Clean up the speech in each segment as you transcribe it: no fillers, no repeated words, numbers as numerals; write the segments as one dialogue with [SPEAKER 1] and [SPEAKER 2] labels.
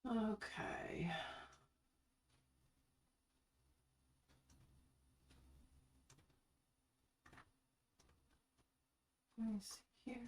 [SPEAKER 1] Okay. Let me see here.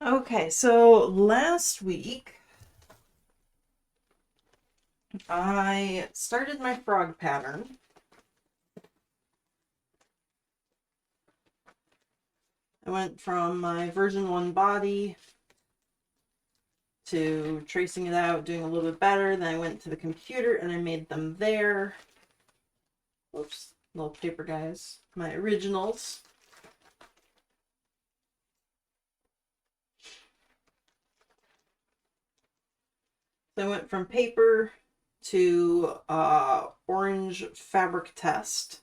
[SPEAKER 1] Okay, so last week I started my frog pattern. I went from my version 1 body to tracing it out, doing a little bit better. Then I went to the computer and I made them there. Oops, little paper guys. My originals. So I went from paper to orange fabric test.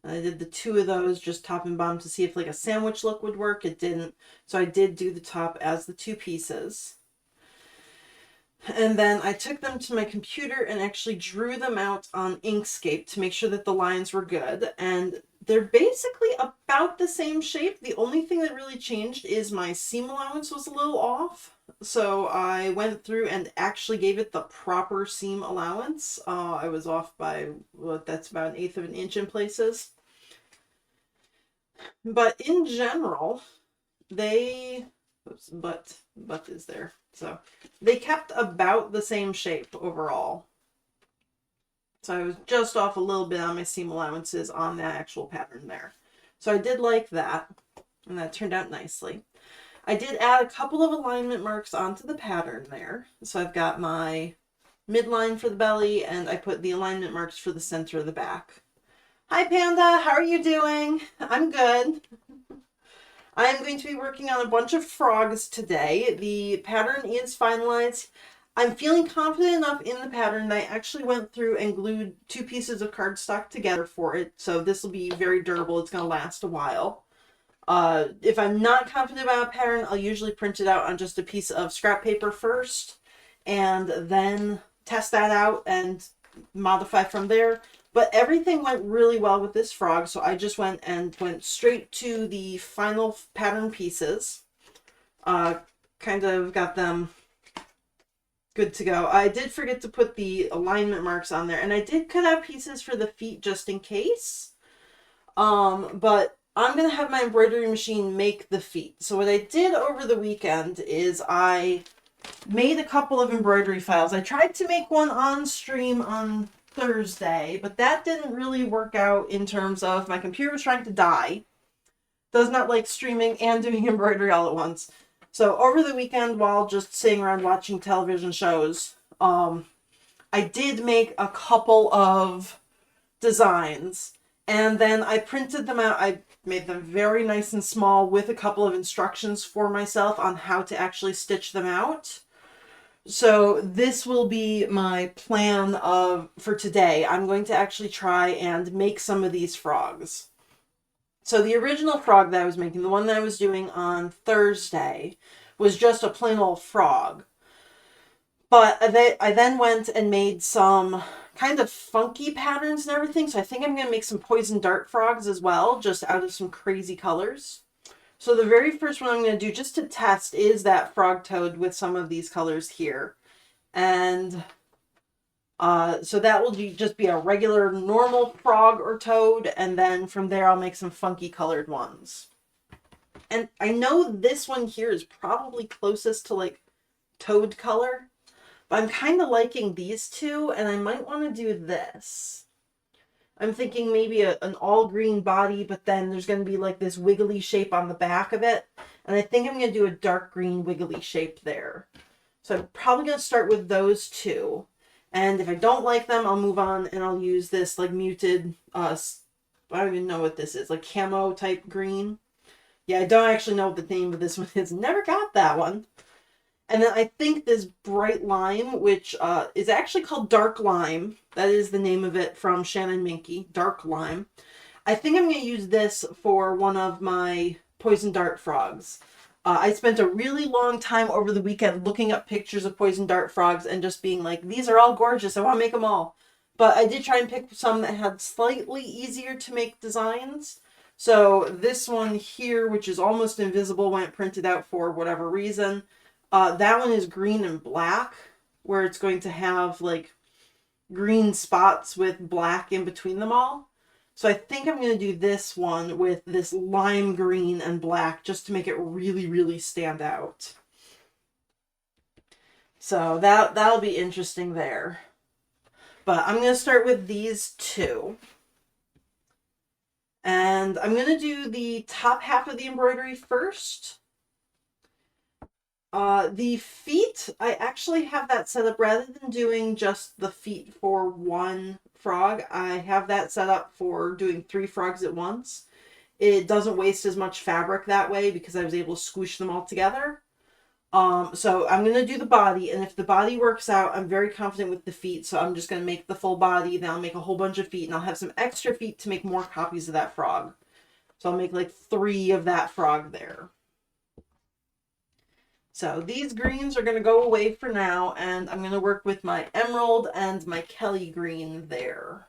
[SPEAKER 1] And I did the 2 of those, just top and bottom, to see if like a sandwich look would work. It didn't. So I did do the top as the 2 pieces. And then I took them to my computer and actually drew them out on Inkscape to make sure that the lines were good. And they're basically about the same shape. The only thing that really changed is my seam allowance was a little off. So I went through and actually gave it the proper seam allowance. I was off by, that's about 1/8 of an inch in places. But in general, they, oops, but is there. So they kept about the same shape overall. So I was just off a little bit on my seam allowances on that actual pattern there. So I did like that, and that turned out nicely. I did add a couple of alignment marks onto the pattern there. So I've got my midline for the belly, and I put the alignment marks for the center of the back. Hi Panda, how are you doing? I'm good. I am going to be working on a bunch of frogs today. The pattern is finalized. I'm feeling confident enough in the pattern that I actually went through and glued 2 pieces of cardstock together for it. So this will be very durable. It's going to last a while. If I'm not confident about a pattern, I'll usually print it out on just a piece of scrap paper first and then test that out and modify from there. But everything went really well with this frog, so I just went straight to the final pattern pieces. Kind of got them good to go. I did forget to put the alignment marks on there, and I did cut out pieces for the feet just in case. But I'm gonna have my embroidery machine make the feet. So what I did over the weekend is I made a couple of embroidery files. I tried to make one on stream on Thursday, but that didn't really work out in terms of my computer was trying to die. Does not like streaming and doing embroidery all at once. So over the weekend, while just sitting around watching television shows, I did make a couple of designs, and then I printed them out. I made them very nice and small with a couple of instructions for myself on how to actually stitch them out. So this will be my plan for today. I'm going to actually try and make some of these frogs. So the original frog that I was making, the one that I was doing on Thursday, was just a plain old frog. But I then went and made some kind of funky patterns and everything. So I think I'm going to make some poison dart frogs as well, just out of some crazy colors. So the very first one I'm going to do just to test is that frog toad with some of these colors here. And so that will just be a regular normal frog or toad, and then from there I'll make some funky colored ones. And I know this one here is probably closest to like toad color, but I'm kind of liking these two, and I might want to do this. I'm thinking maybe an all green body, but then there's going to be like this wiggly shape on the back of it. And I think I'm going to do a dark green wiggly shape there. So I'm probably going to start with those two. And if I don't like them, I'll move on and I'll use this like muted, I don't even know what this is, like camo type green. Yeah, I don't actually know what the name of this one is. Never got that one. And then I think this bright lime, which is actually called Dark Lime. That is the name of it from Shannon Minky, Dark Lime. I think I'm going to use this for one of my poison dart frogs. I spent a really long time over the weekend looking up pictures of poison dart frogs and just being like, these are all gorgeous. I want to make them all. But I did try and pick some that had slightly easier to make designs. So this one here, which is almost invisible when it printed out for whatever reason, that one is green and black, where it's going to have like green spots with black in between them all. So I think I'm going to do this one with this lime green and black just to make it really, really stand out. So that'll be interesting there. But I'm going to start with these two. And I'm going to do the top half of the embroidery first. The feet, I actually have that set up rather than doing just the feet for one frog. I have that set up for doing 3 frogs at once. It doesn't waste as much fabric that way because I was able to squish them all together. So I'm going to do the body, and if the body works out, I'm very confident with the feet, so I'm just going to make the full body, then I'll make a whole bunch of feet, and I'll have some extra feet to make more copies of that frog. So I'll make like 3 of that frog there. So these greens are going to go away for now, and I'm going to work with my emerald and my Kelly green there.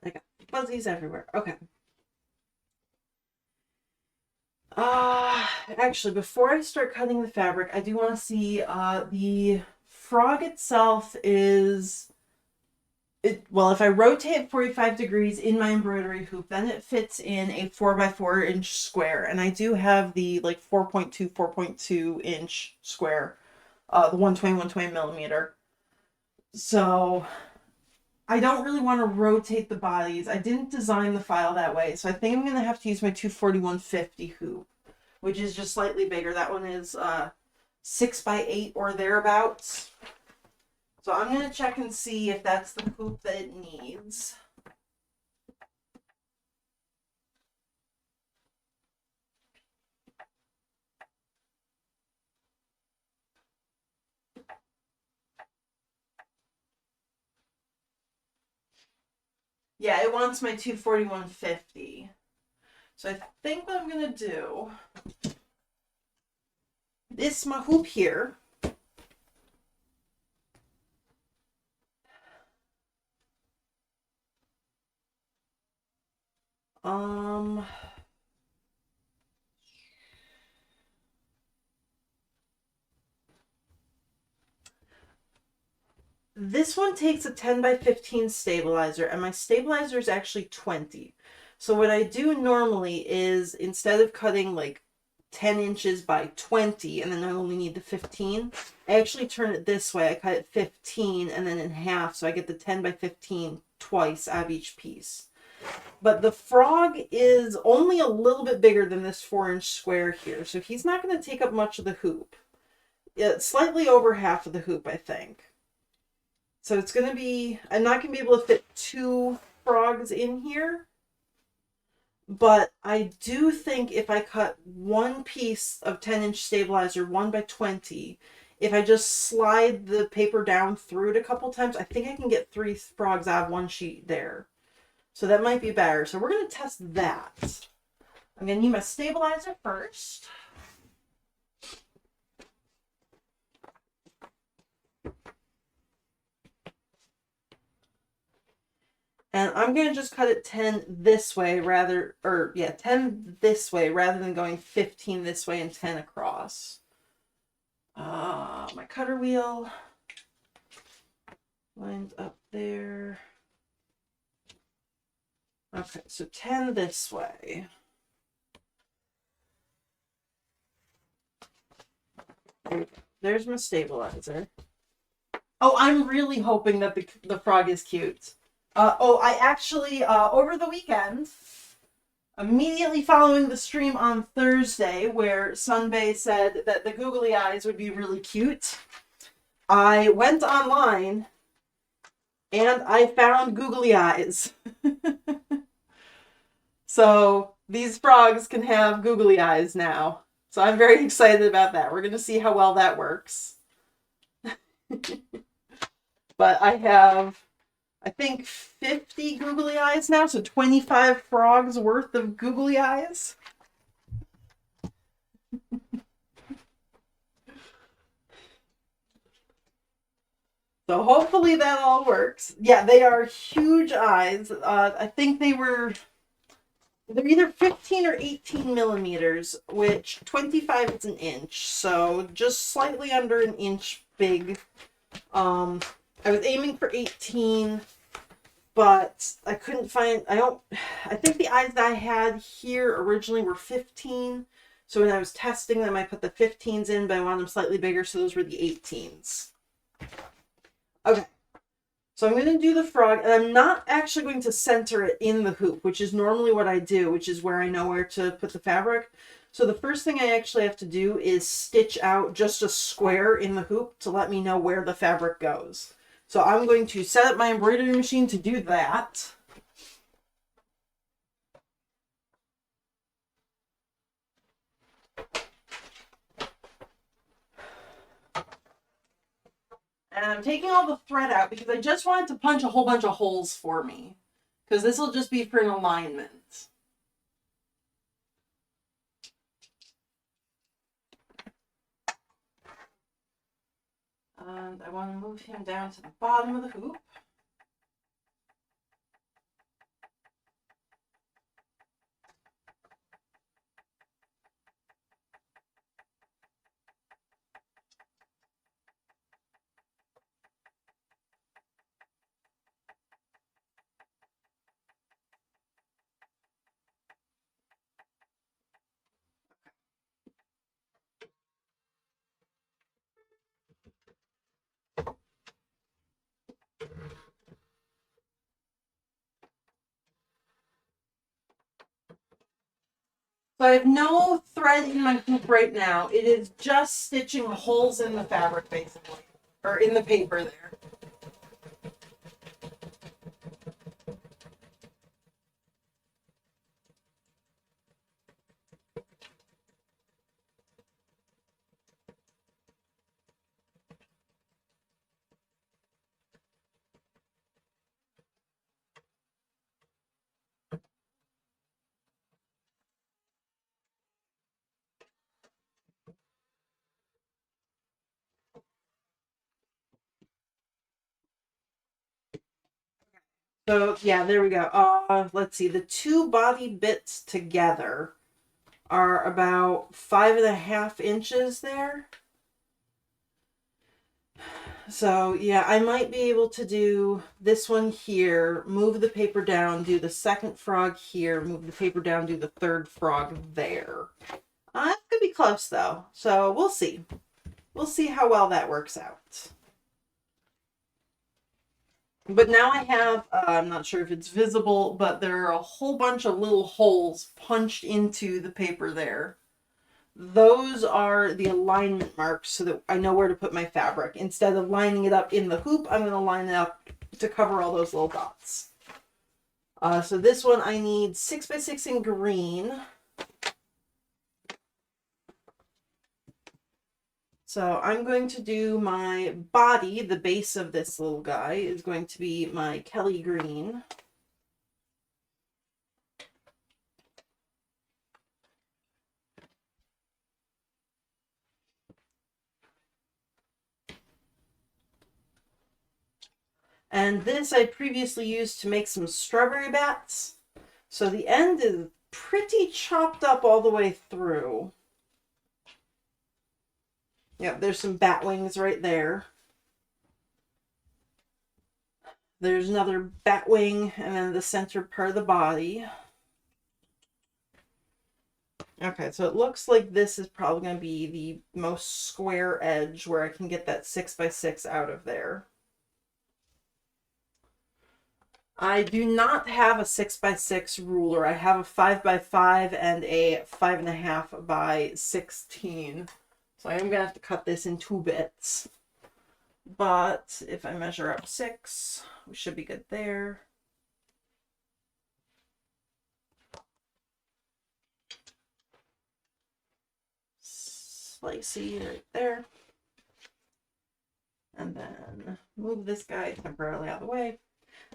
[SPEAKER 1] I got fuzzies everywhere. Okay. Actually, before I start cutting the fabric, I do want to see the frog itself is... well, if I rotate 45 degrees in my embroidery hoop, then it fits in a 4x4 inch square. And I do have the like 4.2 inch square, the 120 millimeter. So I don't really want to rotate the bodies. I didn't design the file that way. So I think I'm going to have to use my 240-150 hoop, which is just slightly bigger. That one is 6x8 or thereabouts. So I'm going to check and see if that's the hoop that it needs. Yeah, it wants my 240-150. So I think what I'm going to do, this my hoop here, this one takes a 10x15 stabilizer, and my stabilizer is actually 20. So what I do normally is, instead of cutting like 10 inches by 20 and then I only need the 15, I actually turn it this way. I cut it 15 and then in half, so I get the 10x15 twice out of each piece. But the frog is only a little bit bigger than this 4-inch square here, so he's not going to take up much of the hoop. It's slightly over half of the hoop, I think. So it's going to be, I'm not going to be able to fit 2 frogs in here. But I do think if I cut one piece of 10-inch stabilizer, 1x20, if I just slide the paper down through it a couple times, I think I can get 3 frogs out of one sheet there. So that might be better. So we're going to test that. I'm going to need my stabilizer first. And I'm going to just cut it 10 this way rather, 10 this way rather than going 15 this way and 10 across. My cutter wheel lines up there. Okay, so 10 this way. There's my stabilizer. Oh, I'm really hoping that the frog is cute. I actually, over the weekend, immediately following the stream on Thursday, where Sunbay said that the googly eyes would be really cute, I went online And I found googly eyes. So these frogs can have googly eyes now. So I'm very excited about that. We're going to see how well that works. But I have, I think, 50 googly eyes now, so 25 frogs worth of googly eyes. So hopefully that all works. Yeah, they are huge eyes. I think they're either 15 or 18 millimeters, which 25 is an inch, so just slightly under an inch big. I was aiming for 18, but I couldn't find, I think the eyes that I had here originally were 15. So when I was testing them, I put the 15s in, but I wanted them slightly bigger, so those were the 18s. Okay. So I'm going to do the frog, and I'm not actually going to center it in the hoop, which is normally what I do, which is where I know where to put the fabric. So the first thing I actually have to do is stitch out just a square in the hoop to let me know where the fabric goes. So I'm going to set up my embroidery machine to do that. And I'm taking all the thread out because I just wanted to punch a whole bunch of holes for me. Because this will just be for an alignment. And I want to move him down to the bottom of the hoop. So I have no thread in my hoop right now. It is just stitching holes in the fabric, basically. Or in the paper there. So yeah, there we go. Let's see. The two body bits together are about 5.5 inches there. So yeah, I might be able to do this one here, move the paper down, do the second frog here, move the paper down, do the third frog there. It's gonna be close though, so we'll see. We'll see how well that works out. But now I have, I'm not sure if it's visible, but there are a whole bunch of little holes punched into the paper there. Those are the alignment marks so that I know where to put my fabric. Instead of lining it up in the hoop, I'm going to line it up to cover all those little dots. So this one I need 6x6 in green. So I'm going to do my body, the base of this little guy is going to be my Kelly green. And this I previously used to make some strawberry bats. So the end is pretty chopped up all the way through. Yep, there's some bat wings right there. There's another bat wing, and then the center part of the body. Okay, so it looks like this is probably going to be the most square edge where I can get that 6x6 out of there. I do not have a 6x6 ruler. I have a 5x5 and a 5.5 by 16. So I am going to have to cut this in 2 bits. But if I measure up 6, we should be good there. Slicey right there. And then move this guy temporarily out of the way.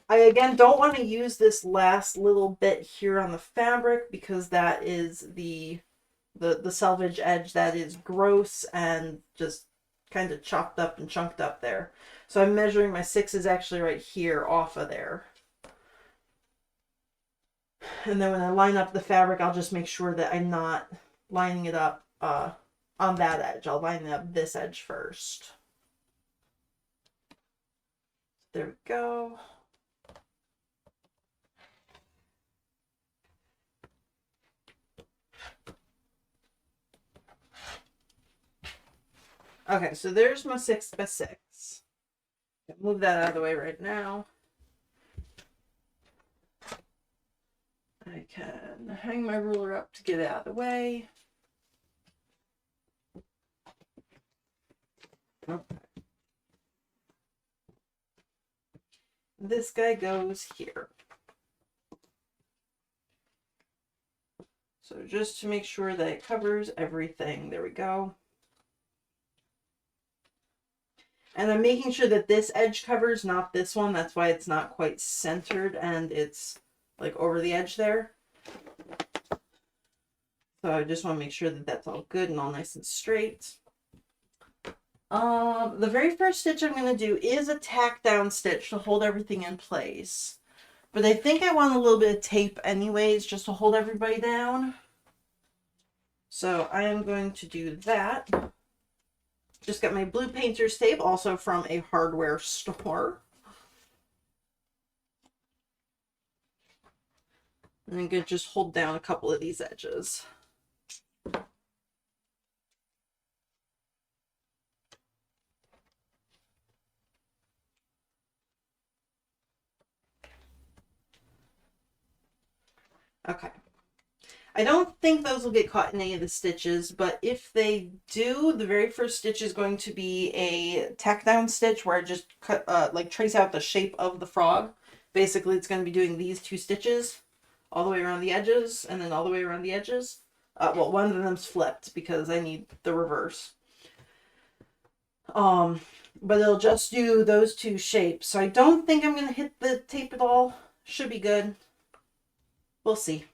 [SPEAKER 1] I again don't want to use this last little bit here on the fabric because that is the selvage edge that is gross and just kind of chopped up and chunked up there. So I'm measuring my 6 is actually right here off of there. And then when I line up the fabric, I'll just make sure that I'm not lining it up on that edge. I'll line up this edge first. There we go. Okay, so there's my 6 by 6. Move that out of the way right now. I can hang my ruler up to get it out of the way. Okay. This guy goes here. So just to make sure that it covers everything. There we go. And I'm making sure that this edge covers, not this one. That's why it's not quite centered and it's like over the edge there. So I just want to make sure that that's all good and all nice and straight. The very first stitch I'm going to do is a tack down stitch to hold everything in place. But I think I want a little bit of tape anyways, just to hold everybody down. So I am going to do that. Just got my blue painter's tape, also from a hardware store. And I'm going to just hold down a couple of these edges. Okay. I don't think those will get caught in any of the stitches, but if they do, the very first stitch is going to be a tack down stitch where I just cut, like trace out the shape of the frog. Basically, it's going to be doing these 2 stitches all the way around the edges and then all the way around the edges. Well, one of them's flipped because I need the reverse. But it'll just do those 2 shapes. So I don't think I'm going to hit the tape at all. Should be good. We'll see.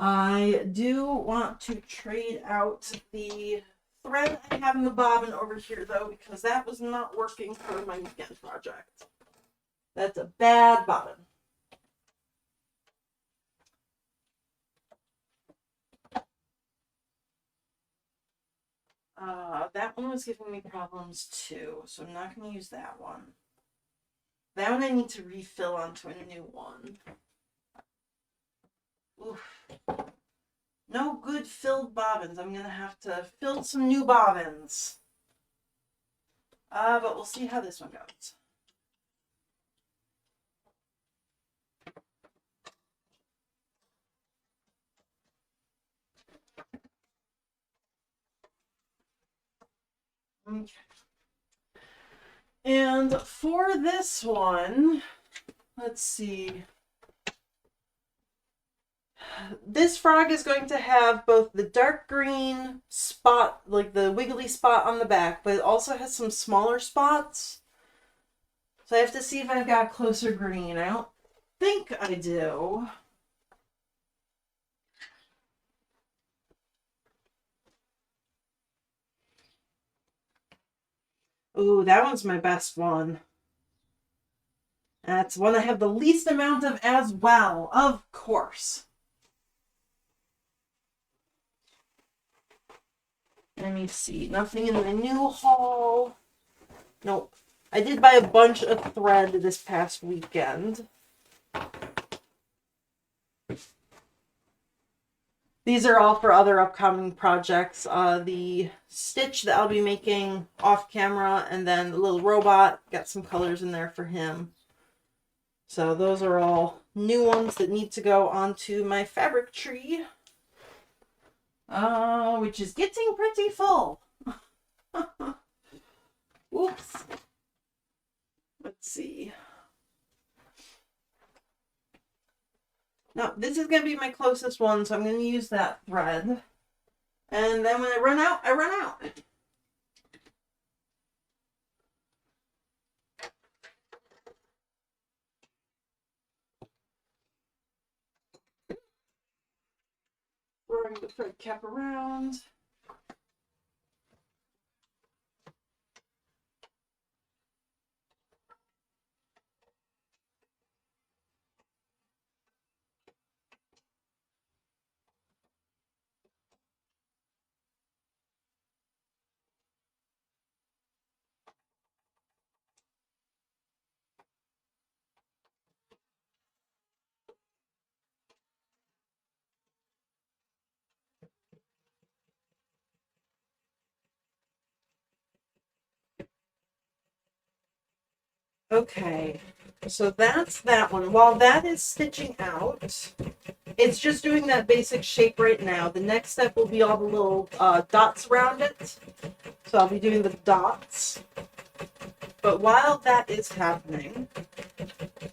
[SPEAKER 1] I do want to trade out the thread I have in the bobbin over here, though, because that was not working for my weekend project. That's a bad bobbin. That one was giving me problems, too, so I'm not going to use that one. That one I need to refill onto a new one. Oof. No good filled bobbins. I'm going to have to fill some new bobbins. But we'll see how this one goes. Okay. And for this one, let's see. This frog is going to have both the dark green spot, like the wiggly spot on the back, but it also has some smaller spots. So I have to see if I've got closer green. I don't think I do. Ooh, that one's my best one. That's one I have the least amount of as well, of course. Let me see. Nothing in the new haul. Nope. I did buy a bunch of thread this past weekend. These are all for other upcoming projects. The stitch that I'll be making off camera, and then the little robot. Got some colors in there for him. So those are all new ones that need to go onto my fabric tree. Which is getting pretty full. Whoops. Let's see. Now, this is going to be my closest one, so I'm going to use that thread. And then when I run out, I run out. Throwing the thread cap around. Okay, so that's that one. While that is stitching out, it's just doing that basic shape right now. The next step will be all the little dots around it. So I'll be doing the dots. But while that is happening,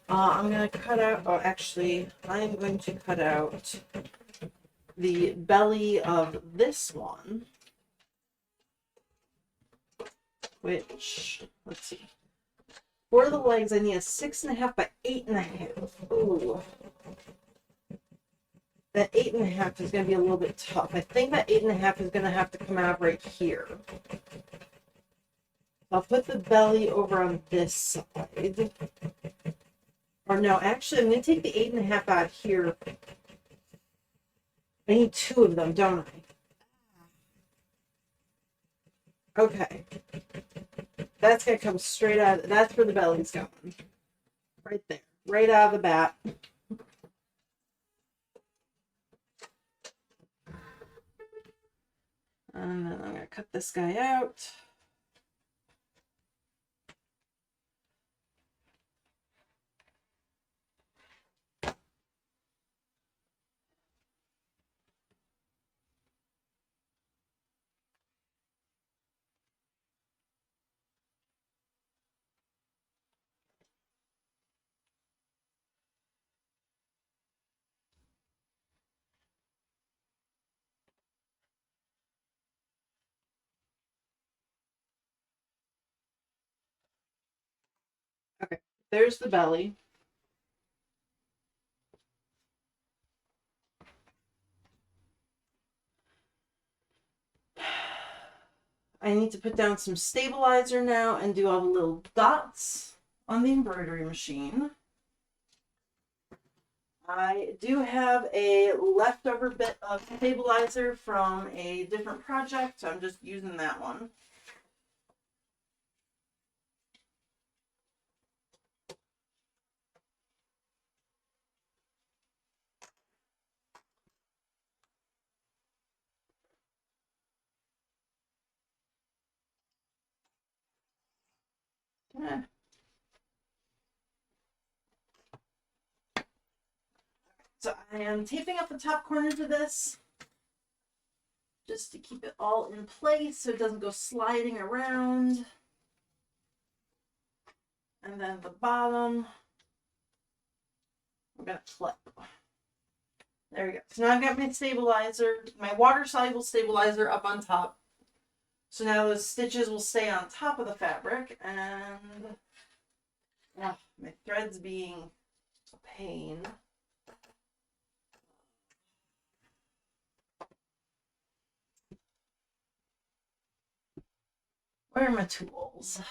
[SPEAKER 1] I'm going to cut out, oh, actually, I'm going to cut out the belly of this one, which, let's see. For the legs, I need a 6.5 by 8.5. Ooh. That 8.5 is going to be a little bit tough. I think that 8.5 is going to have to come out right here. I'll put the belly over on this side. Or no, actually, I'm going to take the 8.5 out here. I need 2 of them, don't I? Okay. That's going to come straight out. That's where the belly's going. Right there. Right out of the bat. And then I'm going to cut this guy out. Okay, there's the belly. I need to put down some stabilizer now and do all the little dots on the embroidery machine. I do have a leftover bit of stabilizer from a different project, so I'm just using that one. Eh. So I am taping up the top corners of this just to keep it all in place so it doesn't go sliding around. And then the bottom, I'm going to flip. There we go. So now I've got my stabilizer, my water-soluble stabilizer up on top. So now those stitches will stay on top of the fabric, and my thread's being a pain. Where are my tools?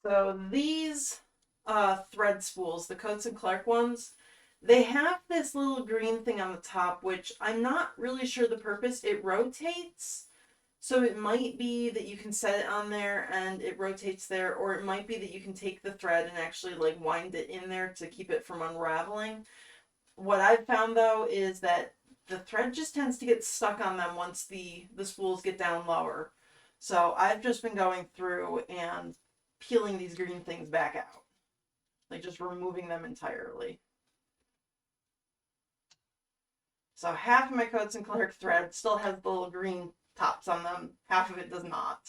[SPEAKER 1] So these thread spools, the Coats and Clark ones, they have this little green thing on the top, which I'm not really sure the purpose. It rotates. So it might be that you can set it on there and it rotates there, or it might be that you can take the thread and actually like wind it in there to keep it from unraveling. What I've found though is that the thread just tends to get stuck on them once the spools get down lower. So I've just been going through and peeling these green things back out. Like just removing them entirely. So half of my Coats and Clark thread still has the little green tops on them. Half of it does not.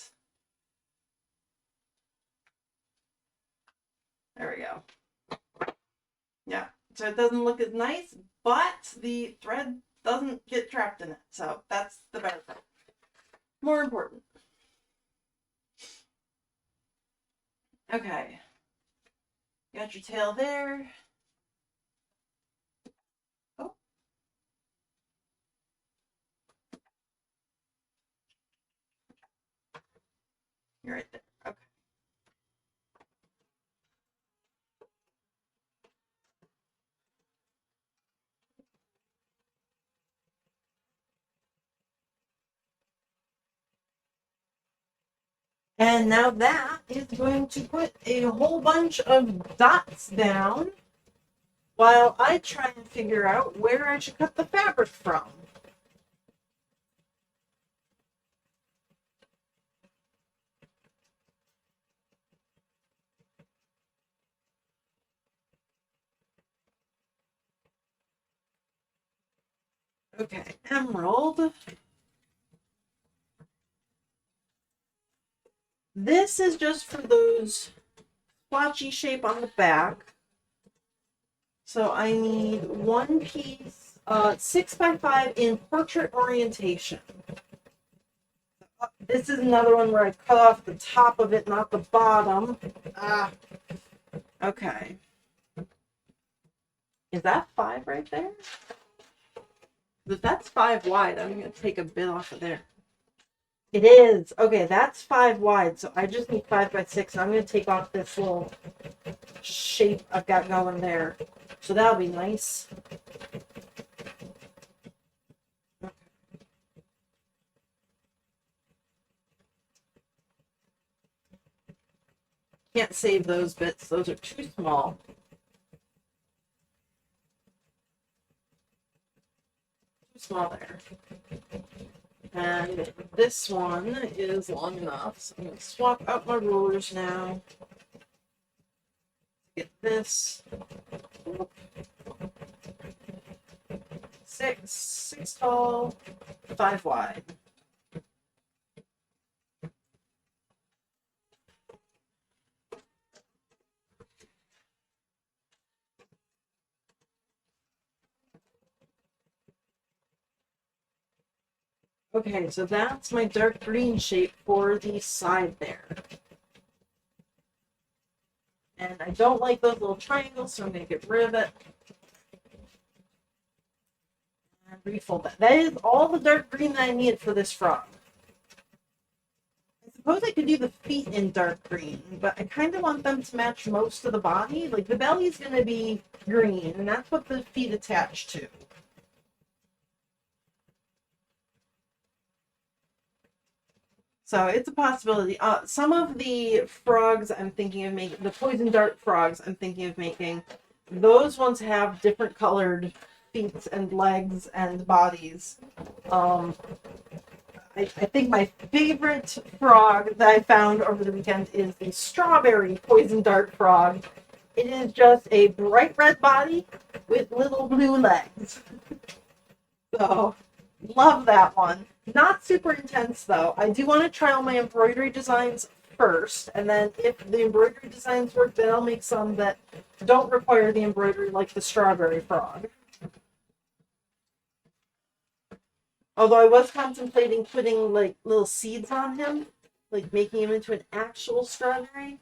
[SPEAKER 1] There we go. Yeah, so it doesn't look as nice, but the thread doesn't get trapped in it. So that's the better thing. More important. Okay. Got your tail there. Oh. You're right there. Okay. And now that is going to put a whole bunch of dots down while I try and figure out where I should cut the fabric from. Okay, emerald. This is just for those splotchy shape on the back. So I need one piece, 6x5 in portrait orientation. This is another one where I cut off the top of it, not the bottom. Okay. Is that 5 right there? If that's 5 wide, I'm going to take a bit off of there. It is. Okay, that's 5 wide, so I just need 5x6. I'm going to take off this little shape I've got going there. So that'll be nice. Can't save those bits. Those are too small. Too small there. And this one is long enough, so I'm going to swap out my rulers now. Get this. 6 tall, 5 wide. Okay, so that's my dark green shape for the side there. And I don't like those little triangles, so I'm going to get rid of it. And refold that. That is all the dark green that I need for this frog. I suppose I could do the feet in dark green, but I kind of want them to match most of the body. Like, the belly's going to be green, and that's what the feet attach to. So it's a possibility. Some of the frogs I'm thinking of making, the poison dart frogs I'm thinking of making, those ones have different colored feet and legs and bodies. I think my favorite frog that I found over the weekend is the strawberry poison dart frog. It is just a bright red body with little blue legs. So, love that one. Not super intense though. I do want to try all my embroidery designs first, and then if the embroidery designs work, then I'll make some that don't require the embroidery, like the strawberry frog. Although I was contemplating putting like little seeds on him, like making him into an actual strawberry.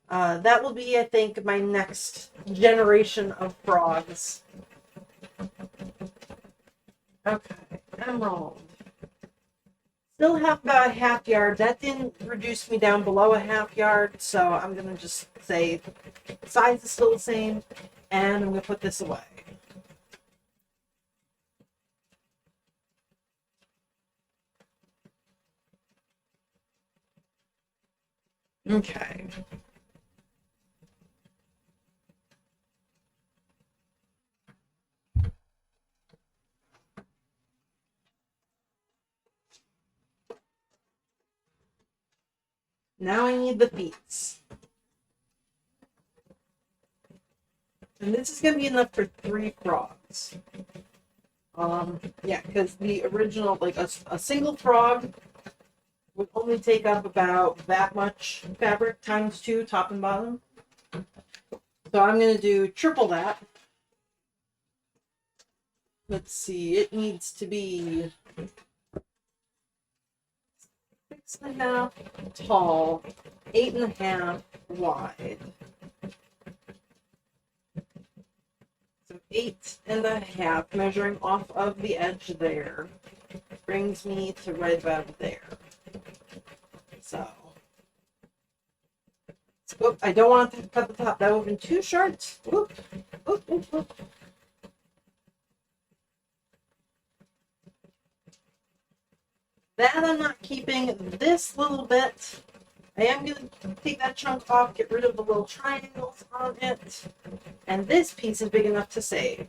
[SPEAKER 1] That will be, I think, my next generation of frogs. Okay, emerald. Still have about a half yard. That didn't reduce me down below a half yard, so I'm going to just say size is still the same, and I'm going to put this away. Okay. Now I need the feet. And this is going to be enough for 3 frogs. Yeah, because the original, like a single frog would only take up about that much fabric times 2, top and bottom. So I'm going to do triple that. Let's see, it needs to be 6.5 tall, 8.5 wide. So 8.5, measuring off of the edge there, brings me to right about there. So, oop, I don't want to cut the top. That would have been too short. Oop, oop, oop, oop. That I'm not keeping. This little bit, I am going to take that chunk off, get rid of the little triangles on it. And this piece is big enough to save.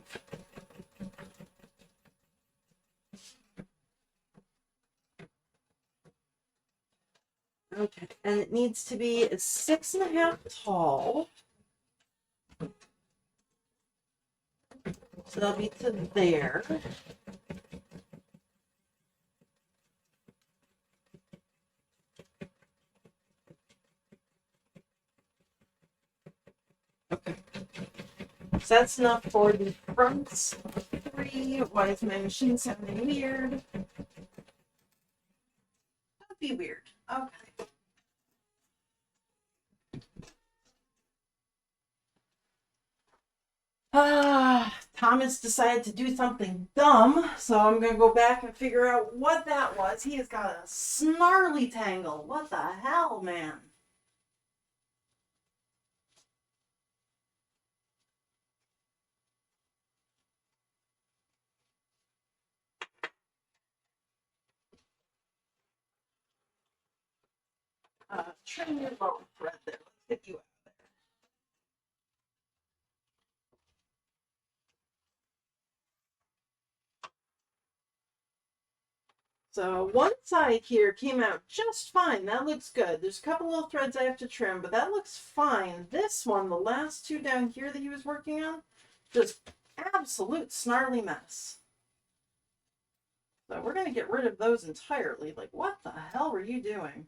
[SPEAKER 1] Okay, and it needs to be 6.5 tall. So that'll be to there. Okay. So that's enough for the fronts of 3. Why is my machine sounding weird? Don't be weird. Okay. Thomas decided to do something dumb, so I'm gonna go back and figure out what that was. He has got a snarly tangle. What the hell, man? Trim your lower thread there. Let's get you out. So one side here came out just fine. That looks good. There's a couple little threads I have to trim, but that looks fine. This one, the last 2 down here that he was working on, just absolute snarly mess. So we're going to get rid of those entirely. Like, what the hell were you doing?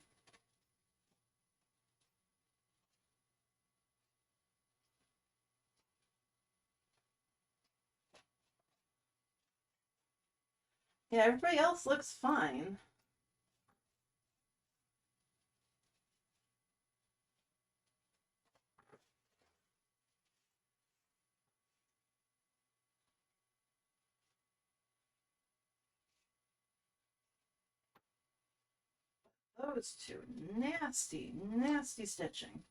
[SPEAKER 1] Yeah, everybody else looks fine. Those 2, nasty, nasty stitching.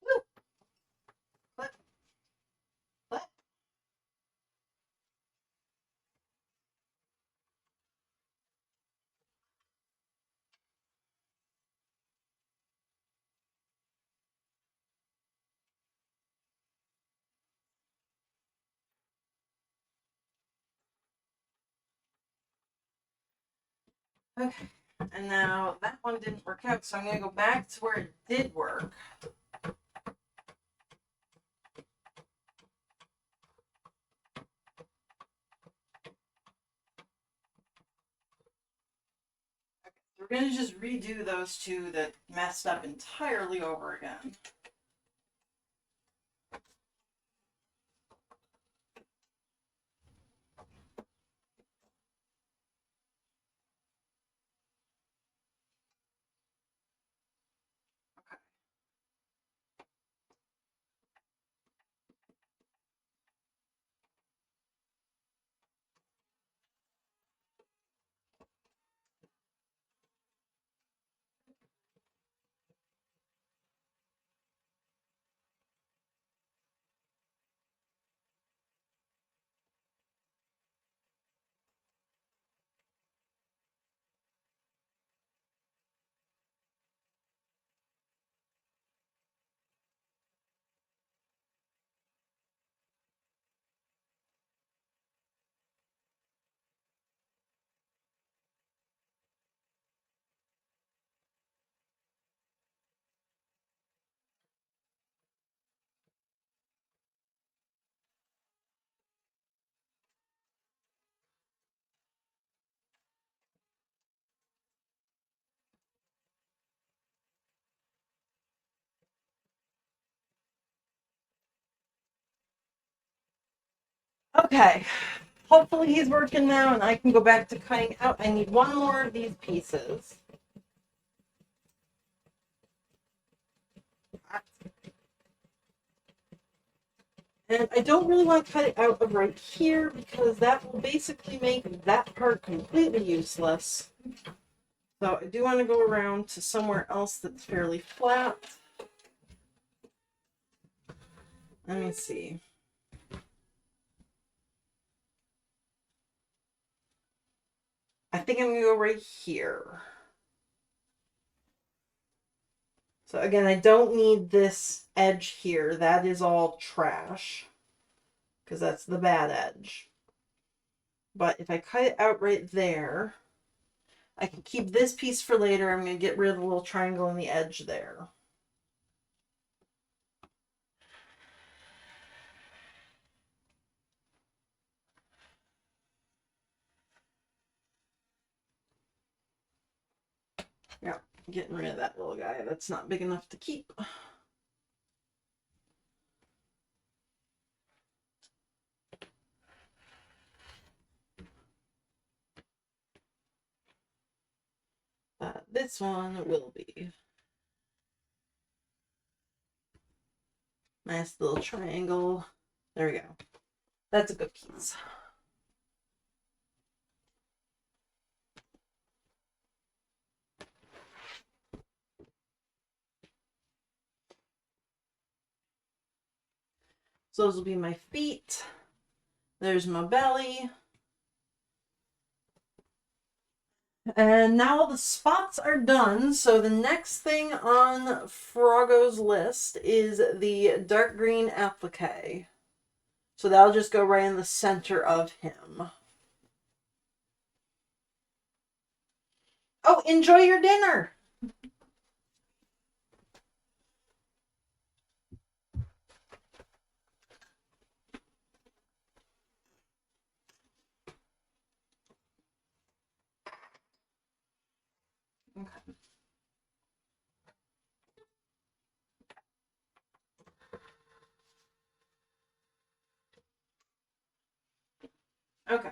[SPEAKER 1] Woo! But, but, okay. And now that one didn't work out, so I'm going to go back to where it did work. We're going to just redo those 2 that messed up entirely over again. Okay, hopefully he's working now and I can go back to cutting out. I need one more of these pieces. And I don't really want to cut it out of right here because that will basically make that part completely useless. So I do want to go around to somewhere else that's fairly flat. Let me see. I think I'm going to go right here. So again, I don't need this edge here. That is all trash because that's the bad edge. But if I cut it out right there, I can keep this piece for later. I'm going to get rid of the little triangle on the edge there. Yeah, getting rid of that little guy. That's not big enough to keep. This one will be. Nice little triangle. There we go. That's a good piece. So those will be my feet. There's my belly. And now the spots are done. So the next thing on Froggo's list is the dark green applique. So that'll just go right in the center of him. Oh, enjoy your dinner! Okay. Okay.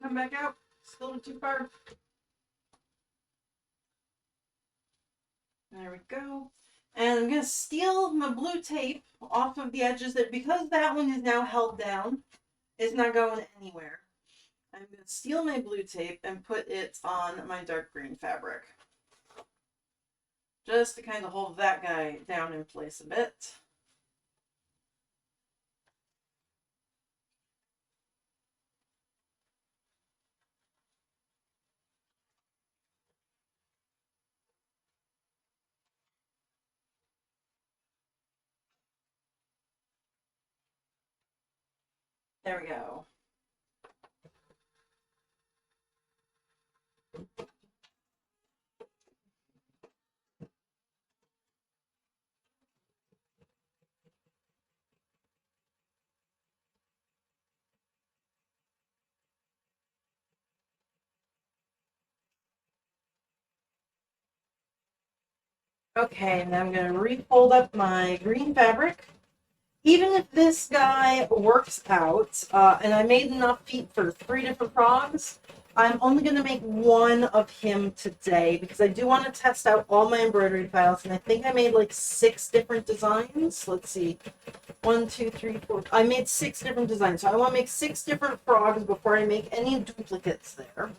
[SPEAKER 1] Come back out. Still too far. There we go. And I'm going to steal my blue tape off of the edges there because that one is now held down. It's not going anywhere. I'm going to steal my blue tape and put it on my dark green fabric. Just to kind of hold that guy down in place a bit. There we go. Okay, now I'm going to refold up my green fabric. Even if this guy works out, and I made enough feet for 3 different frogs, I'm only going to make one of him today because I do want to test out all my embroidery files, and I think I made like 6 different designs. Let's see. 1, 2, 3, 4. I made 6 different designs, so I want to make 6 different frogs before I make any duplicates there.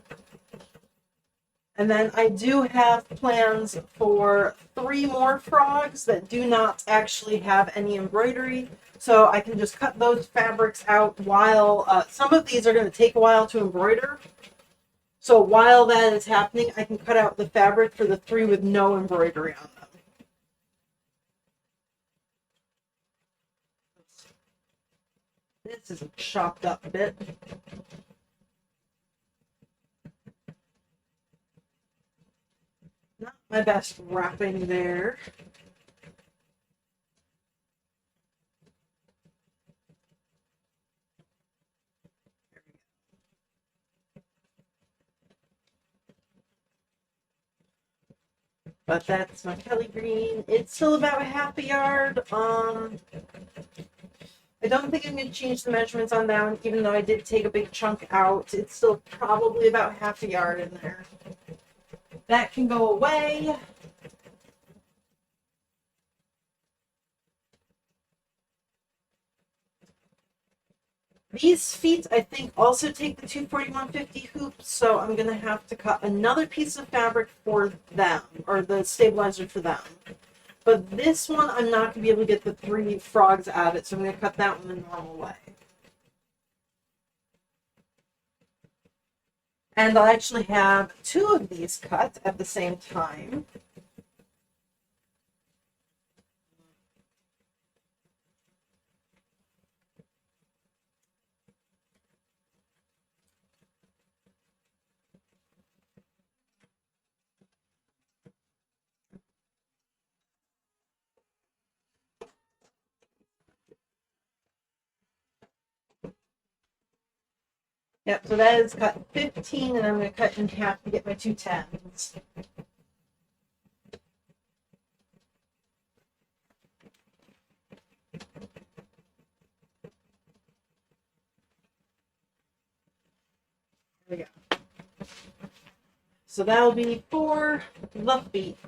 [SPEAKER 1] And then I do have plans for 3 more frogs that do not actually have any embroidery. So I can just cut those fabrics out while some of these are going to take a while to embroider. So while that is happening, I can cut out the fabric for the 3 with no embroidery on them. This is a chopped up bit. Okay. my best wrapping there. But that's my Kelly green. It's still about half a yard. I don't think I'm going to change the measurements on that one, even though I did take a big chunk out. It's still probably about half a yard in there. That can go away. These feet, I think, also take the 241.50 hoops, so I'm going to have to cut another piece of fabric for them, or the stabilizer for them. But this one, I'm not going to be able to get the 3 frogs out of it, so I'm going to cut that one the normal way. And I'll actually have 2 of these cut at the same time. Yep, so that is cut 15, and I'm going to cut in half to get my 2 10s. There we go. So that'll be for the feet.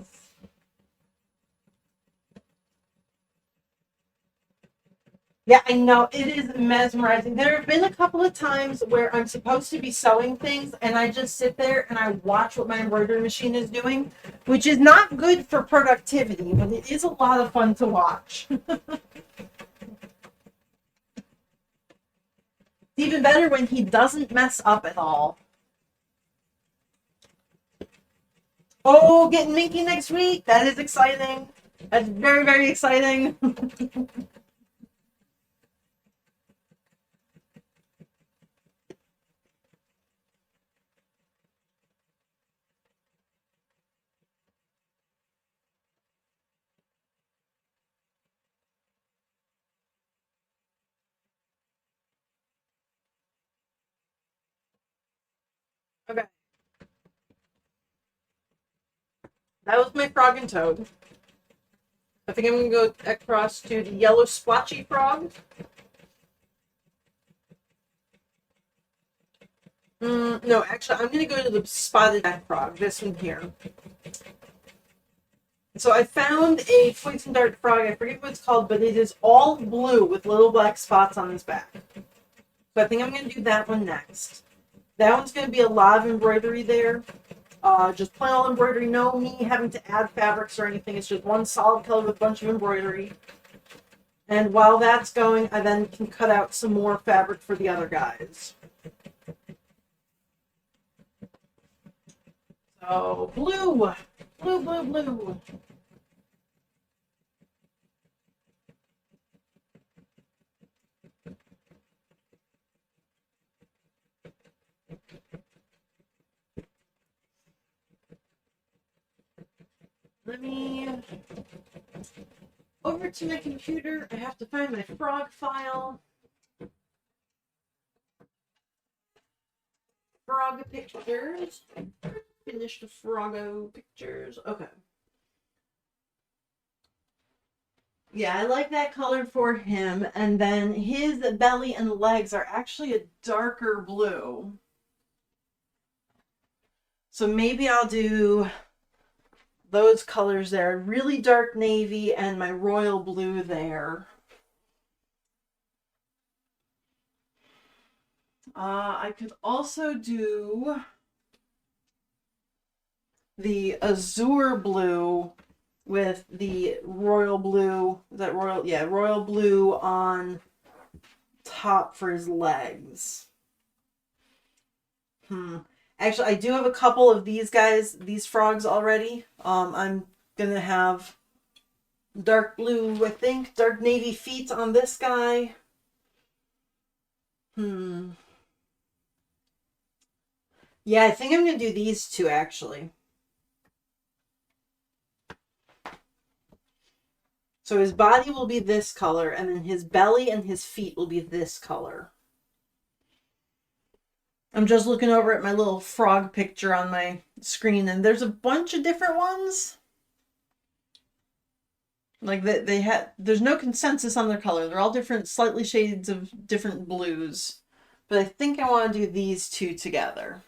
[SPEAKER 1] Yeah, I know. It is mesmerizing. There have been a couple of times where I'm supposed to be sewing things and I just sit there and I watch what my embroidery machine is doing, which is not good for productivity, but it is a lot of fun to watch. It's even better when he doesn't mess up at all. Oh, getting Minky next week. That is exciting. That's very, very exciting. Okay. That was my frog and toad. I think I'm going to go across to the yellow splotchy frog. No, actually, I'm going to go to the spotted jack frog, this one here. So I found a points and dart frog, I forget what it's called, but it is all blue with little black spots on his back. So I think I'm going to do that one next. That one's going to be a lot of embroidery there. Just plain old embroidery, no me having to add fabrics or anything. It's just one solid color with a bunch of embroidery. And while that's going, I then can cut out some more fabric for the other guys. So, blue! Blue, blue, blue! Let me... Over to my computer, I have to find my frog file. Frog pictures. Finish the Froggo pictures. Okay. Yeah, I like that color for him. And then his belly and legs are actually a darker blue. So maybe I'll do those colors there. Really dark navy and my royal blue there. I could also do the azure blue with the royal blue. Is that royal? Yeah, royal blue on top for his legs. Actually, I do have a couple of these guys, these frogs already. I'm gonna have dark blue, I think, dark navy feet on this guy. Yeah, I think I'm gonna do these two actually. So his body will be this color, and then his belly and his feet will be this color. I'm just looking over at my little frog picture on my screen, and there's a bunch of different ones. Like they had, there's no consensus on their color. They're all different, slightly shades of different blues. But I think I want to do these two together.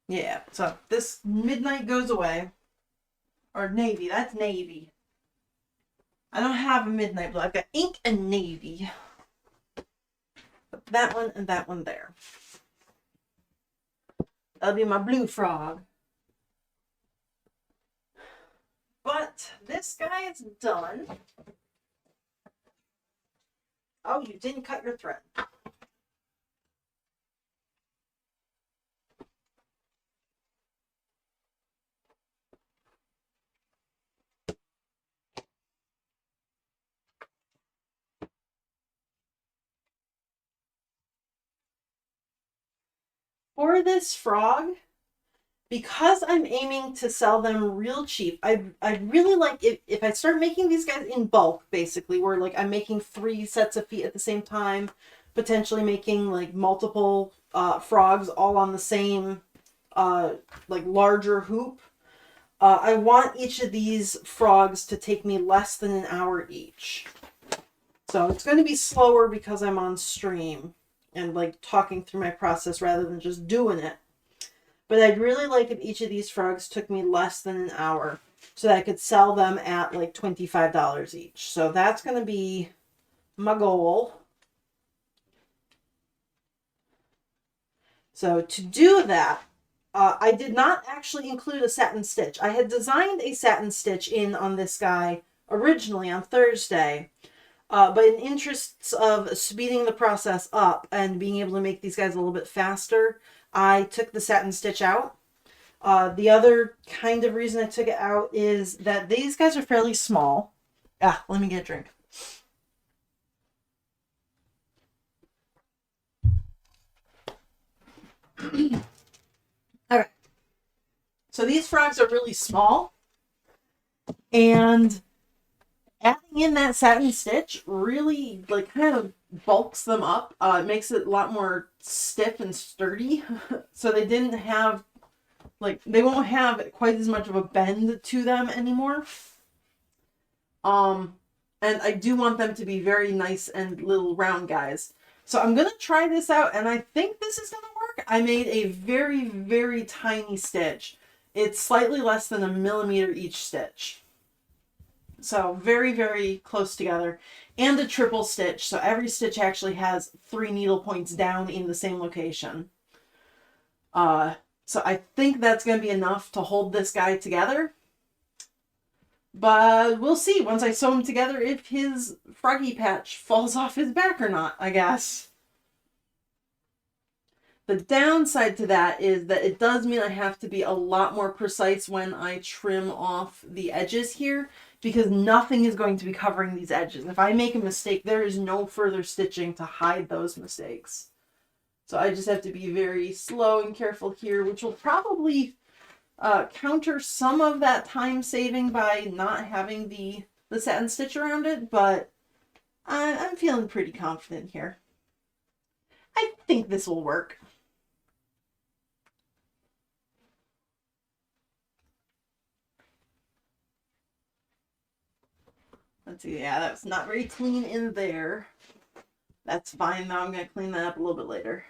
[SPEAKER 1] Yeah, so this midnight goes away. Or navy, that's navy. I don't have a midnight blue. I've got ink and navy. Put that one and that one there. That'll be my blue frog. But this guy is done. Oh, you didn't cut your thread. For this frog, because I'm aiming to sell them real cheap, I'd really like if I start making these guys in bulk, basically, where like I'm making 3 sets of feet at the same time, potentially making like multiple frogs all on the same like larger hoop. I want each of these frogs to take me less than an hour each. So it's going to be slower because I'm on stream and like talking through my process rather than just doing it. But I'd really like if each of these frogs took me less than an hour so that I could sell them at like $25 each. So that's going to be my goal. So to do that, I did not actually include a satin stitch. I had designed a satin stitch in on this guy originally on Thursday. But in interests of speeding the process up and being able to make these guys a little bit faster, I took the satin stitch out. The other kind of reason I took it out is that these guys are fairly small. Let me get a drink. Okay. So these frogs are really small, and adding in that satin stitch really like kind of bulks them up. It makes it a lot more stiff and sturdy. So they didn't have like, they won't have quite as much of a bend to them anymore. And I do want them to be very nice and little round guys. So I'm going to try this out, and I think this is going to work. I made a very, very tiny stitch. It's slightly less than 1 millimeter each stitch. So very, very close together. And a triple stitch. So every stitch actually has 3 needle points down in the same location. So I think that's going to be enough to hold this guy together. But we'll see once I sew him together if his froggy patch falls off his back or not, I guess. The downside to that is that it does mean I have to be a lot more precise when I trim off the edges here, because nothing is going to be covering these edges. If I make a mistake, there is no further stitching to hide those mistakes. So I just have to be very slow and careful here, which will probably counter some of that time saving by not having the satin stitch around it, but I'm feeling pretty confident here. I think this will work. Let's see, yeah, that's not very clean in there. That's fine, now I'm going to clean that up a little bit later.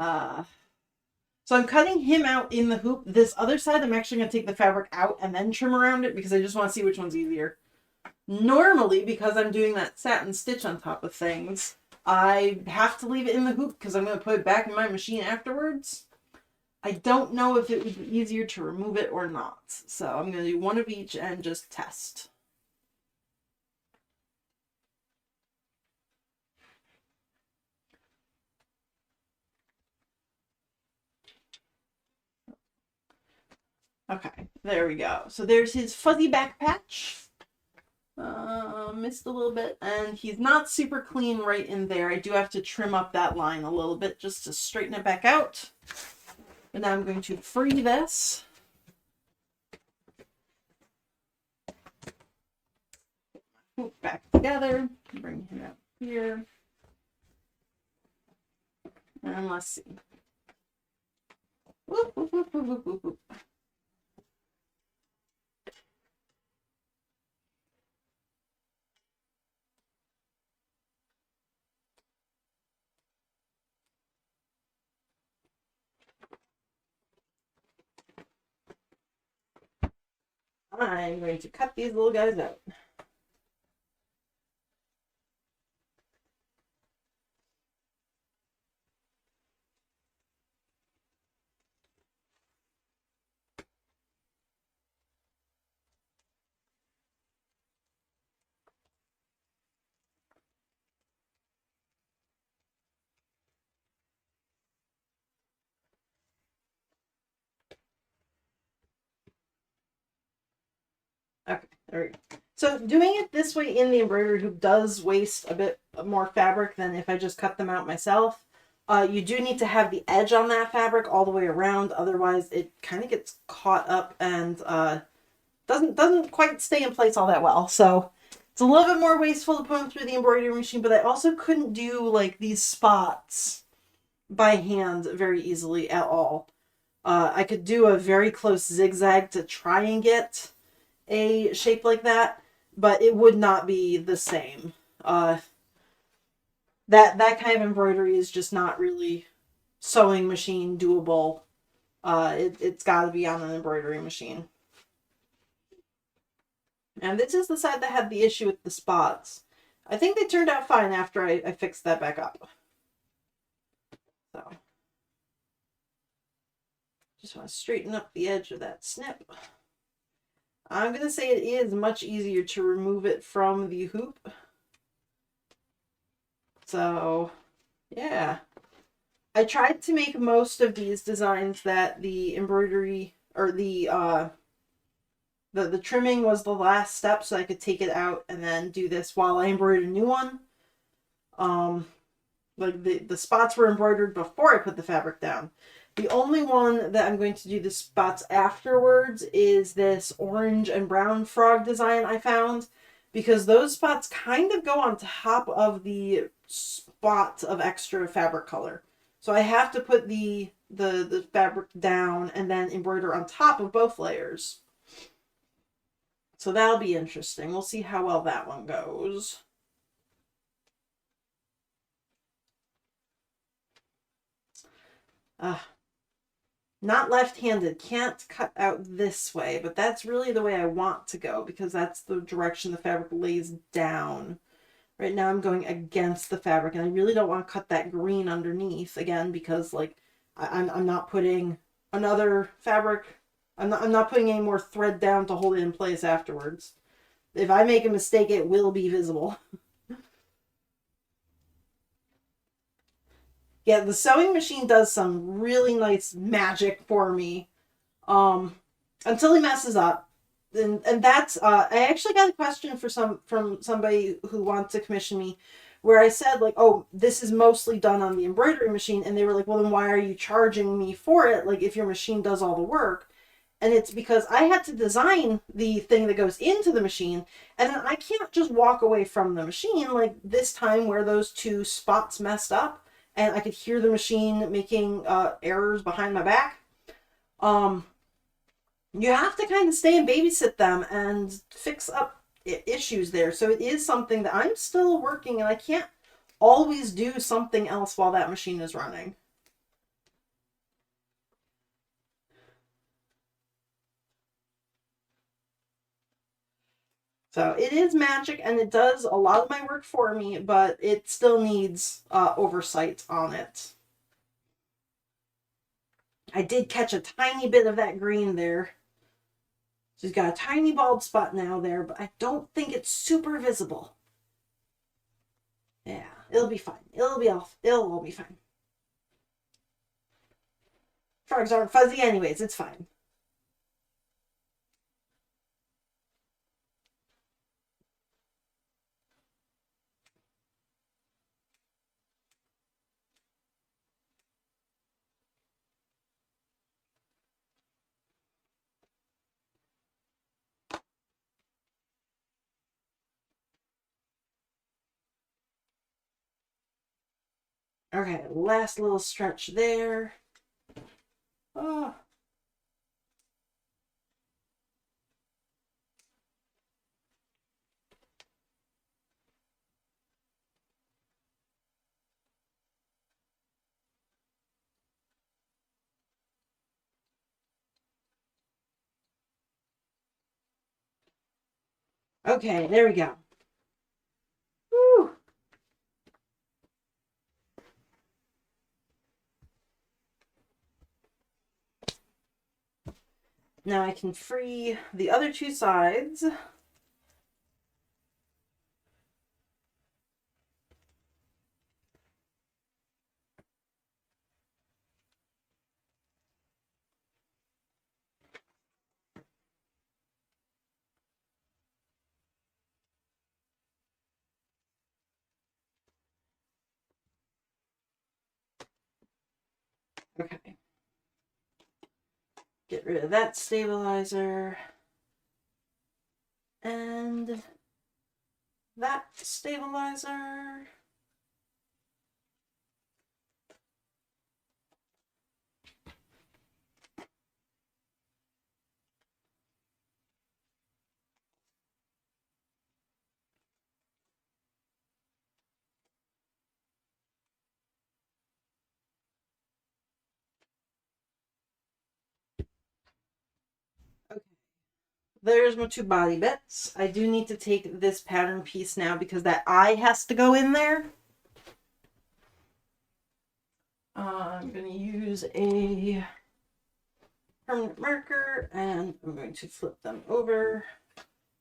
[SPEAKER 1] So I'm cutting him out in the hoop. This other side, I'm actually going to take the fabric out and then trim around it because I just want to see which one's easier. Normally, because I'm doing that satin stitch on top of things, I have to leave it in the hoop because I'm going to put it back in my machine afterwards. I don't know if it would be easier to remove it or not. So I'm going to do one of each and just test. Okay, there we go. So there's his fuzzy back patch. Missed a little bit, and he's not super clean right in there. I do have to trim up that line a little bit just to straighten it back out. And now I'm going to free this. back together. Bring him out here. And let's see. Whoop, whoop, whoop, whoop, whoop, whoop. I'm going to cut these little guys out. Okay, there we go. So doing it this way in the embroidery hoop does waste a bit more fabric than if I just cut them out myself. You do need to have the edge on that fabric all the way around, otherwise it kind of gets caught up and doesn't quite stay in place all that well. So it's a little bit more wasteful to put them through the embroidery machine, but I also couldn't do like these spots by hand very easily at all. I could do a very close zigzag to try and get a shape like that, but it would not be the same. That kind of embroidery is just not really sewing machine doable. It's got to be on an embroidery machine. And this is the side that had the issue with the spots. I think they turned out fine after I fixed that back up. So, just want to straighten up the edge of that snip. I'm going to say it is much easier to remove it from the hoop. So, yeah. I tried to make most of these designs that the embroidery or the trimming was the last step, so I could take it out and then do this while I embroidered a new one. Like the spots were embroidered before I put the fabric down. The only one that I'm going to do the spots afterwards is this orange and brown frog design I found, because those spots kind of go on top of the spot of extra fabric color. So I have to put the fabric down and then embroider on top of both layers. So that'll be interesting. We'll see how well that one goes. Not left-handed. Can't cut out this way, but that's really the way I want to go because that's the direction the fabric lays down. Right now I'm going against the fabric, and I really don't want to cut that green underneath again because like I'm not putting another fabric. I'm not putting any more thread down to hold it in place afterwards. If I make a mistake, it will be visible. Yeah, the sewing machine does some really nice magic for me. Until he messes up. And that's I actually got a question from somebody who wants to commission me where I said like, oh, this is mostly done on the embroidery machine, and they were like, well, then why are you charging me for it, like if your machine does all the work? And it's because I had to design the thing that goes into the machine, and then I can't just walk away from the machine like this time where those two spots messed up and I could hear the machine making errors behind my back. You have to kind of stay and babysit them and fix up issues there. So it is something that I'm still working, and I can't always do something else while that machine is running. So it is magic, and it does a lot of my work for me, but it still needs oversight on it. I did catch a tiny bit of that green there. She's got a tiny bald spot now there, but I don't think it's super visible. Yeah, it'll be fine. It'll all be fine. Frogs aren't fuzzy anyways, it's fine. Okay, last little stretch there. Oh. Okay, there we go. Whew. Now I can free the other two sides. Okay. Get rid of that stabilizer. And that stabilizer. Okay. There's my two body bits. I do need to take this pattern piece now because that eye has to go in there. I'm going to use a permanent marker and I'm going to flip them over.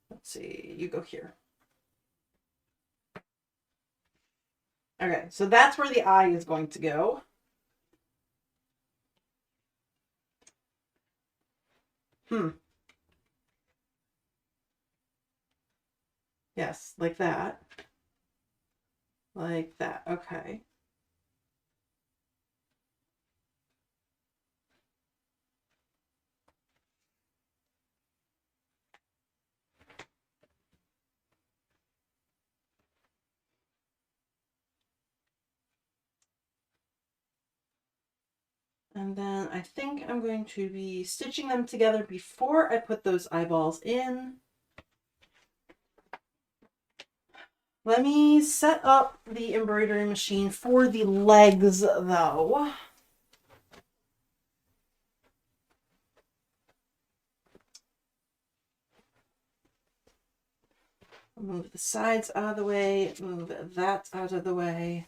[SPEAKER 1] Let's see, you go here. Okay, so that's where the eye is going to go. Yes, like that. Like that. Okay. And then I think I'm going to be stitching them together before I put those eyeballs in. Let me set up the embroidery machine for the legs, though. Move the sides out of the way, move that out of the way.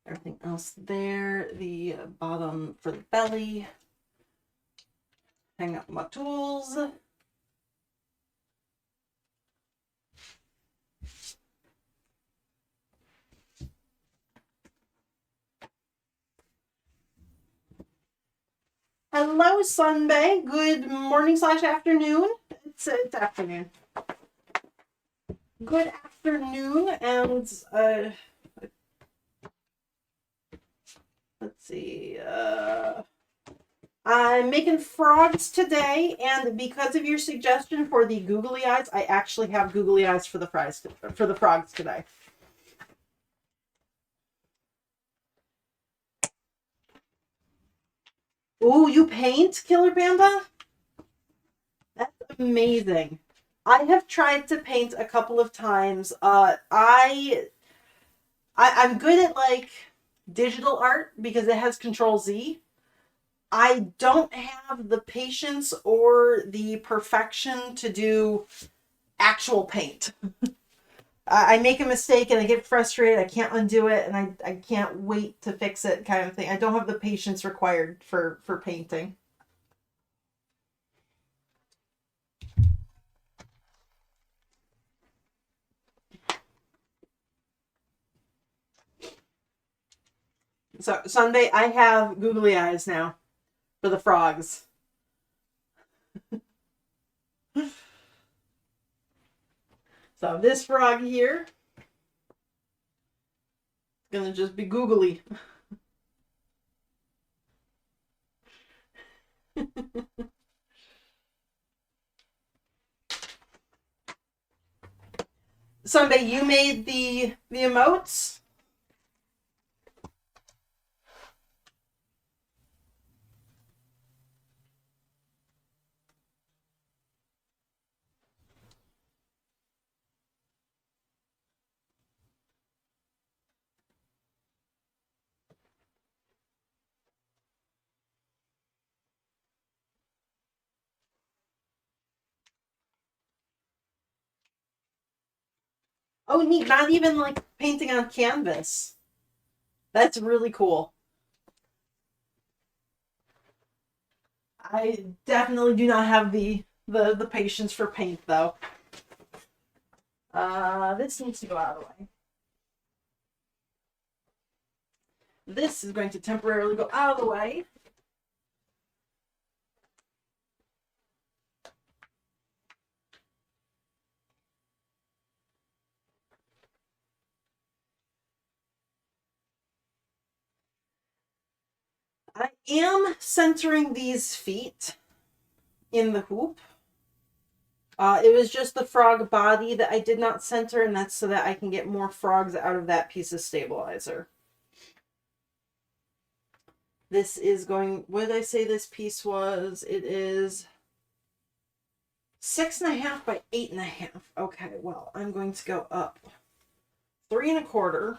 [SPEAKER 1] Everything else there, the bottom for the belly. Hang up my tools. Hello, Sunbay. Good morning / afternoon. It's afternoon. Good afternoon, and let's see. I'm making frogs today, and because of your suggestion for the googly eyes, I actually have googly eyes for the frogs today. Ooh, you paint, Killer Panda? That's amazing. I have tried to paint a couple of times. I'm good at like digital art because it has Control Z. I don't have the patience or the perfection to do actual paint. I make a mistake and I get frustrated. I can't undo it, and I can't wait to fix it, kind of thing. I don't have the patience required for painting. So Sunday, I have googly eyes now for the frogs. So this frog here is gonna just be googly. Sunday, you made the emotes. Oh, neat. Not even like painting on canvas. That's really cool. I definitely do not have the patience for paint though. This needs to go out of the way. This is going to temporarily go out of the way. I am centering these feet in the hoop. It was just the frog body that I did not center, and that's so that I can get more frogs out of that piece of stabilizer. This is going, what did I say this piece was? It is 6.5 by 8.5. Okay, well, I'm going to go up 3.25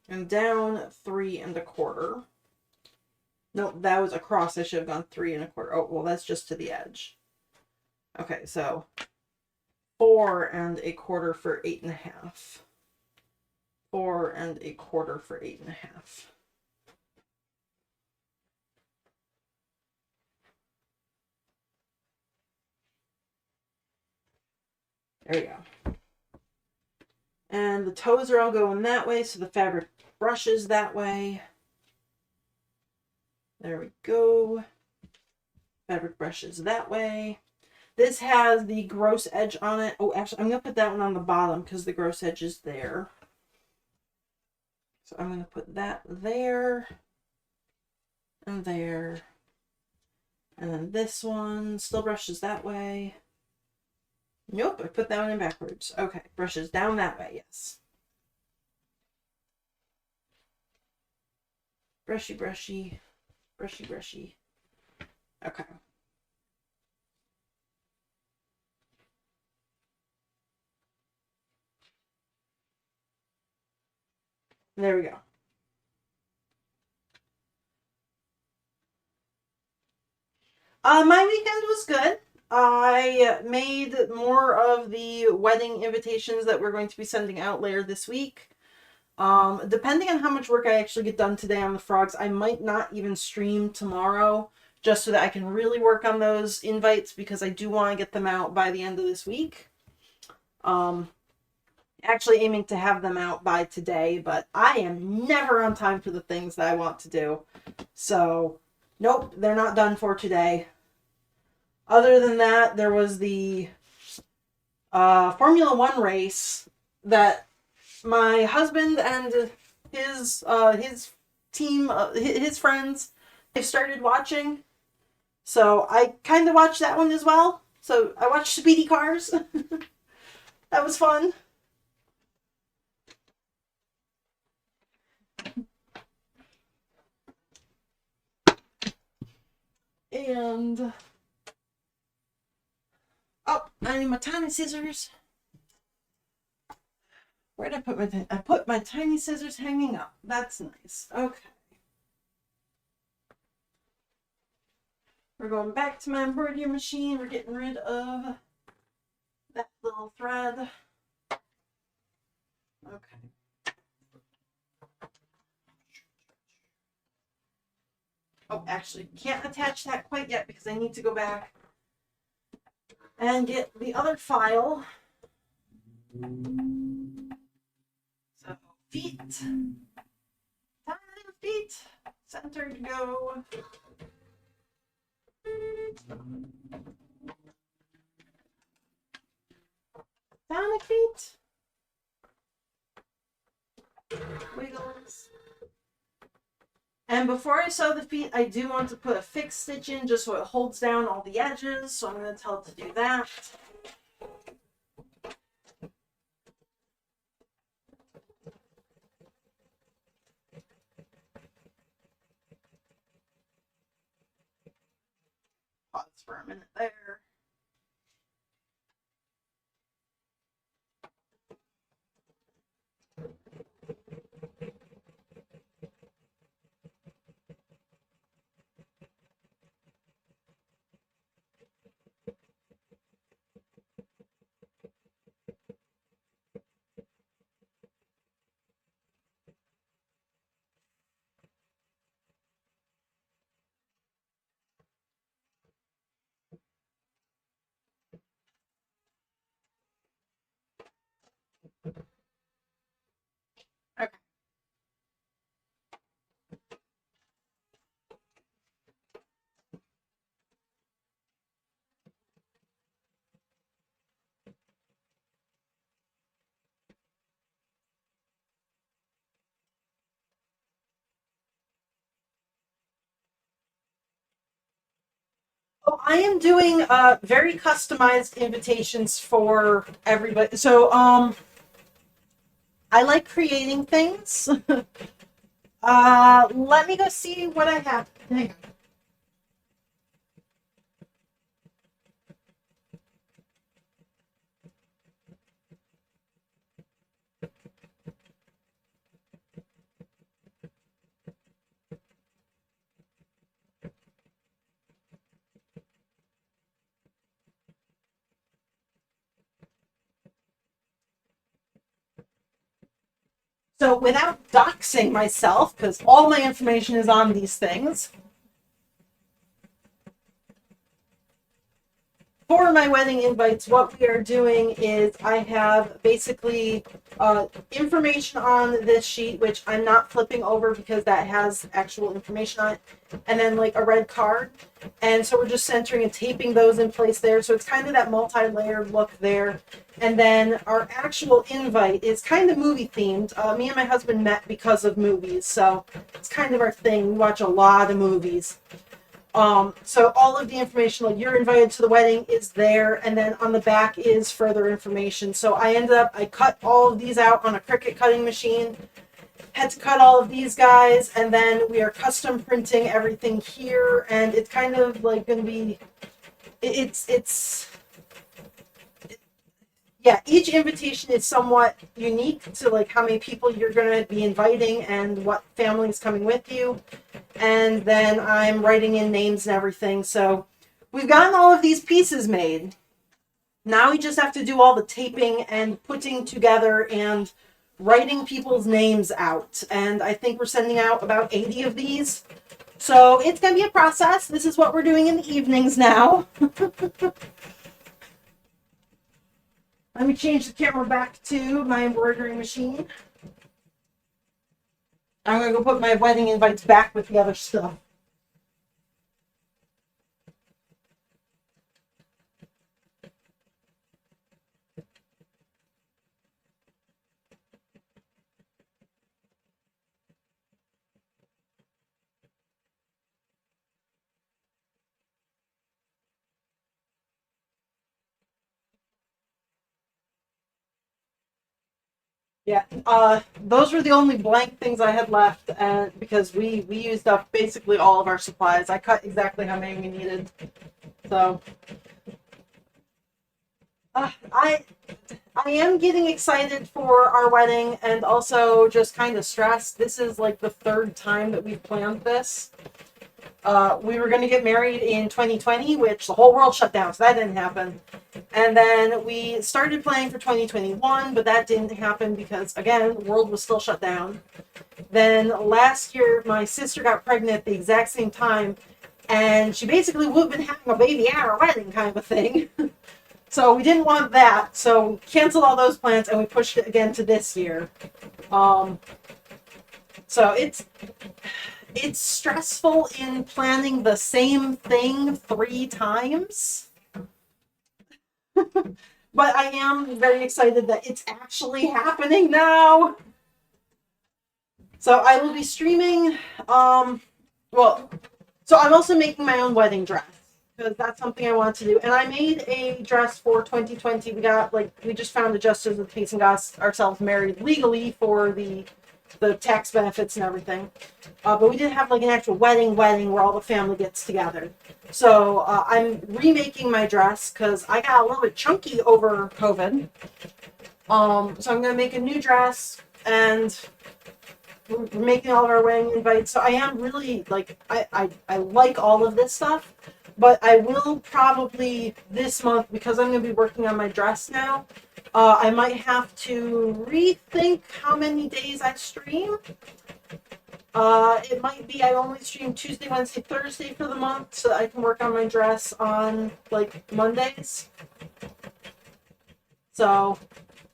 [SPEAKER 1] and down 3.25. Nope, that was across. I should have gone 3.25. Oh, well, that's just to the edge. Okay, so 4.25 for 8.5. 4.25 for 8.5. There we go. And the toes are all going that way, so the fabric brushes that way. There we go. Fabric brushes that way. This has the gross edge on it. Oh, actually, I'm going to put that one on the bottom because the gross edge is there. So I'm going to put that there and there. And then this one still brushes that way. Nope, I put that one in backwards. Okay, brushes down that way, yes. Brushy, brushy, brushy, brushy. Okay. There we go. My weekend was good. I made more of the wedding invitations that we're going to be sending out later this week. Depending on how much work I actually get done today on the frogs, I might not even stream tomorrow just so that I can really work on those invites because I do want to get them out by the end of this week. Actually aiming to have them out by today, but I am never on time for the things that I want to do. So, nope, they're not done for today. Other than that, there was the Formula One race that my husband and his team, his friends, they've started watching. So I kind of watched that one as well. So I watched Speedy Cars. That was fun. And oh, I need my tiny scissors. Where did I put my? I put my tiny scissors hanging up. That's nice. Okay. We're going back to my embroidery machine. We're getting rid of that little thread. Okay. Oh, actually, can't attach that quite yet because I need to go back and get the other file. So, feet. Tiny feet. Centered go. Tiny feet. Wiggles. And before I sew the feet, I do want to put a fixed stitch in just so it holds down all the edges. So I'm going to tell it to do that. Pause for a minute there. Oh, I am doing very customized invitations for everybody. So I like creating things. Let me go see what I have. Hang on. So without doxing myself, because all my information is on these things, for my wedding invites, what we are doing is I have basically information on this sheet, which I'm not flipping over because that has actual information on it, and then like a red card. And so we're just centering and taping those in place there. So it's kind of that multi-layered look there. And then our actual invite is kind of movie themed. Me and my husband met because of movies, so it's kind of our thing. We watch a lot of movies. So all of the information, like you're invited to the wedding, is there, and then on the back is further information. So I cut all of these out on a Cricut cutting machine, had to cut all of these guys, and then we are custom printing everything here, and it's kind of like going to be, it's yeah, each invitation is somewhat unique to like how many people you're going to be inviting and what family is coming with you. And then I'm writing in names and everything. So we've gotten all of these pieces made. Now we just have to do all the taping and putting together and writing people's names out. And I think we're sending out about 80 of these. So it's going to be a process. This is what we're doing in the evenings now. Let me change the camera back to my embroidery machine. I'm going to go put my wedding invites back with the other stuff. Yeah, those were the only blank things I had left, and because we used up basically all of our supplies. I cut exactly how many we needed. So, I am getting excited for our wedding, and also just kind of stressed. This is like the third time that we've planned this. We were going to get married in 2020, which the whole world shut down, so that didn't happen. And then we started planning for 2021, but that didn't happen because, again, the world was still shut down. Then last year, my sister got pregnant at the exact same time, and she basically would have been having a baby at our wedding kind of a thing. So we didn't want that, so we canceled all those plans and we pushed it again to this year. So it's stressful in planning the same thing 3 times. But I am very excited that it's actually happening now. So I will be streaming. Well, so I'm also making my own wedding dress because that's something I want to do. And I made a dress for 2020. We just found adjusters with Pace and got ourselves married legally for the tax benefits and everything. But we didn't have like an actual wedding where all the family gets together. So I'm remaking my dress because I got a little bit chunky over COVID. So I'm gonna make a new dress, and we're making all of our wedding invites. So I am really like I like all of this stuff, but I will probably this month, because I'm gonna be working on my dress now. I might have to rethink how many days I stream. It might be I only stream Tuesday, Wednesday, Thursday for the month so that I can work on my dress on like Mondays. So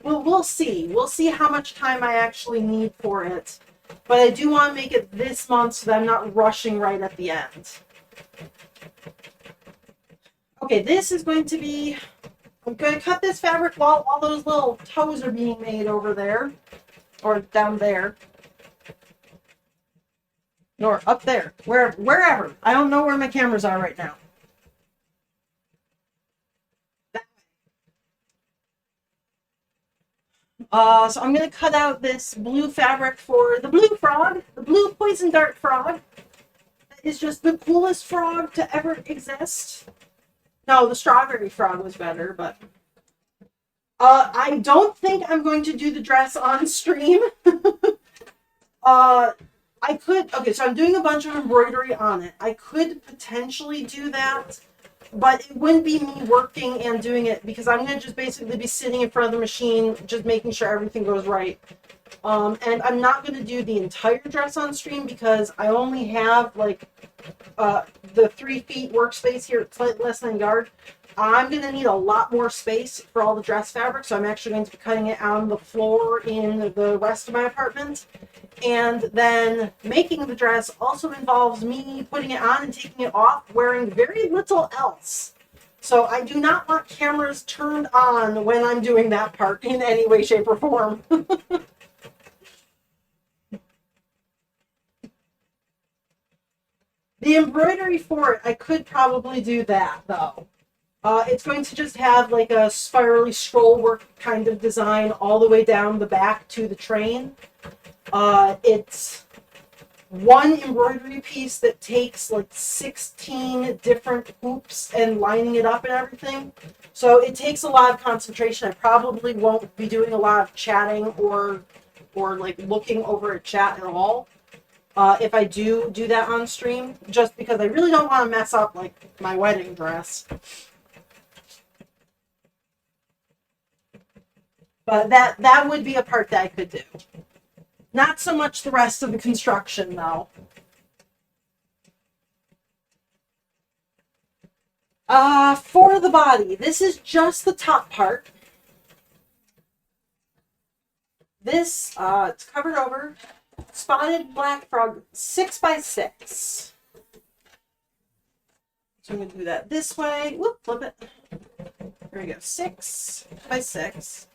[SPEAKER 1] we'll see. We'll see how much time I actually need for it. But I do want to make it this month so that I'm not rushing right at the end. Okay, this is going to be... I'm going to cut this fabric while all those little toes are being made over there. Or down there. Or up there. Wherever. I don't know where my cameras are right now. So I'm going to cut out this blue fabric for the blue frog, the blue poison dart frog. That is just the coolest frog to ever exist. No, the strawberry frog was better, but I don't think I'm going to do the dress on stream. uh, I could. Okay, so I'm doing a bunch of embroidery on it. I could potentially do that, but it wouldn't be me working and doing it because I'm gonna just basically be sitting in front of the machine, just making sure everything goes right. And I'm not gonna do the entire dress on stream because I only have like the 3 feet workspace here, slightly less than a yard. I'm going to need a lot more space for all the dress fabric, so I'm actually going to be cutting it on the floor in the rest of my apartment. And then making the dress also involves me putting it on and taking it off, wearing very little else. So I do not want cameras turned on when I'm doing that part in any way, shape, or form. The embroidery for it, I could probably do that, though. It's going to just have like a spirally scroll work kind of design all the way down the back to the train. It's one embroidery piece that takes like 16 different hoops and lining it up and everything. So it takes a lot of concentration. I probably won't be doing a lot of chatting or like looking over a chat at all. If I do that on stream, just because I really don't want to mess up like my wedding dress. But that would be a part that I could do. Not so much the rest of the construction, though. For the body, this is just the top part. This, it's covered over. Spotted Black Frog 6x6. So I'm going to do that this way. Whoop, flip it. There we go. 6x6.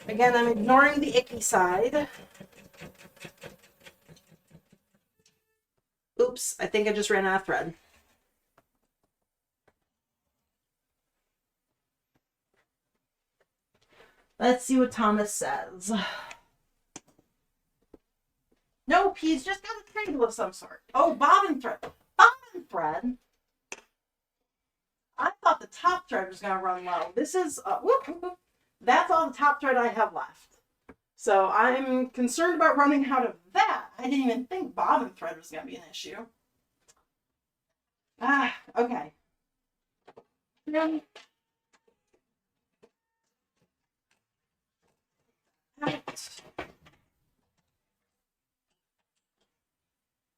[SPEAKER 1] Again, I'm ignoring the icky side. Oops, I think I just ran out of thread. Let's see what Thomas says. Nope, he's just got a tangle of some sort. Oh, bobbin thread. Bobbin thread? I thought the top thread was going to run low. This is, that's all the top thread I have left. So I'm concerned about running out of that. I didn't even think bobbin thread was going to be an issue. Okay.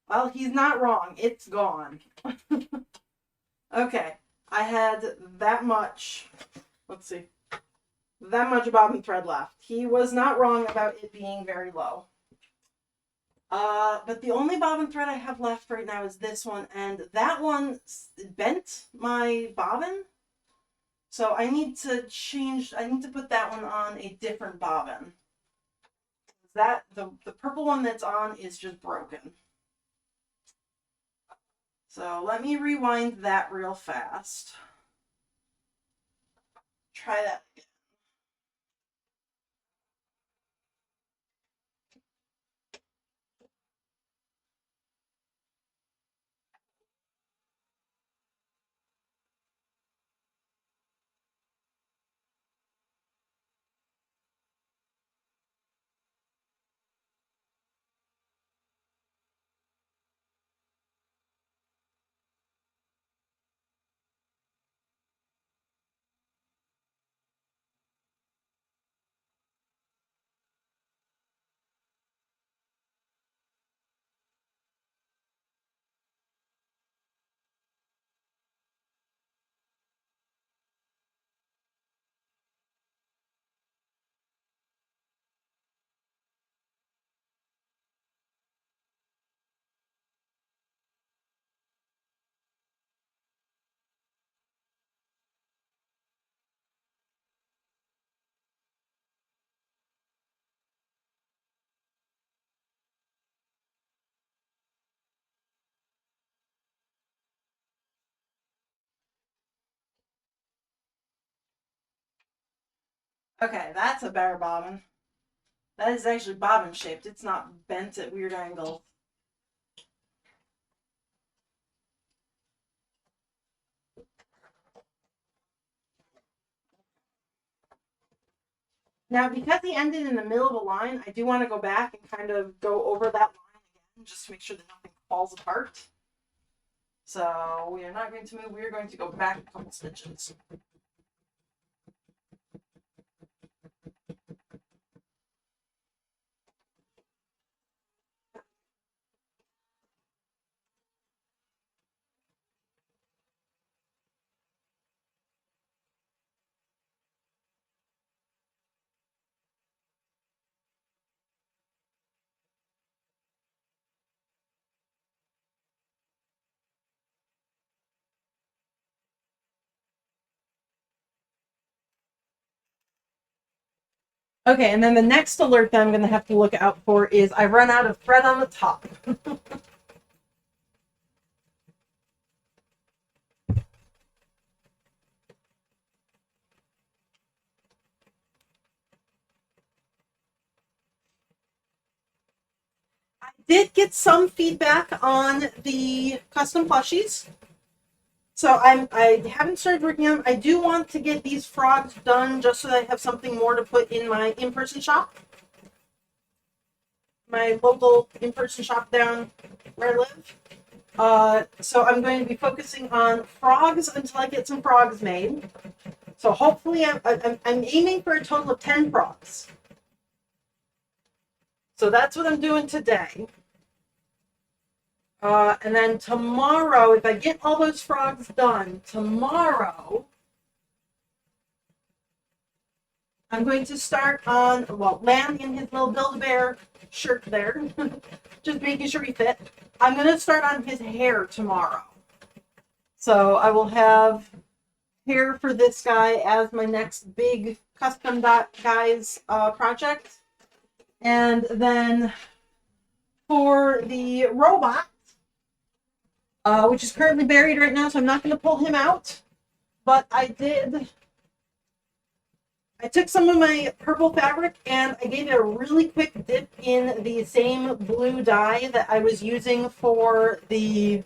[SPEAKER 1] Well, he's not wrong. It's gone. Okay. I had that much. Let's see. That much bobbin thread left. He was not wrong about it being very low. But the only bobbin thread I have left right now is this one, and that one bent my bobbin. So I need to put that one on a different bobbin. The purple one that's on is just broken. So let me rewind that real fast. Try that again. Okay, that's a better bobbin. That is actually bobbin shaped. It's not bent at weird angles. Now, because he ended in the middle of a line, I do want to go back and kind of go over that line again, just to make sure that nothing falls apart. So we are not going to move. We are going to go back a couple stitches. Okay, and then the next alert that I'm going to have to look out for is I run out of thread on the top. I did get some feedback on the custom plushies. So I haven't started working on them. I do want to get these frogs done just so that I have something more to put in my in-person shop. My local in-person shop down where I live. So I'm going to be focusing on frogs until I get some frogs made. So hopefully I'm aiming for a total of 10 frogs. So that's what I'm doing today. And then tomorrow, if I get all those frogs done, tomorrow I'm going to start on, well, Lamb in his little Build-A-Bear shirt there, just making sure he fit. I'm going to start on his hair tomorrow. So I will have hair for this guy as my next big custom guys project. And then for the robot, which is currently buried right now, so I'm not going to pull him out. But I took some of my purple fabric and I gave it a really quick dip in the same blue dye that I was using for the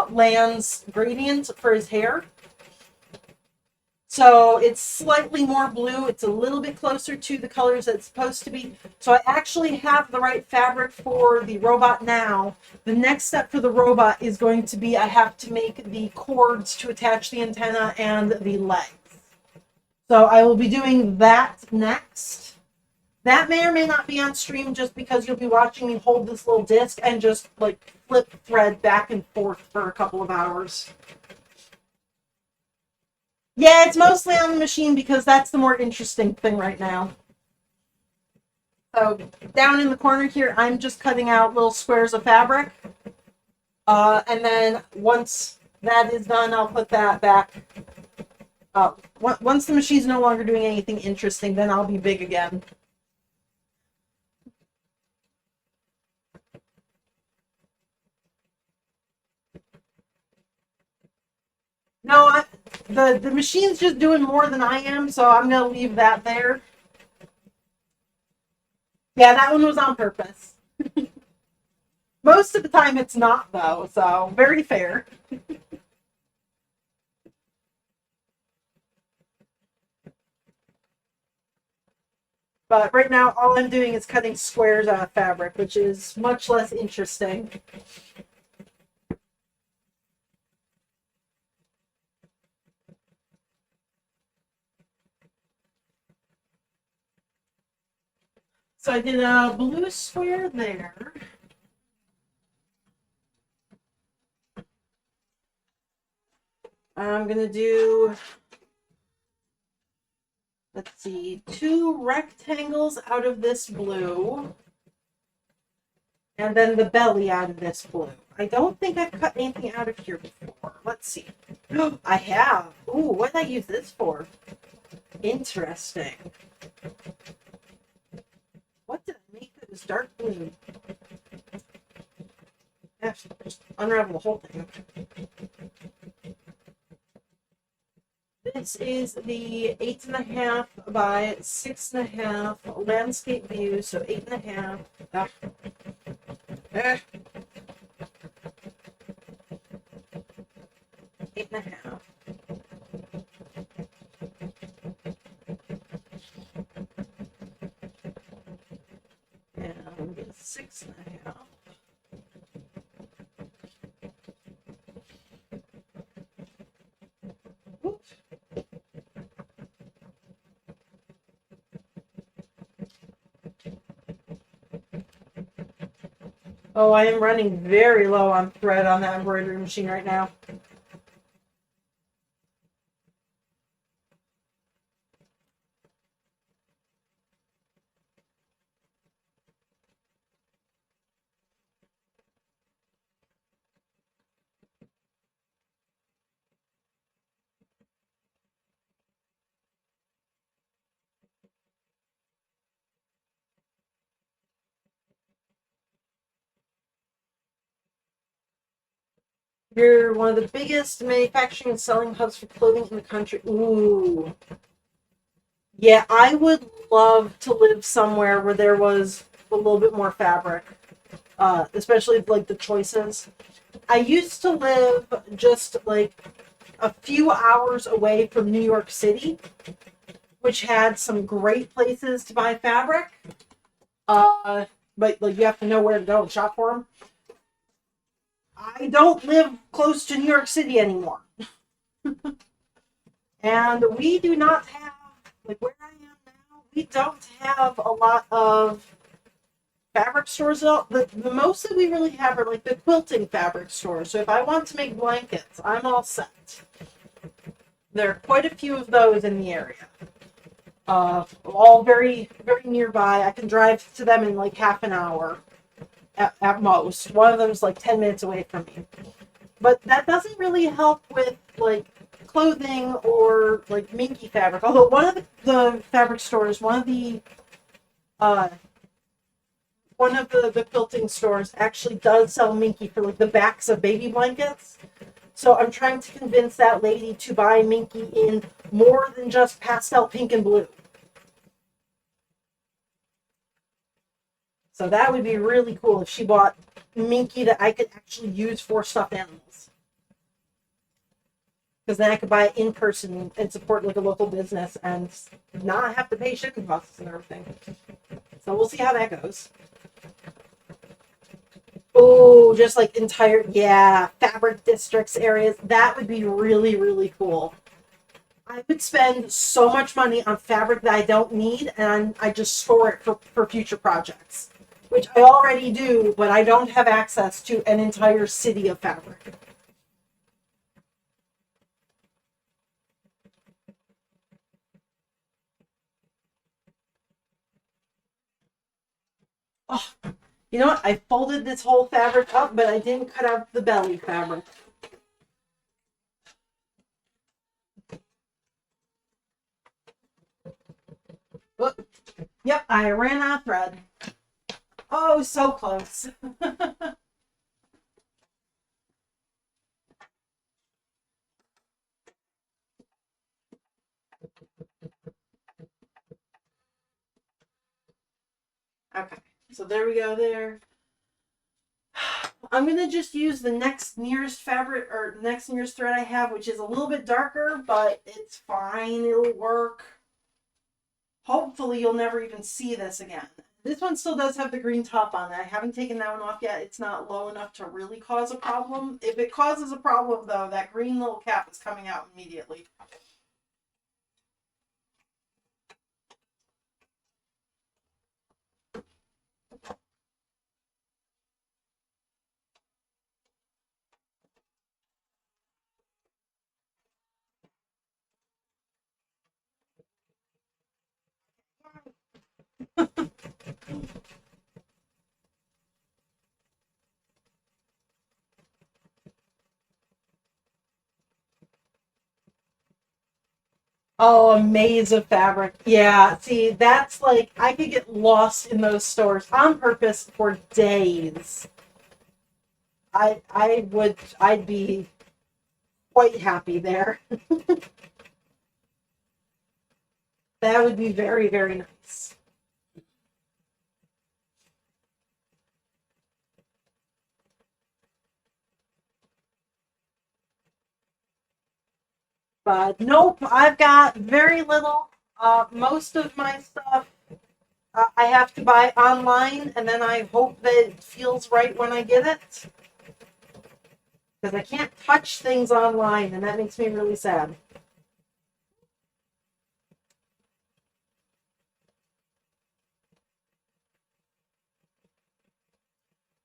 [SPEAKER 1] Lamb's gradient for his hair. So it's slightly more blue. It's a little bit closer to the colors that it's supposed to be. So I actually have the right fabric for the robot now. The next step for the robot is going to be I have to make the cords to attach the antenna and the legs. So I will be doing that next. That may or may not be on stream just because you'll be watching me hold this little disc and just like flip thread back and forth for a couple of hours. Yeah, it's mostly on the machine because that's the more interesting thing right now. So down in the corner here, I'm just cutting out little squares of fabric. And then once that is done, I'll put that back. Once the machine's no longer doing anything interesting, then I'll be big again. No, the machine's just doing more than I am, so I'm going to leave that there. Yeah, that one was on purpose. Most of the time it's not, though, so very fair. But right now, all I'm doing is cutting squares out of fabric, which is much less interesting. So I did a blue square there. I'm going to do, let's see, 2 rectangles out of this blue. And then the belly out of this blue. I don't think I've cut anything out of here before. Let's see. I have. Ooh, what did I use this for? Interesting. What did I make that was dark blue? Actually, just unravel the whole thing. This is the 8.5 by 6.5 landscape view, so 8.5. Ah. Eh. 8.5. And 6.5. Oops. Oh, I am running very low on thread on that embroidery machine right now. You're one of the biggest manufacturing and selling hubs for clothing in the country. Ooh. Yeah, I would love to live somewhere where there was a little bit more fabric, especially like the choices. I used to live just like a few hours away from New York City, which had some great places to buy fabric. But like you have to know where to go and shop for them. I don't live close to New York City anymore. And we do not have, like where I am now, we don't have a lot of fabric stores. The most that we really have are like the quilting fabric stores. So if I want to make blankets, I'm all set. There are quite a few of those in the area. All very, very nearby. I can drive to them in like half an hour at most. One of them is like 10 minutes away from me. But that doesn't really help with like clothing or like minky fabric. Although one of the fabric stores, one of the quilting stores actually does sell minky for like the backs of baby blankets. So I'm trying to convince that lady to buy minky in more than just pastel pink and blue. So that would be really cool if she bought minky that I could actually use for stuffed animals. Because then I could buy it in person and support like a local business and not have to pay shipping costs and everything. So we'll see how that goes. Oh, just like entire, yeah, fabric districts areas. That would be really, really cool. I would spend so much money on fabric that I don't need, and I just store it for future projects, which I already do, but I don't have access to an entire city of fabric. Oh, you know what? I folded this whole fabric up, but I didn't cut out the belly fabric. Oh, yep, I ran out of thread. Oh, so close. Okay, so there we go there. I'm going to just use the next nearest fabric or next nearest thread I have, which is a little bit darker, but it's fine. It'll work. Hopefully you'll never even see this again. This one still does have the green top on it. I haven't taken that one off yet. It's not low enough to really cause a problem. If it causes a problem, though, that green little cap is coming out immediately. Oh, a maze of fabric. Yeah, see, that's like, I could get lost in those stores on purpose for days. I'd be quite happy there. That would be very, very nice. But nope, I've got very little. Most of my stuff I have to buy online, and then I hope that it feels right when I get it. Because I can't touch things online, and that makes me really sad.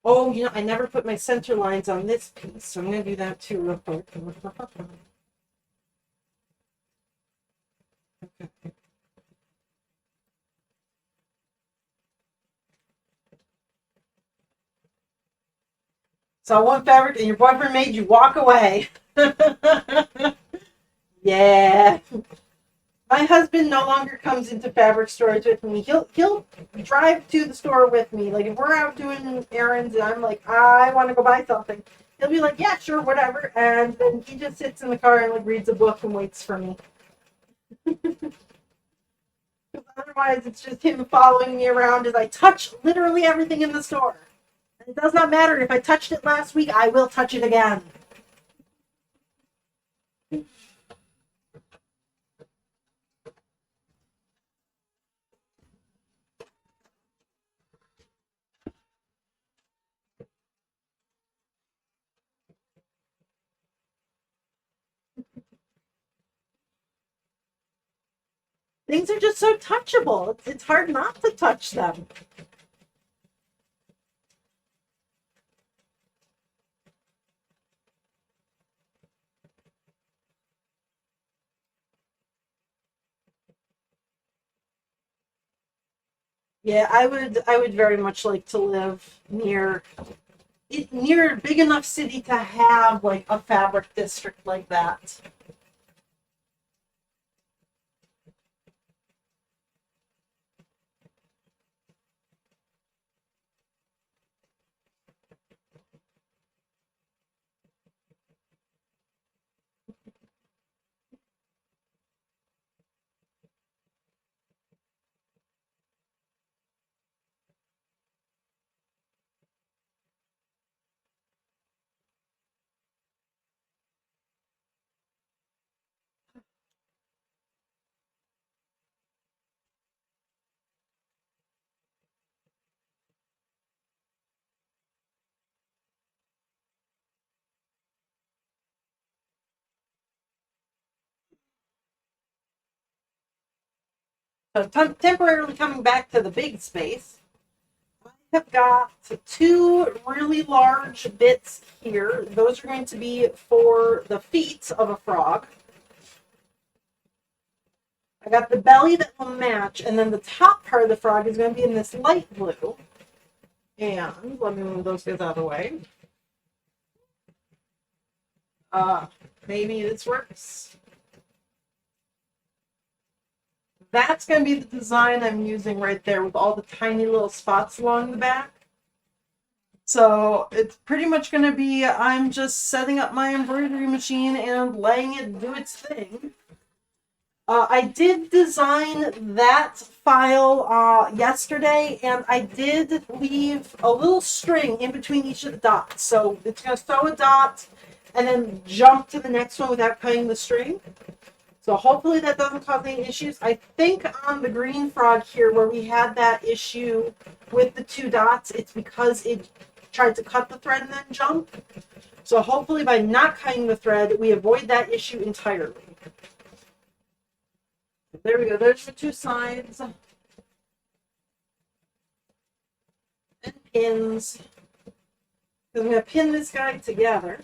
[SPEAKER 1] Oh, I never put my center lines on this piece, so I'm going to do that too real quick. Saw one fabric and your boyfriend made you walk away. Yeah. My husband no longer comes into fabric stores with me. He'll drive to the store with me. Like if we're out doing errands and I'm like, I want to go buy something, he'll be like, yeah, sure, whatever. And then he just sits in the car and like reads a book and waits for me. Otherwise, it's just him following me around as I touch literally everything in the store. And it does not matter if I touched it last week, I will touch it again. Things are just so touchable. It's hard not to touch them. Yeah, I would very much like to live near a big enough city to have like a fabric district like that. So temporarily coming back to the big space, I have got two really large bits here. Those are going to be for the feet of a frog. I got the belly that will match, and then the top part of the frog is going to be in this light blue. And let me move those guys out of the way. Maybe this works. That's going to be the design I'm using right there with all the tiny little spots along the back. So it's pretty much going to be, I'm just setting up my embroidery machine and letting it do its thing. I did design that file yesterday, and I did leave a little string in between each of the dots. So it's going to sew a dot and then jump to the next one without cutting the string. So hopefully that doesn't cause any issues. I think on the green frog here, where we had that issue with the two dots, it's because it tried to cut the thread and then jump. So hopefully by not cutting the thread, we avoid that issue entirely. There we go. There's the two sides. And pins. Because I'm going to pin this guy together.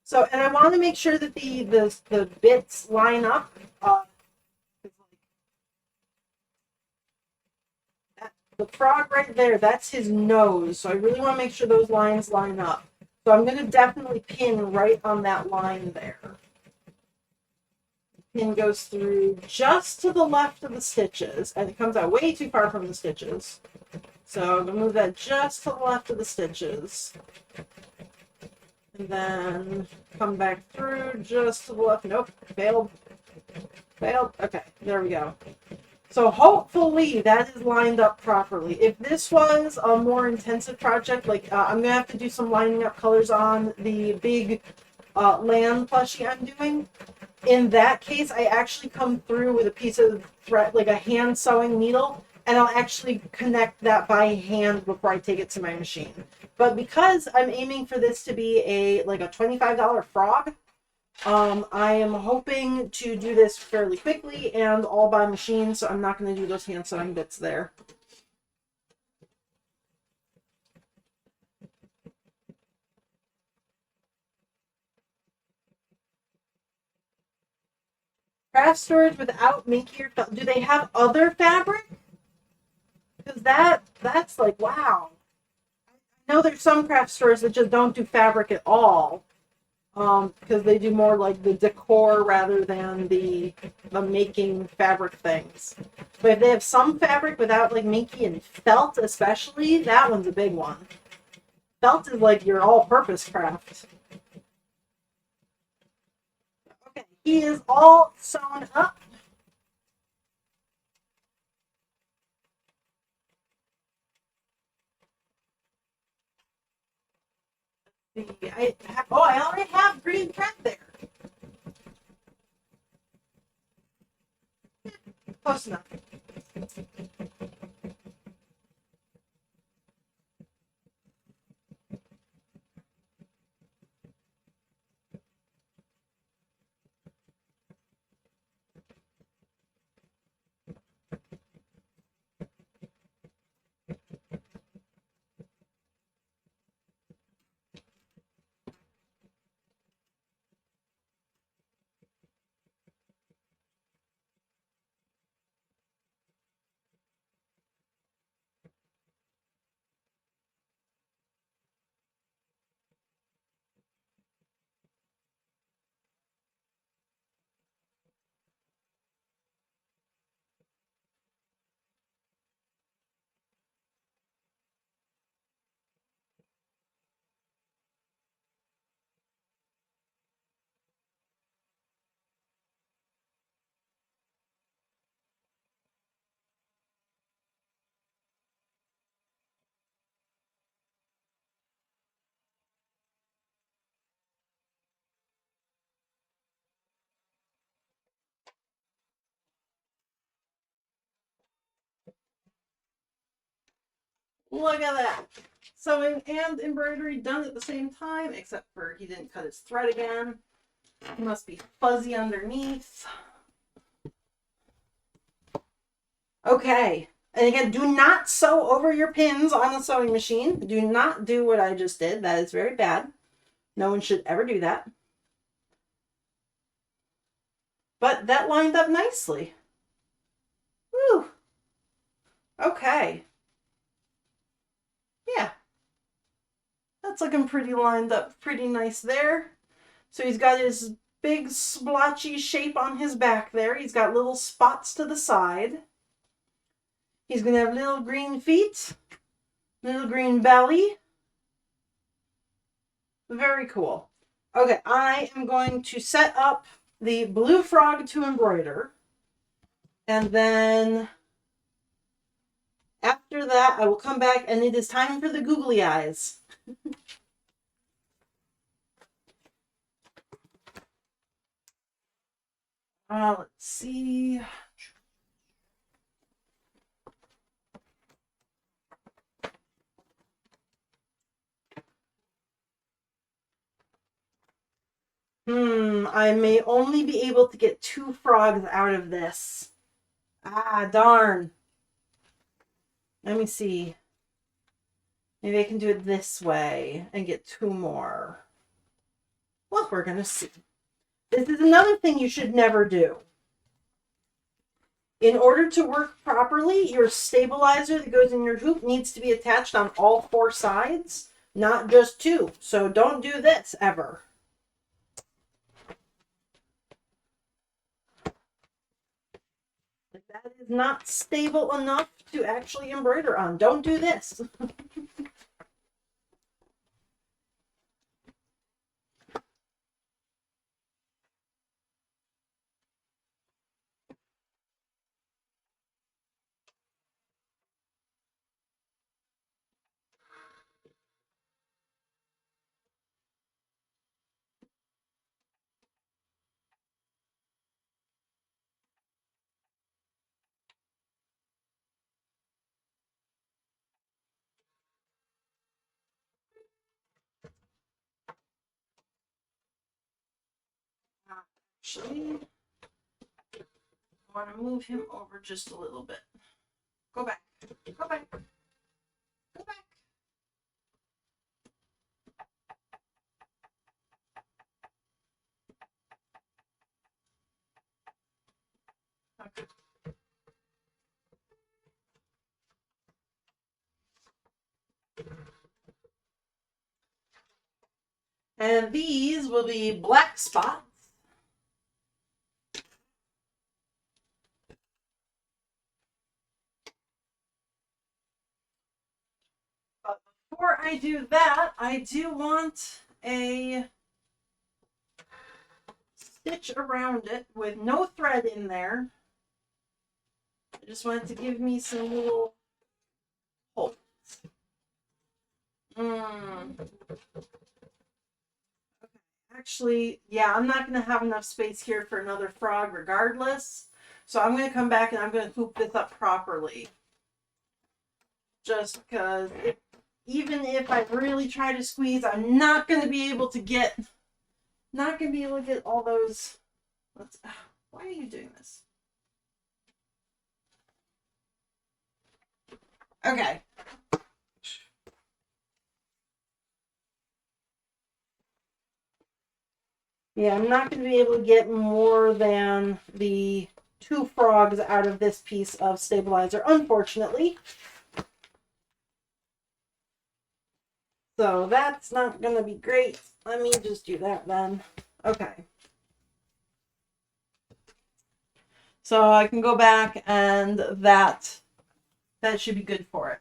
[SPEAKER 1] So, and I want to make sure that the bits line up. The frog right there, that's his nose. So I really want to make sure those lines line up. So I'm going to definitely pin right on that line there. The pin goes through just to the left of the stitches, and it comes out way too far from the stitches. So I'm going to move that just to the left of the stitches. And then come back through just to the left. Nope, failed. Failed. Okay, there we go. So hopefully that is lined up properly. If this was a more intensive project, like I'm gonna have to do some lining up colors on the big land plushie I'm doing. In that case, I actually come through with a piece of thread, like a hand sewing needle, and I'll actually connect that by hand before I take it to my machine. But because I'm aiming for this to be a $25 frog, I am hoping to do this fairly quickly and all by machine, so I'm not going to do those hand sewing bits there. Craft stores without making your, do they have other fabric? Because that's like, wow. I know there's some craft stores that just don't do fabric at all. Because they do more like the decor rather than the making fabric things. But if they have some fabric without like making felt, especially, that one's a big one. Felt is like your all-purpose craft. Okay, he is all sewn up. I already have green thread there. Close enough. Look at that. Sewing and embroidery done at the same time, except for he didn't cut his thread again. It must be fuzzy underneath. Okay. And again, do not sew over your pins on a sewing machine. Do not do what I just did. That is very bad. No one should ever do that. But that lined up nicely. Whew. Okay. Yeah. That's looking pretty lined up, pretty nice there. So he's got his big splotchy shape on his back there. He's got little spots to the side. He's going to have little green feet, little green belly. Very cool. Okay, I am going to set up the blue frog to embroider. And then after that, I will come back and it is time for the googly eyes. Let's see. I may only be able to get 2 frogs out of this. Ah, darn. Let me see. Maybe I can do it this way and get 2 more. Well, we're going to see. This is another thing you should never do. In order to work properly, your stabilizer that goes in your hoop needs to be attached on all 4 sides, not just 2. So don't do this ever. That is not stable enough to actually embroider on. Don't do this. Actually, I want to move him over just a little bit. Go back. Go back. Go back. Okay. And these will be black spots. But before I do that, I do want a stitch around it with no thread in there. I just want it to give me some little holes. Actually, yeah, I'm not going to have enough space here for another frog regardless. So I'm going to come back and I'm going to hoop this up properly. Just because even if I really try to squeeze, I'm not going to be able to get, all those. Why are you doing this? Okay. Yeah, I'm not going to be able to get more than the 2 frogs out of this piece of stabilizer, unfortunately. So that's not going to be great. Let me just do that then. Okay. So I can go back and that should be good for it.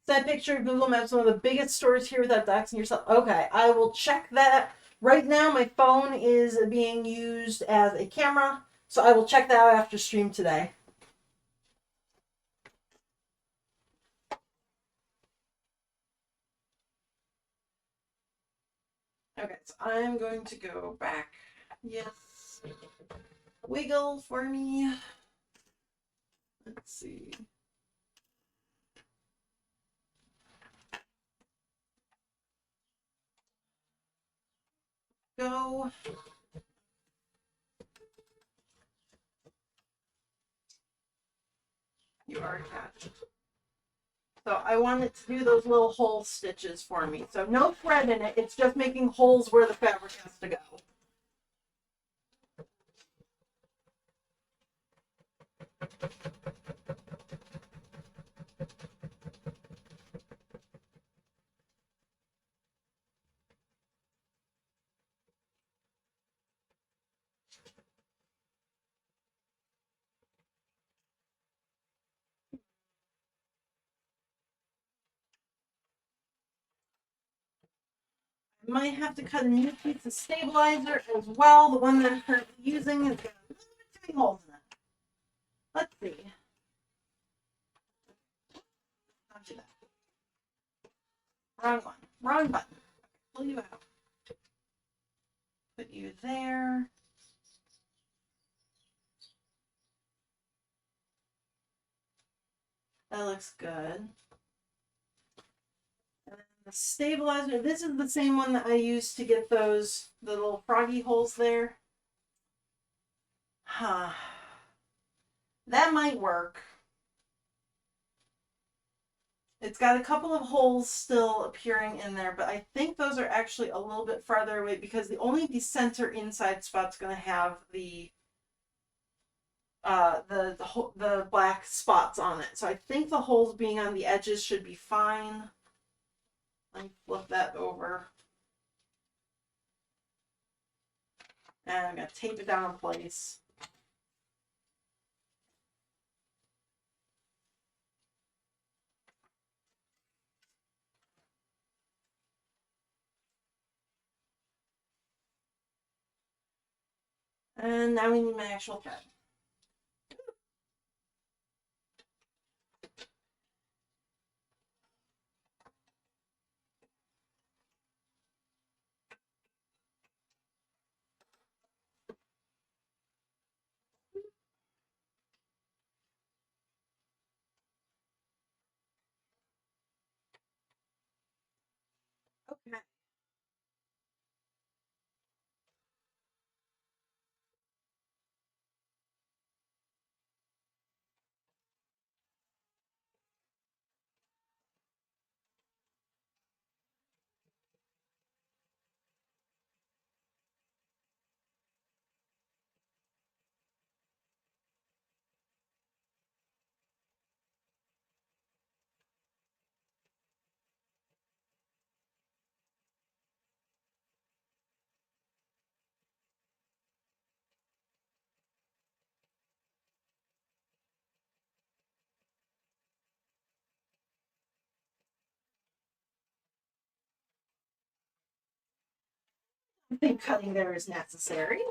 [SPEAKER 1] That picture, Google Maps, one of the biggest stores here without doxing yourself. Okay, I will check that. Right now, my phone is being used as a camera, so I will check that out after stream today. Okay, so I'm going to go back. Yes. Wiggle for me. Let's see. Go. You are attached. So I want it to do those little hole stitches for me. So no thread in it. It's just making holes where the fabric has to go. I might have to cut a new piece of stabilizer as well. The one that I'm currently using has got a little bit too many holes in it. Let's see. Don't do that. Wrong one. Wrong button. Pull you out. Put you there. That looks good. And then the stabilizer. This is the same one that I used to get those the little froggy holes there. Huh. That might work. It's got a couple of holes still appearing in there, but I think those are actually a little bit farther away because the center inside spot's going to have the black spots on it. So I think the holes being on the edges should be fine. Let me flip that over. And I'm going to tape it down in place. And now we need my actual thread. Okay. I think cutting there is necessary.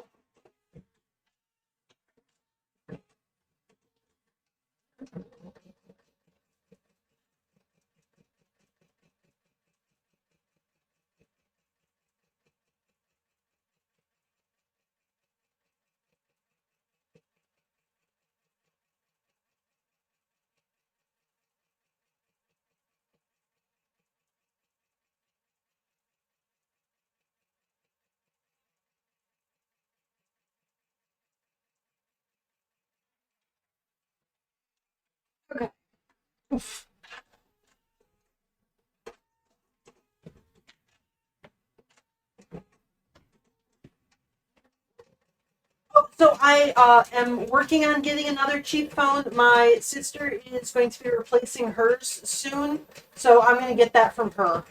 [SPEAKER 1] Okay. Oof. Oh, so I am working on getting another cheap phone. My sister is going to be replacing hers soon, so I'm going to get that from her.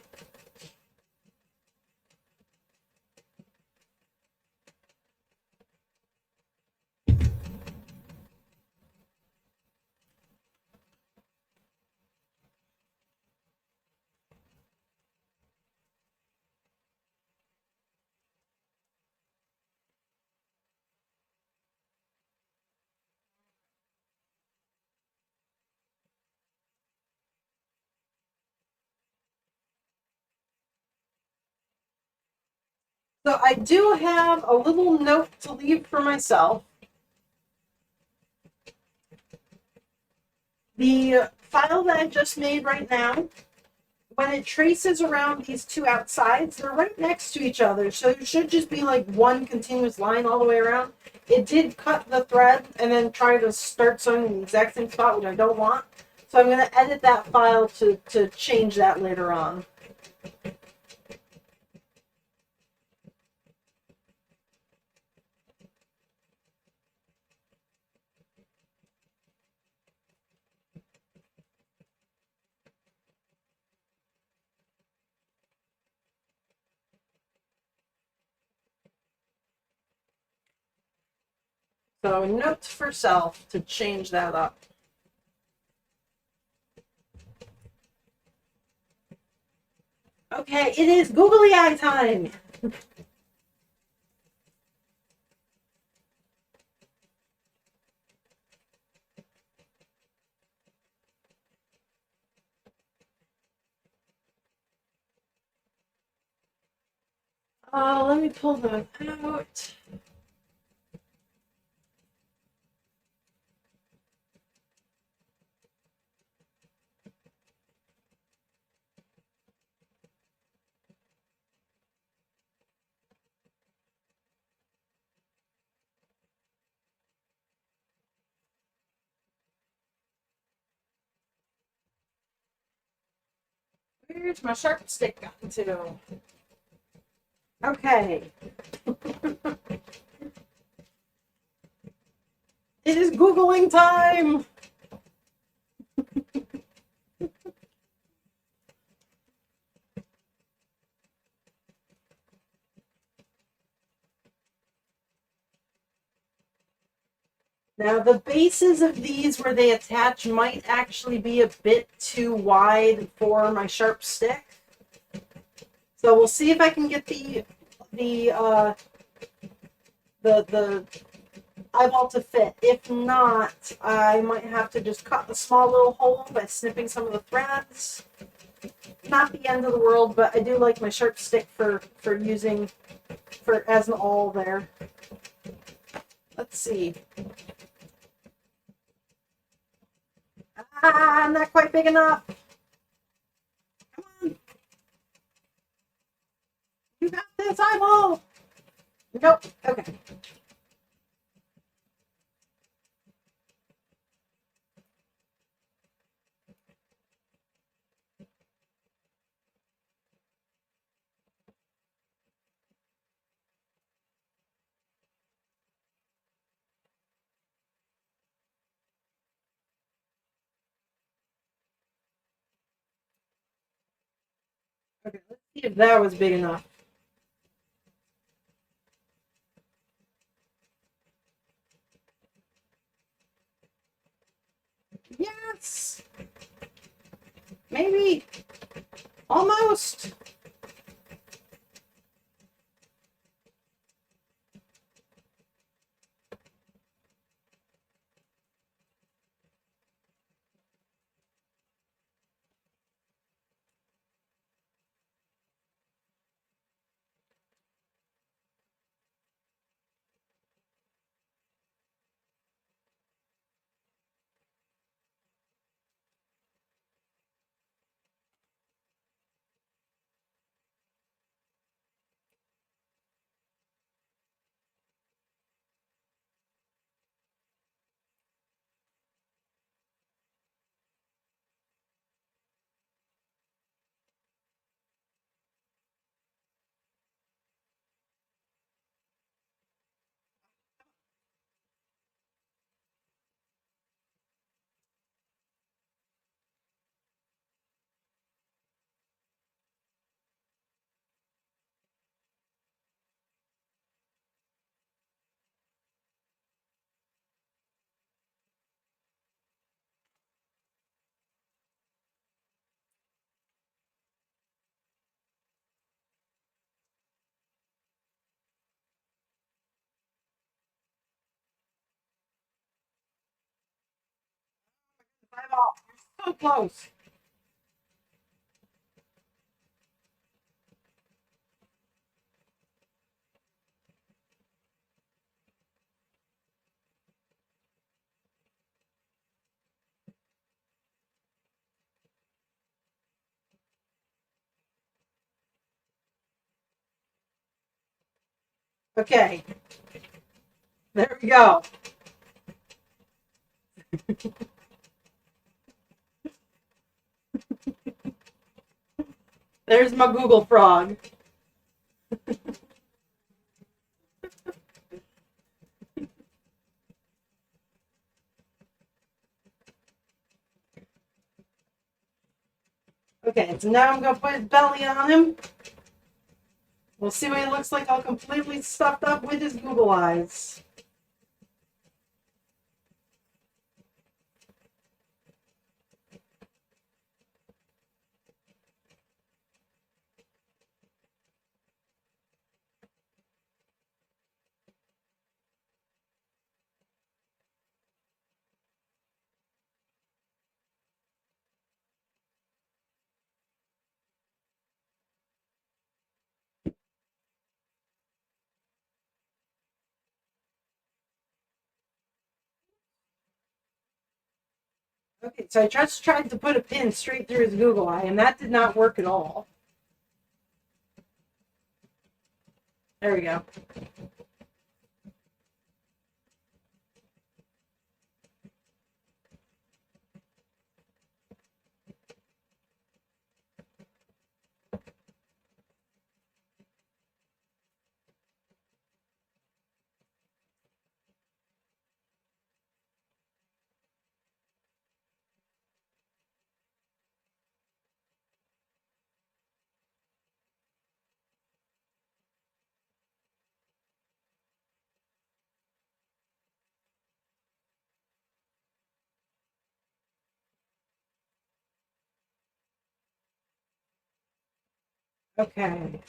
[SPEAKER 1] So I do have a little note to leave for myself. The file that I just made right now, when it traces around these two outsides, they're right next to each other. So it should just be like one continuous line all the way around. It did cut the thread and then try to start sewing in the exact same spot, which I don't want. So I'm going to edit that file to change that later on. So note for self to change that up. Okay, it is googly eye time. Let me pull them out. Where's my sharp stick gotten to? Okay. It is Googling time! Now, the bases of these where they attach might actually be a bit too wide for my sharp stick. So we'll see if I can get the eyeball to fit. If not, I might have to just cut a small little hole by snipping some of the threads. Not the end of the world, but I do like my sharp stick for using as an awl there. Let's see. Ah, not quite big enough. Come on. You got this eyeball. Nope. Okay. Okay, let's see if that was big enough. Yes! Maybe. Almost. 5 off. You're so close. Okay. There we go. There's my Google frog. Okay, so now I'm going to put his belly on him. We'll see what he looks like all completely stuffed up with his Google eyes. Okay, so I just tried to put a pin straight through his Google eye, and that did not work at all. There we go. Okay.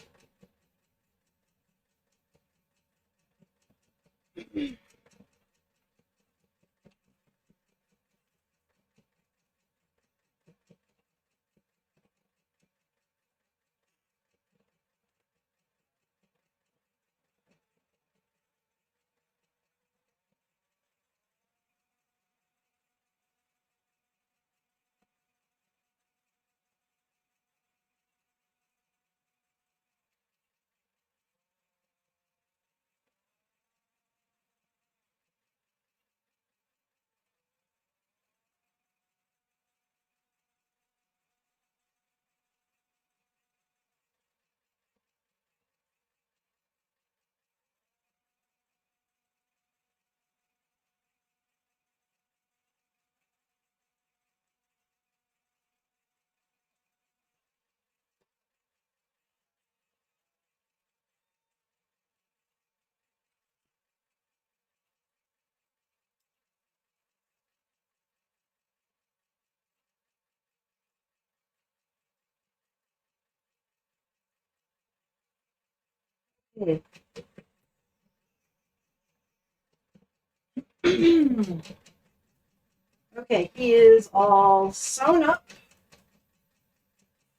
[SPEAKER 1] Okay, he is all sewn up,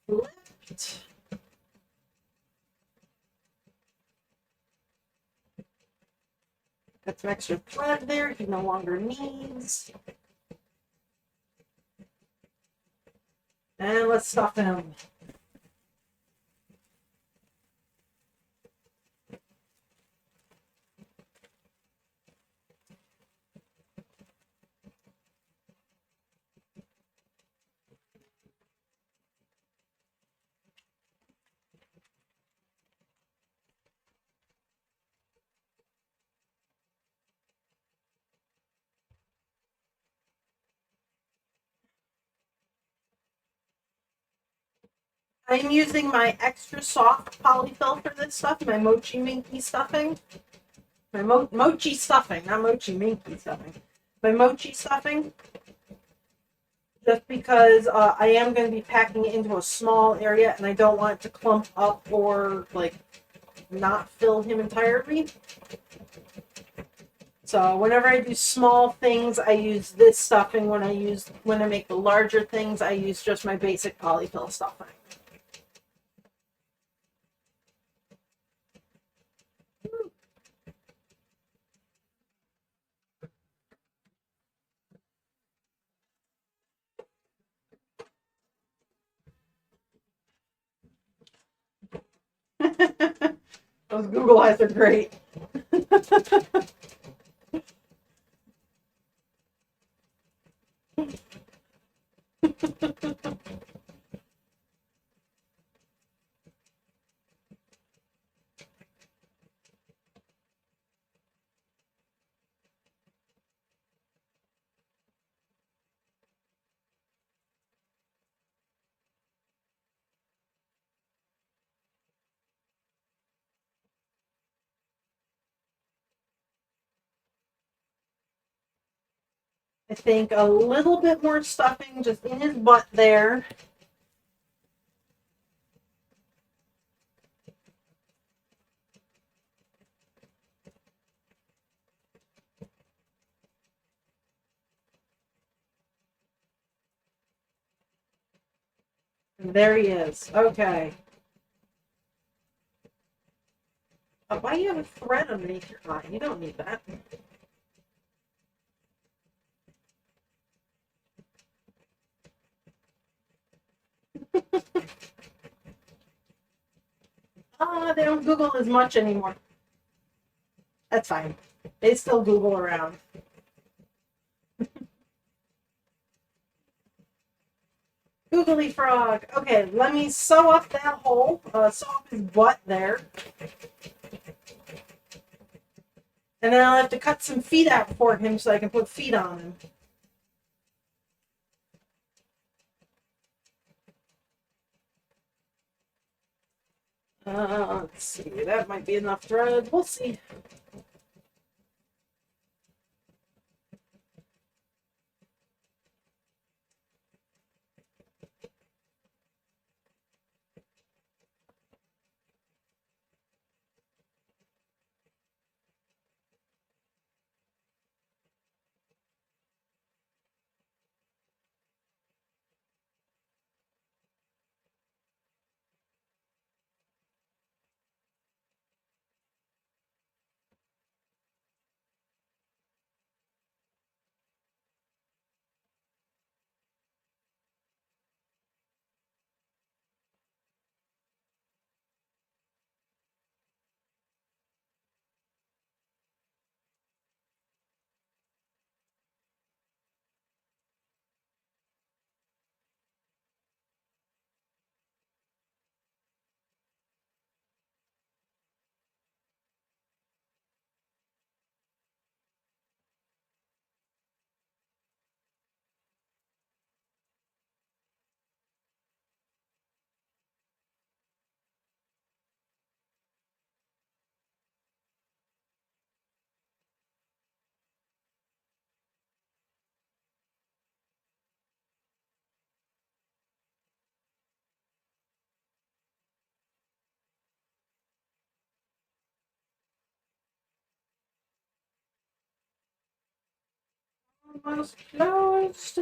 [SPEAKER 1] flipped. Got some extra thread there he no longer needs. And let's stuff him. I'm using my extra soft polyfill for this stuff, my Mochi Minky stuffing. My Mochi stuffing, not Mochi Minky stuffing. My Mochi stuffing. Just because I am going to be packing it into a small area and I don't want it to clump up or like not fill him entirely. So whenever I do small things, I use this stuffing. When I make the larger things, I use just my basic polyfill stuffing. Those Google eyes are great. I think a little bit more stuffing just in his butt there. There he is. Okay. Why do you have a thread underneath your eye? You don't need that. They don't Google as much anymore. That's fine. They still Google around. Googly frog. Okay, let me sew up that hole. Sew up his butt there. And then I'll have to cut some feet out for him so I can put feet on him. Let's see. That might be enough thread. We'll see. Almost closed.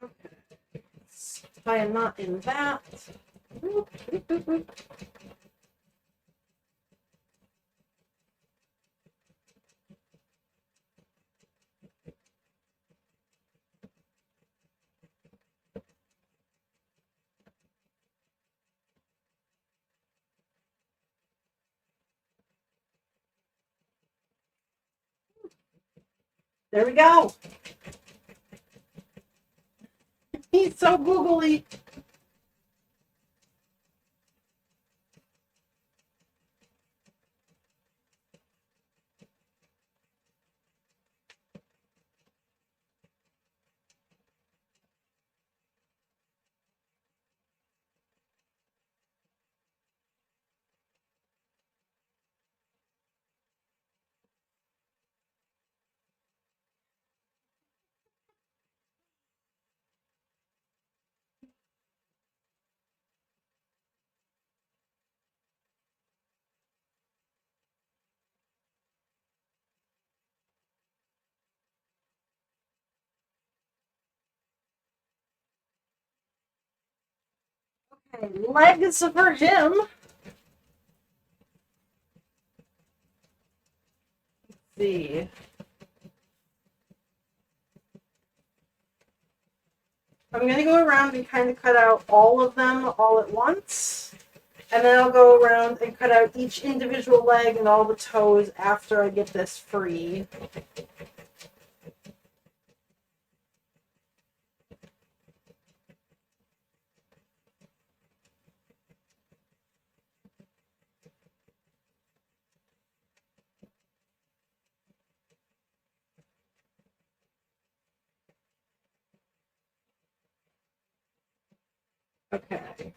[SPEAKER 1] Okay. Let's tie a knot in that. There we go. He's so googly. Okay, legs for him. Let's see. I'm going to go around and kind of cut out all of them all at once. And then I'll go around and cut out each individual leg and all the toes after I get this free. Okay.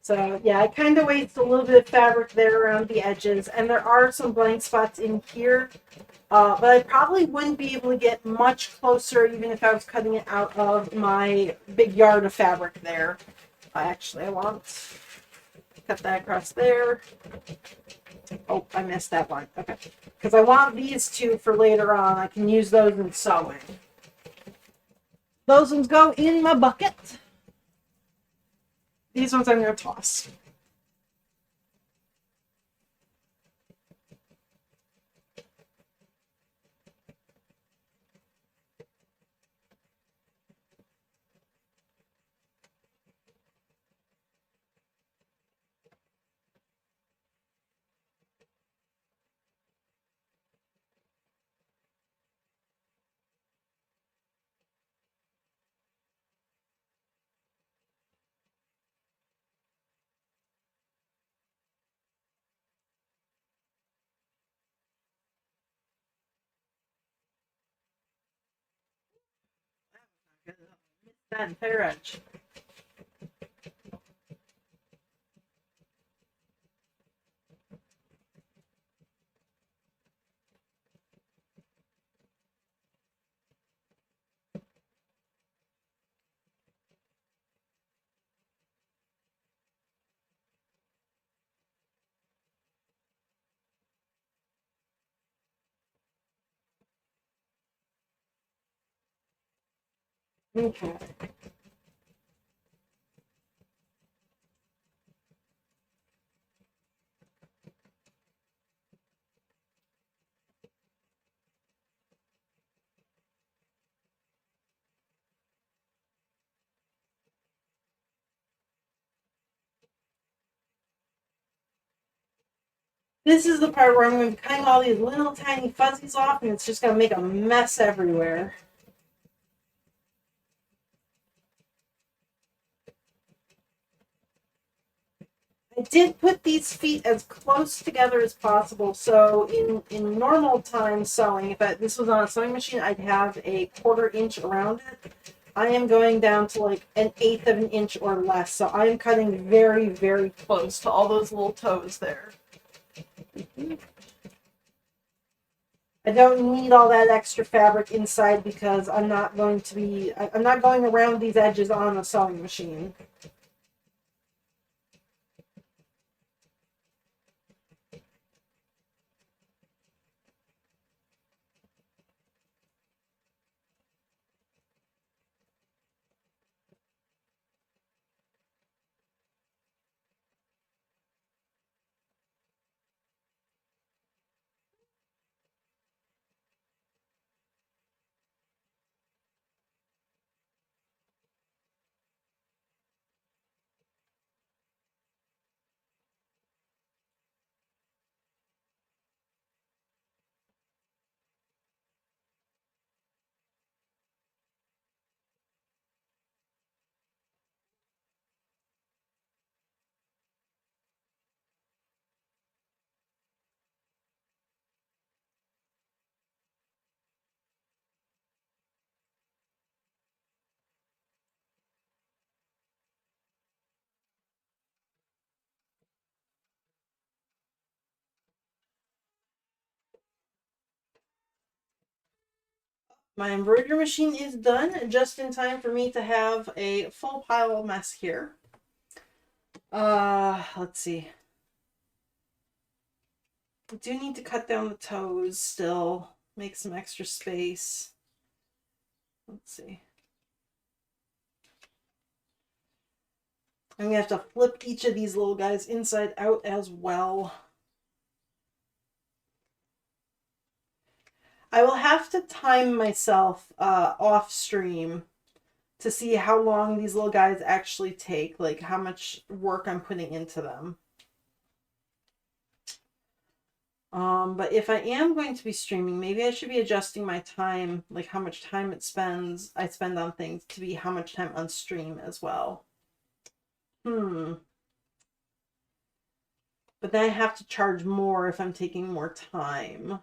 [SPEAKER 1] So yeah, I kind of waste a little bit of fabric there around the edges, and there are some blank spots in here, but I probably wouldn't be able to get much closer even if I was cutting it out of my big yard of fabric there. Actually, I want to cut that across there. Oh, I missed that one. Okay. Because I want these two for later on. I can use those in sewing. Those ones go in my bucket. These ones I'm going to toss. That entire edge. Okay. This is the part where I'm going to be cutting all these little tiny fuzzies off, and it's just going to make a mess everywhere. I did put these feet as close together as possible, so in normal time sewing, if this was on a sewing machine, I'd have a 1/4 inch around it. I am going down to like 1/8 of an inch or less, so I'm cutting very, very close to all those little toes there. I don't need all that extra fabric inside because I'm not going around these edges on a sewing machine. My embroidery machine is done just in time for me to have a full pile of mess here. Let's see. I do need to cut down the toes still, make some extra space. Let's see. I'm going to have to flip each of these little guys inside out as well. I will have to time myself off stream to see how long these little guys actually take, like how much work I'm putting into them. But if I am going to be streaming, maybe I should be adjusting my time, like how much time I spend on things to be how much time on stream as well. But then I have to charge more if I'm taking more time.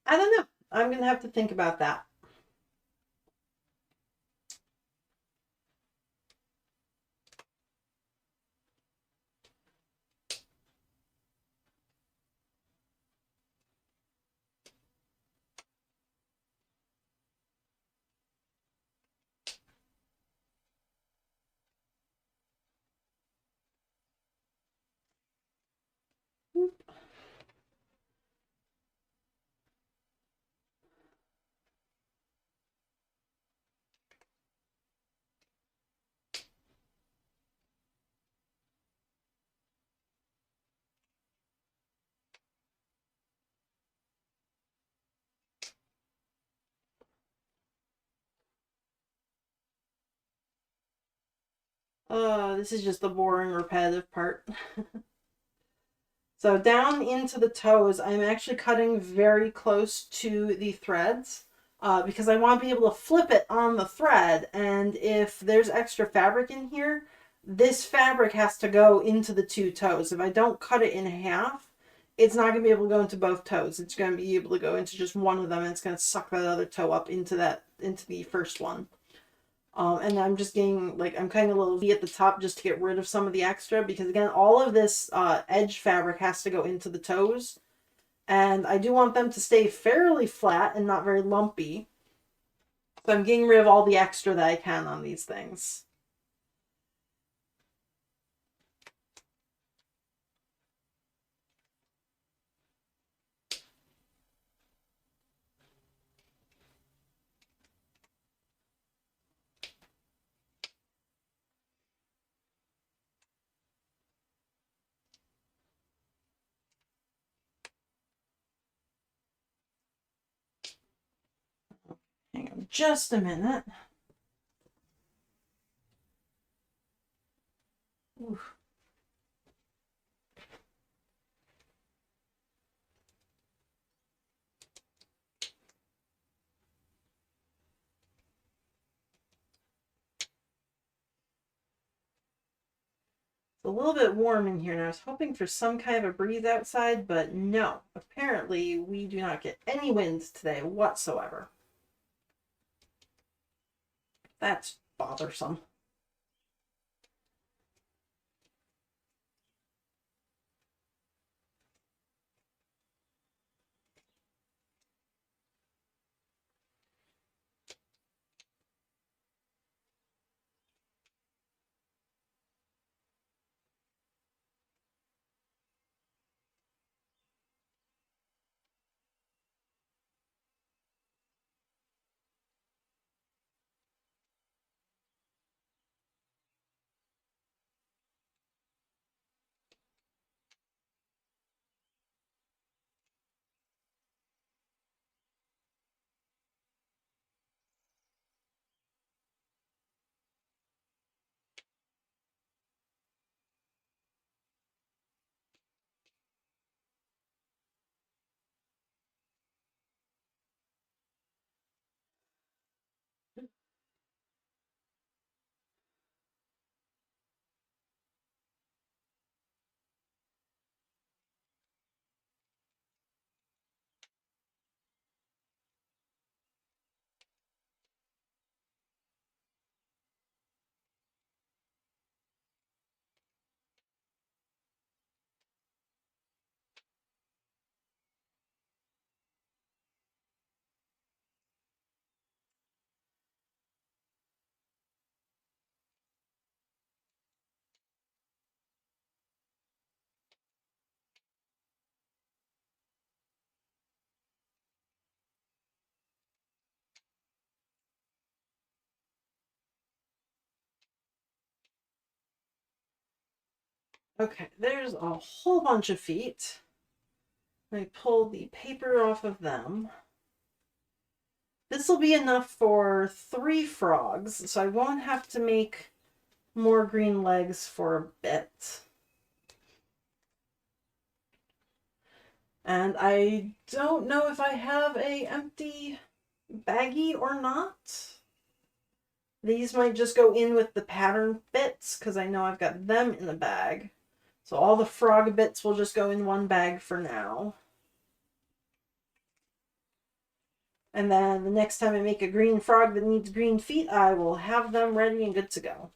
[SPEAKER 1] I don't know. I'm going to have to think about that. This is just the boring, repetitive part. So down into the toes, I'm actually cutting very close to the threads because I want to be able to flip it on the thread. And if there's extra fabric in here, this fabric has to go into the two toes. If I don't cut it in half, it's not going to be able to go into both toes. It's going to be able to go into just one of them, and it's going to suck that other toe up into the first one. And I'm just getting, like, I'm cutting a little V at the top just to get rid of some of the extra, because again, all of this edge fabric has to go into the toes. And I do want them to stay fairly flat and not very lumpy. So I'm getting rid of all the extra that I can on these things. Hang on just a minute. Oof. It's a little bit warm in here, and I was hoping for some kind of a breeze outside, but no. Apparently, we do not get any wind today whatsoever. That's bothersome. Okay, there's a whole bunch of feet. I pull the paper off of them. This will be enough for 3 frogs, so I won't have to make more green legs for a bit. And I don't know if I have a empty baggie or not. These might just go in with the pattern bits because I know I've got them in the bag. So all the frog bits will just go in one bag for now. And then the next time I make a green frog that needs green feet, I will have them ready and good to go.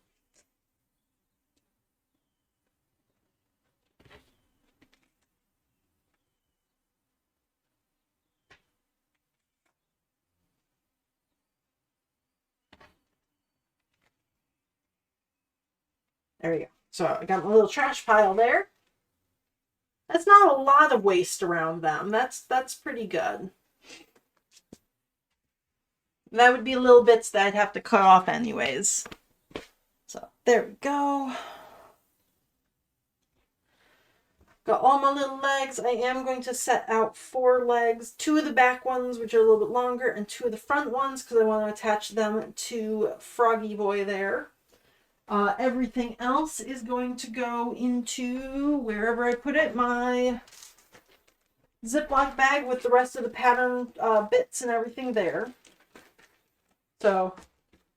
[SPEAKER 1] There we go. So I got my little trash pile there. That's not a lot of waste around them. That's pretty good. That would be little bits that I'd have to cut off anyways. So there we go. Got all my little legs. I am going to set out 4 legs. 2 of the back ones, which are a little bit longer, and 2 of the front ones because I want to attach them to Froggy Boy there. Everything else is going to go into wherever I put it, my Ziploc bag with the rest of the pattern bits and everything there. So,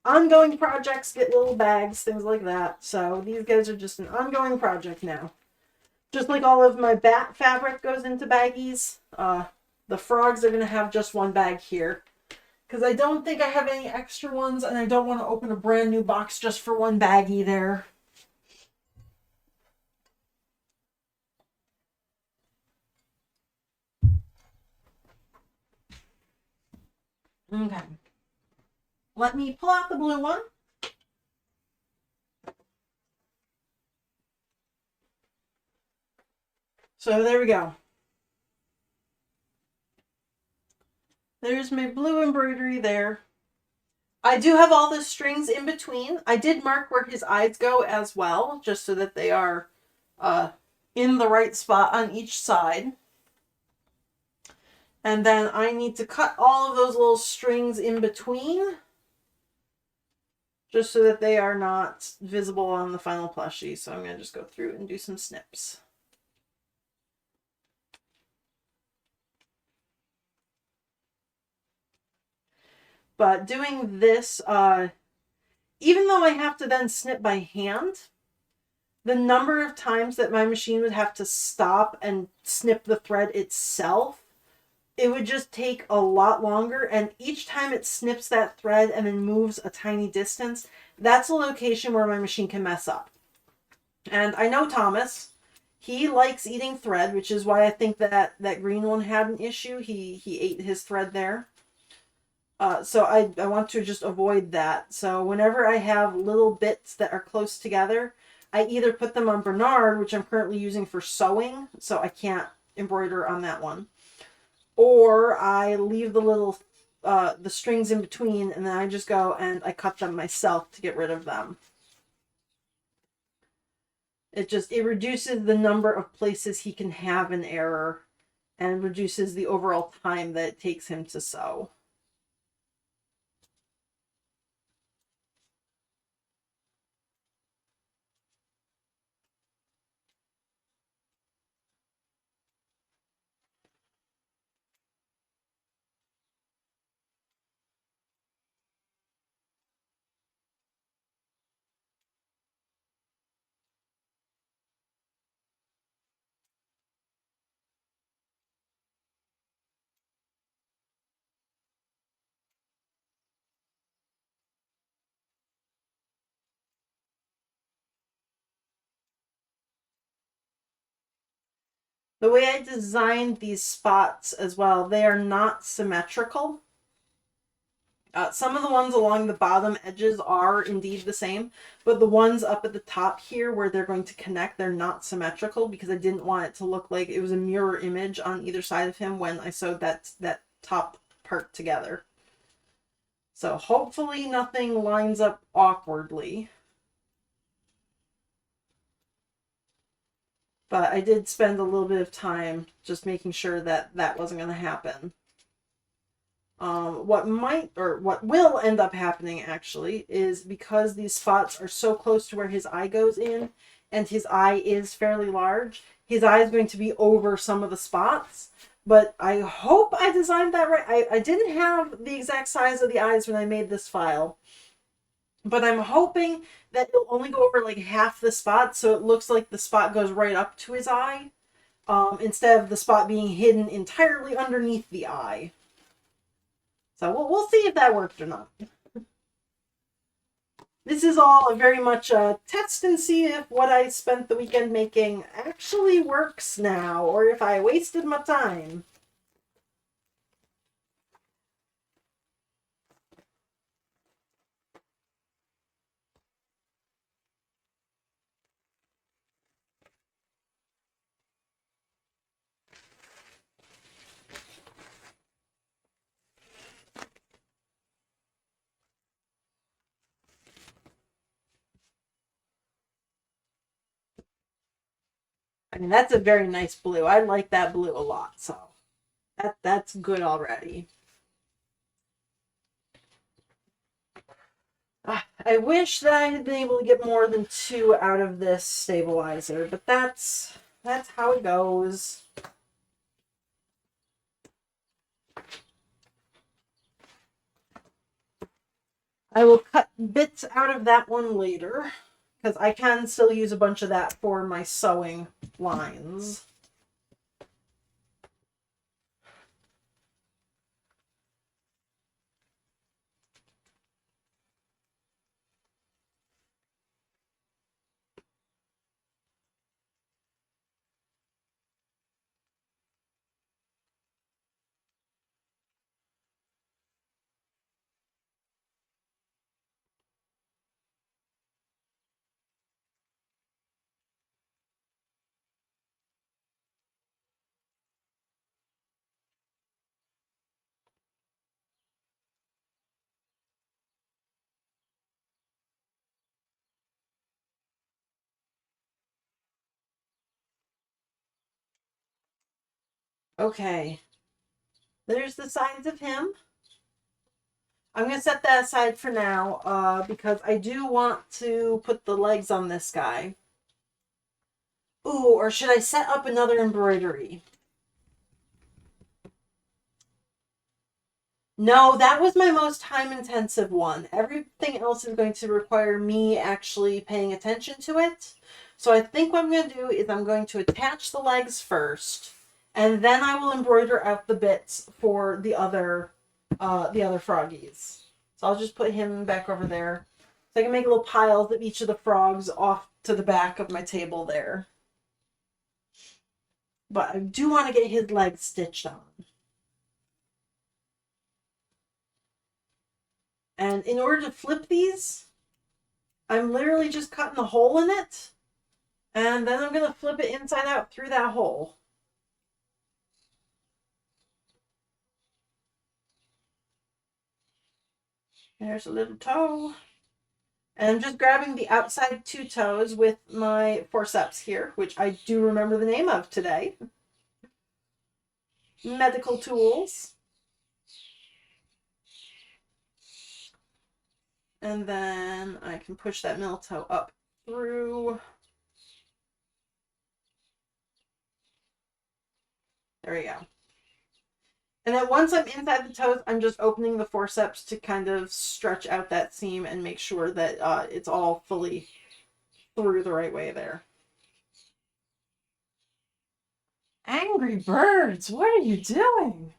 [SPEAKER 1] ongoing projects get little bags, things like that. So, these guys are just an ongoing project now. Just like all of my bat fabric goes into baggies, the frogs are going to have just one bag here. Because I don't think I have any extra ones, and I don't want to open a brand new box just for one baggie there. Okay. Let me pull out the blue one. So there we go. There's my blue embroidery there. I do have all the strings in between. I did mark where his eyes go as well, just so that they are in the right spot on each side. And then I need to cut all of those little strings in between, just so that they are not visible on the final plushie. So I'm going to just go through and do some snips. But doing this, even though I have to then snip by hand, the number of times that my machine would have to stop and snip the thread itself, it would just take a lot longer. And each time it snips that thread and then moves a tiny distance, that's a location where my machine can mess up. And I know Thomas, he likes eating thread, which is why I think that green one had an issue. He ate his thread there. So I want to just avoid that. So whenever I have little bits that are close together, I either put them on Bernard, which I'm currently using for sewing, so I can't embroider on that one, or I leave the little the strings in between, and then I just go and I cut them myself to get rid of them. It reduces the number of places he can have an error and reduces the overall time that it takes him to sew. The way I designed these spots as well, they are not symmetrical. Some of the ones along the bottom edges are indeed the same, but the ones up at the top here where they're going to connect, they're not symmetrical because I didn't want it to look like it was a mirror image on either side of him when I sewed that top part together. So hopefully nothing lines up awkwardly. But I did spend a little bit of time just making sure that that wasn't going to happen. What will end up happening actually is because these spots are so close to where his eye goes in, and his eye is fairly large, his eye is going to be over some of the spots. But I hope I designed that right. I didn't have the exact size of the eyes when I made this file, but I'm hoping that it'll only go over like half the spot, so it looks like the spot goes right up to his eye, instead of the spot being hidden entirely underneath the eye. So we'll see if that worked or not. This is all very much a test and see if what I spent the weekend making actually works now, or if I wasted my time. I mean, that's a very nice blue. I like that blue a lot, so that's good already. I wish that I had been able to get more than 2 out of this stabilizer, but that's how it goes. I will cut bits out of that one later, because I can still use a bunch of that for my sewing lines. Okay, there's the sides of him. I'm going to set that aside for now, because I do want to put the legs on this guy. Ooh, or should I set up another embroidery? No, that was my most time-intensive one. Everything else is going to require me actually paying attention to it. So I think what I'm going to do is I'm going to attach the legs first, and then I will embroider out the bits for the other froggies. So I'll just put him back over there. So I can make little piles of each of the frogs off to the back of my table there. But I do want to get his legs stitched on. And in order to flip these, I'm literally just cutting a hole in it, and then I'm going to flip it inside out through that hole. There's a little toe. And I'm just grabbing the outside 2 toes with my forceps here, which I do remember the name of today. Medical tools. And then I can push that middle toe up through. There we go. And then once I'm inside the toes, I'm just opening the forceps to kind of stretch out that seam and make sure that it's all fully through the right way there. Angry Birds, what are you doing?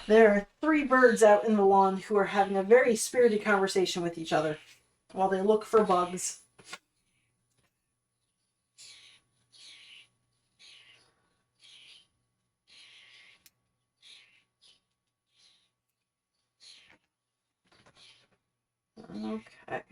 [SPEAKER 1] There are 3 birds out in the lawn who are having a very spirited conversation with each other while they look for bugs. Okay.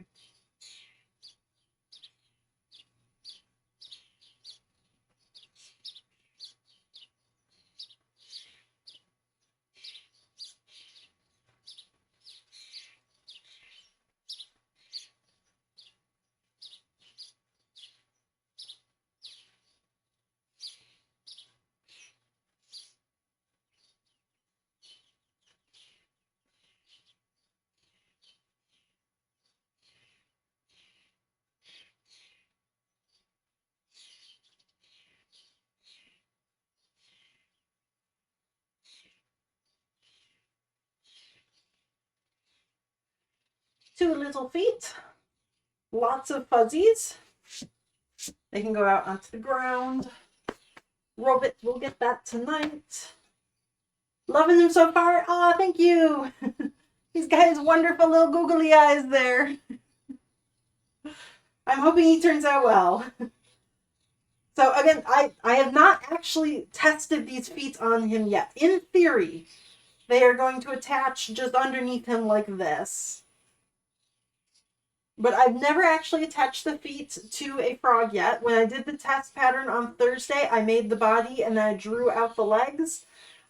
[SPEAKER 1] 2 little feet. Lots of fuzzies. They can go out onto the ground. Robert will get that tonight. Loving him so far? Aw, thank you. He's got his wonderful little googly eyes there. I'm hoping he turns out well. So again, I have not actually tested these feet on him yet. In theory, they are going to attach just underneath him like this. But I've never actually attached the feet to a frog yet. When I did the test pattern on Thursday, I made the body and then I drew out the legs.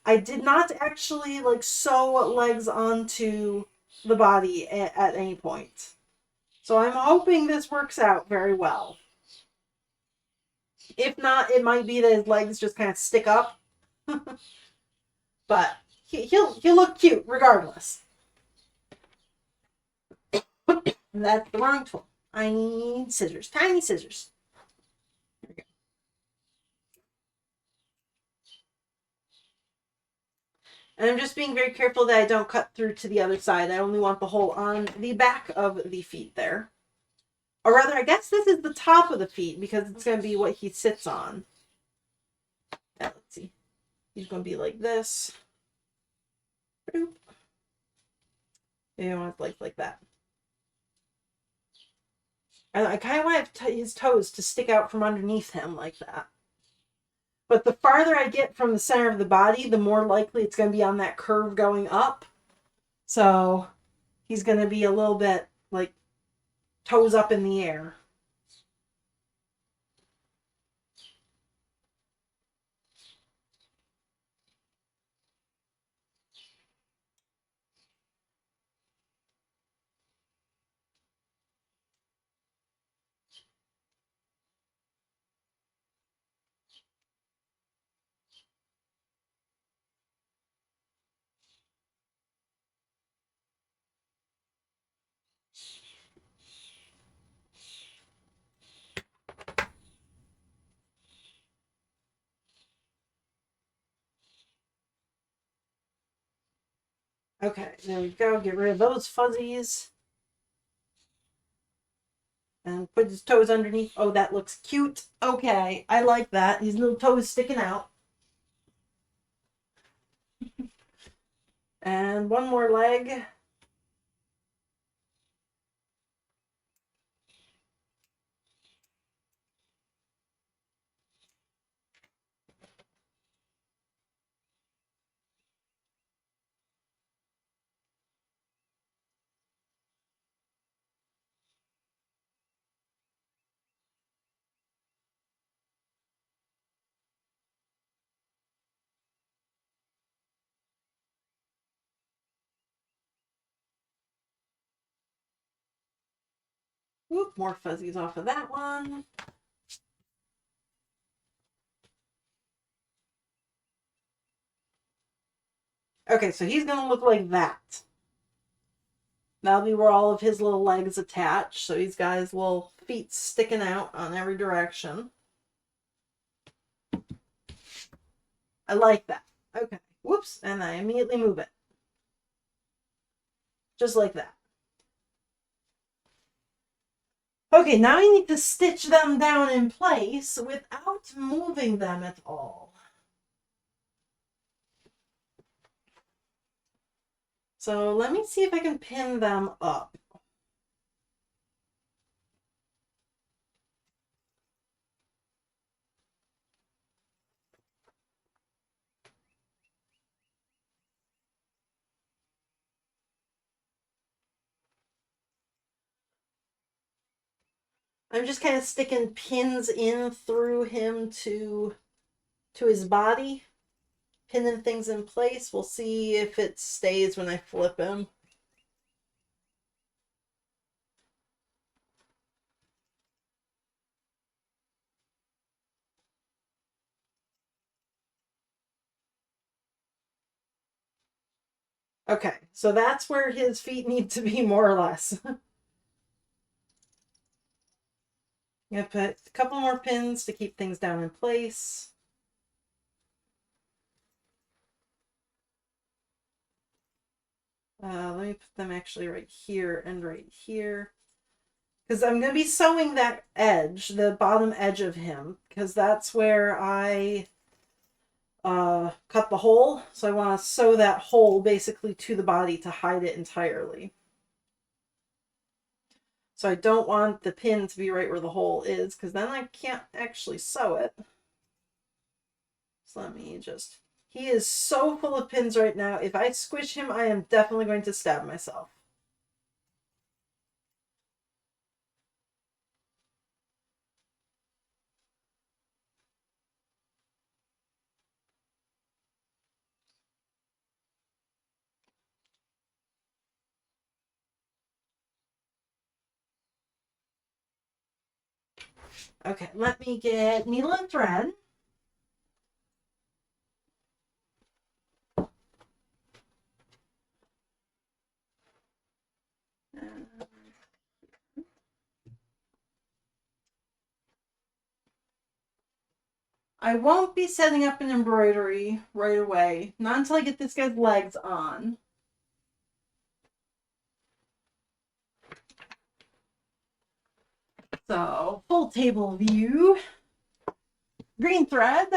[SPEAKER 1] I did not actually sew legs onto the body at any point. So I'm hoping this works out very well. If not, it might be that his legs just kind of stick up. But he'll look cute regardless. That's the wrong tool. I need scissors. Tiny scissors. There we go. And I'm just being very careful that I don't cut through to the other side. I only want the hole on the back of the feet there. Or rather, I guess this is the top of the feet because it's going to be what he sits on. Yeah, let's see. He's going to be like this. Boop. Maybe I want his legs like that. And I kind of want his toes to stick out from underneath him like that. But the farther I get from the center of the body, the more likely it's going to be on that curve going up. So he's going to be a little bit like toes up in the air. Okay, there we go. Get rid of those fuzzies. And put his toes underneath. Oh, that looks cute. Okay, I like that. His little toes sticking out. And one more leg. Whoop, more fuzzies off of that one. Okay, so he's gonna look like that. That'll be where all of his little legs attach. So he's got his little feet sticking out on every direction. I like that. Okay. Whoops. And I immediately move it. Just like that. Okay, now I need to stitch them down in place without moving them at all. So let me see if I can pin them up. I'm just kind of sticking pins in through him to his body, pinning things in place. We'll see if it stays when I flip him. Okay, so that's where his feet need to be, more or less. I'm going to put a couple more pins to keep things down in place. Let me put them actually right here and right here. Because I'm going to be sewing that edge, the bottom edge of him, because that's where I cut the hole. So I want to sew that hole basically to the body to hide it entirely. So I don't want the pin to be right where the hole is, because then I can't actually sew it. So let me just... He is so full of pins right now. If I squish him, I am definitely going to stab myself. Okay, let me get needle and thread. I won't be setting up an embroidery right away. Not until I get this guy's legs on. So, full table view. Green thread.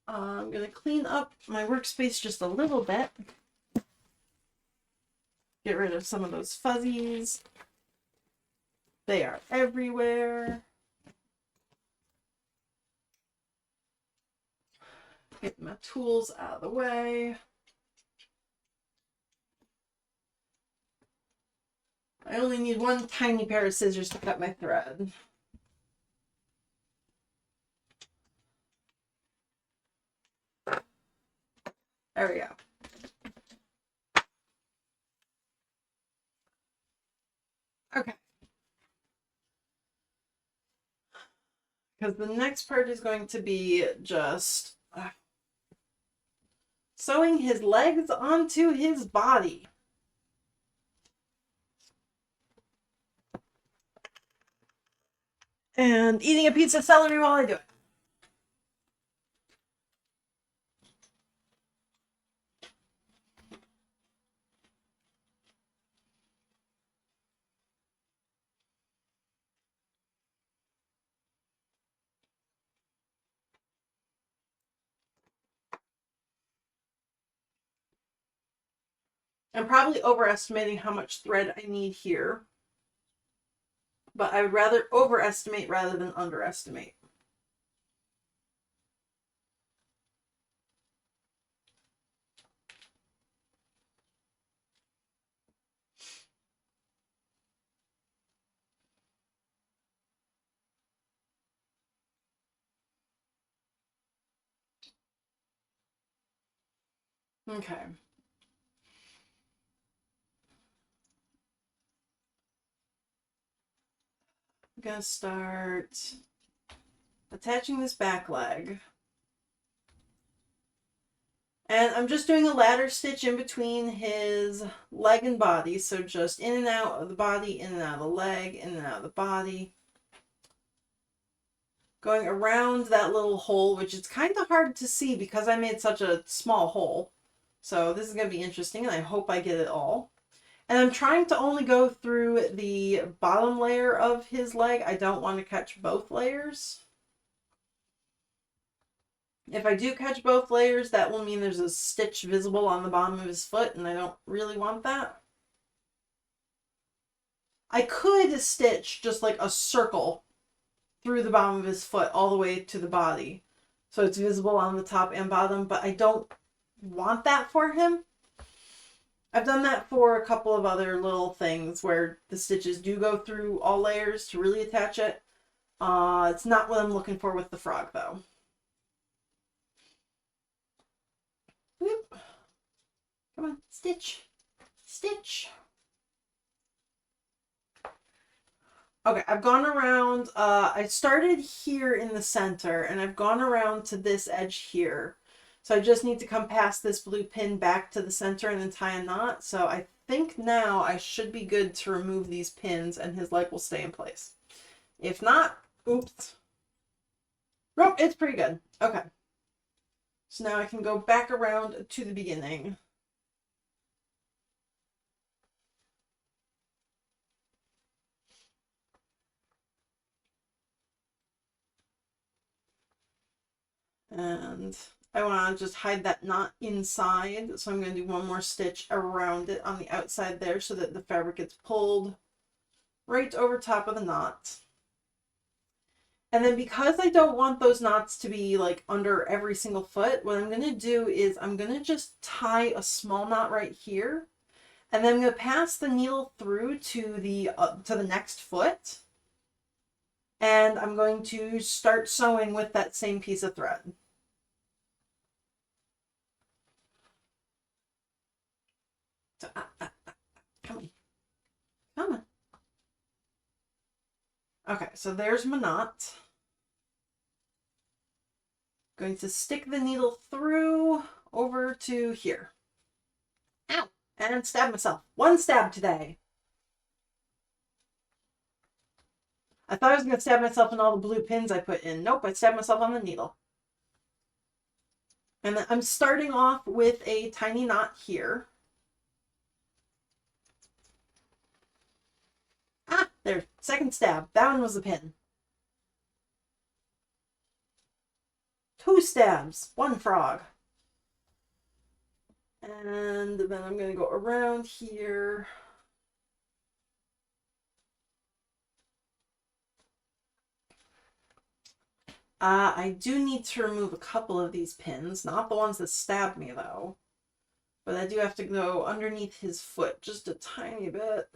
[SPEAKER 1] I'm going to clean up my workspace just a little bit. Get rid of some of those fuzzies. They are everywhere. Get my tools out of the way. I only need one tiny pair of scissors to cut my thread. There we go. Okay. Because the next part is going to be just sewing his legs onto his body. And eating a piece of celery while I do it. I'm probably overestimating how much thread I need here. But I would rather overestimate rather than underestimate. Okay. I'm going to start attaching this back leg. And I'm just doing a ladder stitch in between his leg and body. So just in and out of the body, in and out of the leg, in and out of the body. Going around that little hole, which is kind of hard to see because I made such a small hole. So this is going to be interesting, and I hope I get it all. And I'm trying to only go through the bottom layer of his leg. I don't want to catch both layers. If I do catch both layers, that will mean there's a stitch visible on the bottom of his foot, and I don't really want that. I could stitch just like a circle through the bottom of his foot all the way to the body, so it's visible on the top and bottom, but I don't want that for him. I've done that for a couple of other little things where the stitches do go through all layers to really attach it. It's not what I'm looking for with the frog, though. Whoop. Come on, stitch. Stitch. Okay, I've gone around, I started here in the center, and I've gone around to this edge here. So I just need to come past this blue pin back to the center and then tie a knot. So I think now I should be good to remove these pins and his leg will stay in place. If not, oops. Nope, it's pretty good. Okay. So now I can go back around to the beginning. And I want to just hide that knot inside, so I'm going to do one more stitch around it on the outside there so that the fabric gets pulled right over top of the knot. And then because I don't want those knots to be like under every single foot, what I'm going to do is I'm going to just tie a small knot right here. And then I'm going to pass the needle through to the next foot. And I'm going to start sewing with that same piece of thread. So, come on. Come on. Okay, so there's my knot. Going to stick the needle through over to here. Ow! And stab myself. One stab today. I thought I was going to stab myself in all the blue pins I put in. Nope, I stabbed myself on the needle. And then I'm starting off with a tiny knot here. Ah, there. Second stab. That one was a pin. 2 stabs. 1 frog. And then I'm going to go around here. I do need to remove a couple of these pins. Not the ones that stabbed me, though. But I do have to go underneath his foot just a tiny bit.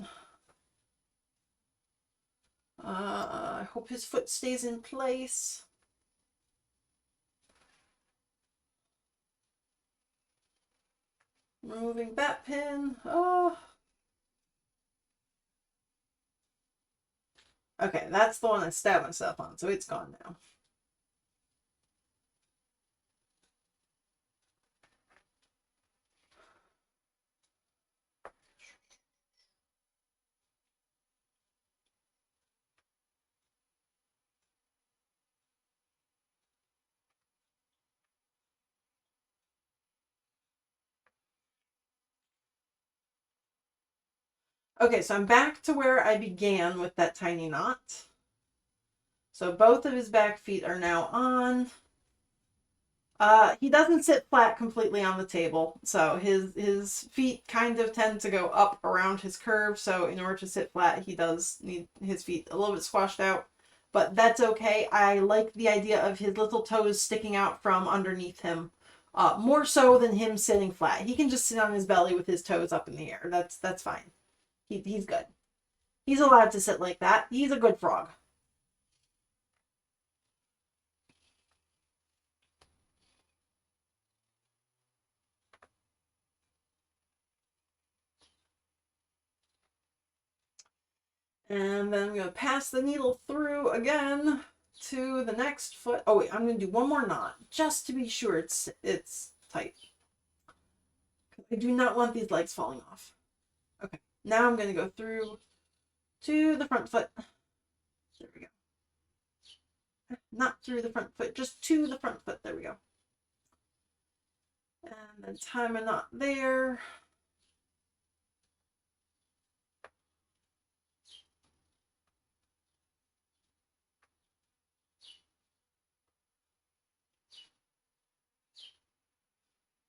[SPEAKER 1] I hope his foot stays in place. Removing that pin. Oh. Okay, that's the one I stabbed myself on, so it's gone now. Okay, so I'm back to where I began with that tiny knot. So both of his back feet are now on. He doesn't sit flat completely on the table, so his feet kind of tend to go up around his curve, so in order to sit flat, he does need his feet a little bit squashed out, but that's okay. I like the idea of his little toes sticking out from underneath him, more so than him sitting flat. He can just sit on his belly with his toes up in the air. That's fine. He's good. He's allowed to sit like that. He's a good frog. And then I'm going to pass the needle through again to the next foot. Oh wait, I'm going to do one more knot just to be sure it's tight. I do not want these legs falling off. Okay, now I'm going to go through to the front foot. There we go. Not through the front foot, just to the front foot. There we go. And then tie my knot there.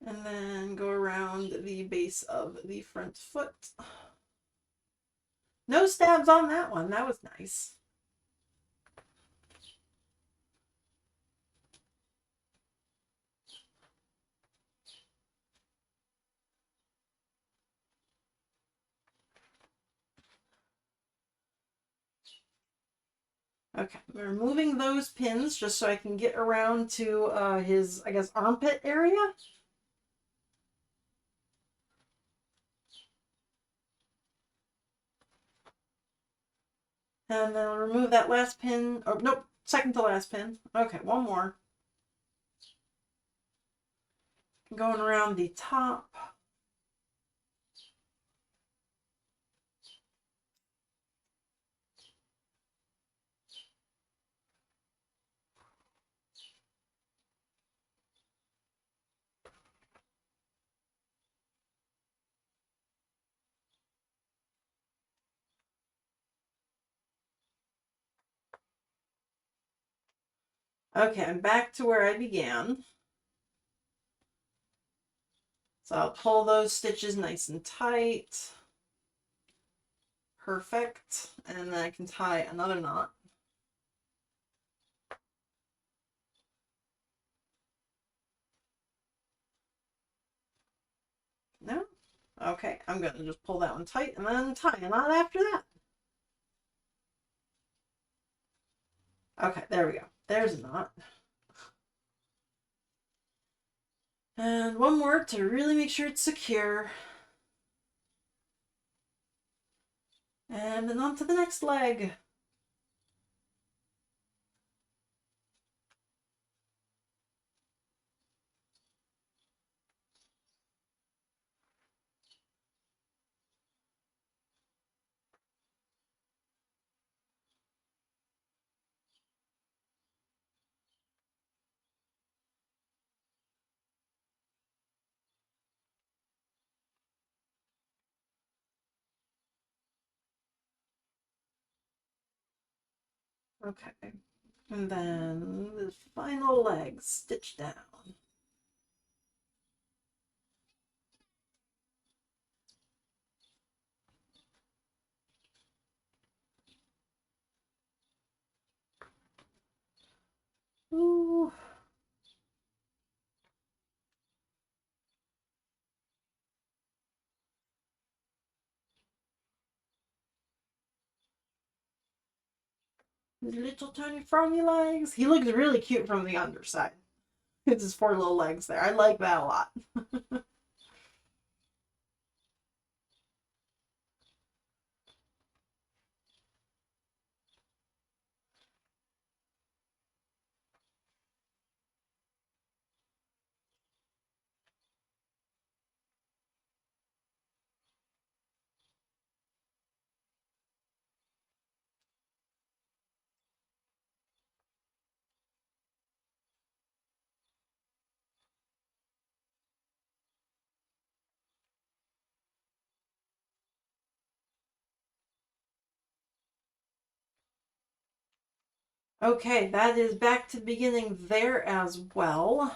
[SPEAKER 1] And then go around the base of the front foot. No stabs on that one. That was nice. Okay, I'm removing those pins just so I can get around to his, I guess, armpit area. And then I'll remove that last pin. Oh, nope, second to last pin. Okay, one more. Going around the top. Okay, I'm back to where I began. So I'll pull those stitches nice and tight. Perfect. And then I can tie another knot. No? Okay, I'm going to just pull that one tight and then tie a knot after that. Okay, there we go. There's a knot. And one more to really make sure it's secure. And then on to the next leg. Okay. And then the final leg, stitch down. Ooh. His little tiny froggy legs. He looks really cute from the underside. It's his 4 little legs there. I like that a lot. Okay, that is back to the beginning there as well.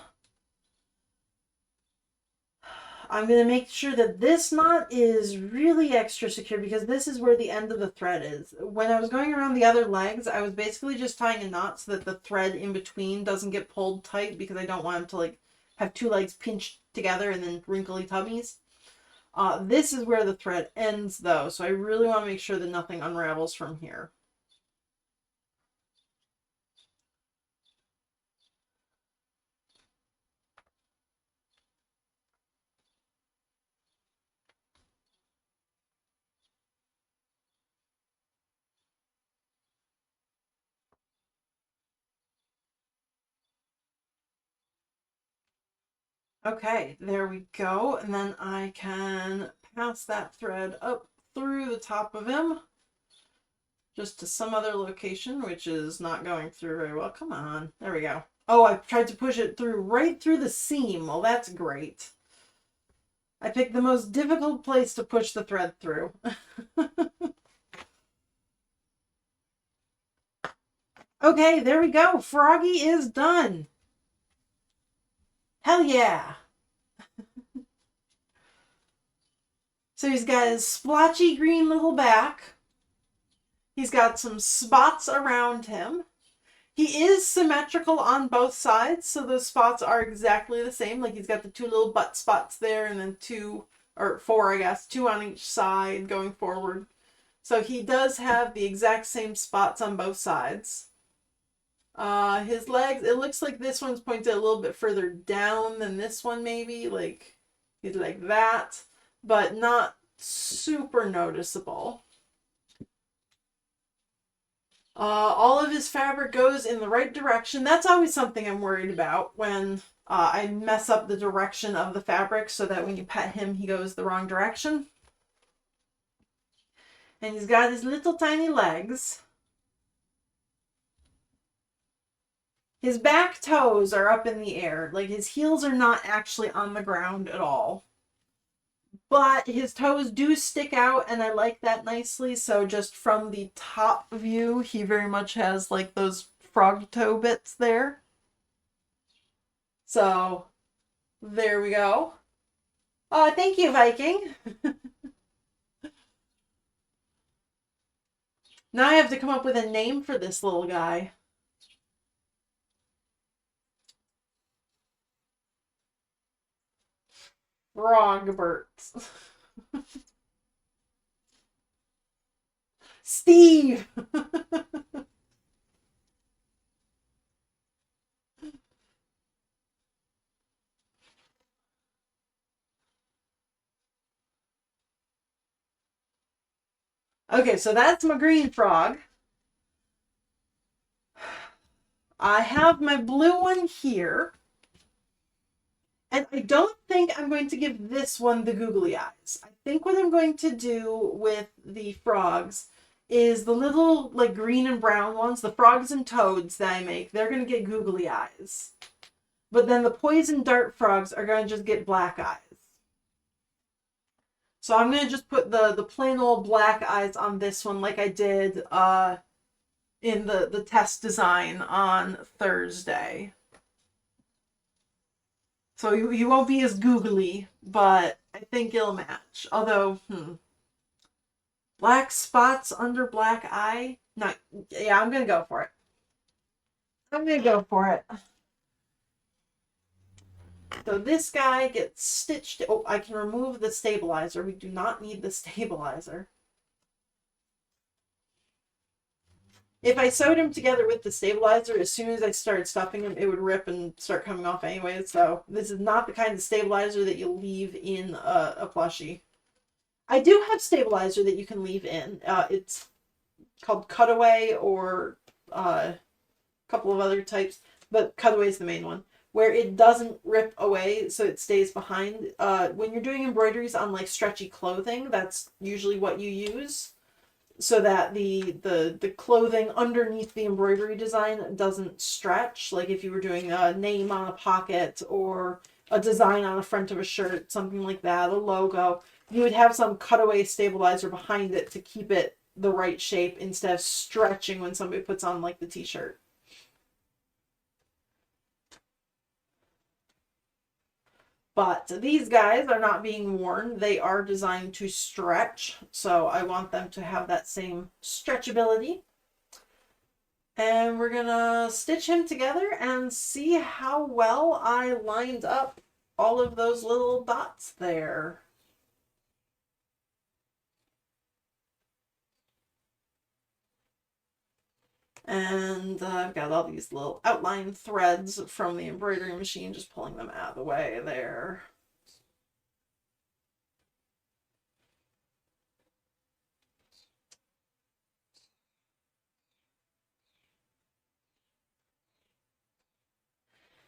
[SPEAKER 1] I'm going to make sure that this knot is really extra secure because this is where the end of the thread is. When I was going around the other legs, I was basically just tying a knot so that the thread in between doesn't get pulled tight because I don't want them to like have 2 legs pinched together and then wrinkly tummies. This is where the thread ends though, so I really want to make sure that nothing unravels from here. Okay, there we go. And then I can pass that thread up through the top of him just to some other location, which is not going through very well. Come on. There we go. Oh, I tried to push it through right through the seam. Well, that's great. I picked the most difficult place to push the thread through. Okay, there we go. Froggy is done. Hell yeah. So he's got his splotchy green little back. He's got some spots around him. He is symmetrical on both sides, so those spots are exactly the same. Like he's got the 2 little butt spots there and then 2, or 4 I guess, 2 on each side going forward. So he does have the exact same spots on both sides. His legs, it looks like this one's pointed a little bit further down than this one maybe. Like he's like that, but not super noticeable. All of his fabric goes in the right direction. That's always something I'm worried about when I mess up the direction of the fabric so that when you pet him, he goes the wrong direction. And he's got his little tiny legs. His back toes are up in the air. Like his heels are not actually on the ground at all. But his toes do stick out and I like that nicely. So just from the top view, he very much has like those frog toe bits there. So there we go. Thank you, Viking. Now I have to come up with a name for this little guy. Frogbert. Steve! Okay, so that's my green frog. I have my blue one here. And I don't think I'm going to give this one the googly eyes. I think what I'm going to do with the frogs is the little like green and brown ones, the frogs and toads that I make, they're going to get googly eyes. But then the poison dart frogs are going to just get black eyes. So I'm going to just put the plain old black eyes on this one like I did in the test design on Thursday. So you won't be as googly, but I think it'll match. Although, black spots under black eye? No, yeah, I'm gonna go for it. I'm gonna go for it. So this guy gets stitched. Oh, I can remove the stabilizer. We do not need the stabilizer. If I sewed him together with the stabilizer, as soon as I started stuffing him, it would rip and start coming off anyway. So this is not the kind of stabilizer that you leave in a plushie. I do have stabilizer that you can leave in. It's called Cutaway or a couple of other types, but Cutaway is the main one, where it doesn't rip away, so it stays behind. When you're doing embroideries on like stretchy clothing, that's usually what you use, so that the clothing underneath the embroidery design doesn't stretch. Like if you were doing a name on a pocket or a design on the front of a shirt, something like that, a logo, you would have some cutaway stabilizer behind it to keep it the right shape instead of stretching when somebody puts on like the t-shirt. But these guys are not being worn. They are designed to stretch, so I want them to have that same stretchability. And we're gonna stitch him together and see how well I lined up all of those little dots there. And I've got all these little outline threads from the embroidery machine, just pulling them out of the way there.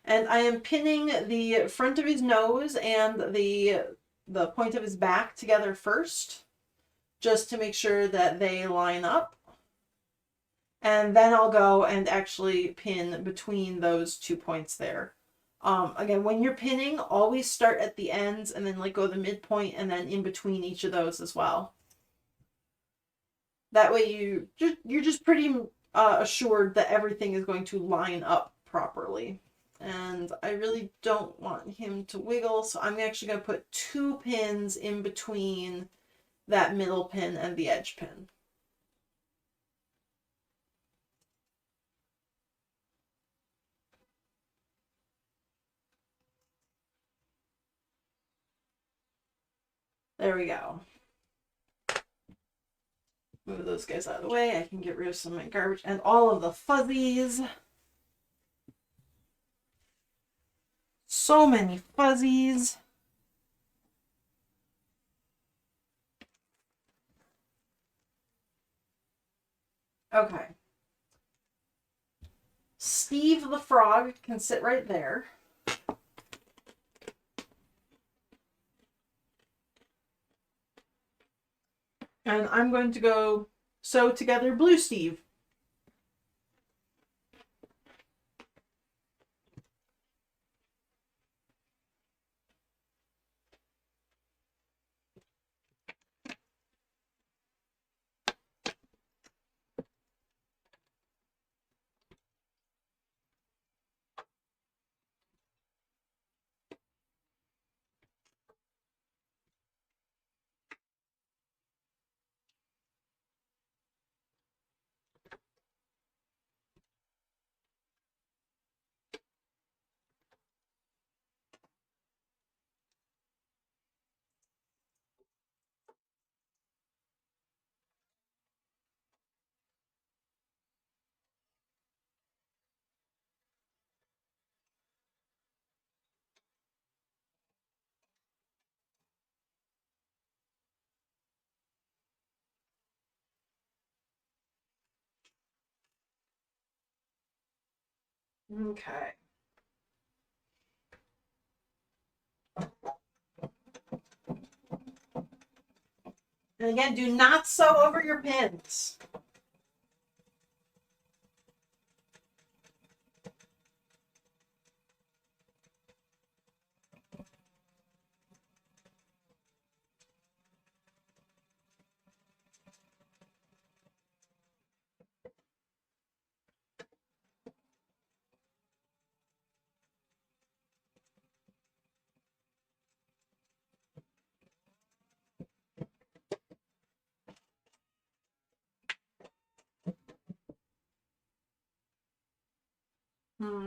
[SPEAKER 1] And I am pinning the front of his nose and the point of his back together first, just to make sure that they line up. And then I'll go and actually pin between those 2 points there. Again, when you're pinning, always start at the ends and then like go the midpoint and then in between each of those as well. That way you're just pretty assured that everything is going to line up properly. And I really don't want him to wiggle, so I'm actually going to put 2 pins in between that middle pin and the edge pin. There we go. Move those guys out of the way. I can get rid of some of my garbage and all of the fuzzies. So many fuzzies. Okay. Steve the frog can sit right there. And I'm going to go sew together Blue Steve. Okay. And again, do not sew over your pins.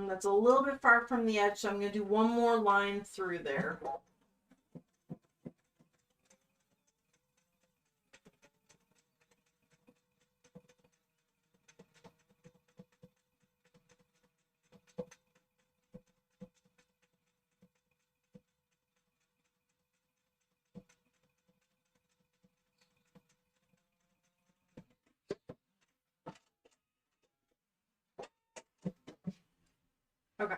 [SPEAKER 1] That's a little bit far from the edge, so I'm going to do one more line through there. Okay.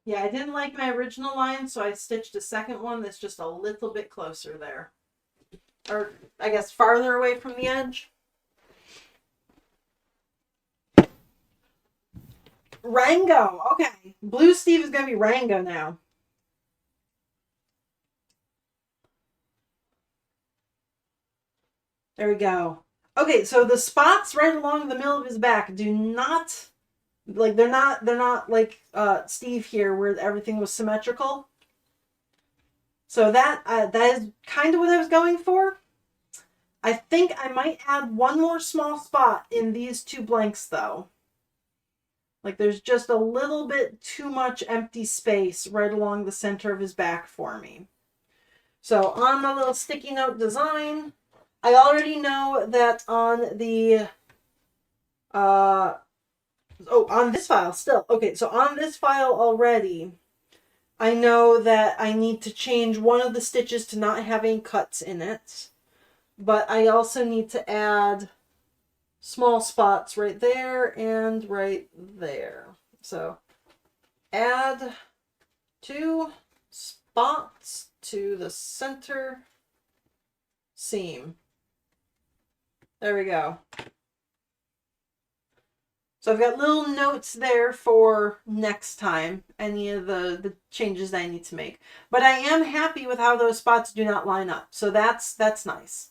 [SPEAKER 1] Yeah, I didn't like my original line, so I stitched a second one that's just a little bit closer there. Or, I guess, farther away from the edge. Rango! Okay. Blue Steve is going to be Rango now. There we go. Okay, so the spots right along the middle of his back do not... Like, they're not like Steve here, where everything was symmetrical. So that is kind of what I was going for. I think I might add one more small spot in these two blanks, though. Like, there's just a little bit too much empty space right along the center of his back for me. So on my little sticky note design, I already know that on the on this file still. Okay, so on this file already, I know that I need to change one of the stitches to not having cuts in it. But I also need to add small spots right there and right there. So add 2 spots to the center seam. There we go. So I've got little notes there for next time, any of the changes that I need to make. But I am happy with how those spots do not line up. So that's nice.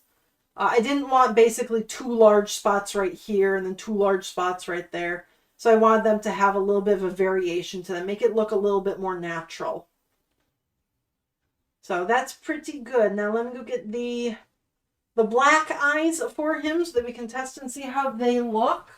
[SPEAKER 1] I didn't want basically 2 large spots right here and then 2 large spots right there. So I wanted them to have a little bit of a variation to them, make it look a little bit more natural. So that's pretty good. Now let me go get the black eyes for him so that we can test and see how they look.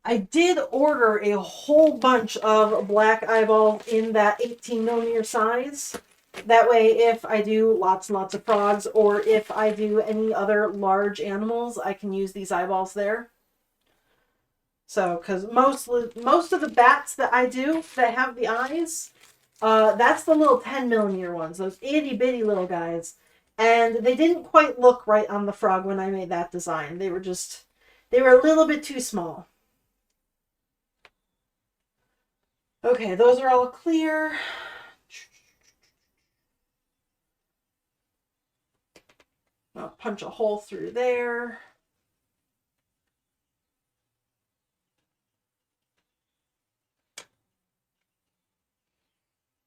[SPEAKER 1] I did order a whole bunch of black eyeball in that 18mm size. That way, if I do lots and lots of frogs, or if I do any other large animals, I can use these eyeballs there. So, because most of the bats that I do that have the eyes, that's the little 10mm ones, those itty bitty little guys. And they didn't quite look right on the frog when I made that design. They were a little bit too small. Okay, those are all clear. I'll punch a hole through there.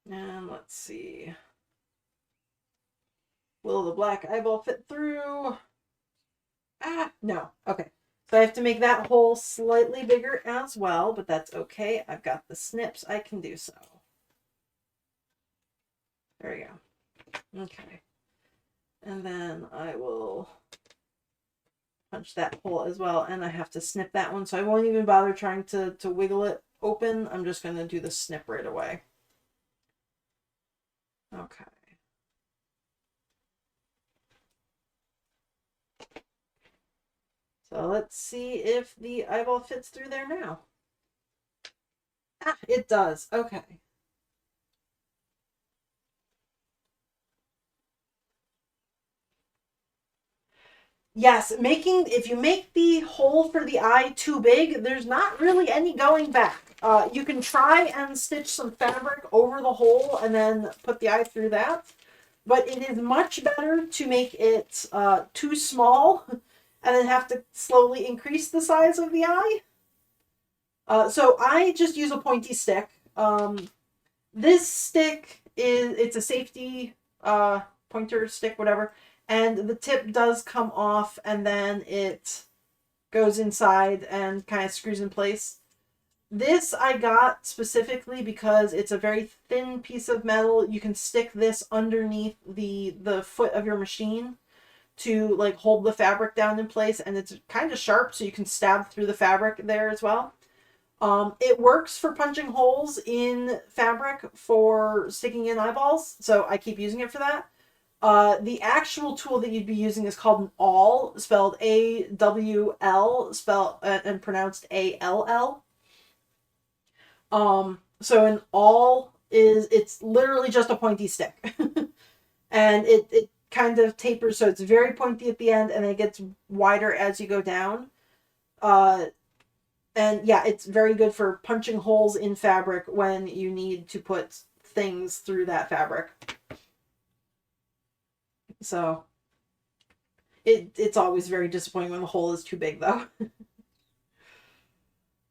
[SPEAKER 1] And let's see. Will the black eyeball fit through? Ah, no. Okay. So I have to make that hole slightly bigger as well, but that's okay. I've got the snips. I can do so. There we go. Okay. And then I will punch that hole as well. And I have to snip that one, so I won't even bother trying to wiggle it open. I'm just going to do the snip right away. Okay. So let's see if the eyeball fits through there now. Ah, it does. Okay. Yes, if you make the hole for the eye too big, there's not really any going back. You can try and stitch some fabric over the hole and then put the eye through that. But it is much better to make it too small and then have to slowly increase the size of the eye. So I just use a pointy stick. This stick it's a safety pointer stick, whatever, and the tip does come off and then it goes inside and kind of screws in place. This I got specifically because it's a very thin piece of metal. You can stick this underneath the foot of your machine to like hold the fabric down in place, and it's kind of sharp so you can stab through the fabric there as well. It works for punching holes in fabric for sticking in eyeballs, so I keep using it for that. The actual tool that you'd be using is called an awl, spelled AWL, spelled and pronounced ALL. So an awl it's literally just a pointy stick, and it kind of tapers, so it's very pointy at the end, and it gets wider as you go down. And yeah, it's very good for punching holes in fabric when you need to put things through that fabric. So it's always very disappointing when the hole is too big, though.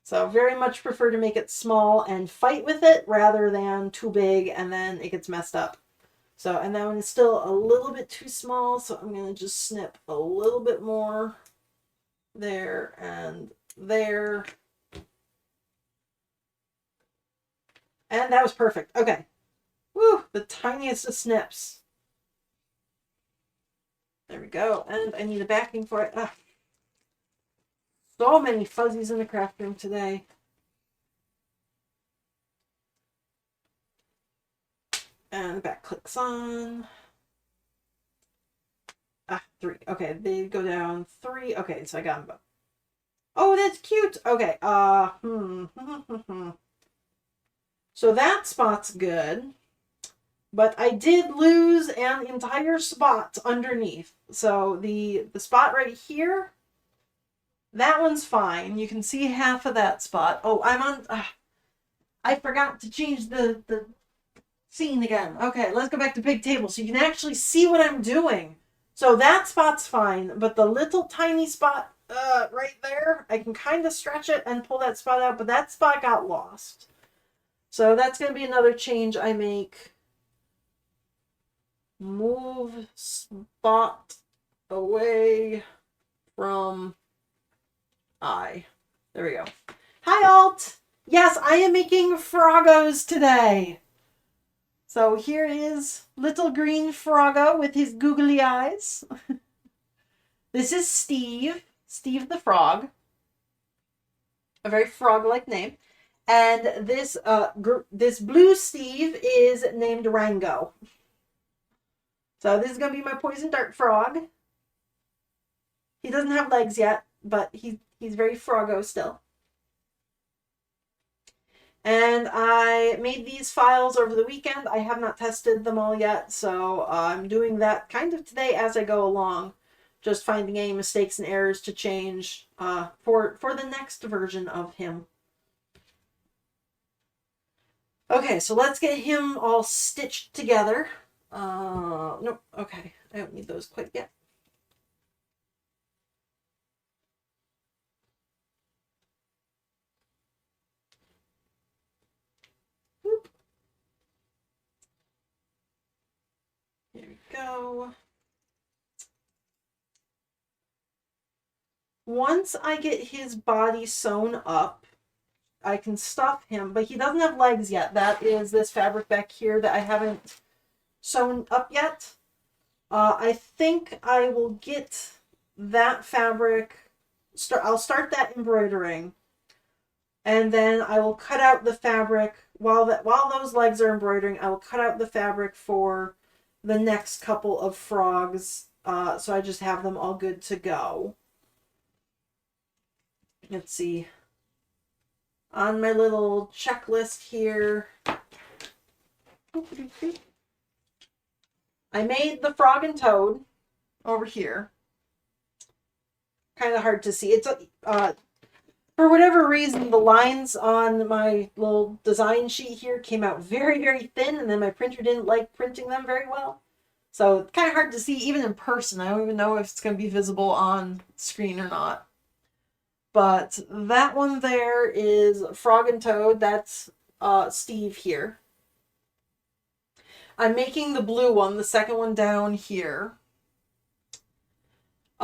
[SPEAKER 1] So very much prefer to make it small and fight with it rather than too big and then it gets messed up. So, and that one is still a little bit too small, so I'm going to just snip a little bit more there and there. And that was perfect. Okay. Woo, the tiniest of snips. There we go. And I need a backing for it. Ah. So many fuzzies in the craft room today. And the back clicks on. Ah, 3. Okay, they go down 3. Okay, so I got them. Oh, that's cute. Okay, So that spot's good. But I did lose an entire spot underneath. So the spot right here, that one's fine. You can see half of that spot. Oh, I'm on... I forgot to change the scene again. Okay, let's go back to big table so you can actually see what I'm doing. So that spot's fine, but the little tiny spot right there, I can kind of stretch it and pull that spot out, but that spot got lost. So that's going to be another change I make. Move spot away from eye. There we go. Hi, Alt! Yes, I am making Froggos today. So here is little green Froggo with his googly eyes. This is Steve. Steve the Frog. A very frog-like name. And this this blue Steve is named Rango. So this is going to be my poison dart frog. He doesn't have legs yet, but he's very froggo still. And I made these files over the weekend. I have not tested them all yet, so I'm doing that kind of today as I go along. Just finding any mistakes and errors to change for the next version of him. Okay, so let's get him all stitched together. Nope, okay. I don't need those quite yet. Whoop. Here we go. Once I get his body sewn up, I can stuff him, but he doesn't have legs yet. That is this fabric back here that I haven't sewn up yet. I think I will get that fabric. I'll start that embroidering, and then I will cut out the fabric while those legs are embroidering. I will cut out the fabric for the next couple of frogs, so I just have them all good to go. Let's see. On my little checklist here, I made the frog and toad over here. kind of hard to see. It's for whatever reason, the lines on my little design sheet here came out very, very thin, and then my printer didn't like printing them very well. So it's kind of hard to see even in person. I don't even know if it's going to be visible on screen or not. But that one there is Frog and Toad. That's Steve here. I'm making the blue one, the second one down here.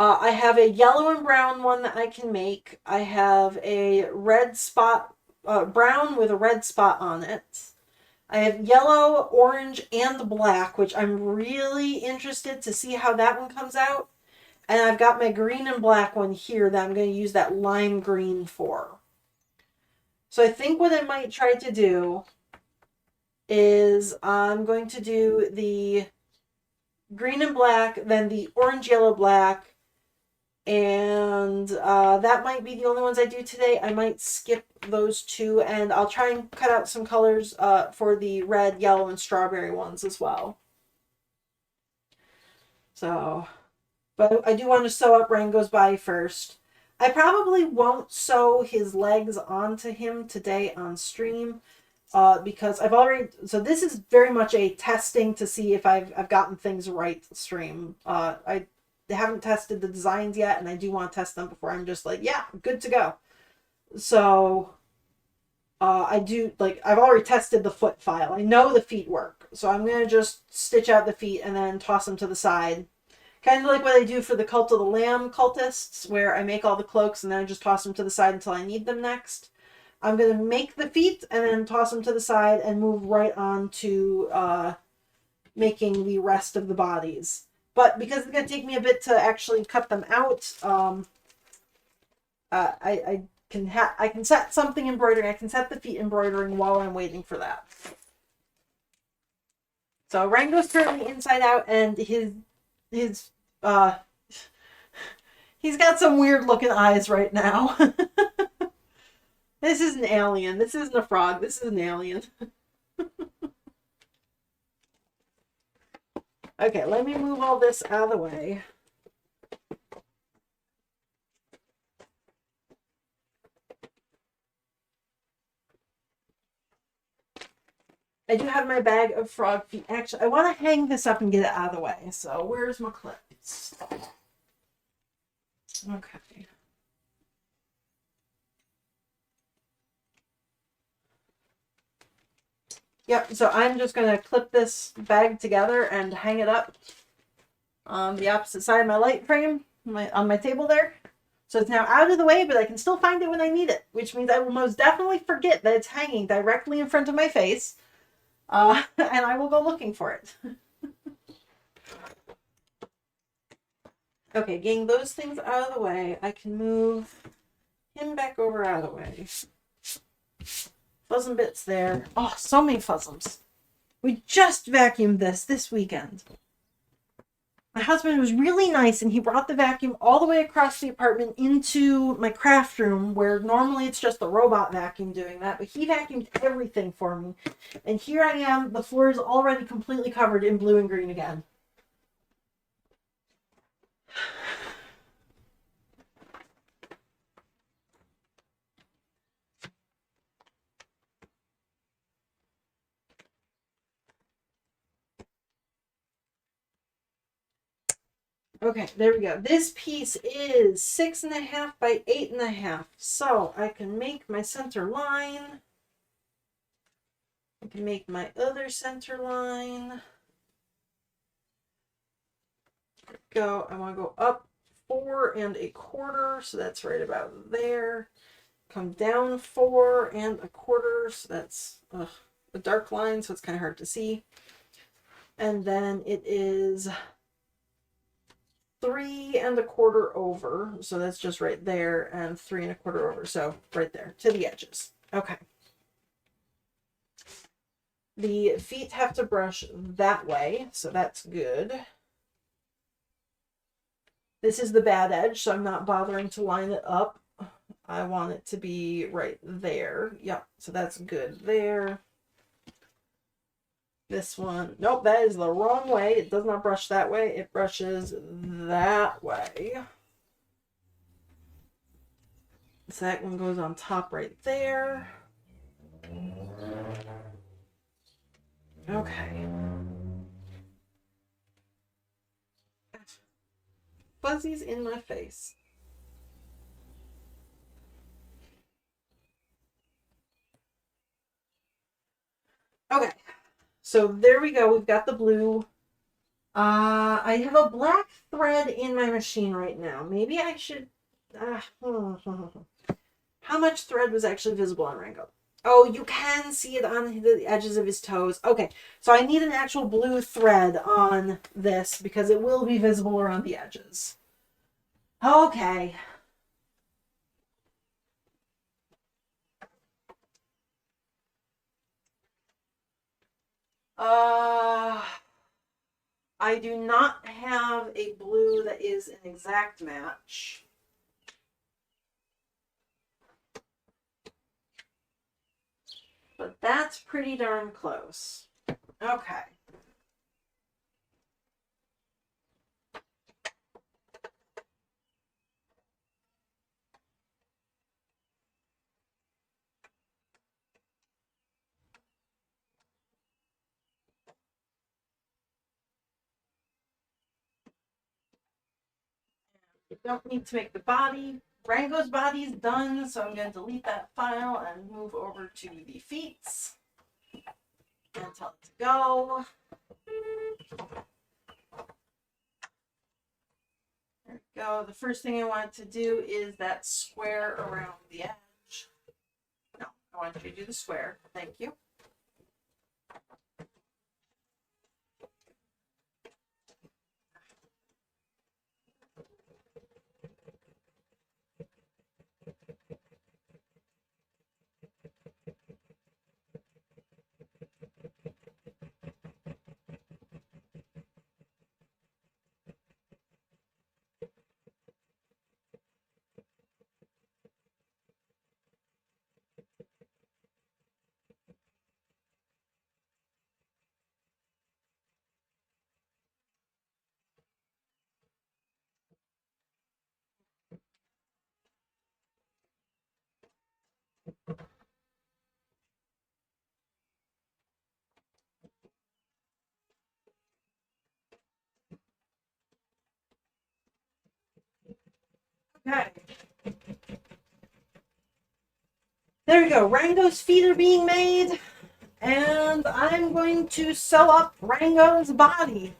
[SPEAKER 1] I have a yellow and brown one that I can make. I have a red spot, brown with a red spot on it. I have yellow, orange, and black, which I'm really interested to see how that one comes out. And I've got my green and black one here that I'm going to use that lime green for. So I think what I might try to do is I'm going to do the green and black, then the orange, yellow, black, and that might be the only ones I do today. I might skip those two, and I'll try and cut out some colors for the red, yellow, and strawberry ones as well. So, but I do want to sew up Rango's body first. I probably won't sew his legs onto him today on stream because I've already... So this is very much a testing to see if I've gotten things right stream. I haven't tested the designs yet, and I do want to test them before I'm just like, yeah, good to go. So I do, like, I've already tested the foot file. I know the feet work. So I'm going to just stitch out the feet and then toss them to the side. Kind of like what I do for the Cult of the Lamb cultists, where I make all the cloaks and then I just toss them to the side until I need them next. I'm going to make the feet and then toss them to the side and move right on to making the rest of the bodies. But because it's going to take me a bit to actually cut them out, I can set something embroidering. I can set the feet embroidering while I'm waiting for that. So Rango's currently inside out, and he's got some weird looking eyes right now. This is an alien. This isn't a frog. This is an alien. Okay, let me move all this out of the way. I do have my bag of frog feet. Actually, I want to hang this up and get it out of the way. So where's my clips? Okay. Yep, so I'm just going to clip this bag together and hang it up on the opposite side of my light frame on my table there. So it's now out of the way, but I can still find it when I need it, which means I will most definitely forget that it's hanging directly in front of my face, and I will go looking for it. Okay, getting those things out of the way, I can move him back over out of the way. Fuzzum bits there. Oh, so many fuzzums. We just vacuumed this weekend. My husband was really nice, and he brought the vacuum all the way across the apartment into my craft room, where normally it's just the robot vacuum doing that, but he vacuumed everything for me. And here I am, the floor is already completely covered in blue and green again. Okay, there we go. This piece is 6.5 by 8.5. So I can make my center line. I can make my other center line. Go. I want to go up 4.25, so that's right about there. Come down 4.25, so that's a dark line, so it's kind of hard to see. And then it is 3.25 over, so that's just right there, and 3.25 over, so right there to the edges. Okay. The feet have to brush that way, so that's good. This is the bad edge, so I'm not bothering to line it up. I want it to be right there. Yep, so that's good there. This one, nope, that is the wrong way. It does not brush that way. It brushes that way. So that one goes on top right there. Okay. Fuzzies in my face. Okay. So there we go. We've got the blue. I have a black thread in my machine right now. Maybe I should. How much thread was actually visible on Rango? Oh, you can see it on the edges of his toes. Okay, so I need an actual blue thread on this because it will be visible around the edges. Okay. Uh, I do not have a blue that is an exact match. But that's pretty darn close. Okay. Don't need to make the body. Rango's body is done, so I'm going to delete that file and move over to the feet and tell it to go. There we go. The first thing I want to do is that square around the edge. No, I want you to do the square. Thank you. Okay. There we go. Rango's feet are being made, and I'm going to sew up Rango's body.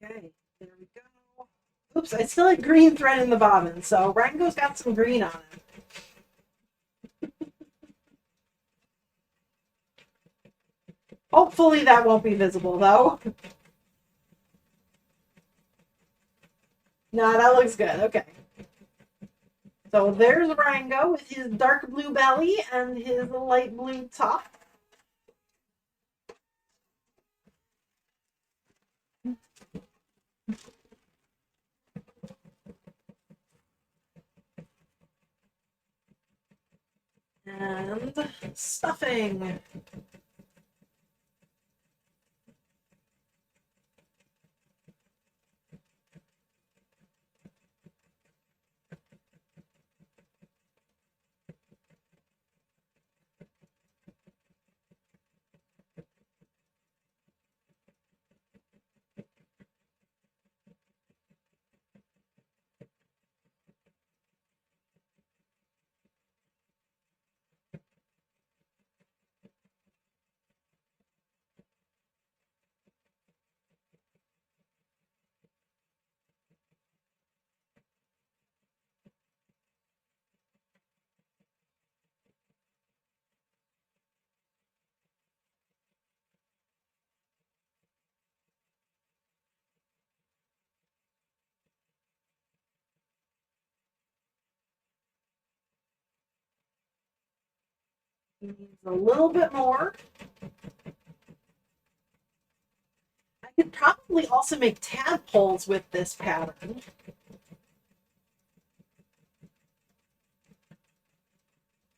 [SPEAKER 1] Okay, there we go. Oops, I still had green thread in the bobbin, so Rango's got some green on him. Hopefully that won't be visible, though. No, that looks good. Okay. So there's Rango with his dark blue belly and his light blue top. And stuffing. He needs a little bit more. I could probably also make tadpoles with this pattern.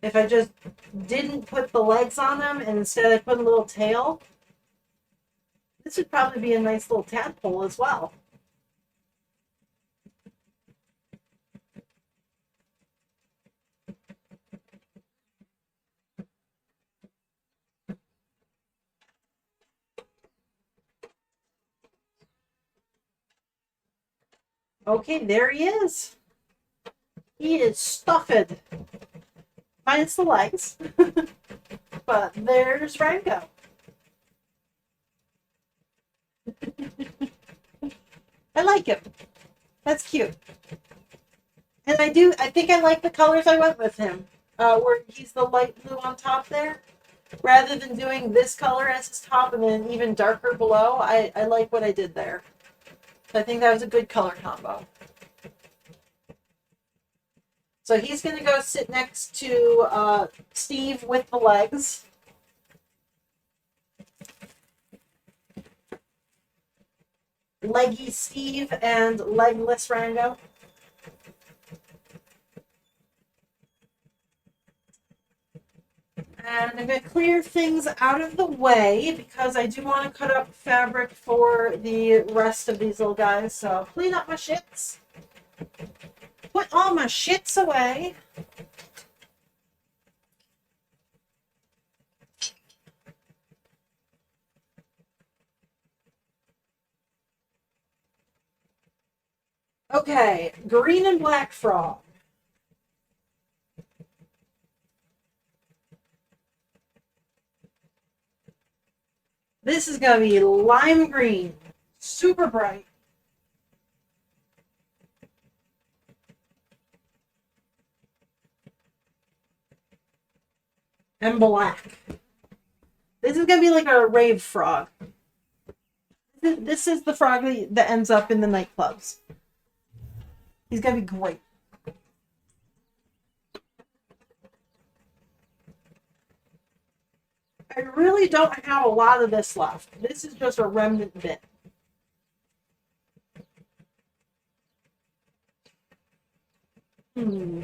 [SPEAKER 1] If I just didn't put the legs on them and instead I put a little tail, this would probably be a nice little tadpole as well. Okay, there he is. He is stuffed. Minus the legs. But there's Rango. I like him. That's cute. And I think I like the colors I went with him. Where he's the light blue on top there. Rather than doing this color as his top and then even darker below, I like what I did there. So I think that was a good color combo. So he's going to go sit next to Steve with the legs. Leggy Steve and legless Rango. And I'm going to clear things out of the way because I do want to cut up fabric for the rest of these little guys. So clean up my shits. Put all my shits away. Okay, green and black frog. This is going to be lime green, super bright. And black. This is going to be like a rave frog. This is the frog that ends up in the nightclubs. He's going to be great. I really don't have a lot of this left. This is just a remnant bit. Hmm.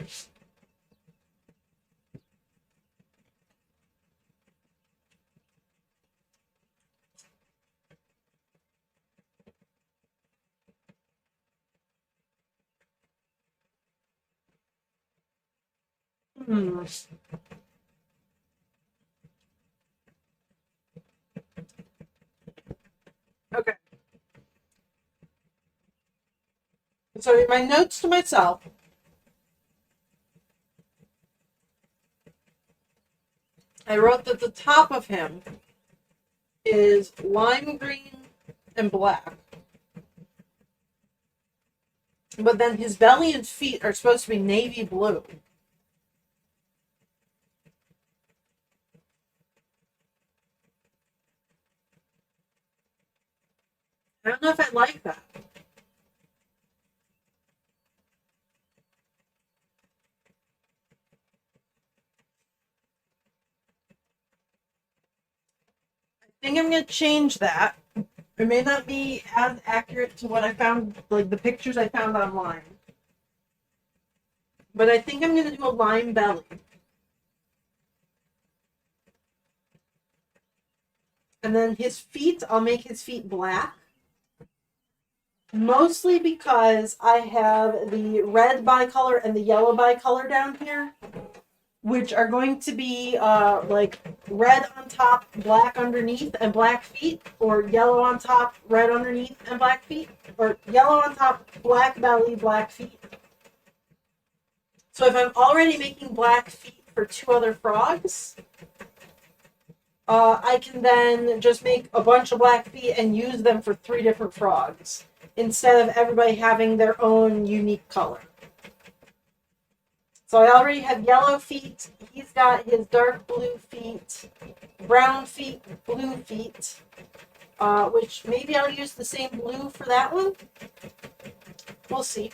[SPEAKER 1] Hmm. Okay. So in my notes to myself, I wrote that the top of him is lime green and black. But then his belly and feet are supposed to be navy blue. I don't know if I like that. I think I'm going to change that. It may not be as accurate to what I found, like the pictures I found online. But I think I'm going to do a lime belly. And then his feet, I'll make his feet black. Mostly because I have the red bicolor and the yellow bicolor down here, which are going to be like red on top, black underneath, and black feet, or yellow on top, red underneath, and black feet, or yellow on top, black belly, black feet. So if I'm already making black feet for 2 other frogs, I can then just make a bunch of black feet and use them for 3 different frogs, instead of everybody having their own unique color. So I already have yellow feet. He's got his dark blue feet, brown feet, blue feet, which maybe I'll use the same blue for that one. We'll see.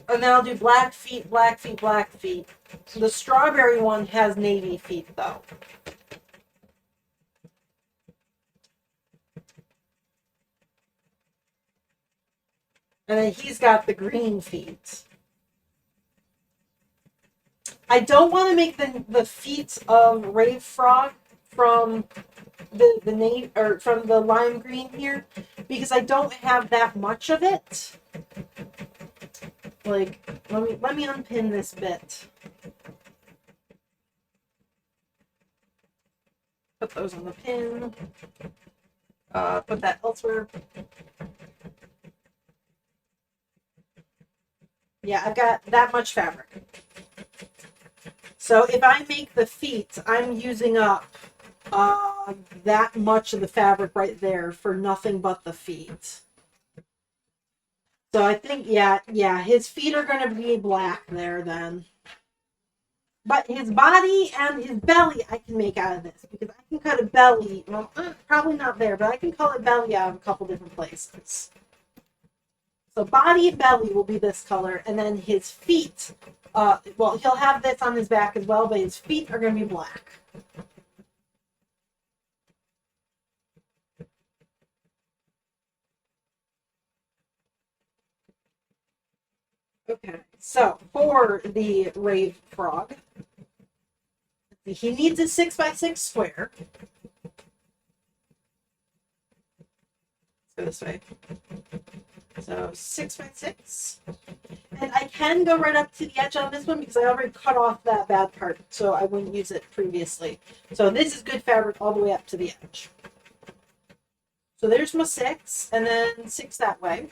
[SPEAKER 1] And then I'll do black feet, black feet, black feet. The strawberry one has navy feet, though. And then he's got the green feet. I don't want to make the feet of Rave Frog from the name or from the lime green here because I don't have that much of it. Like, let me unpin this bit. Put those on the pin. Put that elsewhere. Yeah, I've got that much fabric. So if I make the feet, I'm using up that much of the fabric right there for nothing but the feet. So I think, yeah, his feet are going to be black there then. But his body and his belly I can make out of this because I can cut a belly. Well, probably not there, but I can cut a belly out of a couple different places. So body and belly will be this color, and then his feet, well, he'll have this on his back as well, but his feet are going to be black. Okay, so for the Rave Frog, he needs a 6x6 square. Let's go this way. So 6x6. And I can go right up to the edge on this one because I already cut off that bad part, so I wouldn't use it previously. So this is good fabric all the way up to the edge. So there's my 6, and then 6 that way.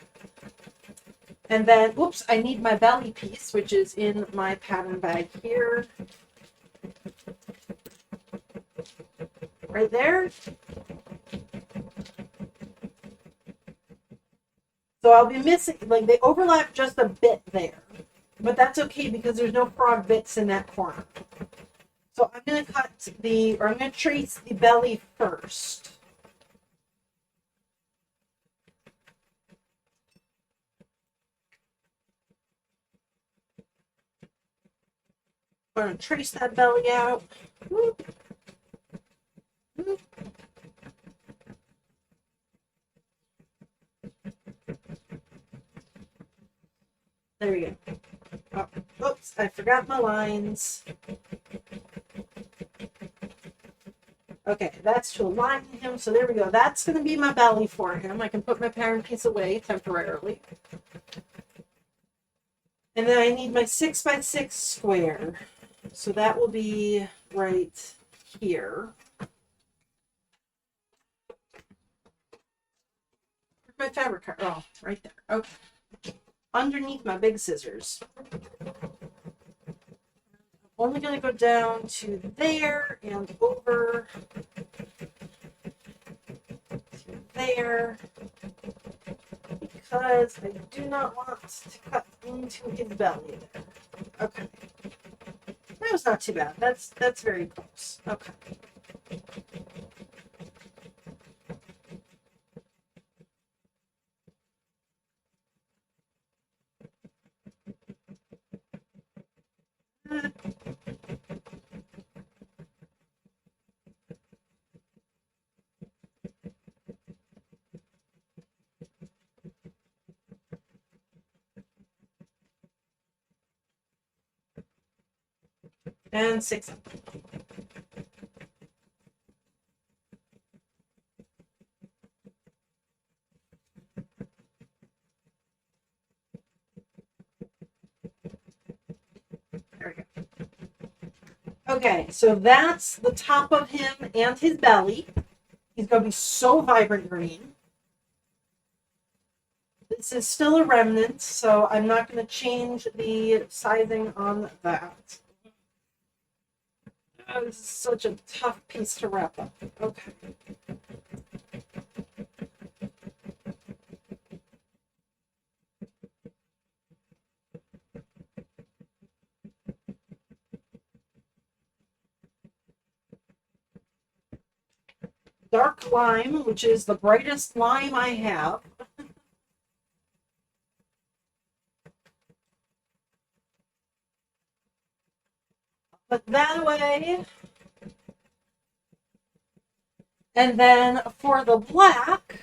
[SPEAKER 1] And then, whoops, I need my belly piece, which is in my pattern bag here. Right there. So I'll be missing, like, they overlap just a bit there. But that's okay because there's no frog bits in that corner. So I'm going to I'm going to trace the belly first. I'm going to trace that belly out. Whoop. Whoop. There we go. Oh, oops, I forgot my lines. Okay, that's to align him. So there we go. That's going to be my belly for him. I can put my parent piece away temporarily. And then I need my 6x6 square. So that will be right here. Where's my fabric card? Oh, right there. Okay. Underneath my big scissors. I'm only going to go down to there and over to there because I do not want to cut into his belly there. Okay. That was not too bad. That's very close. Okay. And 6 up. There we go. Okay, so that's the top of him and his belly. He's going to be so vibrant green. This is still a remnant, so I'm not going to change the sizing on that. Oh, this is such a tough piece to wrap up. Okay. Dark lime, which is the brightest lime I have. put that away. And then for the black,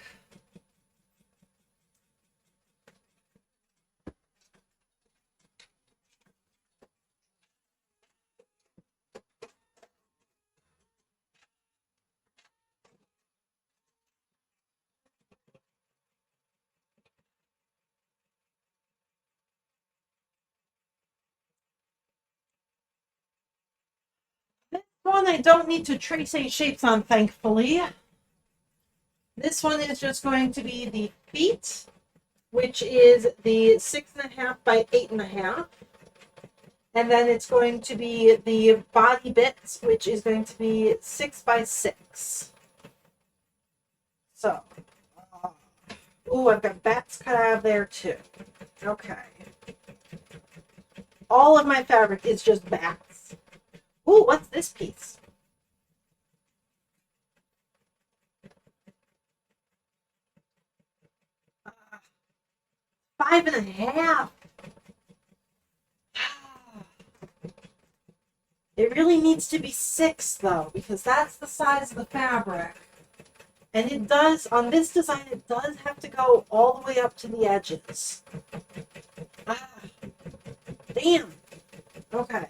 [SPEAKER 1] this one I don't need to trace any shapes on, thankfully. This one is just going to be the feet, which is the 6.5 by 8.5. And then it's going to be the body bits, which is going to be 6 by 6. So, ooh, I've got bats cut out of there too. Okay. All of my fabric is just bats. Ooh, what's this piece? Uh, 5.5. It really needs to be 6 though, because that's the size of the fabric. And it does, on this design, it does have to go all the way up to the edges. Ah, damn. Okay.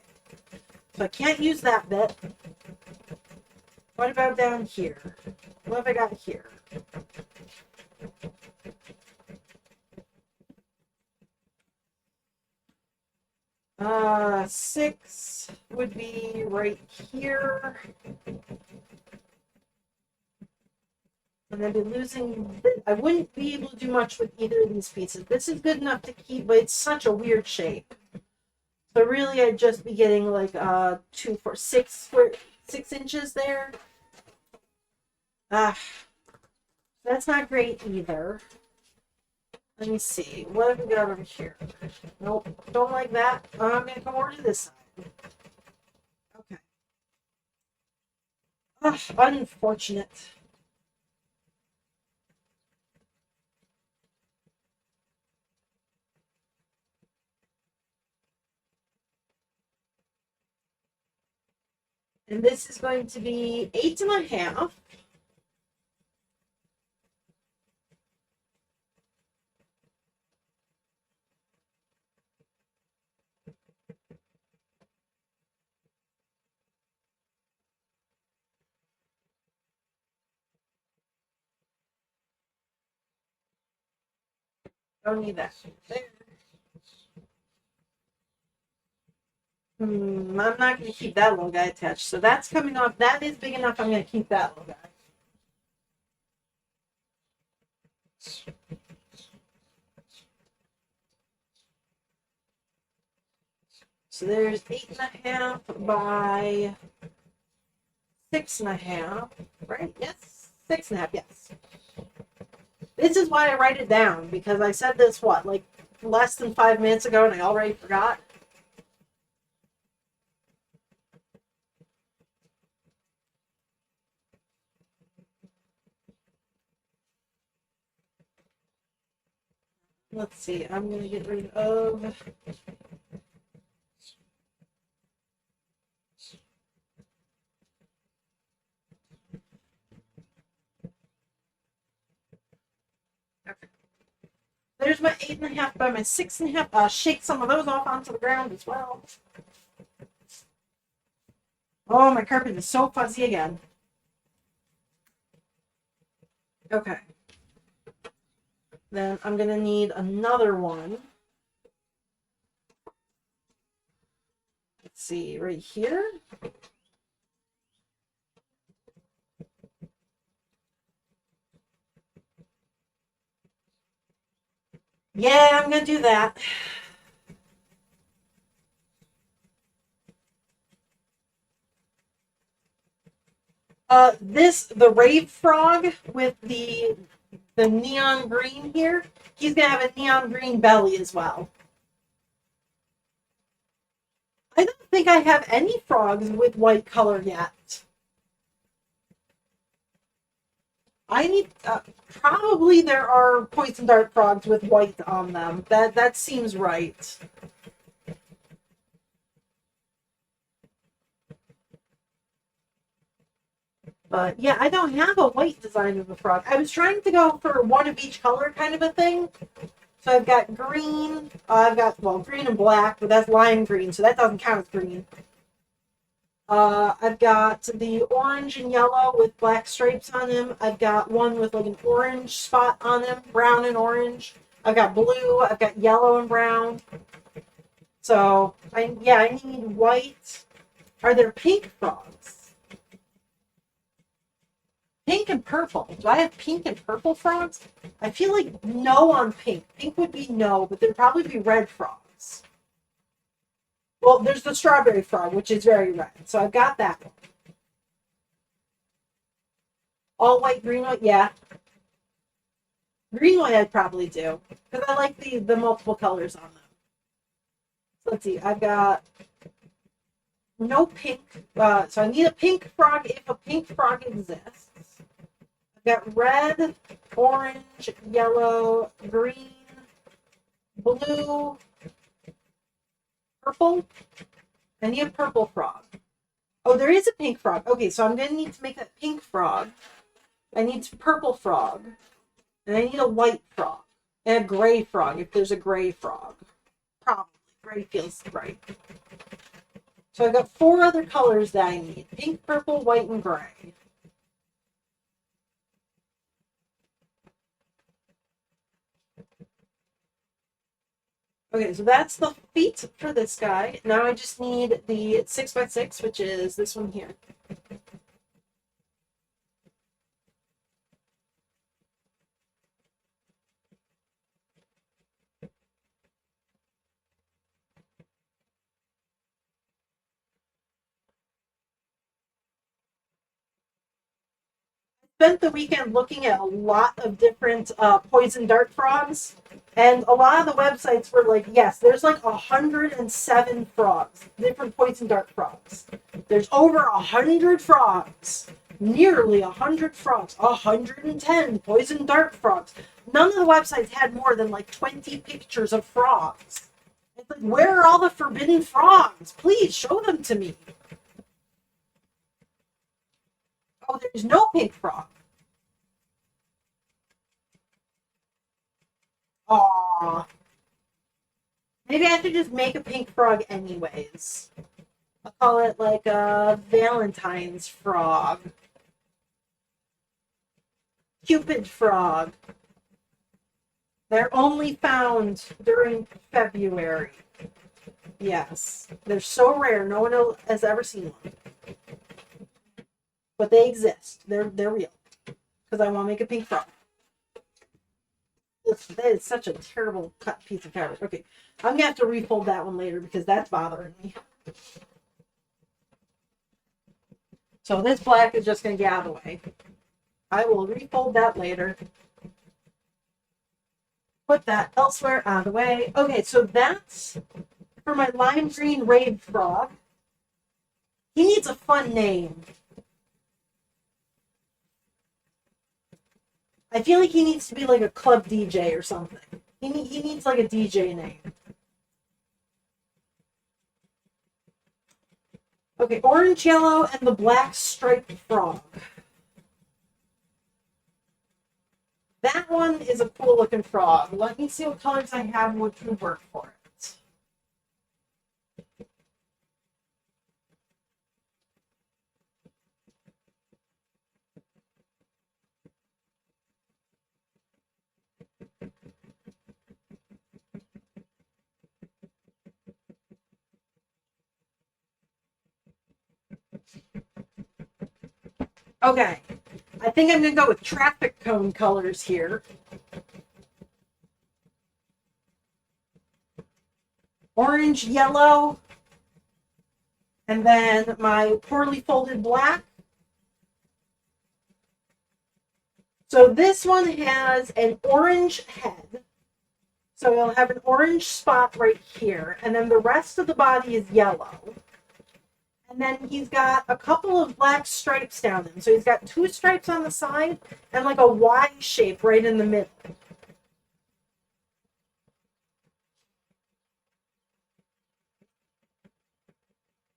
[SPEAKER 1] So I can't use that bit. What about down here? What have I got here? Uh, 6 would be right here. And I'd be losing. I wouldn't be able to do much with either of these pieces. This is good enough to keep, but it's such a weird shape. So really, I'd just be getting like 2, 4, 6 inches there. Ah, that's not great either. Let me see. What have we got over here? Nope, don't like that. I'm gonna come over to this side. Okay. Ah, unfortunate. And this is going to be 8.5. Don't need that. There. I'm not going to keep that little guy attached. So that's coming off. That is big enough. I'm going to keep that little guy. So there's 8.5 by 6.5, right? Yes, 6.5. Yes. This is why I write it down, because I said this what, like less than 5 minutes ago, and I already forgot. Let's see. I'm going to get rid of. Okay. There's my 8.5 by my 6.5. Shake some of those off onto the ground as well. Oh, my carpet is so fuzzy again. Okay. Then I'm going to need another one. Let's see, right here. Yeah, I'm going to do that. The Rave Frog with the neon green here, he's going to have a neon green belly as well. I don't think I have any frogs with white color yet. I need, probably there are poison dart frogs with white on them. That seems right. But yeah, I don't have a white design of the frog. I was trying to go for one of each color kind of a thing. So I've got green. I've got, well, green and black, but that's lime green, so that doesn't count as green. I've got the orange and yellow with black stripes on him. I've got one with like an orange spot on him, brown and orange. I've got blue. I've got yellow and brown. So I need white. Are there pink frogs? Pink and purple. Do I have pink and purple frogs? I feel like no on pink. Pink would be no, but there'd probably be red frogs. Well, there's the strawberry frog, which is very red. So I've got that one. All white, green white, yeah. Green white I'd probably do. Because I like the multiple colors on them. So let's see, I've got no pink. So I need a pink frog if a pink frog exists. I've got red, orange, yellow, green, blue, purple. I need a purple frog. Oh, there is a pink frog. Okay, so I'm going to need to make a pink frog. I need a purple frog. And I need a white frog. And a gray frog, if there's a gray frog. Probably. Gray feels right. So I've got 4 other colors that I need. Pink, purple, white, and gray. Okay, so that's the feet for this guy. Now I just need the 6x6, which is this one here. Spent the weekend looking at a lot of different poison dart frogs, and a lot of the websites were like, yes, there's like 107 frogs, different poison dart frogs. There's over 100 frogs, nearly 100 frogs, 110 poison dart frogs. None of the websites had more than like 20 pictures of frogs. It's like, where are all the forbidden frogs? Please show them to me. Oh, there's no pink frog. Aww. Maybe I should just make a pink frog anyways. I'll call it like a Valentine's frog. Cupid frog. They're only found during February. Yes. They're so rare, no one has ever seen one. But they exist. They're real. Because I want to make a pink frog. That is such a terrible cut piece of fabric. Okay, I'm gonna have to refold that one later because that's bothering me. So this black is just gonna get out of the way. I will refold that later. Put that elsewhere out of the way. Okay, so that's for my lime green rave frog. He needs a fun name. I feel like he needs to be like a club DJ or something. He needs like a DJ name. Okay, orange, yellow, and the black striped frog. That one is a cool looking frog. Let me see what colors I have which would work for it. Okay, I think I'm going to go with traffic cone colors here. Orange, yellow, and then my poorly folded black. So this one has an orange head. So it'll have an orange spot right here, and then the rest of the body is yellow. And then he's got a couple of black stripes down him. So he's got 2 stripes on the side and like a Y shape right in the middle.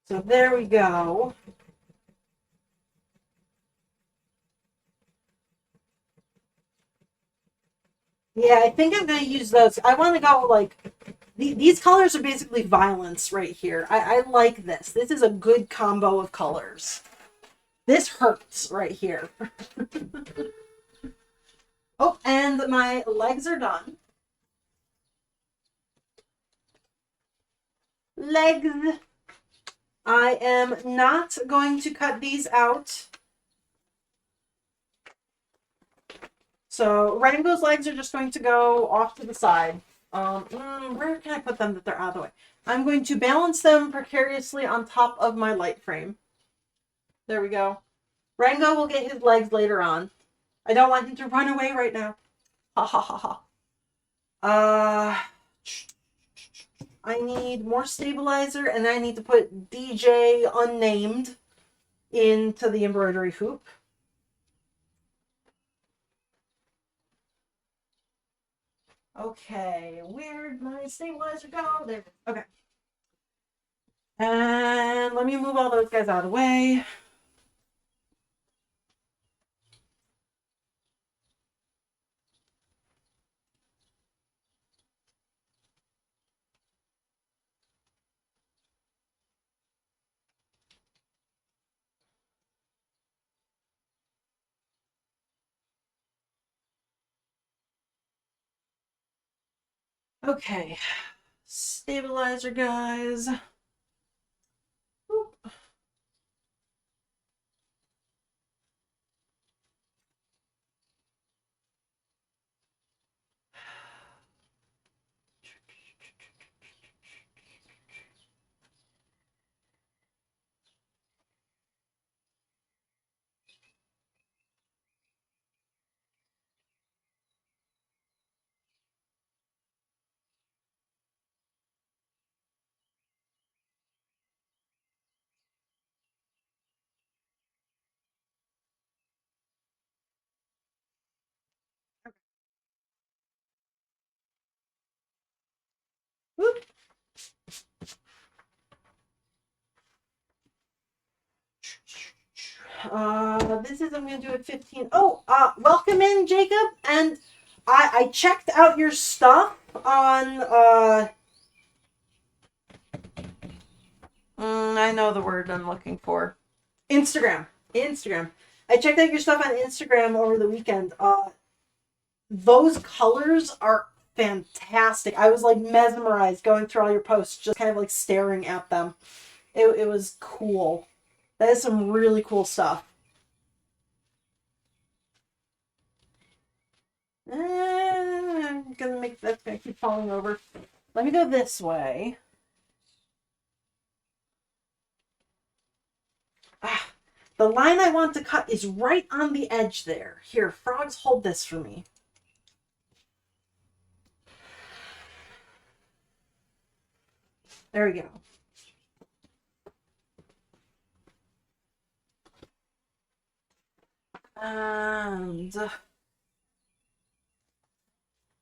[SPEAKER 1] So there we go. Yeah, I think I'm going to use those. I want to go like these colors are basically violence right here. I like this. This is a good combo of colors. This hurts right here. Oh, and my legs are done. Legs. I am not going to cut these out. So Rango's legs are just going to go off to the side. Where can I put them that they're out of the way? I'm going to balance them precariously on top of my light frame. There we go. Rango will get his legs later on. I don't want him to run away right now. Ha ha ha ha. Uh, I need more stabilizer, and I need to put DJ unnamed into the embroidery hoop. Okay, where'd my stabilizer go? There. Okay. And let me move all those guys out of the way. Okay. Stabilizer guys. Oop. Oop. This is I'm gonna do at 15. Oh, welcome in, Jacob. And I checked out your stuff on I know the word I'm looking for. Instagram. Instagram. I checked out your stuff on Instagram over the weekend. Those colors are fantastic. I was like mesmerized going through all your posts, just kind of like staring at them. It was cool. That is some really cool stuff. I'm gonna make that's gonna keep falling over. Let me go this way. Ah, the line I want to cut is right on the edge there. Here, frogs, hold this for me. There we go. And there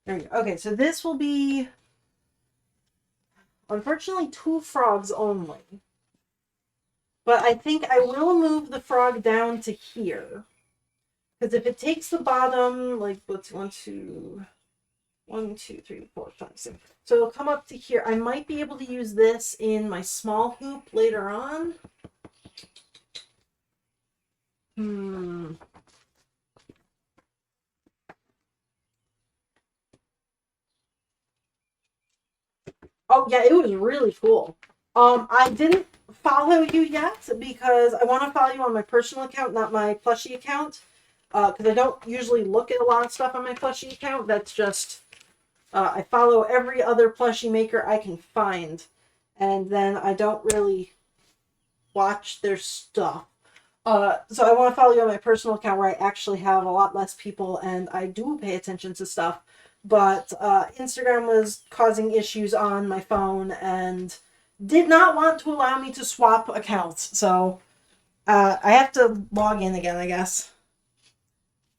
[SPEAKER 1] we go. Okay, so this will be unfortunately 2 frogs only. But I think I will move the frog down to here. Because if it takes the bottom, like, let's 1, 2, 3, 4, 5, 6. So it'll come up to here. I might be able to use this in my small hoop later on. Oh yeah, it was really cool. I didn't follow you yet because I want to follow you on my personal account, not my plushie account. Because I don't usually look at a lot of stuff on my plushie account. That's just I follow every other plushie maker I can find, and then I don't really watch their stuff. So I want to follow you on my personal account where I actually have a lot less people and I do pay attention to stuff. But Instagram was causing issues on my phone and did not want to allow me to swap accounts. So I have to log in again, I guess.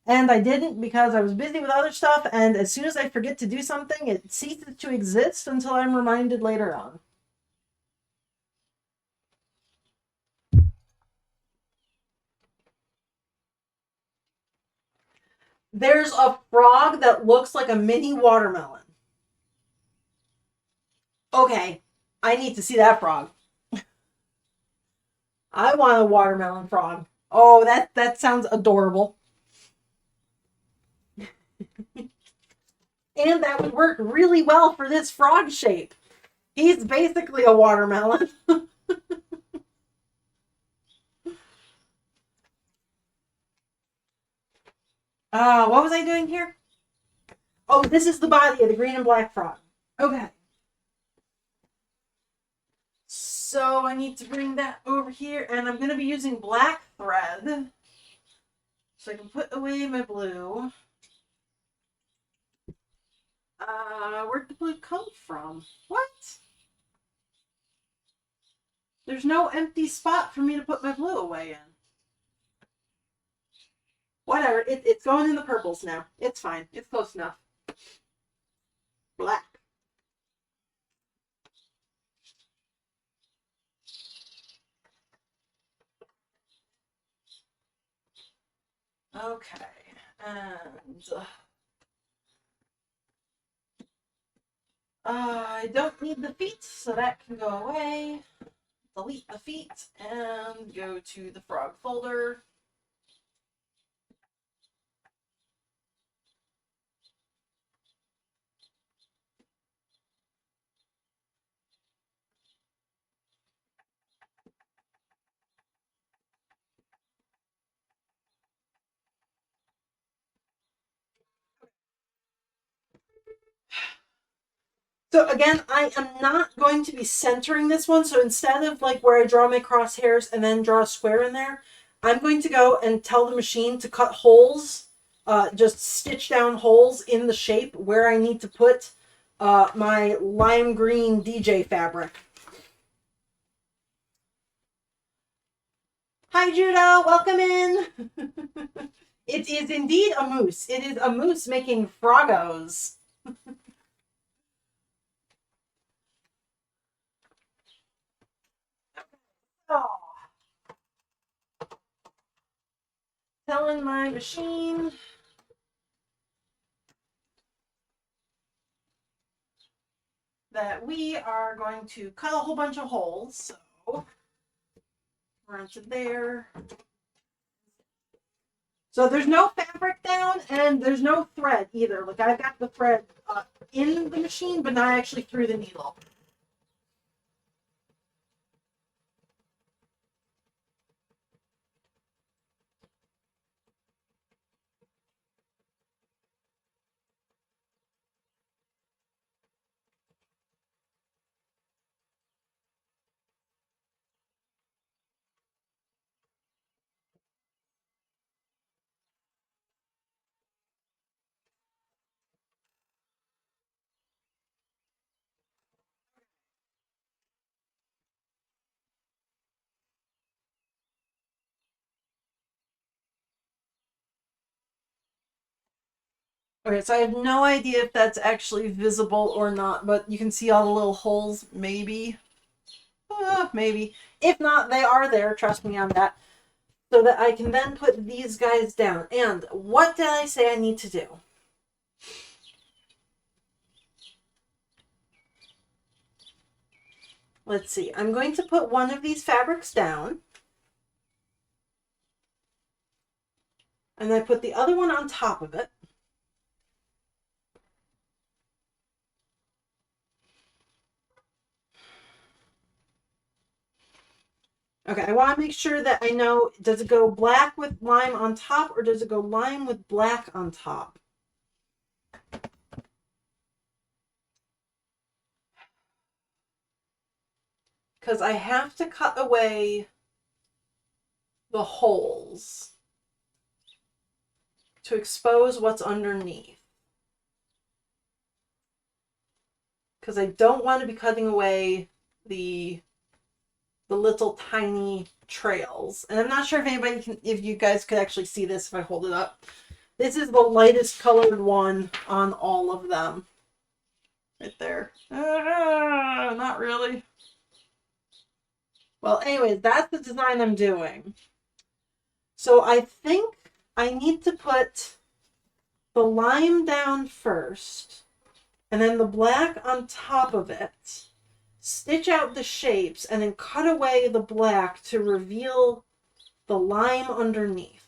[SPEAKER 1] And I didn't because I was busy with other stuff. And as soon as I forget to do something, it ceases to exist until I'm reminded later on. There's a frog that looks like a mini watermelon. Okay, I need to see that frog. I want a watermelon frog. Oh, that sounds adorable. And that would work really well for this frog shape. He's basically a watermelon. What was I doing here? Oh, this is the body of the green and black frog. Okay. So I need to bring that over here, and I'm going to be using black thread so I can put away my blue. Where'd the blue come from? What? There's no empty spot for me to put my blue away in. Whatever, it's going in the purples now. It's fine. It's close enough. Black. Okay, and I don't need the feet, so that can go away. Delete the feet and go to the frog folder. So again, I am not going to be centering this one. So instead of like where I draw my crosshairs and then draw a square in there, I'm going to go and tell the machine to cut holes, just stitch down holes in the shape where I need to put my lime green DJ fabric. Hi Judo, welcome in. It is indeed a moose. It is a moose making froggos. Oh. Telling my machine that we are going to cut a whole bunch of holes. So we're into there. So there's no fabric down and there's no thread either. Like I've got the thread in the machine, but not actually through the needle. Okay, so I have no idea if that's actually visible or not, but you can see all the little holes, maybe. Maybe. If not, they are there, trust me on that. So that I can then put these guys down. And what did I say I need to do? Let's see. I'm going to put one of these fabrics down. And I put the other one on top of it. Okay, I want to make sure that I know, does it go black with lime on top or does it go lime with black on top? Because I have to cut away the holes to expose what's underneath. Because I don't want to be cutting away the little tiny trails. And I'm not sure if anybody can, if you guys could actually see this if I hold it up. This is the lightest colored one on all of them. Right there. Not really. Well, anyways, that's the design I'm doing. So I think I need to put the lime down first, and then the black on top of it. Stitch out the shapes, and then cut away the black to reveal the lime underneath.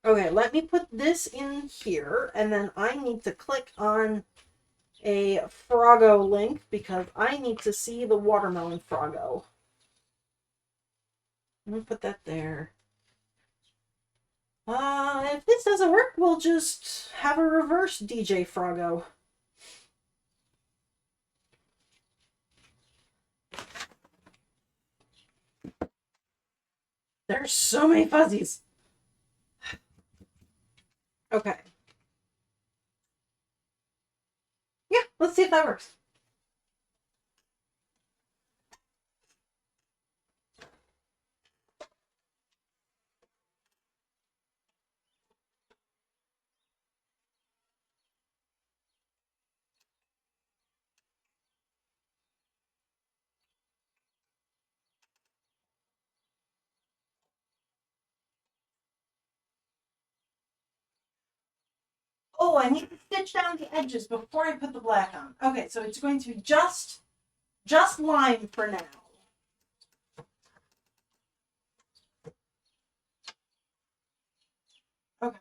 [SPEAKER 1] Okay, let me put this in here, and then I need to click on a Froggo link because I need to see the watermelon Froggo. Let me put that there. If this doesn't work, we'll just have a reverse DJ Froggo. There's so many fuzzies. Okay. Yeah, let's see if that works. Oh, I need to stitch down the edges before I put the black on. Okay, so it's going to be just lime for now. Okay.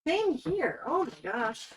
[SPEAKER 1] Same here. Oh my gosh.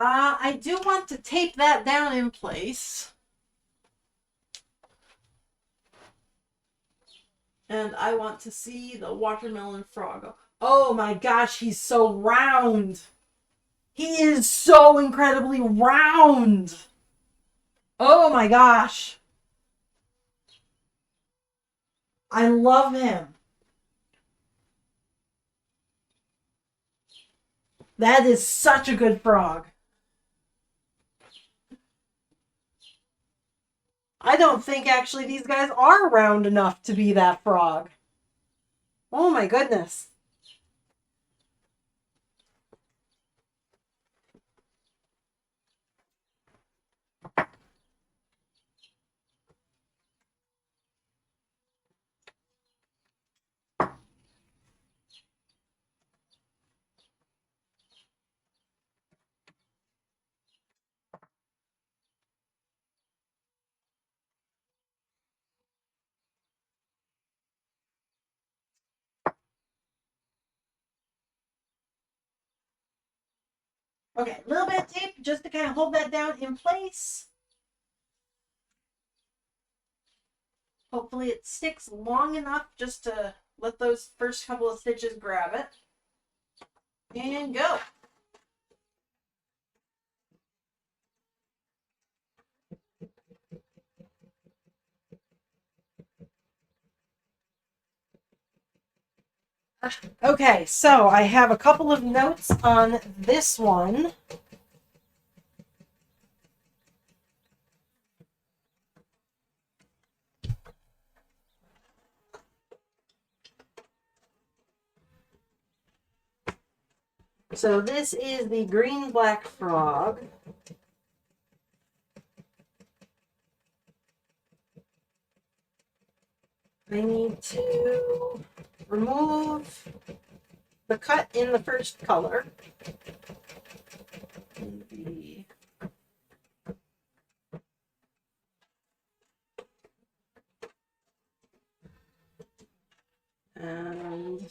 [SPEAKER 1] I do want to tape that down in place. And I want to see the watermelon frog. Oh my gosh, he's so round. He is so incredibly round. Oh my gosh. I love him. That is such a good frog. I don't think actually these guys are round enough to be that frog. Oh my goodness. Okay, a little bit of tape just to kind of hold that down in place. Hopefully it sticks long enough just to let those first couple of stitches grab it. And go. Okay, so I have a couple of notes on this one. So this is the green black frog. I need to remove the cut in the first color. And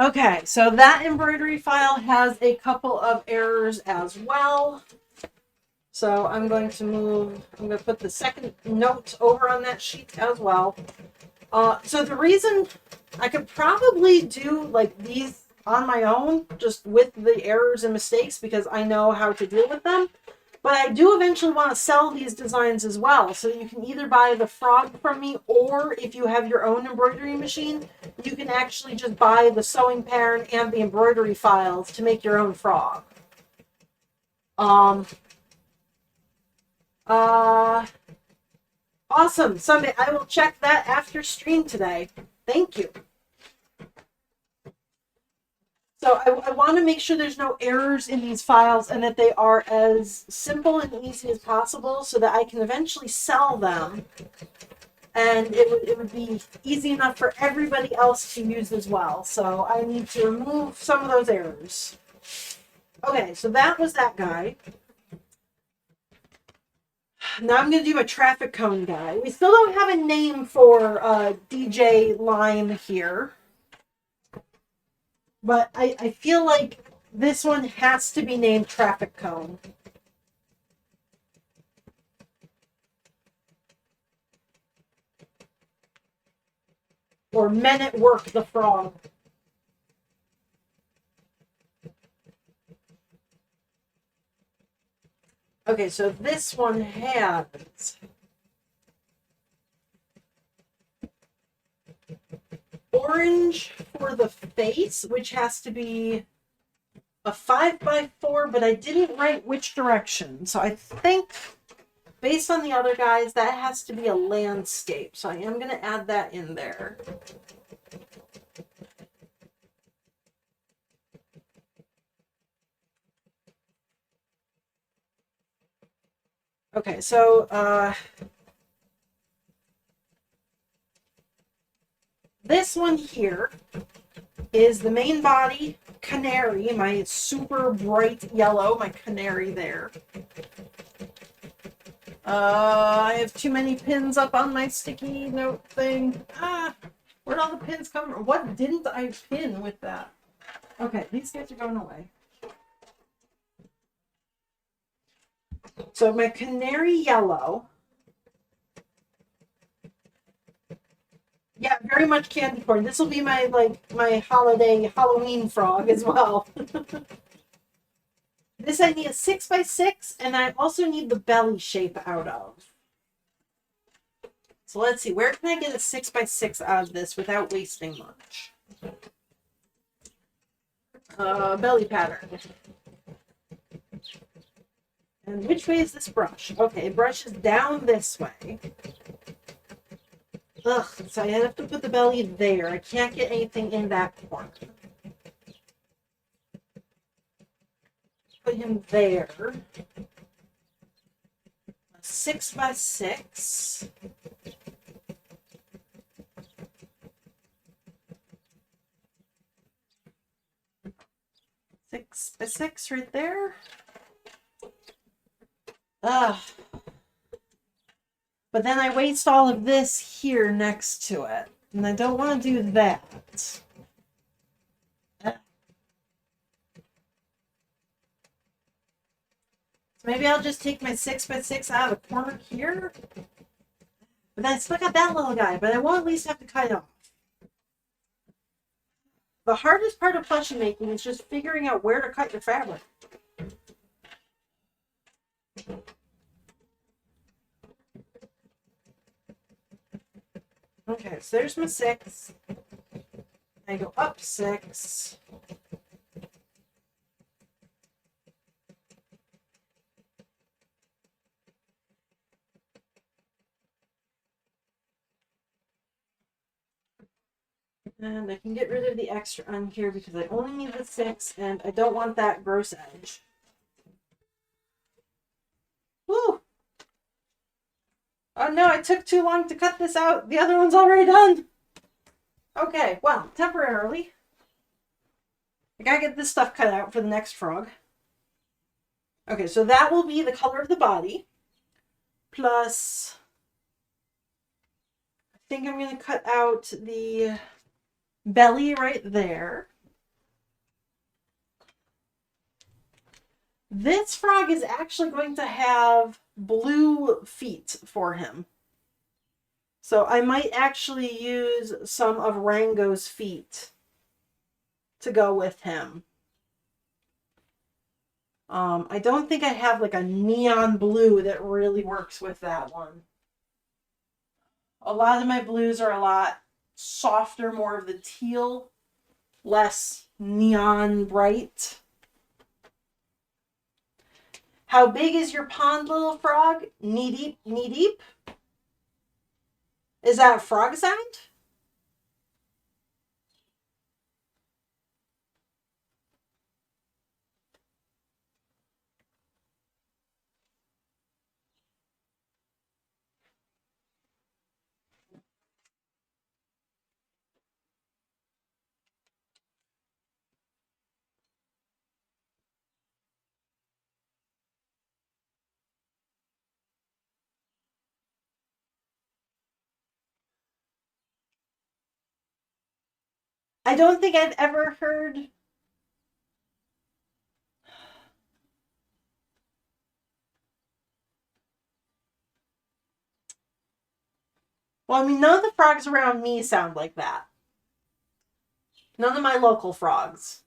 [SPEAKER 1] okay, so that embroidery file has a couple of errors as well. So I'm going to put the second note over on that sheet as well. So the reason I could probably do like these on my own, just with the errors and mistakes, because I know how to deal with them. But I do eventually want to sell these designs as well. So you can either buy the frog from me, or if you have your own embroidery machine, you can actually just buy the sewing pattern and the embroidery files to make your own frog. Awesome. Someday I will check that after stream today. Thank you. So I want to make sure there's no errors in these files and that they are as simple and easy as possible so that I can eventually sell them. And it would be easy enough for everybody else to use as well. So I need to remove some of those errors. Okay, so that was that guy. Now I'm going to do a traffic cone guy. We still don't have a name for DJ Lime here. But I feel like this one has to be named Traffic Cone. Or Men at Work the Frog. Okay, so this one has orange for the face, which has to be a 5x4, but I didn't write which direction. So I think, based on the other guys, that has to be a landscape. So I am going to add that in there. Okay, so this one here is the main body canary, my super bright yellow, my canary there. I have too many pins up on my sticky note thing. Where'd all the pins come from? What didn't I pin with that? Okay, these guys are going away. So my canary yellow. Yeah, very much candy corn. This will be my holiday Halloween frog as well. This I need a 6x6, and I also need the belly shape out of. So let's see, where can I get a 6x6 out of this without wasting much? Belly pattern. And which way is this brush? Okay, brush is down this way. Ugh, so I have to put the belly there. I can't get anything in that corner. Put him there. 6x6. 6 by 6 right there. Ugh. But then I waste all of this here next to it. And I don't want to do that. So maybe I'll just take my 6 by 6 out of the corner here. But then I still got that little guy, but I will at least have to cut it off. The hardest part of plushie making is just figuring out where to cut your fabric. Okay, so there's my 6. I go up 6. And I can get rid of the extra on here because I only need the 6 and I don't want that gross edge. Woo! Oh no, it took too long to cut this out. The other one's already done. Okay, well, temporarily. I gotta get this stuff cut out for the next frog. Okay, so that will be the color of the body. Plus, I think I'm going to cut out the belly right there. This frog is actually going to have blue feet for him. So I might actually use some of Rango's feet to go with him. I don't think I have like a neon blue that really works with that one. A lot of my blues are a lot softer, more of the teal, less neon bright. How big is your pond, little frog? Knee deep, knee deep? Is that a frog sound? I don't think I've ever heard... Well, I mean, none of the frogs around me sound like that. None of my local frogs.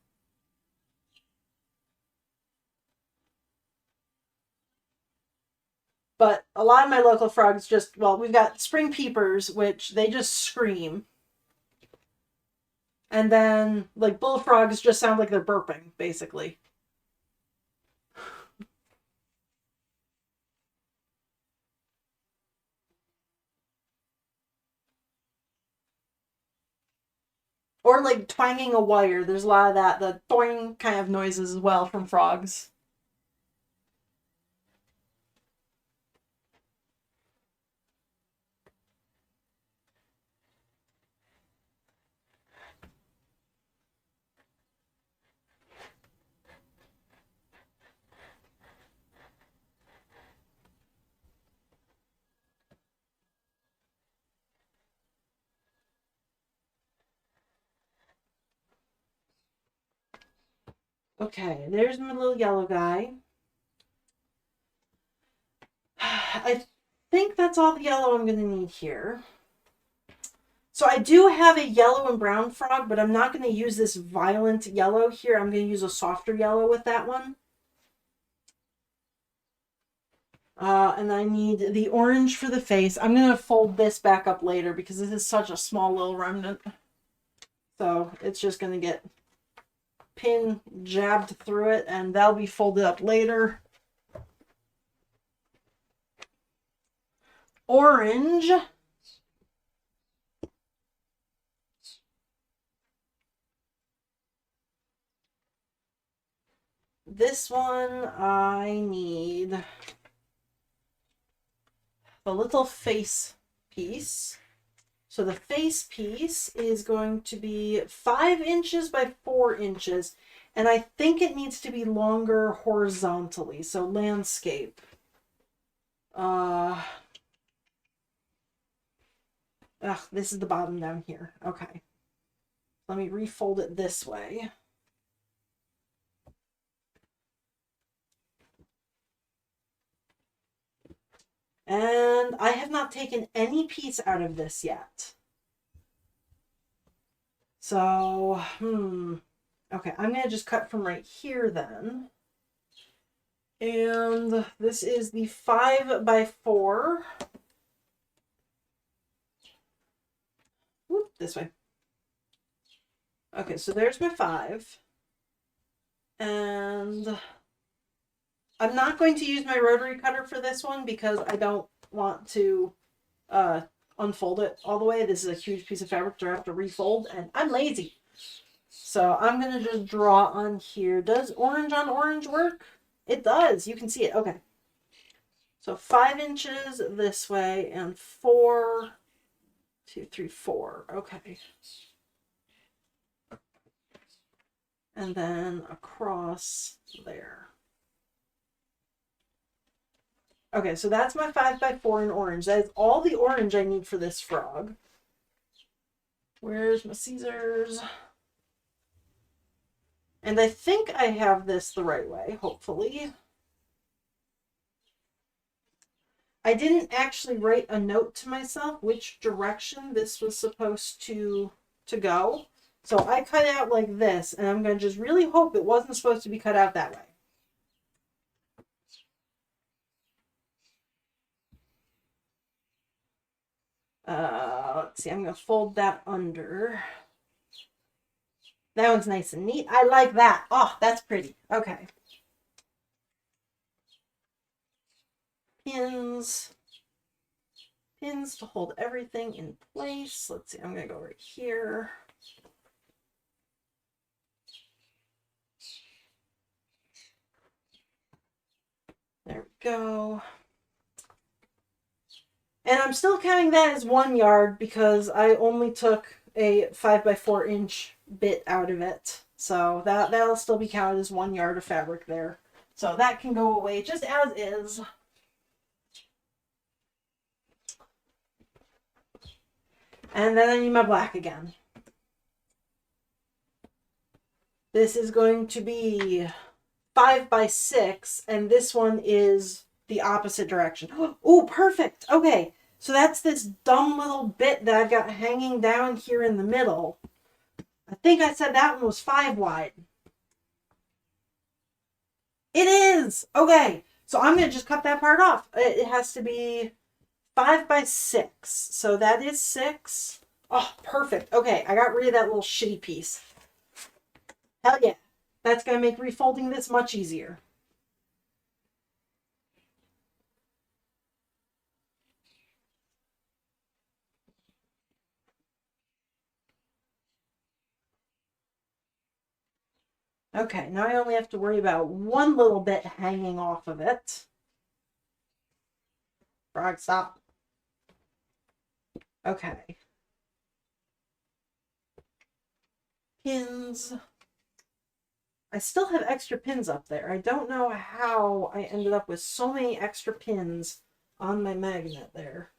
[SPEAKER 1] But a lot of my local frogs just, well, we've got spring peepers, which they just scream. And then, like, bullfrogs just sound like they're burping, basically. Or, like, twanging a wire. There's a lot of that, the boing kind of noises as well from frogs. Okay, there's my little yellow guy. I think that's all the yellow I'm going to need here. So I do have a yellow and brown frog, but I'm not going to use this violent yellow here. I'm going to use a softer yellow with that one. And I need the orange for the face. I'm going to fold this back up later because this is such a small little remnant. So it's just going to get pin jabbed through it and that'll be folded up later. Orange. This one I need the little face piece. So the face piece is going to be 5 inches by 4 inches. And I think it needs to be longer horizontally. So landscape. This is the bottom down here. Okay. Let me refold it this way. And I have not taken any piece out of this yet. So, okay, I'm going to just cut from right here then. And this is the 5 by 4. Whoop, this way. Okay, so there's my 5. And I'm not going to use my rotary cutter for this one because I don't want to unfold it all the way. This is a huge piece of fabric to have to refold, and I'm lazy. So I'm going to just draw on here. Does orange on orange work? It does. You can see it. Okay. So 5 inches this way and 4, 2, 3, 4. Okay. And then across there. Okay, so that's my 5 by 4 in orange. That is all the orange I need for this frog. Where's my scissors? And I think I have this the right way, hopefully. I didn't actually write a note to myself which direction this was supposed to go. So I cut it out like this, and I'm going to just really hope it wasn't supposed to be cut out that way. Let's see, I'm going to fold that under. That one's nice and neat. I like that. Oh, that's pretty. Okay. Pins. Pins to hold everything in place. Let's see, I'm going to go right here. There we go. And I'm still counting that as 1 yard because I only took a 5 by 4 inch bit out of it. So that'll still be counted as 1 yard of fabric there. So that can go away just as is. And then I need my black again. This is going to be 5 by 6, and this one is the opposite direction. Oh, perfect. Okay, so that's this dumb little bit that I've got hanging down here in the middle. I think I said that one was 5 wide. It is! Okay, so I'm going to just cut that part off. It has to be 5 by 6. So that is 6. Oh, perfect. Okay, I got rid of that little shitty piece. Hell yeah. That's going to make refolding this much easier. Okay, now I only have to worry about one little bit hanging off of it. Frog, stop. Okay. Pins. I still have extra pins up there. I don't know how I ended up with so many extra pins on my magnet there.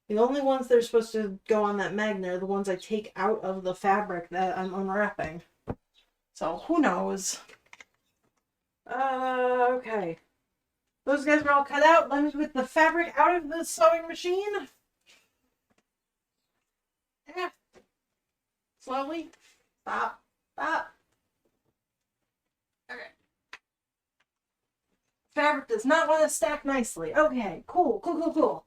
[SPEAKER 1] The only ones that are supposed to go on that magnet are the ones I take out of the fabric that I'm unwrapping. So who knows? Okay. Those guys are all cut out. Let me get the fabric out of the sewing machine. Yeah. Slowly. Stop. Stop. Okay. Fabric does not want to stack nicely. Okay, cool, cool, cool, cool.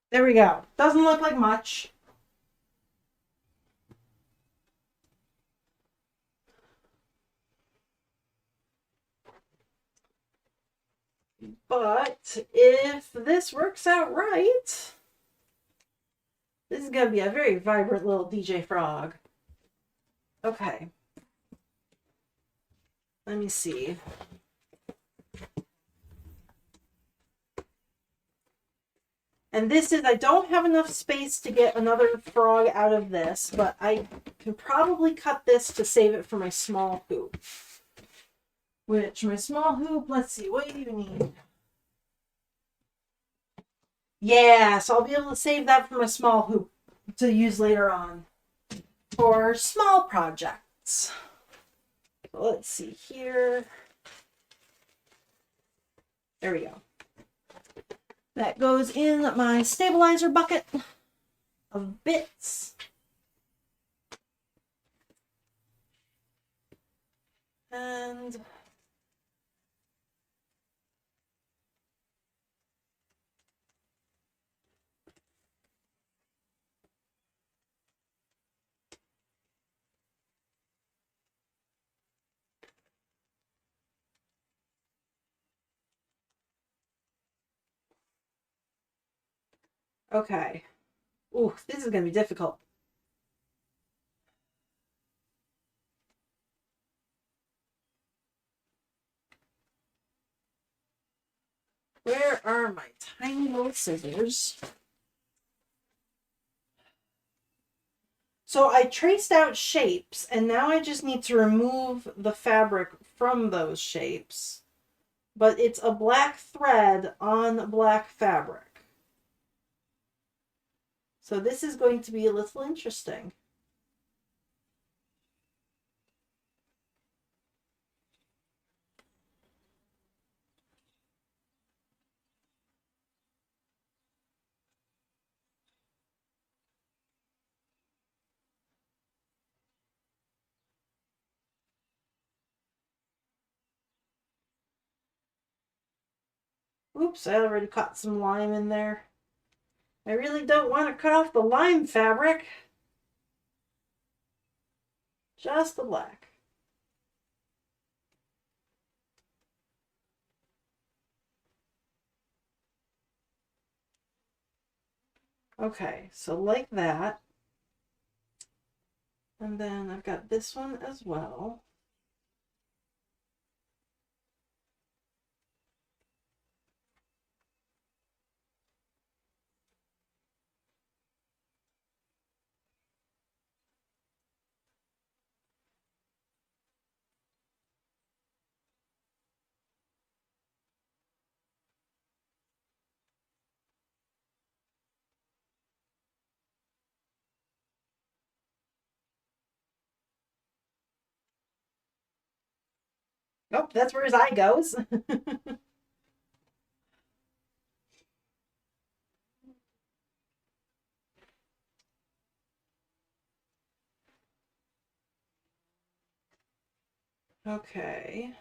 [SPEAKER 1] There we go. Doesn't look like much. But if this works out right, this is going to be a very vibrant little DJ Frog. Okay. Let me see. And this is, I don't have enough space to get another frog out of this, but I can probably cut this to save it for my small hoop. Which, my small hoop, let's see, what do you need? Yeah, so I'll be able to save that for my small hoop to use later on for small projects. So let's see here. There we go. That goes in my stabilizer bucket of bits. And okay. Ooh, this is going to be difficult. Where are my tiny little scissors? So I traced out shapes, and now I just need to remove the fabric from those shapes. But it's a black thread on black fabric. So this is going to be a little interesting. Oops, I already caught some lime in there. I really don't want to cut off the lime fabric. Just the black. Okay, so like that. And then I've got this one as well. Oh, that's where his eye goes. Okay.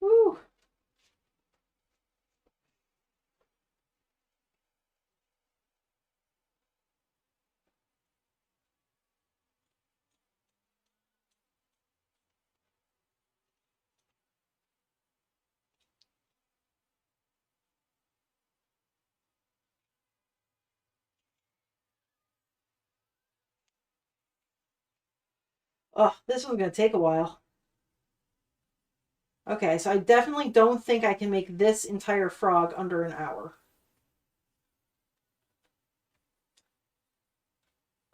[SPEAKER 1] Woo. Oh, this one's going to take a while. Okay, so I definitely don't think I can make this entire frog under an hour.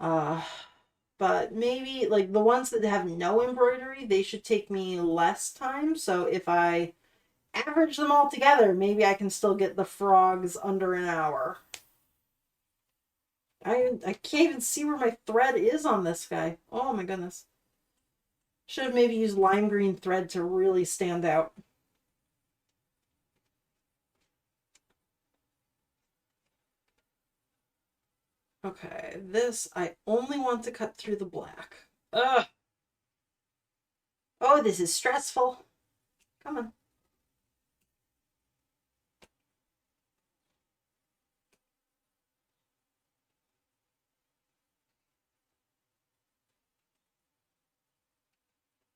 [SPEAKER 1] Uh, but maybe, like, the ones that have no embroidery, they should take me less time. So if I average them all together, maybe I can still get the frogs under an hour. I can't even see where my thread is on this guy. Oh my goodness. Should have maybe used lime green thread to really stand out. Okay, this I only want to cut through the black. Ugh. Oh, this is stressful. Come on.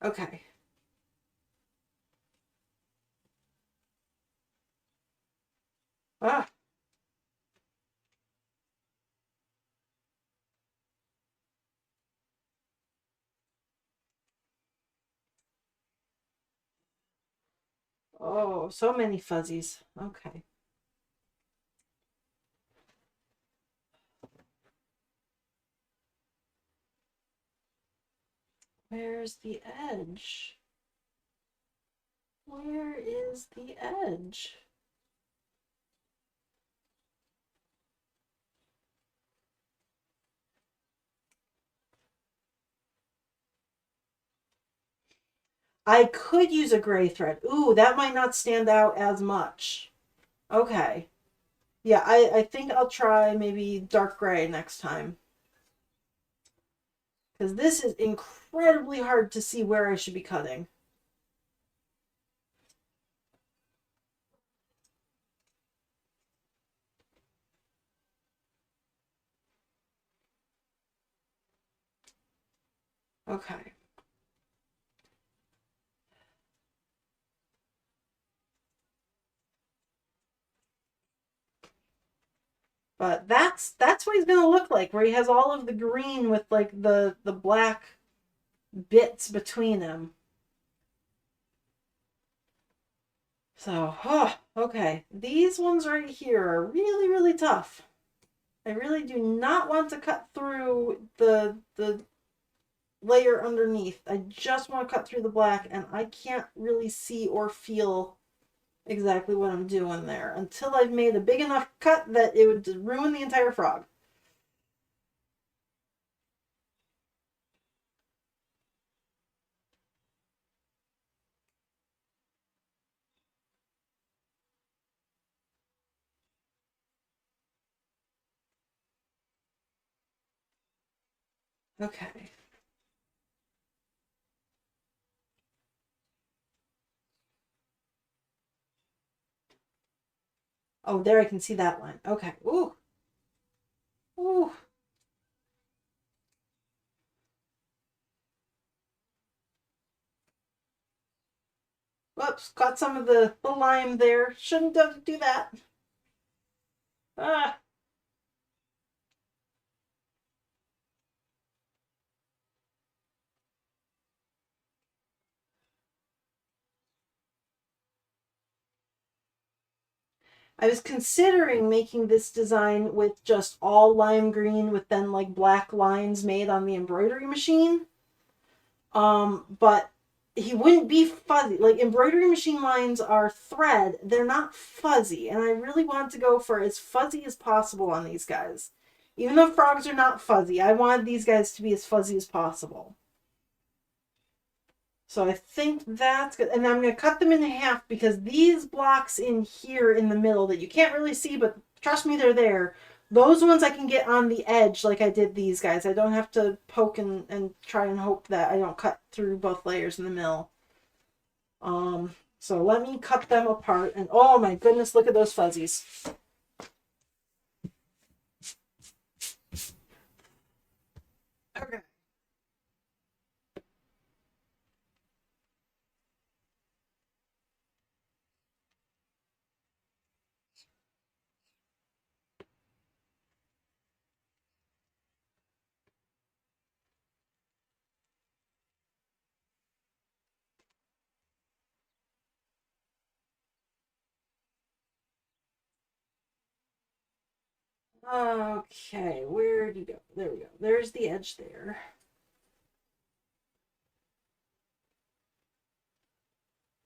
[SPEAKER 1] Okay. Ah. Oh, so many fuzzies. Okay. Where's the edge? Where is the edge? I could use a gray thread. Ooh, that might not stand out as much. Okay. Yeah, I think I'll try maybe dark gray next time. Because this is incredibly hard to see where I should be cutting. Okay. But that's what he's gonna look like, where he has all of the green with like the black bits between them. So, oh, okay. These ones right here are really, really tough. I really do not want to cut through the layer underneath. I just want to cut through the black, and I can't really see or feel exactly what I'm doing there until I've made a big enough cut that it would ruin the entire frog. Okay. Oh, there I can see that line. Okay. Ooh. Ooh. Whoops. Got some of the lime there. Shouldn't have do that. Ah. I was considering making this design with just all lime green with then like black lines made on the embroidery machine. But he wouldn't be fuzzy. Like embroidery machine lines are thread, they're not fuzzy, and I really want to go for as fuzzy as possible on these guys. Even though frogs are not fuzzy, I wanted these guys to be as fuzzy as possible. So I think that's good. And I'm going to cut them in half because these blocks in here in the middle that you can't really see, but trust me, they're there. Those ones I can get on the edge like I did these guys. I don't have to poke and try and hope that I don't cut through both layers in the middle. So let me cut them apart. And oh my goodness, look at those fuzzies. Okay. Okay, where'd you go? There we go. There's the edge there.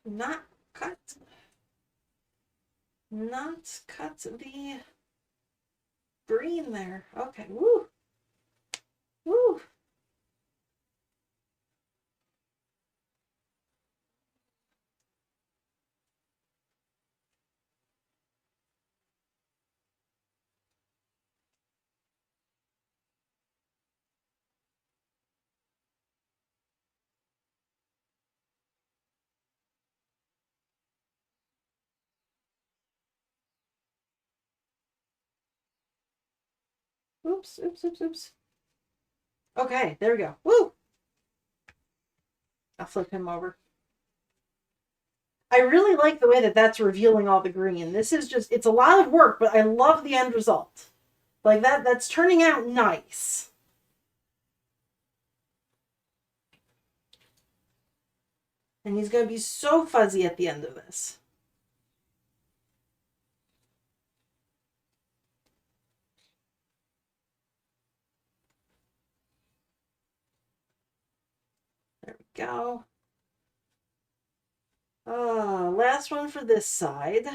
[SPEAKER 1] Not cut. Not cut the green there. Okay. Woo. Woo. Oops, oops, oops, oops. Okay, there we go. Woo! I'll flip him over. I really like the way that that's revealing all the green. This is just, it's a lot of work, but I love the end result. Like that's turning out nice. And he's going to be so fuzzy at the end of this. There we go. Last one for this side.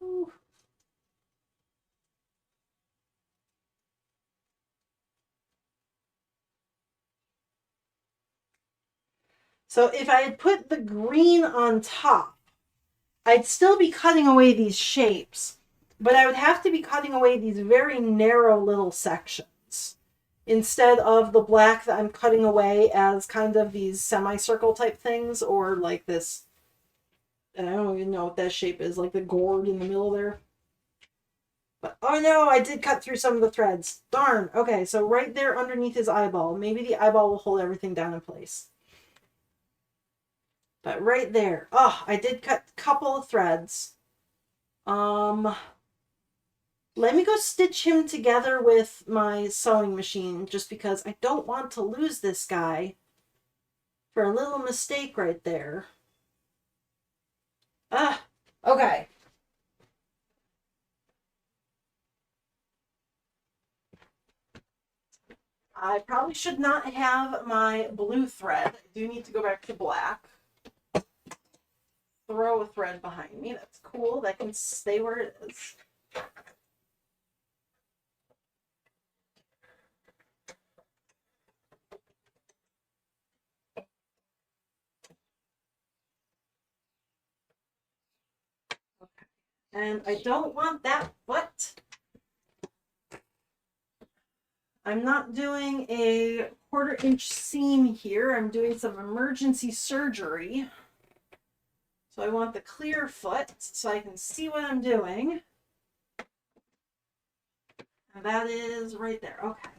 [SPEAKER 1] Ooh. So if I had put the green on top, I'd still be cutting away these shapes, but I would have to be cutting away these very narrow little sections instead of the black that I'm cutting away as kind of these semicircle type things, or like this, I don't even know what that shape is, like the gourd in the middle there. But oh no, I did cut through some of the threads. Darn. Okay, so right there underneath his eyeball, maybe the eyeball will hold everything down in place. But right there, oh, I did cut a couple of threads. Let me go stitch him together with my sewing machine just because I don't want to lose this guy for a little mistake right there. Okay. I probably should not have my blue thread. I do need to go back to black. Throw a thread behind me. That's cool. That can stay where it is. Okay. And I don't want that foot. I'm not doing a 1/4 inch seam here. I'm doing some emergency surgery. So I want the clear foot so I can see what I'm doing. And that is right there. Okay.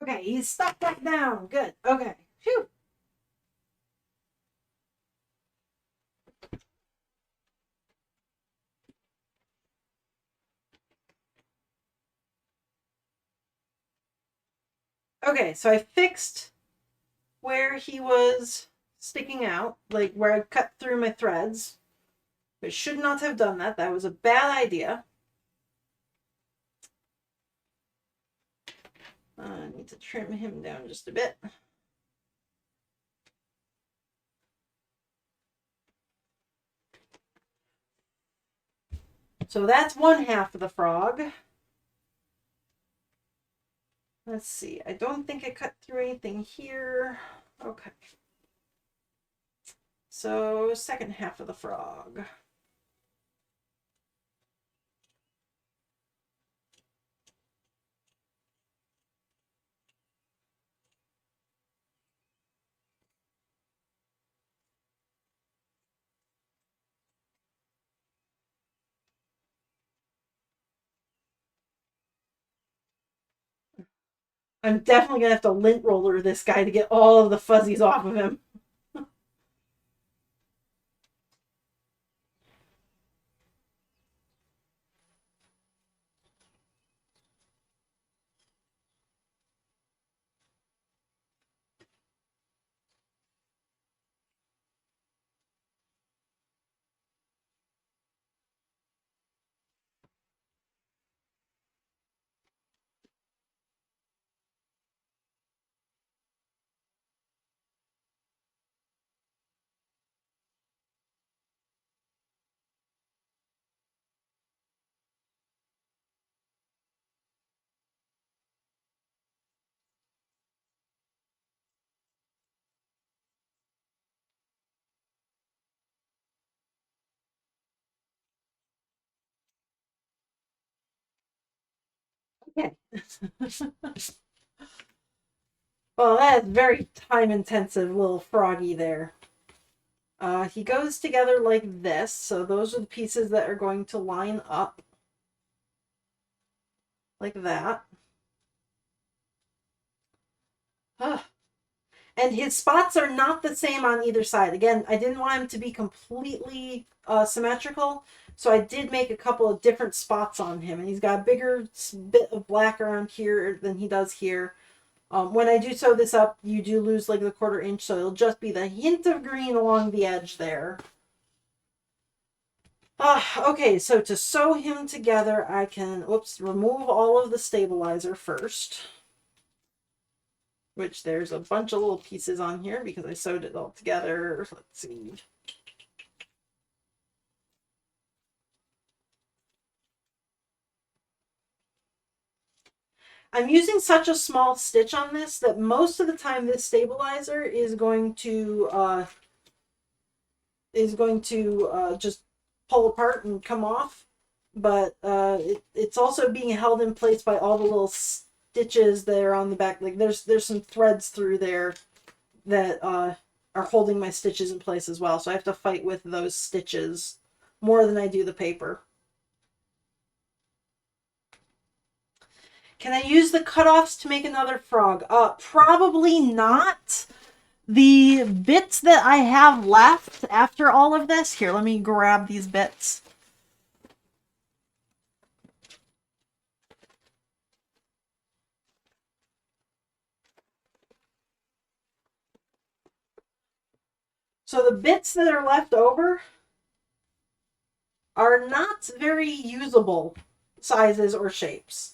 [SPEAKER 1] Okay, he's stuck back down. Good. Okay. Phew. Okay, so I fixed where he was sticking out, like where I cut through my threads. I should not have done that. That was a bad idea. I need to trim him down just a bit. So that's one half of the frog. Let's see. I don't think I cut through anything here. Okay. So second half of the frog. I'm definitely going to have to lint roller this guy to get all of the fuzzies off of him. Okay. Well, that's very time intensive little froggy there. He goes together like this, so those are the pieces that are going to line up like that. Ah. And his spots are not the same on either side. Again, I didn't want him to be completely symmetrical, so I did make a couple of different spots on him. And he's got a bigger bit of black around here than he does here. When I do sew this up, you do lose like the 1/4 inch, so it'll just be the hint of green along the edge there. Okay, so to sew him together, I can, remove all of the stabilizer first. Which there's a bunch of little pieces on here because I sewed it all together. Let's see. I'm using such a small stitch on this that most of the time this stabilizer is going to just pull apart and come off. But it's also being held in place by all the little stitches that are on the back. Like there's some threads through there that are holding my stitches in place as well. So I have to fight with those stitches more than I do the paper. Can I use the cutoffs to make another frog? Probably not. The bits that I have left after all of this, here, let me grab these bits. So the bits that are left over are not very usable sizes or shapes.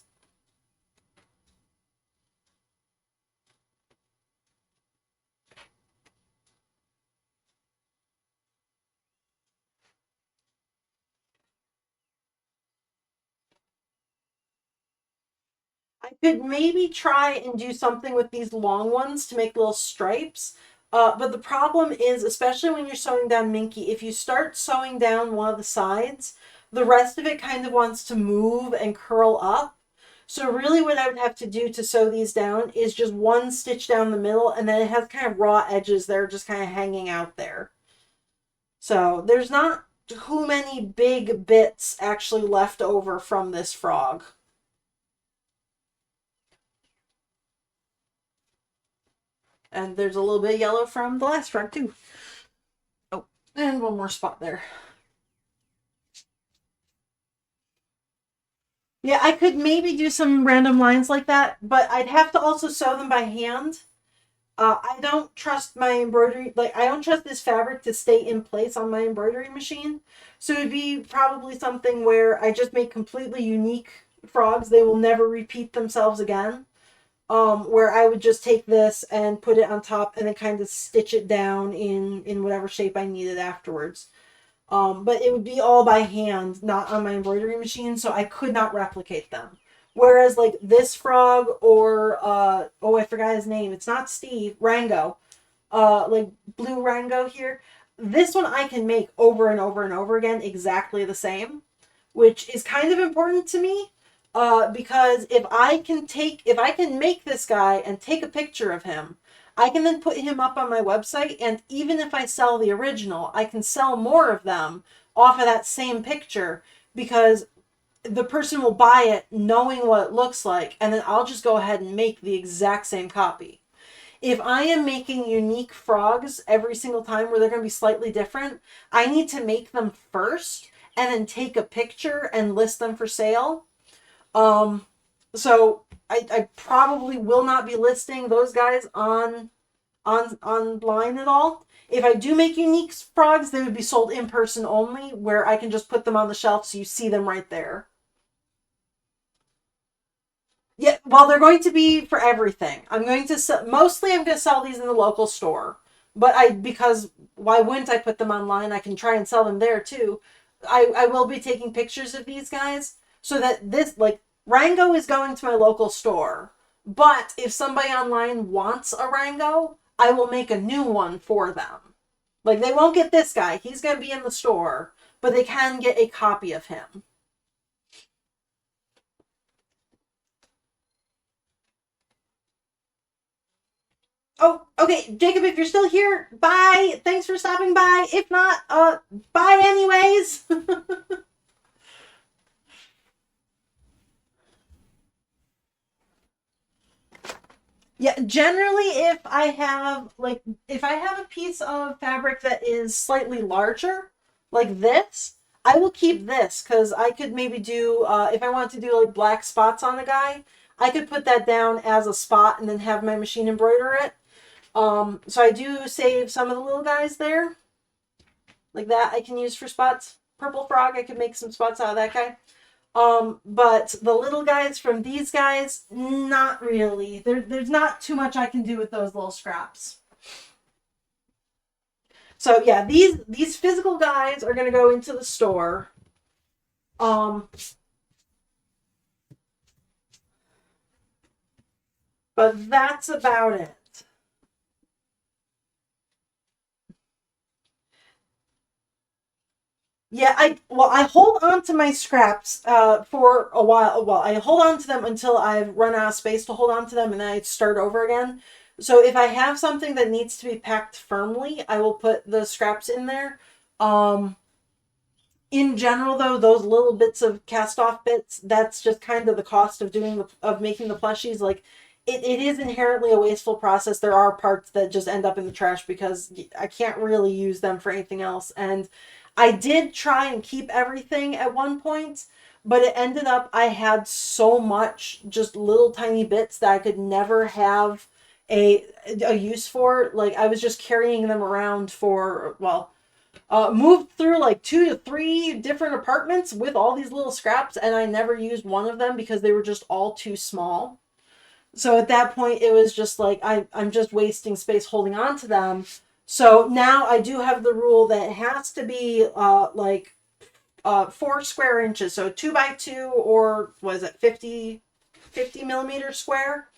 [SPEAKER 1] I could maybe try and do something with these long ones to make little stripes. But the problem is, especially when you're sewing down Minky, if you start sewing down one of the sides, the rest of it kind of wants to move and curl up. So really what I would have to do to sew these down is just one stitch down the middle, and then it has kind of raw edges that are just kind of hanging out there. So there's not too many big bits actually left over from this frog. And there's a little bit of yellow from the last frog too. Oh, and one more spot there. Yeah, I could maybe do some random lines like that, but I'd have to also sew them by hand. I don't trust my embroidery, like, I don't trust this fabric to stay in place on my embroidery machine. So it'd be probably something where I just make completely unique frogs. They will never repeat themselves again. Where I would just take this and put it on top and then kind of stitch it down in whatever shape I needed afterwards. But it would be all by hand, not on my embroidery machine, so I could not replicate them. Whereas like this frog or oh, I forgot his name. It's not Steve, Rango. Like blue Rango here. This one I can make over and over and over again exactly the same, which is kind of important to me. Because if I can make this guy and take a picture of him, I can then put him up on my website, and even if I sell the original, I can sell more of them off of that same picture because the person will buy it knowing what it looks like, and then I'll just go ahead and make the exact same copy. If I am making unique frogs every single time where they're going to be slightly different, I need to make them first and then take a picture and list them for sale. Um, so I probably will not be listing those guys online at all. If I do make unique frogs, they would be sold in person only, where I can just put them on the shelf so you see them right there. Yeah, well, they're going to be for everything. I'm going to sell, mostly I'm going to sell these in the local store. But because why wouldn't I put them online? I can try and sell them there too. I will be taking pictures of these guys so that this, like, Rango is going to my local store. But if somebody online wants a Rango, I will make a new one for them. Like, they won't get this guy. He's going to be in the store, but they can get a copy of him. Oh, okay, Jacob, if you're still here, bye. Thanks for stopping by. If not, bye anyways. Yeah, generally if I have a piece of fabric that is slightly larger, like this, I will keep this because I could maybe do if I want to do like black spots on a guy, I could put that down as a spot and then have my machine embroider it. So I do save some of the little guys there, like that I can use for spots. Purple frog, I could make some spots out of that guy. But the little guys from these guys, not really. There's not too much I can do with those little scraps. So yeah, these physical guys are gonna go into the store. Um, but that's about it. Yeah, I hold on to my scraps for a while. Well, I hold on to them until I've run out of space to hold on to them, and then I start over again. So if I have something that needs to be packed firmly, I will put the scraps in there. Um, in general, though, those little bits of cast off bits, that's just kind of the cost of making the plushies. Like it is inherently a wasteful process. There are parts that just end up in the trash because I can't really use them for anything else. And I did try and keep everything at one point, but it ended up I had so much just little tiny bits that I could never have a a use for. Like I was just carrying them around for, well, moved through like 2 to 3 different apartments with all these little scraps, and I never used one of them because they were just all too small. So at that point, it was just like I'm just wasting space holding on to them. So now I do have the rule that it has to be 4 square inches, so 2 by 2, or was it 50 millimeter square,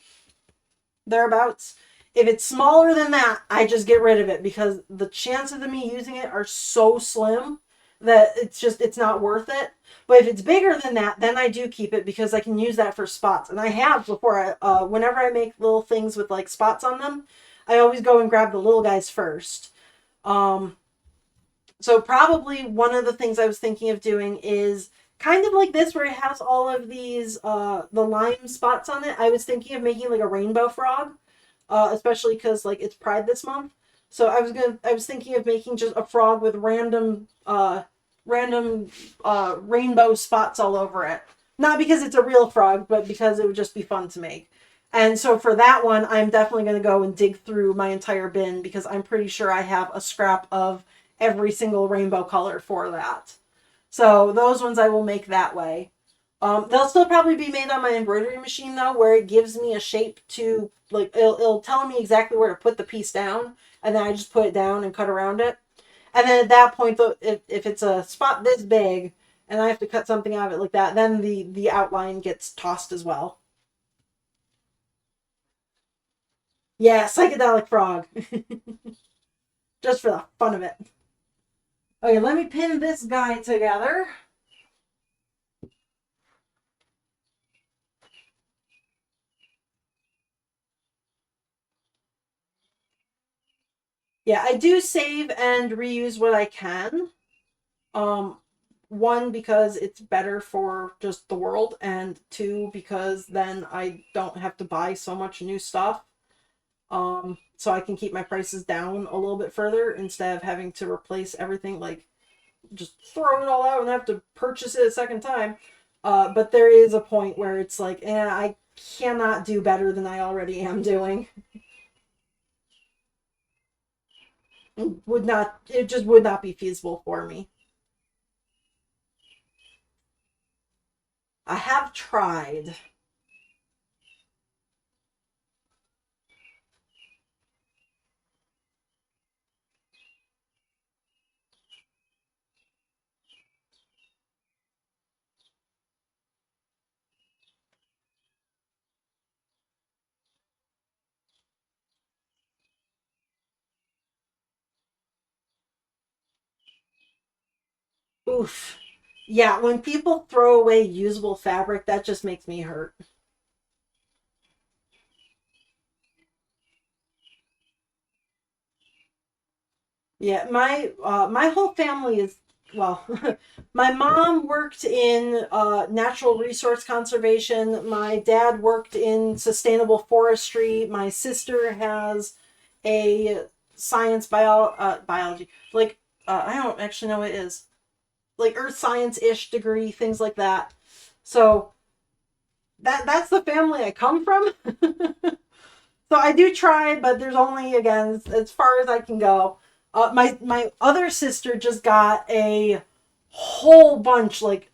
[SPEAKER 1] thereabouts. If it's smaller than that, I just get rid of it because the chances of me using it are so slim that it's not worth it. But if it's bigger than that, then I do keep it because I can use that for spots. And I have before. Whenever I make little things with like spots on them, I always go and grab the little guys first. Um, so probably one of the things I was thinking of doing is kind of like this, where it has all of these the lime spots on it. I was thinking of making like a rainbow frog, especially because like it's Pride this month. So I was thinking of making just a frog with random rainbow spots all over it. Not because it's a real frog, but because it would just be fun to make. And so for that one, I'm definitely going to go and dig through my entire bin because I'm pretty sure I have a scrap of every single rainbow color for that. So those ones I will make that way. They'll still probably be made on my embroidery machine though, where it gives me a shape to like it'll tell me exactly where to put the piece down, and then I just put it down and cut around it. And then at that point, though, if it's a spot this big and I have to cut something out of it like that, then the outline gets tossed as well. Yeah, psychedelic frog, just for the fun of it. Okay, let me pin this guy together. Yeah, I do save and reuse what I can. Um, One, because it's better for just the world, and two, because then I don't have to buy so much new stuff. So I can keep my prices down a little bit further instead of having to replace everything, like just throw it all out and have to purchase it a second time. But there is a point where it's like, I cannot do better than I already am doing. It just would not be feasible for me. I have tried. Oof. Yeah, when people throw away usable fabric, that just makes me hurt. Yeah, my whole family is, well, my mom worked in natural resource conservation. My dad worked in sustainable forestry. My sister has a biology, like, I don't actually know what it is, like earth science ish degree, things like that. So that's the family I come from. So I do try, but there's only, again, as far as I can go. My other sister just got a whole bunch, like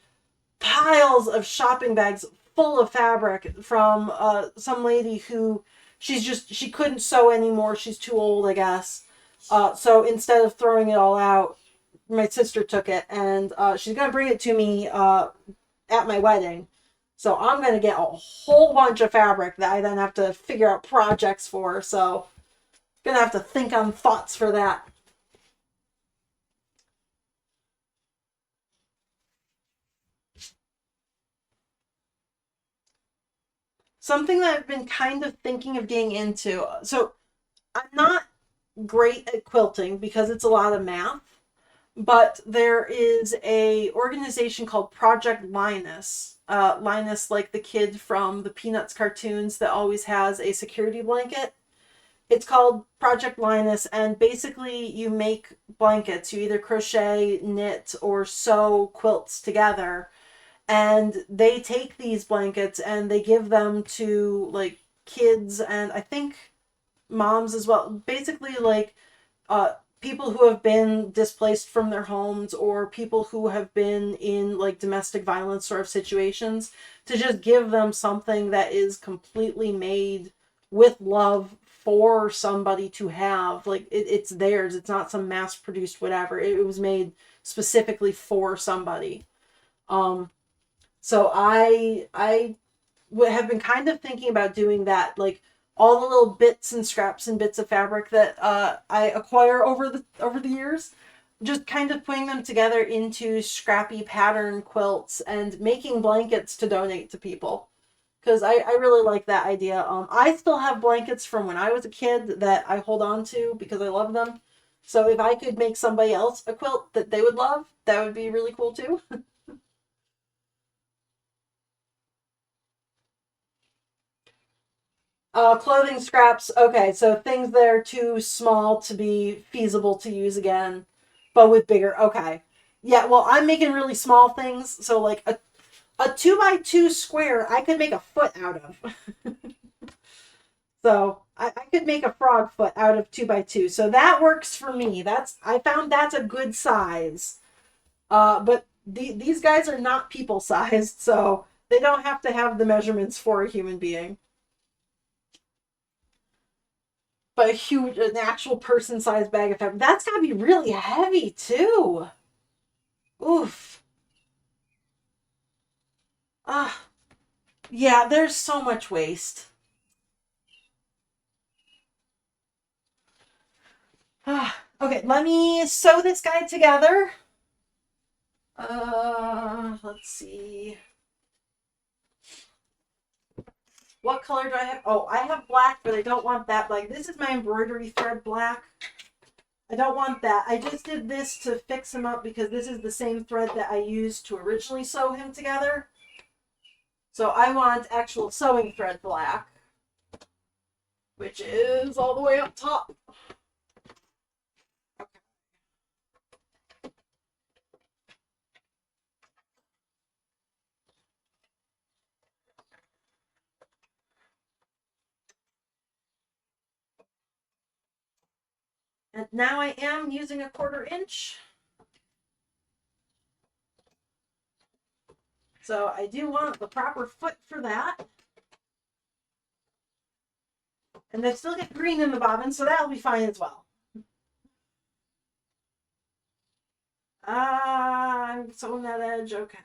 [SPEAKER 1] piles of shopping bags full of fabric from some lady who she couldn't sew anymore. She's too old, I guess. So instead of throwing it all out, my sister took it, and she's gonna bring it to me at my wedding. So I'm gonna get a whole bunch of fabric that I then have to figure out projects for. So gonna have to think on thoughts for that. Something that I've been kind of thinking of getting into. So I'm not great at quilting because it's a lot of math, but there is a organization called Project Linus. Linus, like the kid from the Peanuts cartoons that always has a security blanket. It's called Project Linus, and basically you make blankets. You either crochet, knit, or sew quilts together, and they take these blankets and they give them to like kids and I think moms as well. Basically, like uh, people who have been displaced from their homes or people who have been in like domestic violence sort of situations, to just give them something that is completely made with love for somebody to have. Like it's theirs. It's not some mass produced whatever. It was made specifically for somebody. Um, so I have been kind of thinking about doing that, like all the little bits and scraps and bits of fabric that I acquire over the years, just kind of putting them together into scrappy pattern quilts and making blankets to donate to people. Because I really like that idea. I still have blankets from when I was a kid that I hold on to because I love them. So if I could make somebody else a quilt that they would love, that would be really cool too. Clothing scraps. Okay, so things that are too small to be feasible to use again, but with bigger. Okay. Yeah, well, I'm making really small things, so like a 2 by 2 square, I could make a foot out of. So I could make a frog foot out of 2 by 2. So that works for me. I found that's a good size. But these guys are not people sized, so they don't have to have the measurements for a human being. But a huge, an actual person sized bag of fabric. That's gotta be really heavy too. Oof. Ah, yeah, there's so much waste. Ah, okay, let me sew this guy together. Let's see. What color do I have? Oh, I have black, but I don't want that black. This is my embroidery thread black. I don't want that. I just did this to fix him up because this is the same thread that I used to originally sew him together. So I want actual sewing thread black, which is all the way up top. And now I am using a 1/4 inch. So I do want the proper foot for that. And they still get green in the bobbin, so that'll be fine as well. I'm sewing that edge, okay.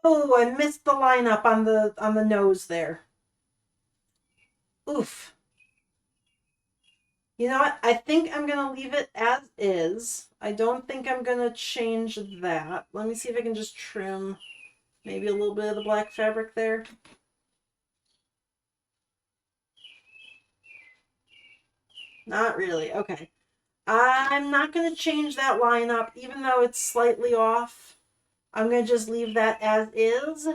[SPEAKER 1] Oh, I missed the lineup on the nose there. Oof. You know what? I think I'm gonna leave it as is. I don't think I'm gonna change that. Let me see if I can just trim maybe a little bit of the black fabric there. Not really. Okay. I'm not gonna change that lineup, even though it's slightly off. I'm gonna just leave that as is.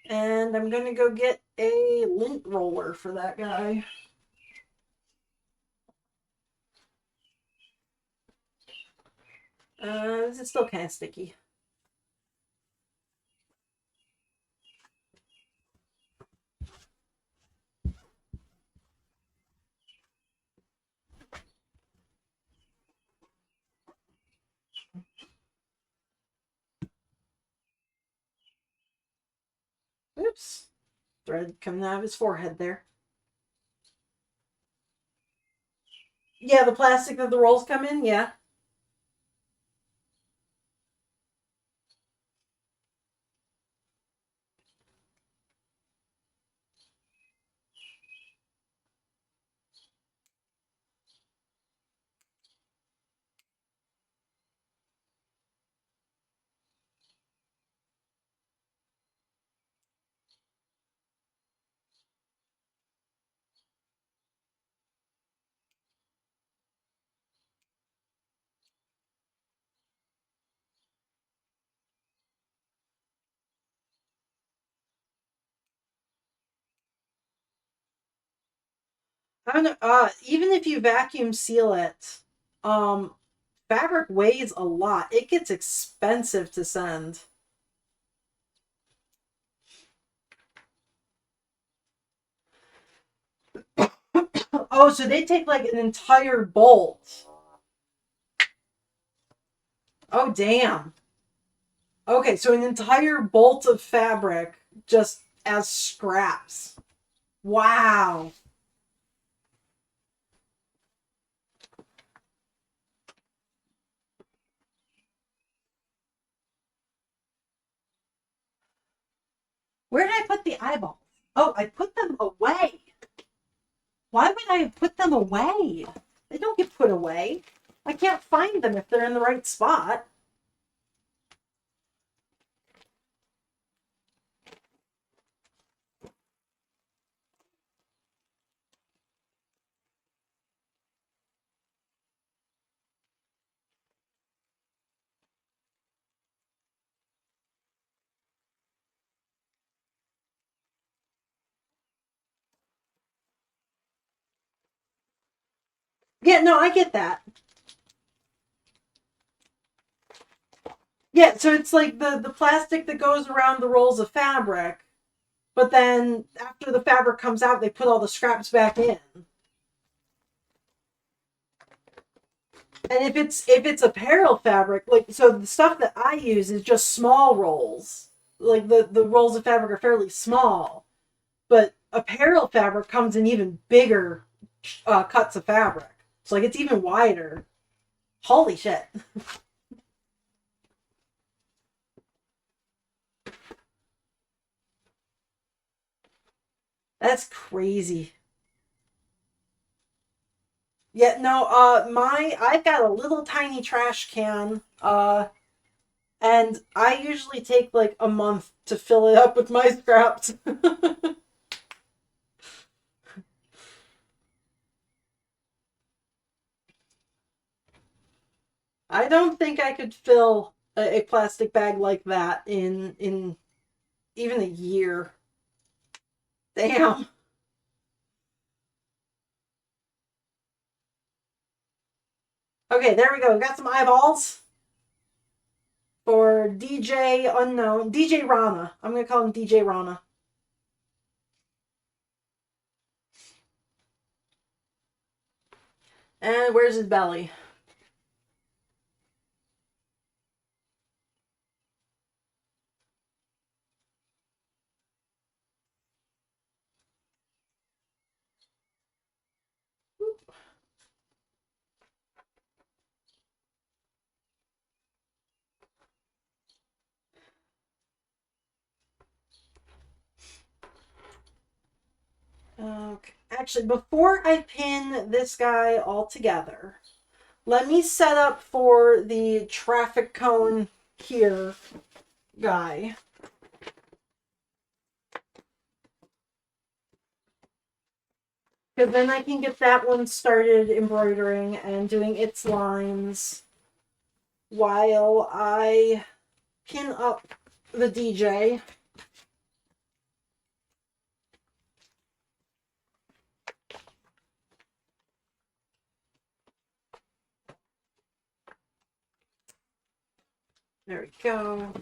[SPEAKER 1] And I'm gonna go get a lint roller for that guy. This is still kind of sticky. Oops. Thread coming out of his forehead there. Yeah, the plastic that the rolls come in, yeah. I don't know, even if you vacuum seal it, um, fabric weighs a lot. It gets expensive to send. Oh, so they take like an entire bolt. Oh, damn. Okay, so an entire bolt of fabric just as scraps. Wow. Where did I put the eyeballs? Oh, I put them away. Why would I put them away? They don't get put away. I can't find them if they're in the right spot. Yeah, no, I get that. Yeah, so it's like the plastic that goes around the rolls of fabric, but then after the fabric comes out, they put all the scraps back in. And if it's apparel fabric, like so the stuff that I use is just small rolls. Like the rolls of fabric are fairly small. But apparel fabric comes in even bigger cuts of fabric. So like it's even wider. Holy shit. That's crazy. Yeah, no, I've got a little tiny trash can, and I usually take like a month to fill it up with my scraps. I don't think I could fill a plastic bag like that in even a year. Damn. Okay, there we go. We got some eyeballs for DJ Unknown. DJ Rana. I'm gonna call him DJ Rana. And where's his belly? Okay. Actually, before I pin this guy all together, let me set up for the traffic cone here guy. Because then I can get that one started embroidering and doing its lines while I pin up the DJ. There we go.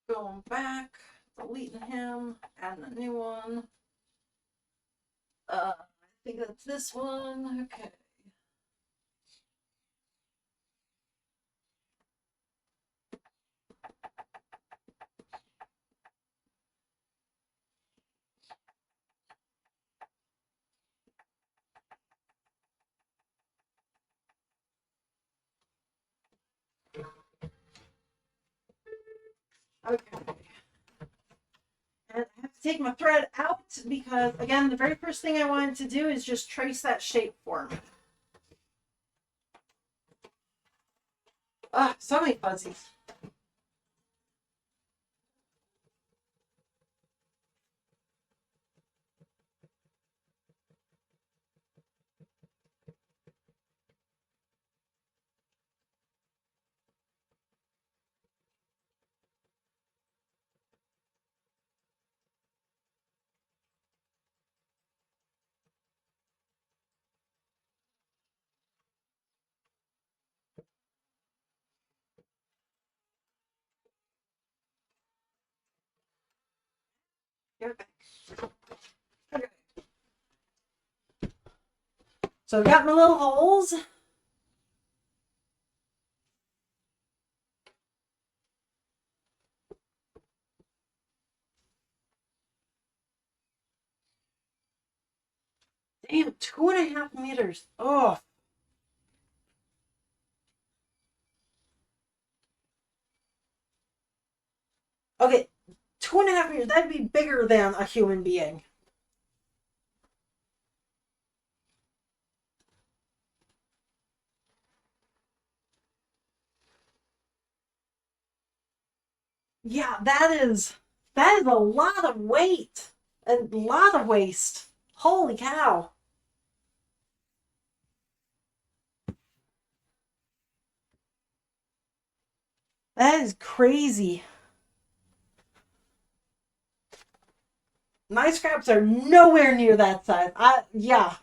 [SPEAKER 1] Going back, deleting him, adding a new one. I think that's this one. Okay. Okay. And I have to take my thread out because, again, the very first thing I wanted to do is just trace that shape for me. Ah, so many fuzzies. Okay. Okay. So I've got my little holes. Damn, 2.5 meters. Oh. Okay, 2.5 meters. That'd be bigger than a human being. Yeah, that is a lot of weight. A lot of waste. Holy cow. That is crazy. My scraps are nowhere near that size. Yeah.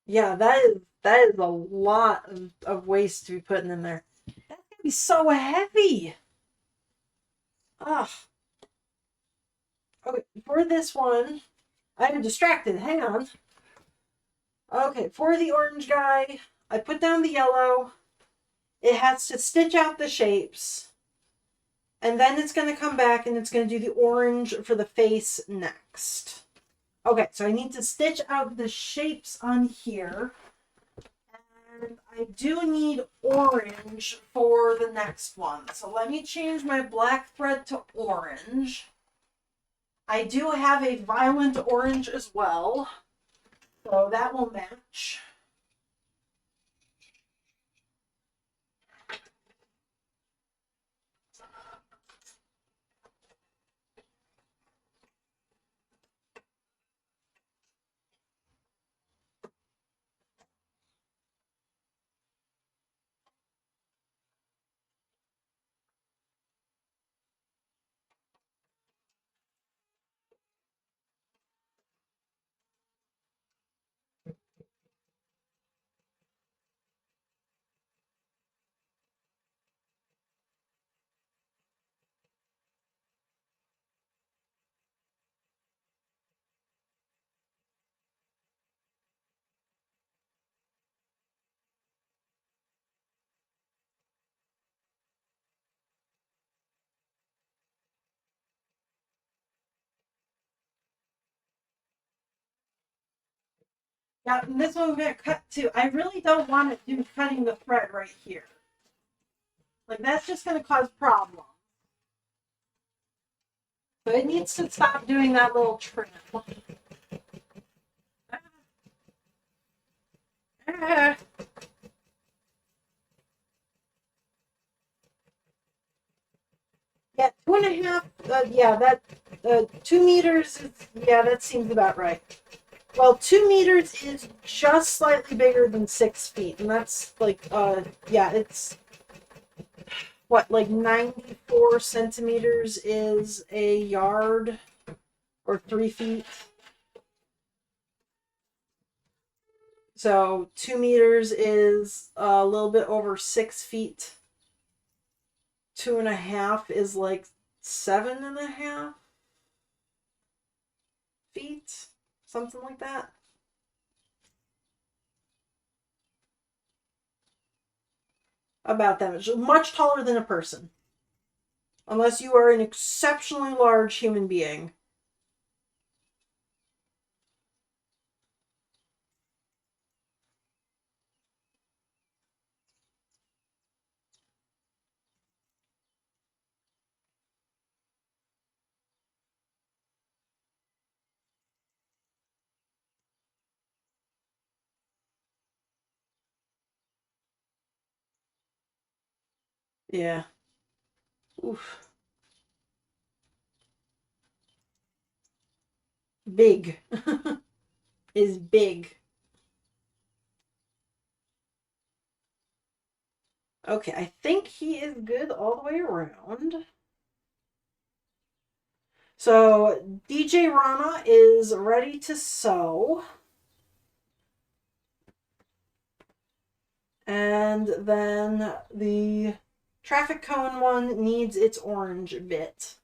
[SPEAKER 1] Yeah, that is a lot of waste to be putting in there. That's gonna be so heavy. Ugh. Okay, for this one, I'm distracted. Hang on. Okay, for the orange guy, I put down the yellow. It has to stitch out the shapes. And then it's going to come back and it's going to do the orange for the face next. Okay, so I need to stitch out the shapes on here. And I do need orange for the next one. So let me change my black thread to orange. I do have a violent orange as well. So that will match. Yeah, and this one we're going to cut too. I really don't want to do cutting the thread right here. Like, that's just going to cause problems. So it needs to stop doing that little trim. Yeah, 2.5. Yeah, that 2 meters. Yeah, that seems about right. Well, 2 meters is just slightly bigger than 6 feet, and that's like yeah, it's what, like 94 centimeters is a yard or 3 feet. So 2 meters is a little bit over 6 feet. 2.5 is like 7.5 feet, something like that. About that much. Much taller than a person. Unless you are an exceptionally large human being. Yeah. Oof. Big. Is big. Okay, I think he is good all the way around. So DJ Rana is ready to sew. And then the Traffic cone one needs its orange bit.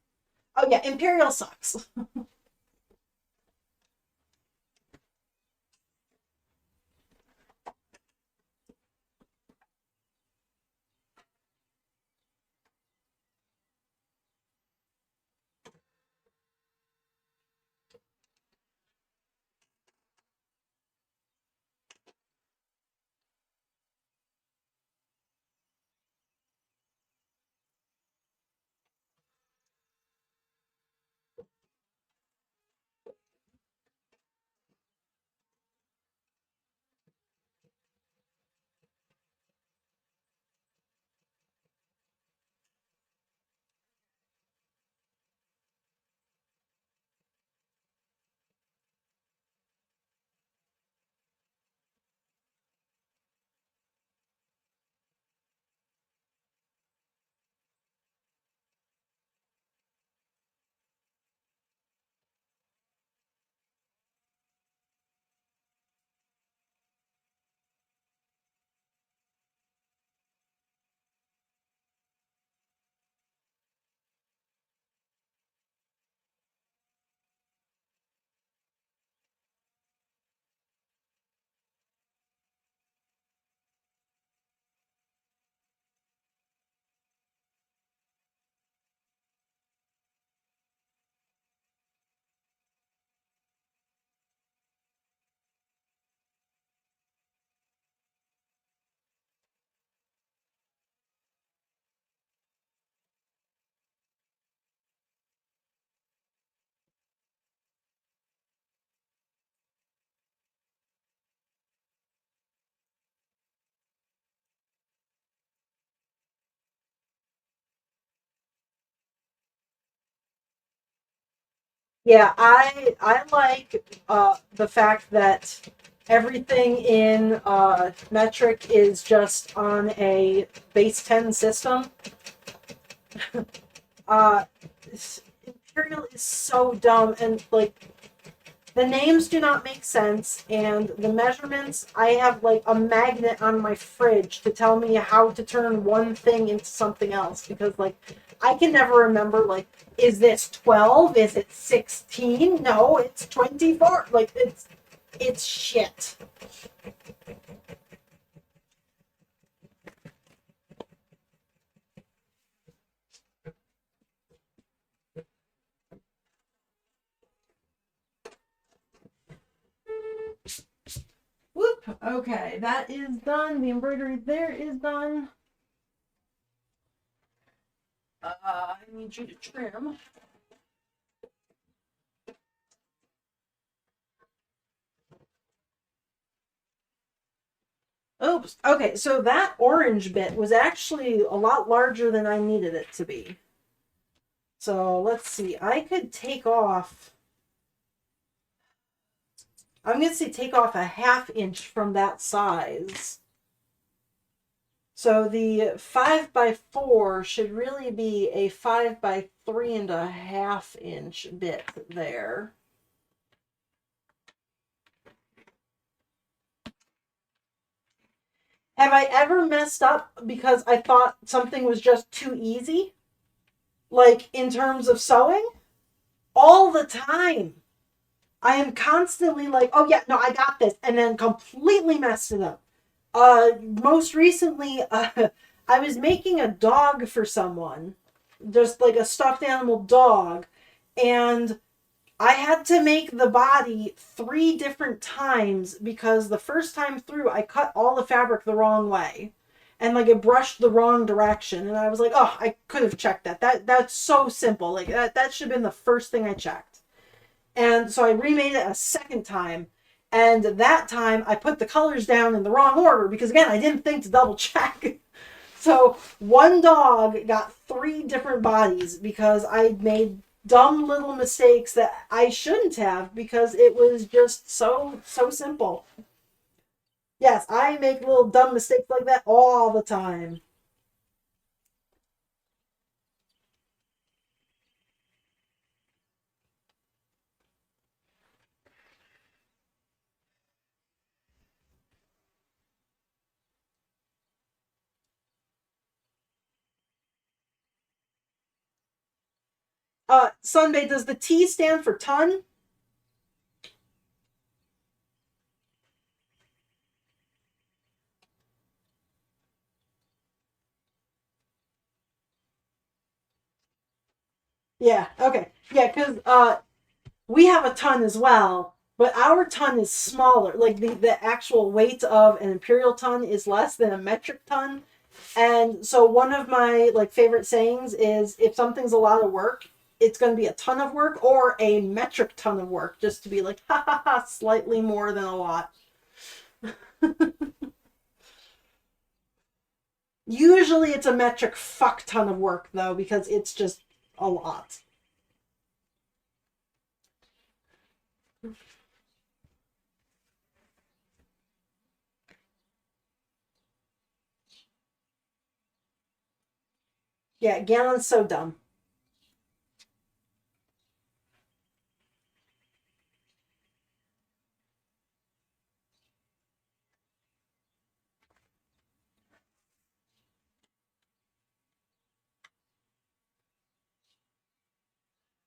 [SPEAKER 1] Oh yeah, Imperial sucks. Yeah, I like the fact that everything in metric is just on a base 10 system. uh, Imperial is so dumb, and like the names do not make sense, and the measurements, I have like a magnet on my fridge to tell me how to turn one thing into something else, because like I can never remember, like, is this 12? Is it 16? No, it's 24. Like it's shit. Whoop. Okay, that is done. The embroidery there is done. I need you to trim. Oops. Okay, so that orange bit was actually a lot larger than I needed it to be. So let's see. I could take off. I'm going to say take off a ½ inch from that size. So the 5x4 should really be a 5x3½ inch bit there. Have I ever messed up because I thought something was just too easy? Like in terms of sewing? All the time. I am constantly like, oh yeah, no, I got this, and then completely messed it up. Most recently, I was making a dog for someone, just like a stuffed animal dog, and I had to make the body 3 different times because the first time through I cut all the fabric the wrong way. And like it brushed the wrong direction. And I was like, oh, I could have checked that. That's so simple. Like that should have been the first thing I checked. And so I remade it a second time. And that time I put the colors down in the wrong order because again I didn't think to double check. So one dog got 3 different bodies because I made dumb little mistakes that I shouldn't have because it was just so simple. Yes, I make little dumb mistakes like that all the time. Sunbay, does the T stand for ton? Yeah, okay. Yeah, because we have a ton as well, but our ton is smaller. Like the actual weight of an imperial ton is less than a metric ton. And so one of my like favorite sayings is if something's a lot of work, it's going to be a ton of work or a metric ton of work, just to be like, ha ha ha, slightly more than a lot. Usually it's a metric fuck ton of work though, because it's just a lot. Yeah, Gallon's so dumb.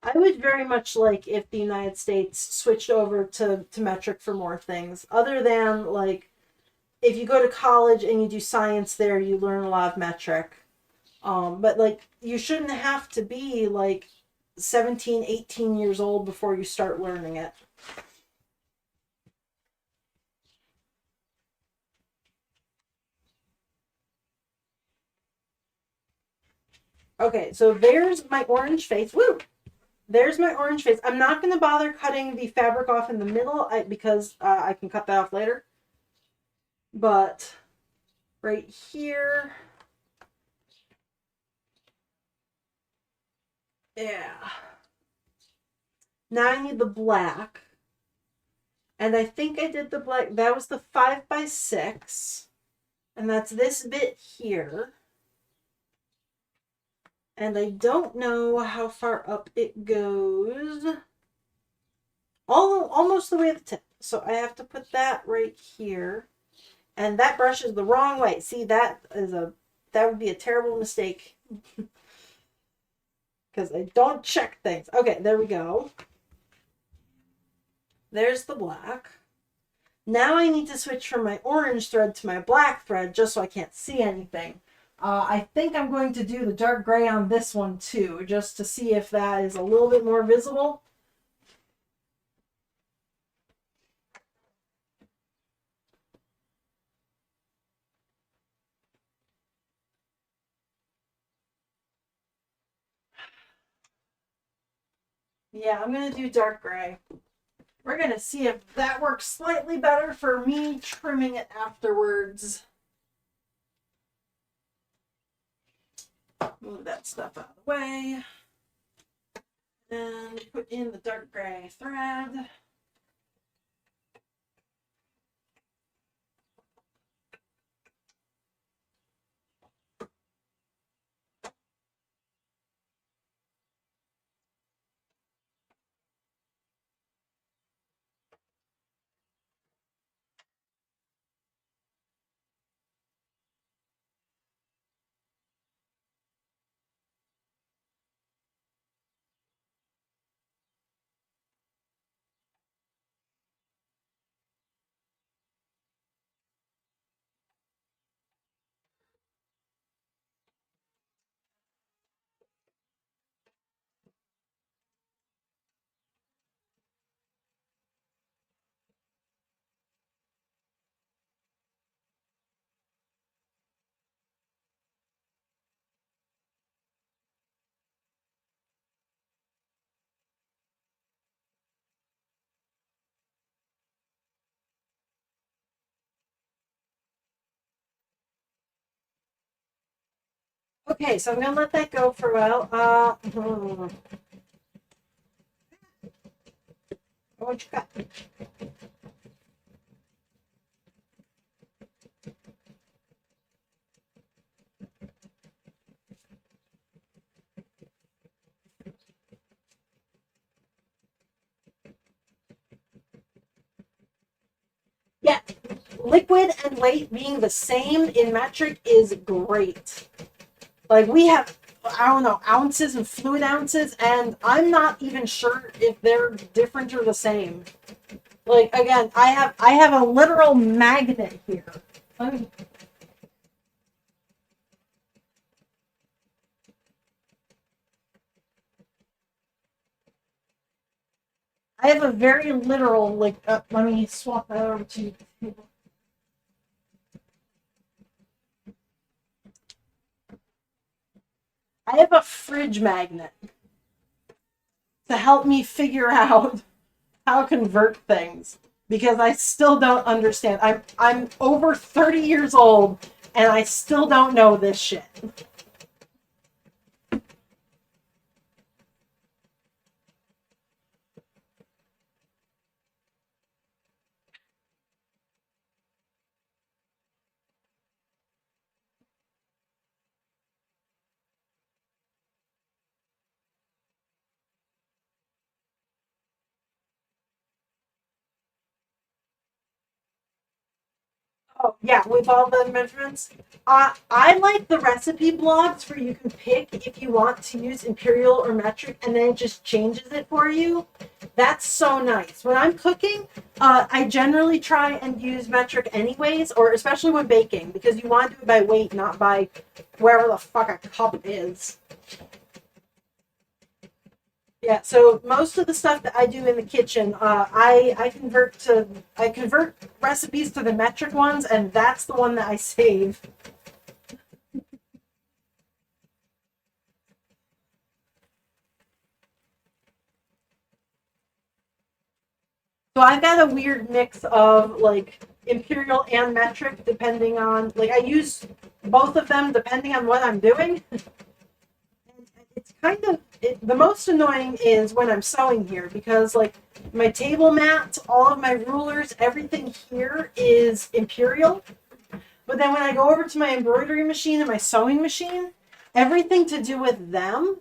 [SPEAKER 1] I would very much like if the United States switched over to metric for more things, other than like if you go to college and you do science there, you learn a lot of metric. But like you shouldn't have to be like 17, 18 years old before you start learning it. Okay, so there's my orange face. Woo! There's my orange face. I'm not going to bother cutting the fabric off in the middle because I can cut that off later. But right here, yeah. Now I need the black. And I think I did the black. That was the 5x6. And that's this bit here. And I don't know how far up it goes. Almost the way to the tip. So I have to put that right here. And that brush is the wrong way. See, that would be a terrible mistake. Because I don't check things. Okay, there we go. There's the black. Now I need to switch from my orange thread to my black thread just so I can't see anything. I think I'm going to do the dark gray on this one too, just to see if that is a little bit more visible. Yeah, I'm going to do dark gray. We're going to see if that works slightly better for me trimming it afterwards. Move that stuff out of the way. And put in the dark gray thread. Okay, so I'm going to let that go for a while. What you got? Yeah, liquid and weight being the same in metric is great. Like we have I don't know, ounces and fluid ounces, and I'm not even sure if they're different or the same. Like again, I have a literal magnet here. Let me- I have a very literal like. Let me swap that over to you. I have a fridge magnet to help me figure out how to convert things because I still don't understand. I'm over 30 years old and I still don't know this shit. Oh, yeah, with all the measurements. I like the recipe blogs where you can pick if you want to use imperial or metric and then it just changes it for you. That's so nice. When I'm cooking, I generally try and use metric anyways, or especially when baking, because you want to do it by weight, not by wherever the fuck a cup is. Yeah, so most of the stuff that I do in the kitchen, I convert recipes to the metric ones, and that's the one that I save. So I've got a weird mix of like imperial and metric, depending on like I use both of them depending on what I'm doing. It's kind of the most annoying is when I'm sewing here because like my table mat, all of my rulers, everything here is imperial. But then when I go over to my embroidery machine and my sewing machine, everything to do with them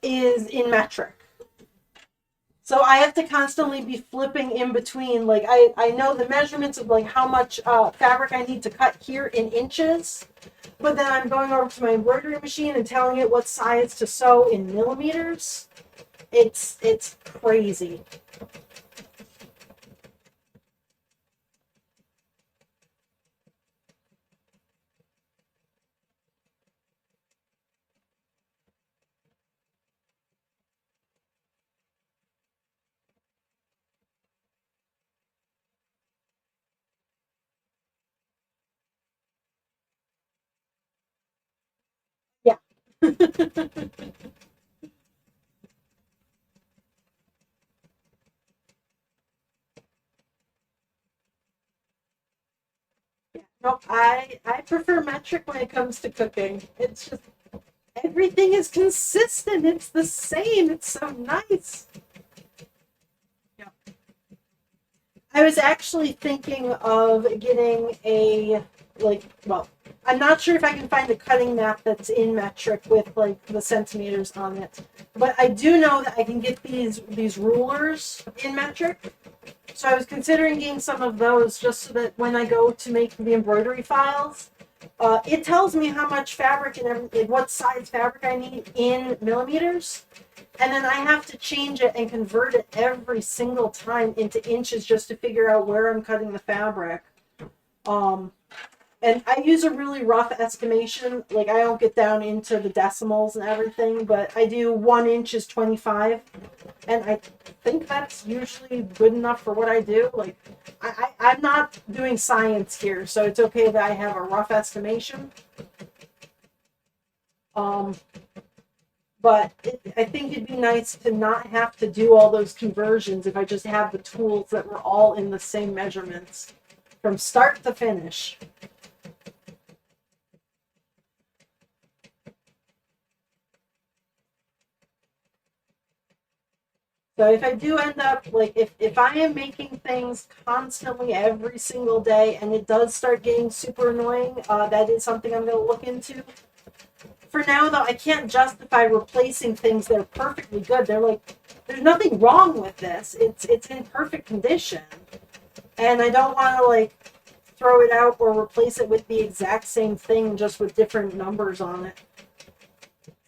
[SPEAKER 1] is in metric. So I have to constantly be flipping in between. Like I know the measurements of like how much fabric I need to cut here in inches, but then I'm going over to my embroidery machine and telling it what size to sew in millimeters. It's crazy. Yeah. Nope, I prefer metric when it comes to cooking. It's just everything is consistent. It's the same. It's so nice. Yeah. I was actually thinking of getting a like well, I'm not sure if I can find a cutting map that's in metric with like the centimeters on it. But I do know that I can get these rulers in metric. So I was considering getting some of those just so that when I go to make the embroidery files, it tells me how much fabric and like what size fabric I need in millimeters. And then I have to change it and convert it every single time into inches just to figure out where I'm cutting the fabric. Um, and I use a really rough estimation. Like I don't get down into the decimals and everything, but I do 1 inch is 25, and I think that's usually good enough for what I do. Like I'm not doing science here, so it's okay that I have a rough estimation. Um, but I think it'd be nice to not have to do all those conversions if I just have the tools that were all in the same measurements from start to finish. So if I do end up like if I am making things constantly every single day and it does start getting super annoying, that is something I'm going to look into. For now though, I can't justify replacing things that are perfectly good. They're like there's nothing wrong with this. It's in perfect condition. And I don't want to like throw it out or replace it with the exact same thing just with different numbers on it.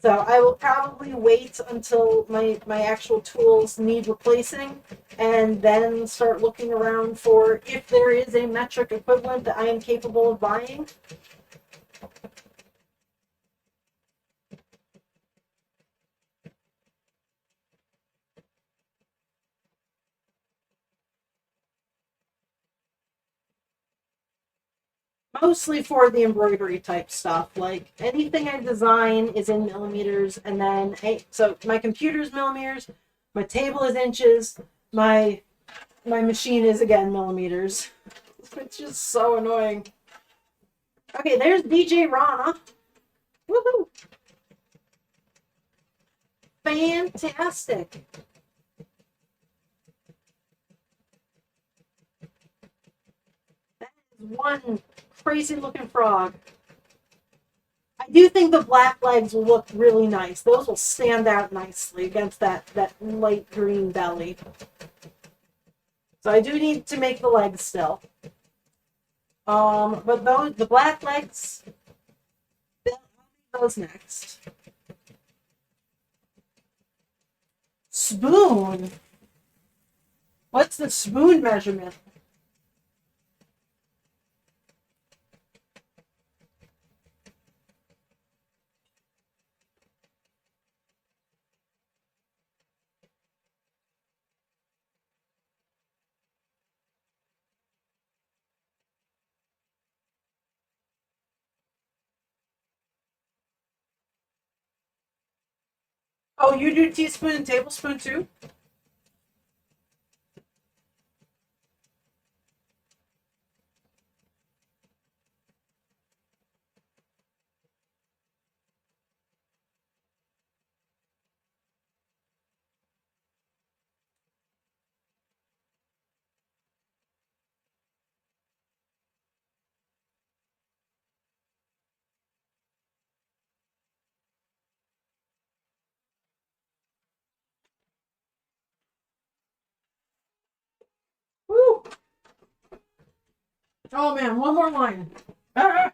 [SPEAKER 1] So I will probably wait until my actual tools need replacing and then start looking around for if there is a metric equivalent that I am capable of buying. Mostly for the embroidery type stuff. Like anything I design is in millimeters, and then so my computer's millimeters, my table is inches, my machine is again millimeters. It's just so annoying. Okay, there's DJ Rana. Woohoo! Fantastic. That is one crazy looking frog. I do think the black legs will look really nice. Those will stand out nicely against that light green belly. So I do need to make the legs still. But the black legs, those next. Spoon. What's the spoon measurement? Oh, you do teaspoon and tablespoon too? Woo! Oh man, one more line. Ah!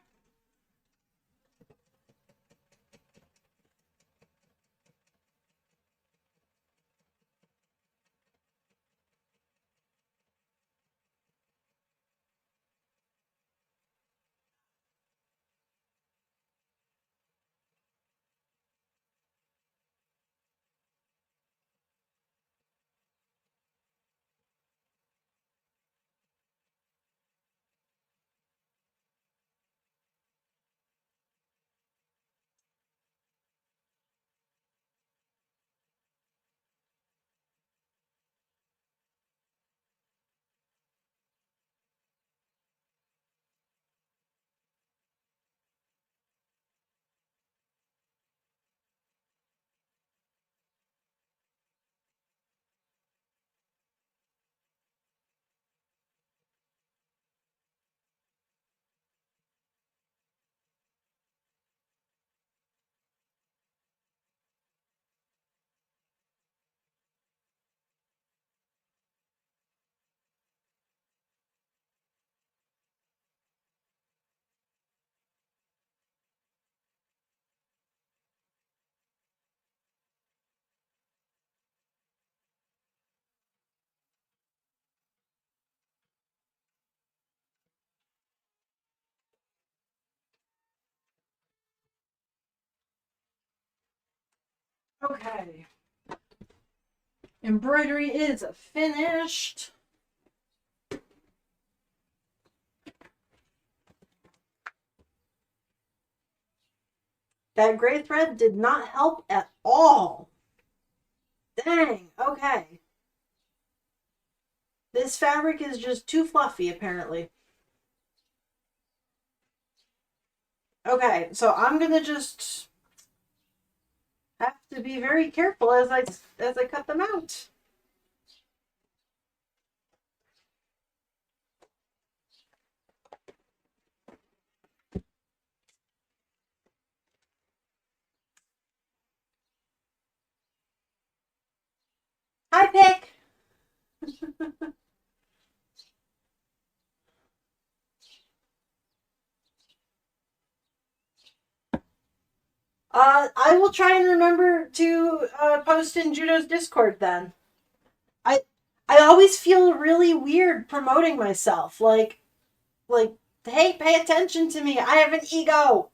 [SPEAKER 1] Okay. Embroidery is finished. That gray thread did not help at all. Dang, okay. This fabric is just too fluffy, apparently. Okay, so I'm gonna just have to be very careful as I cut them out. Hi, Pick. I will try and remember to post in Judo's Discord then. I I always feel really weird promoting myself. Like, hey, pay attention to me. I have an ego.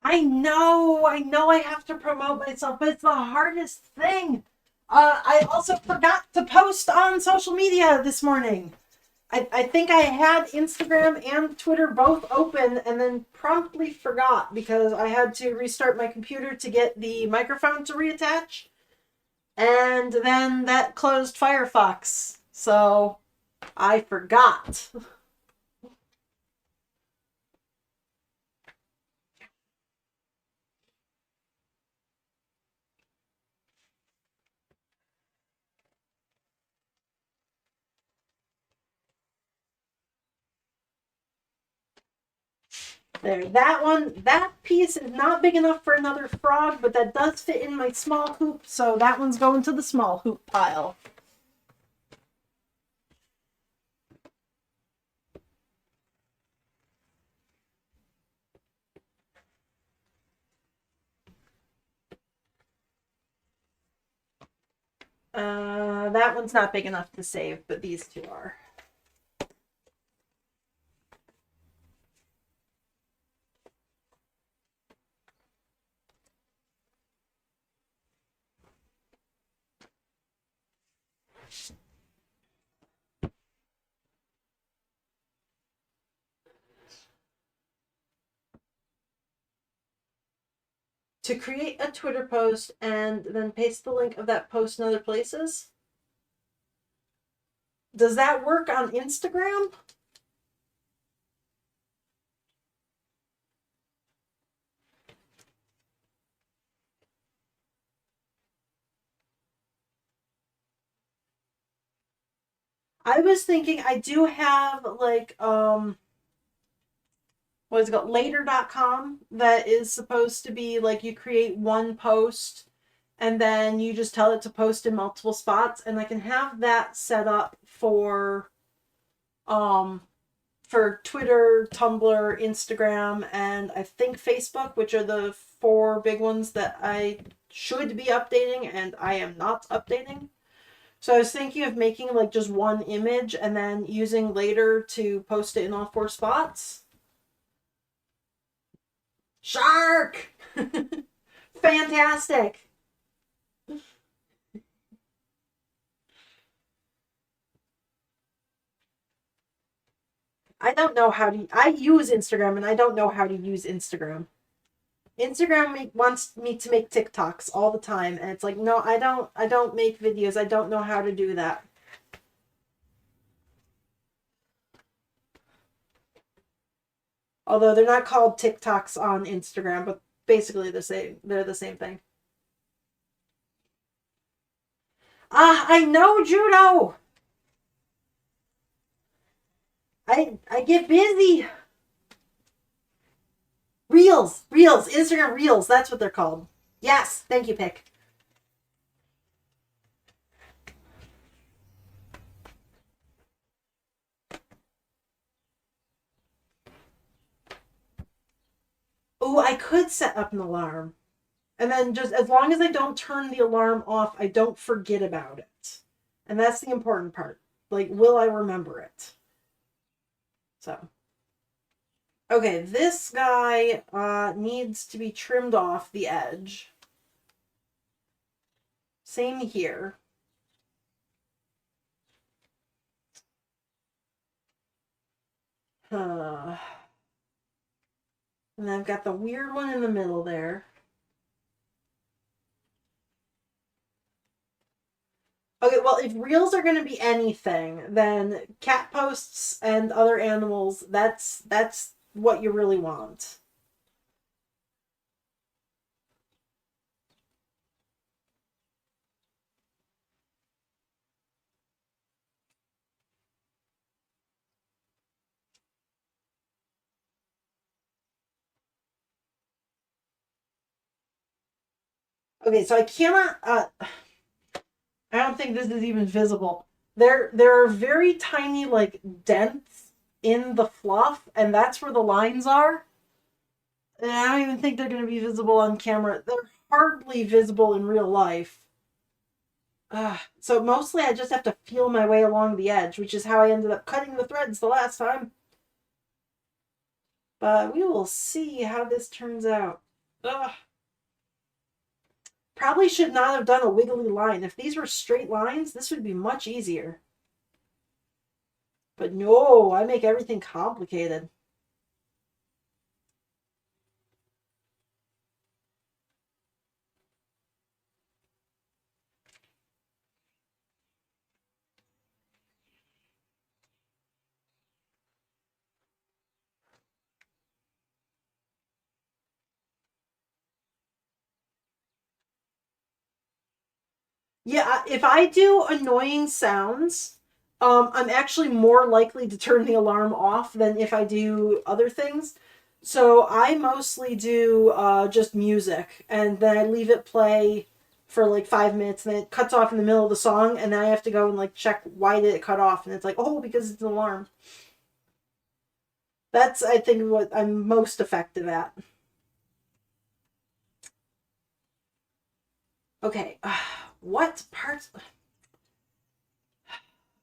[SPEAKER 1] I know I have to promote myself, but it's the hardest thing. I also forgot to post on social media this morning. I think I had Instagram and Twitter both open and then promptly forgot because I had to restart my computer to get the microphone to reattach. And then that closed Firefox. So I forgot. There, that piece is not big enough for another frog, but that does fit in my small hoop, so that one's going to the small hoop pile. That one's not big enough to save, but these two are. To create a Twitter post and then paste the link of that post in other places? Does that work on Instagram? I was thinking I do have like what is it called? Later.com that is supposed to be like you create one post and then you just tell it to post in multiple spots, and I can have that set up um for Twitter, Tumblr, Instagram, and I think Facebook, which are the four big ones that I should be updating and I am not updating. So I was thinking of making like just one image and then using Later to post it in all four spots. Shark! Fantastic! I don't know how to. I use Instagram and I don't know how to use Instagram. Wants me to make TikToks all the time, and it's like, no, I don't. I don't make videos. I don't know how to do that. Although they're not called TikToks on Instagram, but basically the same. They're the same thing. Ah, I know judo. I get busy. Reels, Instagram Reels. That's what they're called. Yes, thank you, Pick. Oh, I could set up an alarm. And then just as long as I don't turn the alarm off, I don't forget about it. And that's the important part. Like, will I remember it? So, okay, this guy needs to be trimmed off the edge. Same here. And I've got the weird one in the middle there. Okay, well, if reels are going to be anything, then cat posts and other animals, that's what you really want. Okay, so I cannot. I don't think this is even visible. There are very tiny like dents in the fluff, and that's where the lines are. And I don't even think they're going to be visible on camera. They're hardly visible in real life. So mostly I just have to feel my way along the edge, which is how I ended up cutting the threads the last time. But we will see how this turns out. Ugh. Probably should not have done a wiggly line. If these were straight lines, this would be much easier. But no, I make everything complicated. Yeah, if I do annoying sounds, I'm actually more likely to turn the alarm off than if I do other things. So I mostly do just music, and then I leave it play for like 5 minutes, and then it cuts off in the middle of the song, and then I have to go and like check why did it cut off, and it's like, oh, because it's an alarm. That's, I think, what I'm most effective at. Okay, what parts?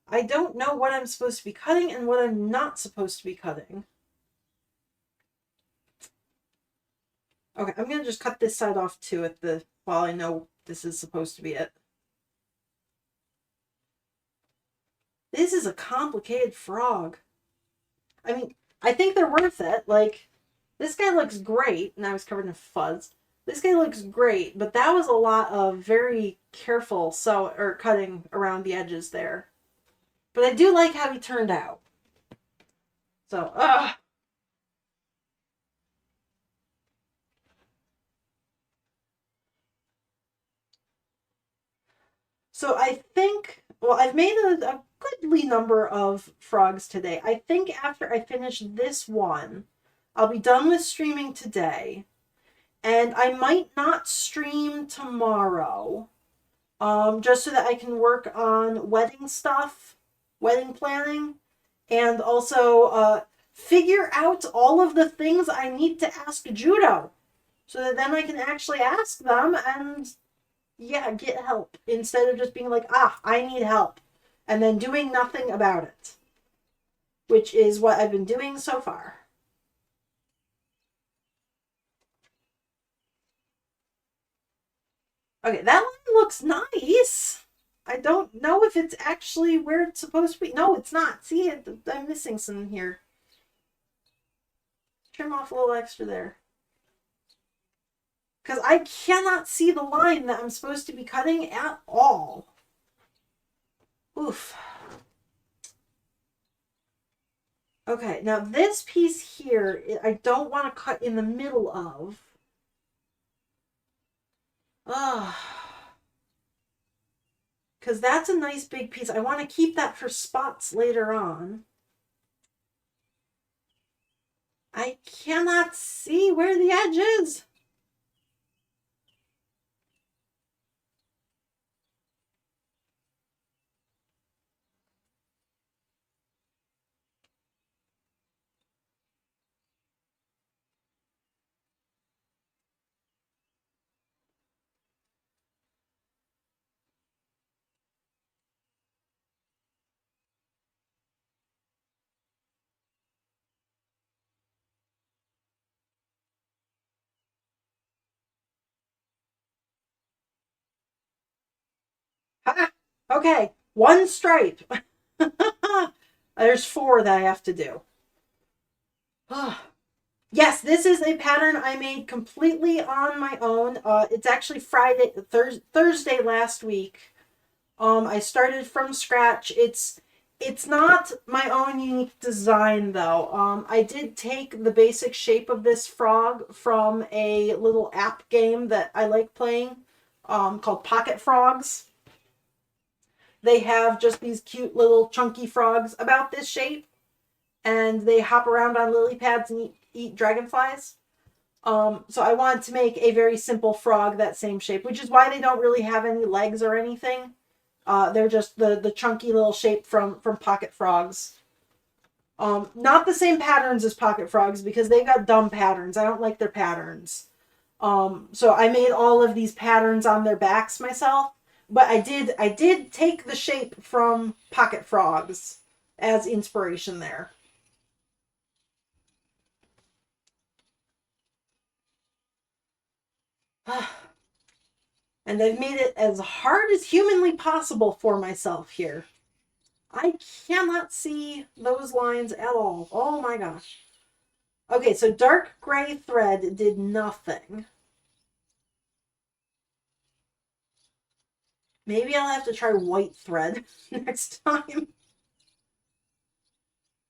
[SPEAKER 1] I don't know what I'm supposed to be cutting and what I'm not supposed to be cutting. Okay, I'm gonna just cut this side off too at the while I know this is supposed to be it. This is a complicated frog. I mean, I think they're worth it. Like, this guy looks great. Now he's covered in fuzz. This guy looks great, but that was a lot of very careful cutting around the edges there. But I do like how he turned out. So, So I think, well, I've made a goodly number of frogs today. I think after I finish this one, I'll be done with streaming today. And I might not stream tomorrow, just so that I can work on wedding stuff, wedding planning, and also figure out all of the things I need to ask Judo, so that then I can actually ask them and yeah, get help instead of just being like, I need help, and then doing nothing about it, which is what I've been doing so far. Okay, that one looks nice. I don't know if it's actually where it's supposed to be. No, it's not. See, I'm missing some here. Trim off a little extra there. Because I cannot see the line that I'm supposed to be cutting at all. Oof. Okay, now this piece here, I don't want to cut in the middle of. Ugh. Because that's a nice big piece. I want to keep that for spots later on. I cannot see where the edge is. Ha! Okay, one stripe. There's four that I have to do. Yes, this is a pattern I made completely on my own. It's actually Thursday last week. I started from scratch. It's not my own unique design though. I did take the basic shape of this frog from a little app game that I like playing, called Pocket Frogs. They have just these cute little chunky frogs about this shape, and they hop around on lily pads and eat dragonflies. So I want to make a very simple frog that same shape, which is why they don't really have any legs or anything. They're just the chunky little shape from Pocket Frogs. Not the same patterns as Pocket Frogs because they got dumb patterns. I don't like their patterns. So I made all of these patterns on their backs myself, but I did take the shape from Pocket Frogs as inspiration there. And I've made it as hard as humanly possible for myself here. I cannot see those lines at all. Oh my gosh. Okay, so dark gray thread did nothing. Maybe I'll have to try white thread next time.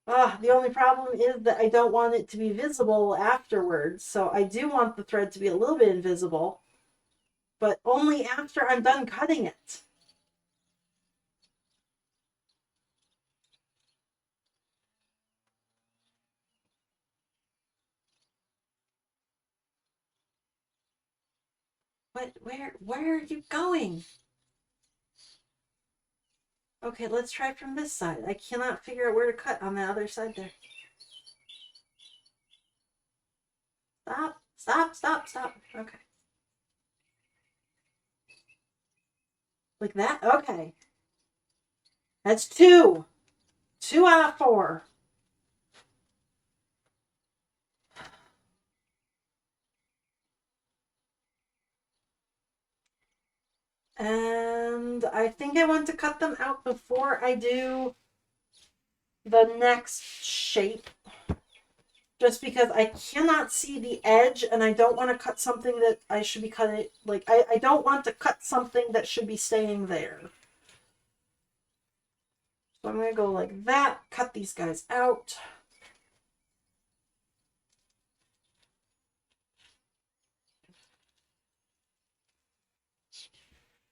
[SPEAKER 1] The only problem is that I don't want it to be visible afterwards, so I do want the thread to be a little bit invisible, but only after I'm done cutting it. What? Where are you going? Okay, let's try from this side. I cannot figure out where to cut on the other side there. Stop, stop, stop, stop. Okay. Like that? Okay. That's 2. 2 out of 4. And I think I want to cut them out before I do the next shape. Just because I cannot see the edge and I don't want to cut something that I should be cutting. Like, I don't want to cut something that should be staying there. So I'm going to go like that, cut these guys out.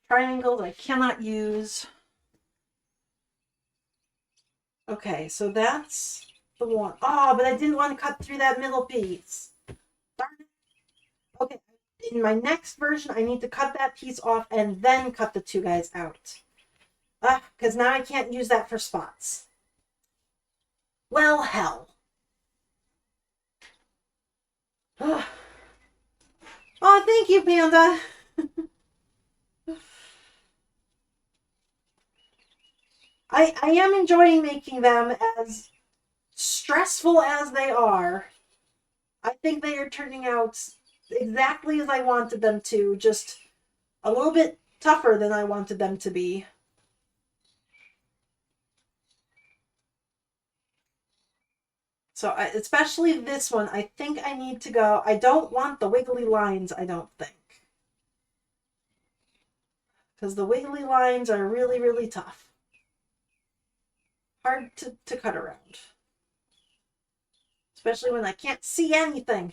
[SPEAKER 1] Triangles I cannot use. Okay, so that's the one. Oh, but I didn't want to cut through that middle piece. Darn it. Okay, in my next version, I need to cut that piece off and then cut the 2 guys out. Because now I can't use that for spots. Well, hell. Oh, thank you, Panda. I am enjoying making them, as stressful as they are. I think they are turning out exactly as I wanted them to, just a little bit tougher than I wanted them to be. So, especially this one, I think I need to go. I don't want the wiggly lines, I don't think. Because the wiggly lines are really, really tough. Hard to cut around. Especially when I can't see anything.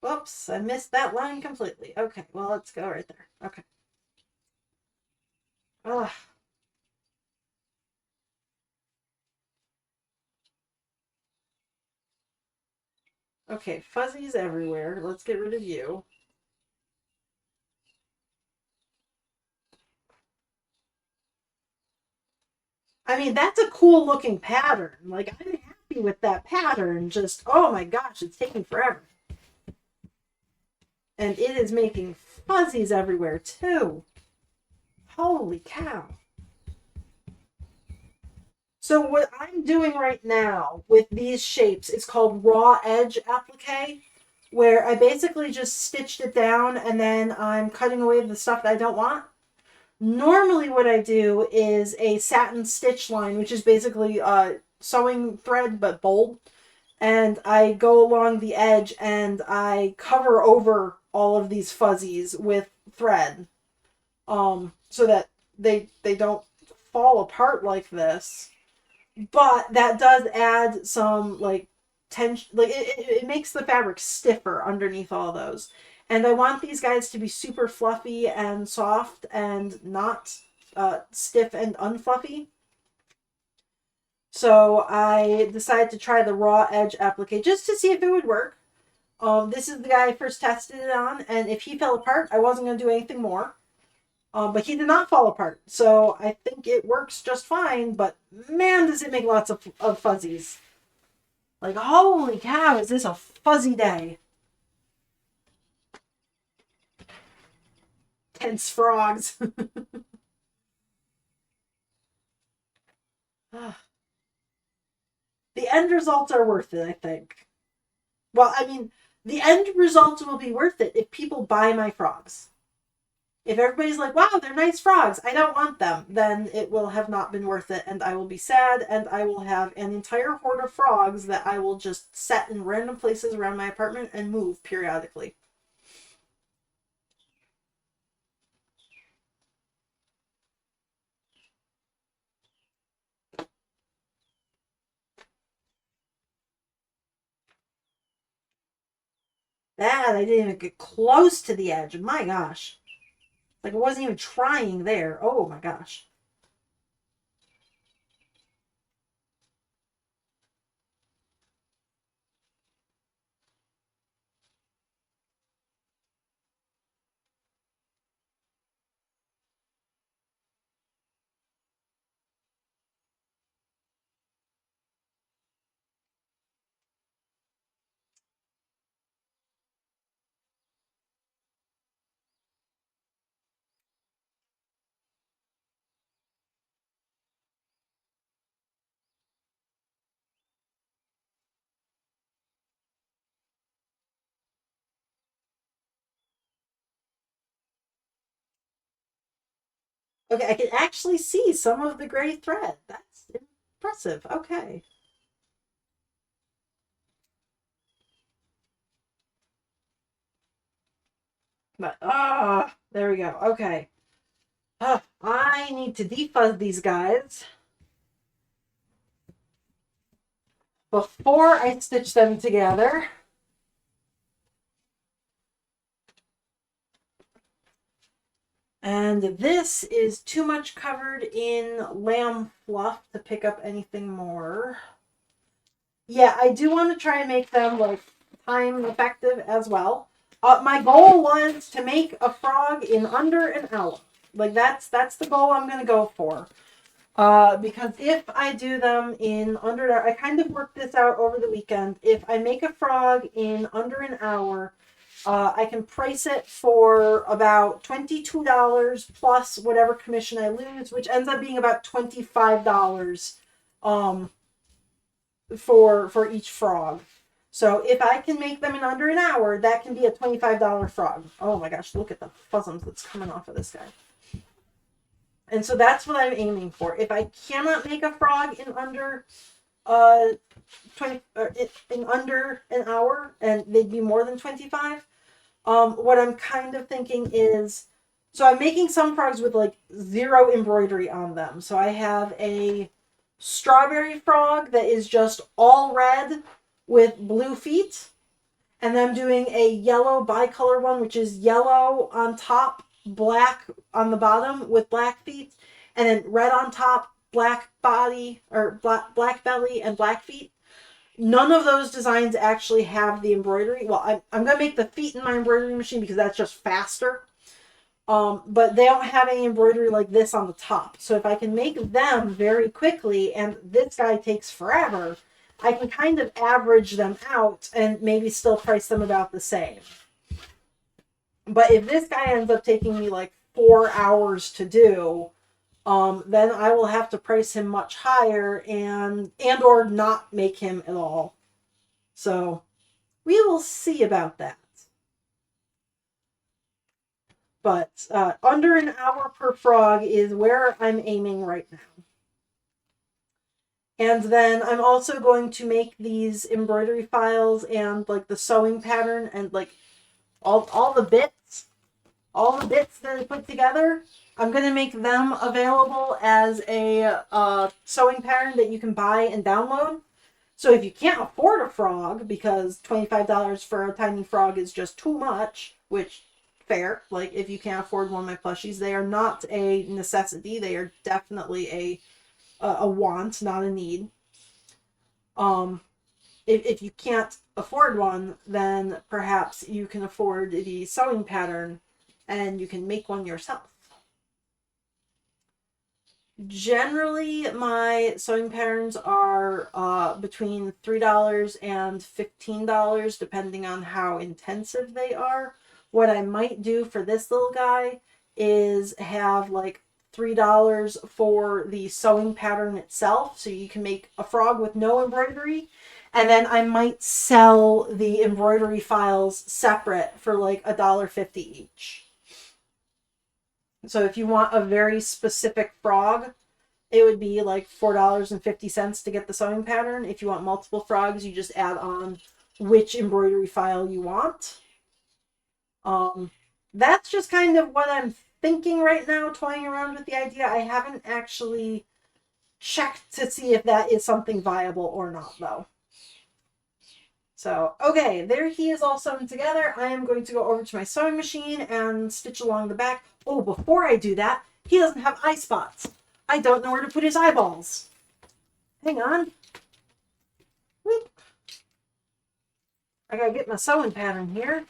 [SPEAKER 1] Whoops, I missed that line completely. Okay, well, let's go right there. Okay. Ugh. Okay, fuzzies everywhere. Let's get rid of you. I mean, that's a cool looking pattern. Like, I'm happy with that pattern. Just, oh my gosh, it's taking forever. And it is making fuzzies everywhere, too. Holy cow. So what I'm doing right now with these shapes is called raw edge applique, where I basically just stitched it down and then I'm cutting away the stuff that I don't want. Normally what I do is a satin stitch line, which is basically sewing thread but bold. And I go along the edge and I cover over all of these fuzzies with thread. So that they don't fall apart like this. But that does add some like tension, like it makes the fabric stiffer underneath all those. And I want these guys to be super fluffy and soft and not stiff and unfluffy. So I decided to try the raw edge applique just to see if it would work. This is the guy I first tested it on, and if he fell apart, I wasn't going to do anything more. But he did not fall apart, so I think it works just fine, but man, does it make lots of fuzzies. Like, holy cow, is this a fuzzy day. Tense frogs. The end results are worth it, I think. Well, I mean, the end results will be worth it if people buy my frogs. If everybody's like, wow, they're nice frogs, I don't want them, then it will have not been worth it, and I will be sad, and I will have an entire horde of frogs that I will just set in random places around my apartment and move periodically. That, I didn't even get close to the edge. My gosh. Like, I wasn't even trying there. Oh my gosh. Okay, I can actually see some of the gray thread. That's impressive. Okay. But, there we go. Okay. I need to defuzz these guys before I stitch them together. And this is too much covered in lamb fluff to pick up anything more. Yeah, I do want to try and make them like time effective as well. My goal was to make a frog in under an hour. Like that's the goal I'm gonna go for. Because if I do them in under an hour, I kind of worked this out over the weekend. If I make a frog in under an hour, I can price it for about $22 plus whatever commission I lose, which ends up being about $25 for each frog. So if I can make them in under an hour, that can be a $25 frog. Oh my gosh, look at the fuzzums that's coming off of this guy. And so that's what I'm aiming for. If I cannot make a frog in under 20 in under an hour, and they'd be more than 25, what I'm kind of thinking is, so I'm making some frogs with like 0 embroidery on them. So I have a strawberry frog that is just all red with blue feet. And then I'm doing a yellow bicolor one, which is yellow on top, black on the bottom with black feet. And then red on top, black body, or black belly and black feet. None of those designs actually have the embroidery. Well, I'm going to make the feet in my embroidery machine because that's just faster. But they don't have any embroidery like this on the top. So if I can make them very quickly, and this guy takes forever, I can kind of average them out and maybe still price them about the same. But if this guy ends up taking me like 4 hours to do, then I will have to price him much higher and or not make him at all. So we will see about that. But under an hour per frog is where I'm aiming right now. And then I'm also going to make these embroidery files and like the sewing pattern and like all the bits that I put together. I'm going to make them available as a sewing pattern that you can buy and download. So if you can't afford a frog because $25 for a tiny frog is just too much, which fair, like if you can't afford one of my plushies, they are not a necessity. They are definitely a want, not a need. Um, if you can't afford one, then perhaps you can afford the sewing pattern and you can make one yourself. Generally, my sewing patterns are between $3 and $15, depending on how intensive they are. What I might do for this little guy is have like $3 for the sewing pattern itself, so you can make a frog with no embroidery. And then I might sell the embroidery files separate for like $1.50 each. So if you want a very specific frog, it would be like $4.50 to get the sewing pattern. If you want multiple frogs, you just add on which embroidery file you want. That's just kind of what I'm thinking right now, toying around with the idea. I haven't actually checked to see if that is something viable or not, though. So, okay, there he is all sewn together. I am going to go over to my sewing machine and stitch along the back. Oh, before I do that, he doesn't have eye spots. I don't know where to put his eyeballs. Hang on. Whoop. I gotta get my sewing pattern here.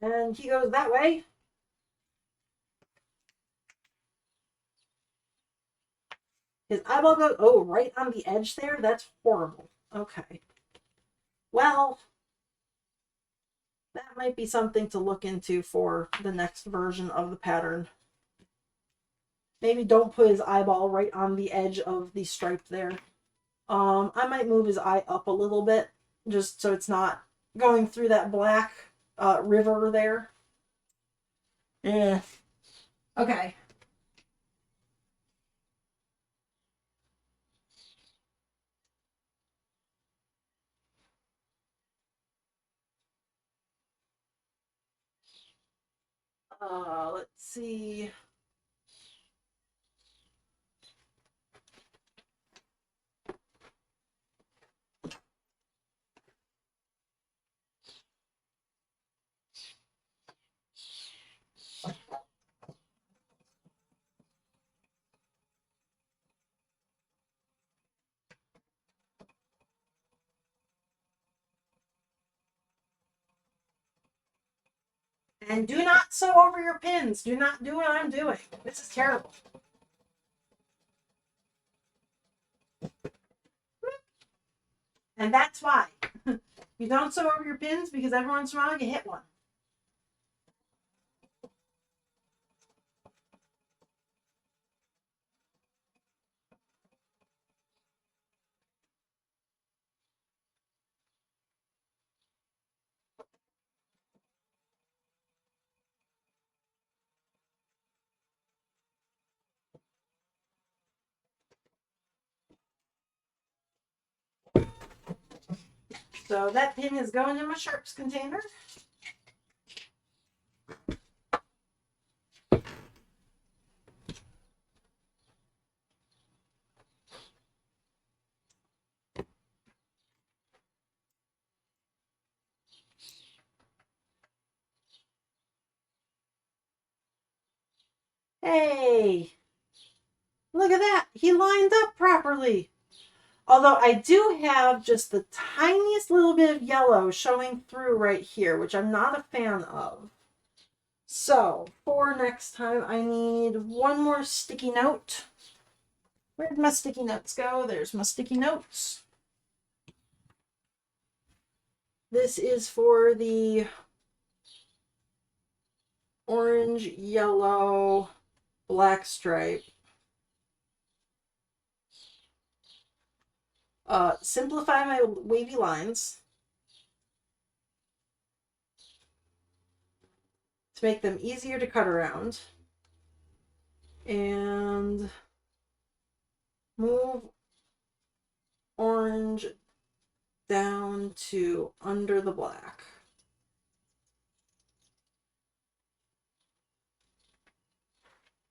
[SPEAKER 1] And he goes that way. His eyeball goes, oh, right on the edge there? That's horrible. Okay. Well, that might be something to look into for the next version of the pattern. Maybe don't put his eyeball right on the edge of the stripe there. I might move his eye up a little bit, just so it's not going through that black river there. Yeah. Okay. Let's see. And do not sew over your pins. Do not do what I'm doing. This is terrible. And that's why. You don't sew over your pins because every once in a while you hit one. So that pin is going in my sharps container. Hey, look at that. He lined up properly. Although I do have just the tiniest little bit of yellow showing through right here, which I'm not a fan of. So, for next time, I need one more sticky note. Where'd my sticky notes go? There's my sticky notes. This is for the orange, yellow, black stripe. Simplify my wavy lines to make them easier to cut around. And move orange down to under the black.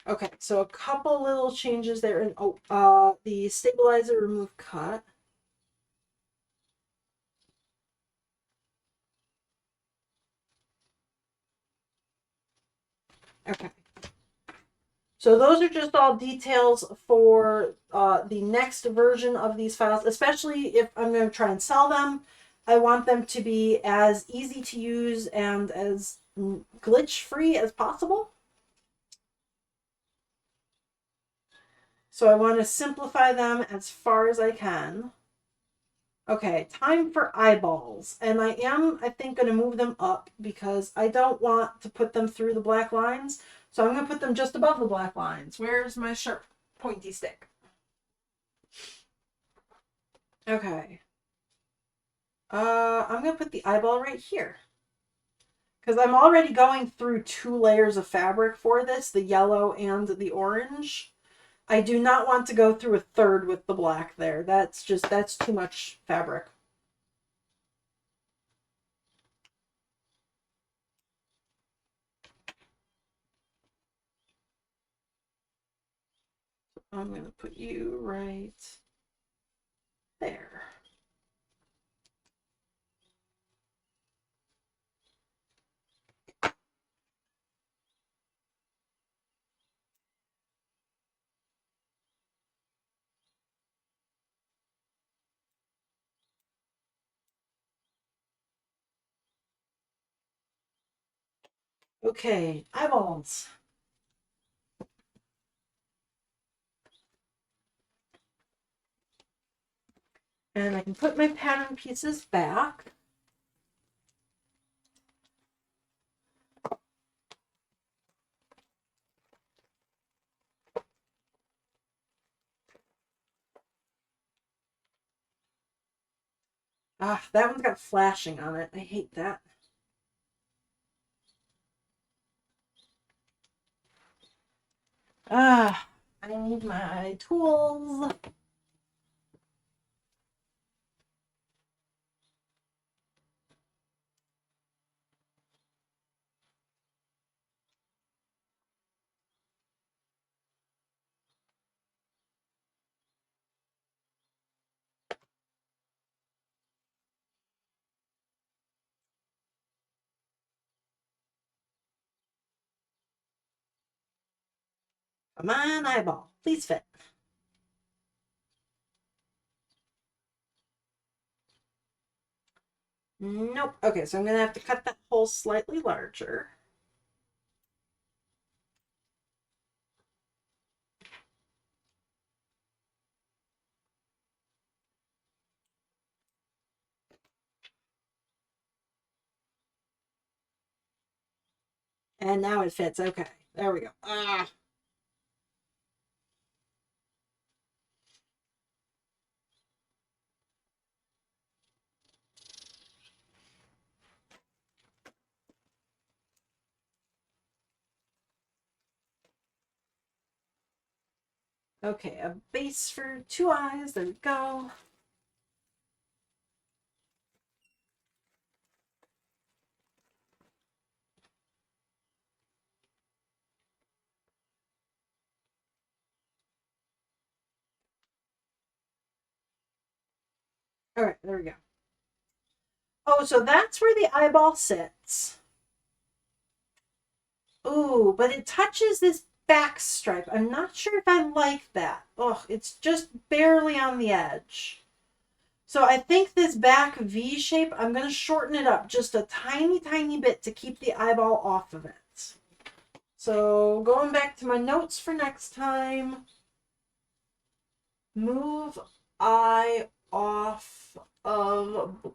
[SPEAKER 1] Okay, so a couple little changes there. And the stabilizer remove cut. Okay. So those are just all details for the next version of these files, especially if I'm going to try and sell them. I want them to be as easy to use and as glitch free as possible. So I want to simplify them as far as I can. Okay, time for eyeballs. And I think, going to move them up because I don't want to put them through the black lines. So I'm going to put them just above the black lines. Where's my sharp, pointy stick? Okay. I'm going to put the eyeball right here. Because I'm already going through 2 layers of fabric for this, the yellow and the orange. I do not want to go through a third with the black there. That's too much fabric. I'm going to put you right there. Okay, eyeballs. And I can put my pattern pieces back. Ah, that one's got flashing on it. I hate that. Ah, I need my tools. Come on, eyeball. Please fit. Nope. Okay, so I'm going to have to cut that hole slightly larger. And now it fits. Okay, there we go. Ah. Okay, a base for 2 eyes. There we go. All right, there we go. Oh, so that's where the eyeball sits. Ooh, but it touches this back stripe. I'm not sure if I like that. Ugh, it's just barely on the edge. So I think this back V shape, I'm going to shorten it up just a tiny, tiny bit to keep the eyeball off of it. So going back to my notes for next time, move eye off of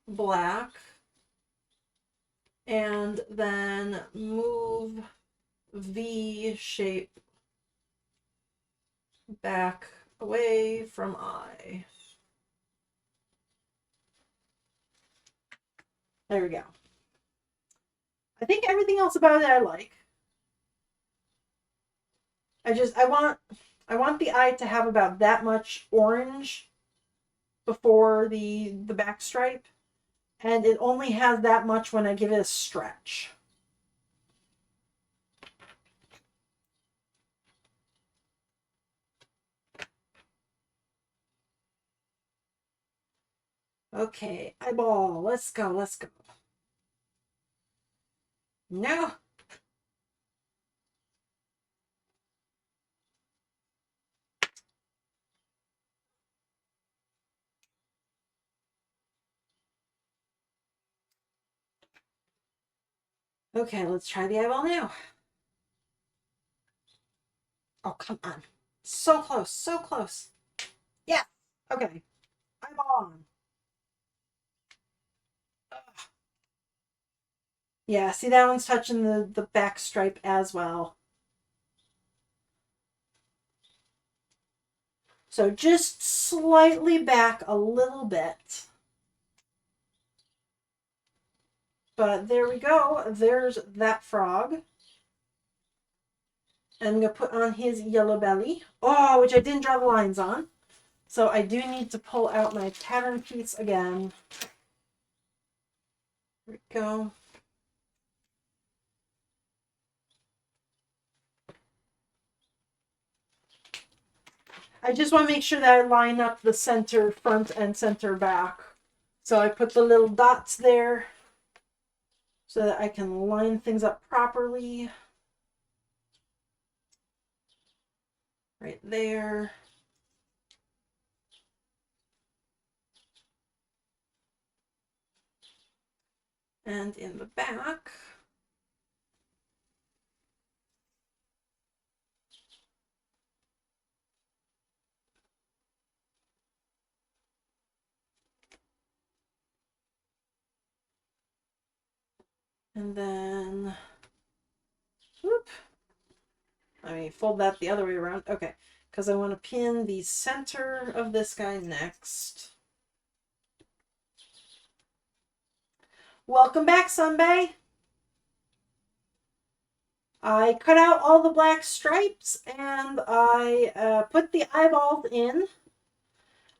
[SPEAKER 1] black, and then move V shape back away from eye. There we go. I think everything else about it I like. I want the eye to have about that much orange before the back stripe, and it only has that much when I give it a stretch. Okay, eyeball, let's go, let's go. No. Okay, let's try the eyeball now. Oh, come on. So close, so close. Yeah. Okay. Eyeball on. Ugh. Yeah, see that one's touching the back stripe as well. So just slightly back a little bit. But there we go. There's that frog. And I'm going to put on his yellow belly. Oh, which I didn't draw the lines on. So I do need to pull out my pattern piece again. There we go. I just want to make sure that I line up the center front and center back. So I put the little dots there so that I can line things up properly. Right there. And in the back. And then, whoop. Let me fold that the other way around. Okay, because I want to pin the center of this guy next. Welcome back, Sunbay. I cut out all the black stripes and I put the eyeballs in.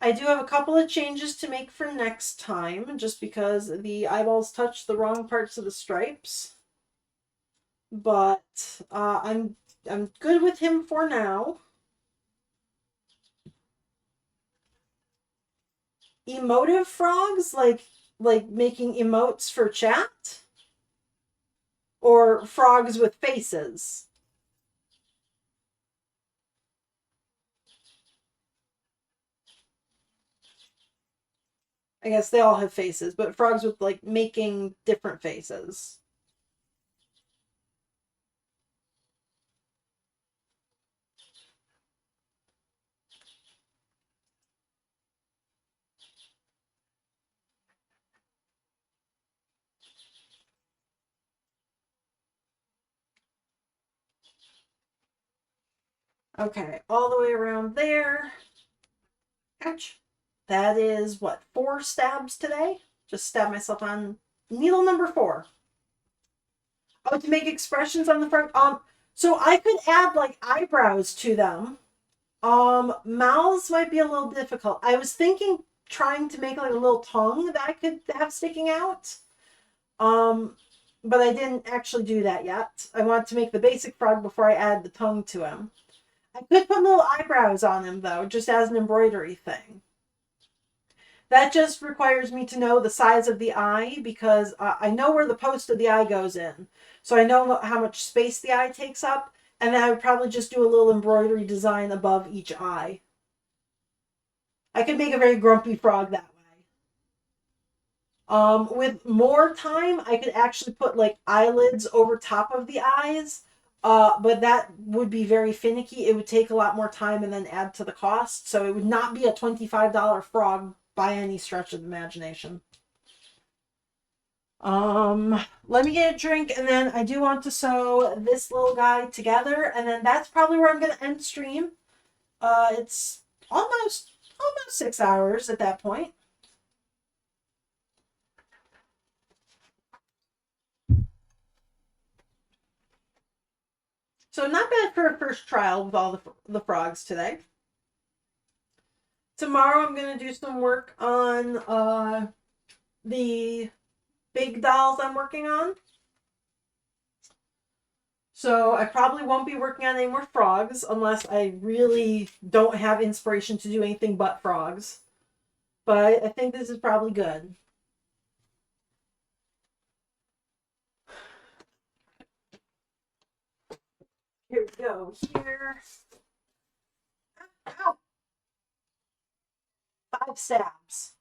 [SPEAKER 1] I do have a couple of changes to make for next time, just because the eyeballs touch the wrong parts of the stripes. But I'm good with him for now. Emotive frogs, like making emotes for chat, or frogs with faces. I guess they all have faces, but frogs with like making different faces. Okay, all the way around there. Ouch. That is what, 4 stabs today? Just stab myself on needle number 4. Oh, to make expressions on the front. So I could add like eyebrows to them. Mouths might be a little difficult. I was thinking trying to make like a little tongue that I could have sticking out. But I didn't actually do that yet. I want to make the basic frog before I add the tongue to him. I could put little eyebrows on him though, just as an embroidery thing. That just requires me to know the size of the eye, because I know where the post of the eye goes in. So I know how much space the eye takes up, and then I would probably just do a little embroidery design above each eye. I could make a very grumpy frog that way. With more time, I could actually put like eyelids over top of the eyes, but that would be very finicky. It would take a lot more time and then add to the cost. So it would not be a $25 frog by any stretch of the imagination. Let me get a drink, and then I do want to sew this little guy together, and then that's probably where I'm gonna end stream. It's almost 6 hours at that point. So not bad for a first trial with all the frogs today. Tomorrow I'm gonna do some work on the big dolls I'm working on. So I probably won't be working on any more frogs unless I really don't have inspiration to do anything but frogs. But I think this is probably good. Here we go. Here. Ow. 5 stabs.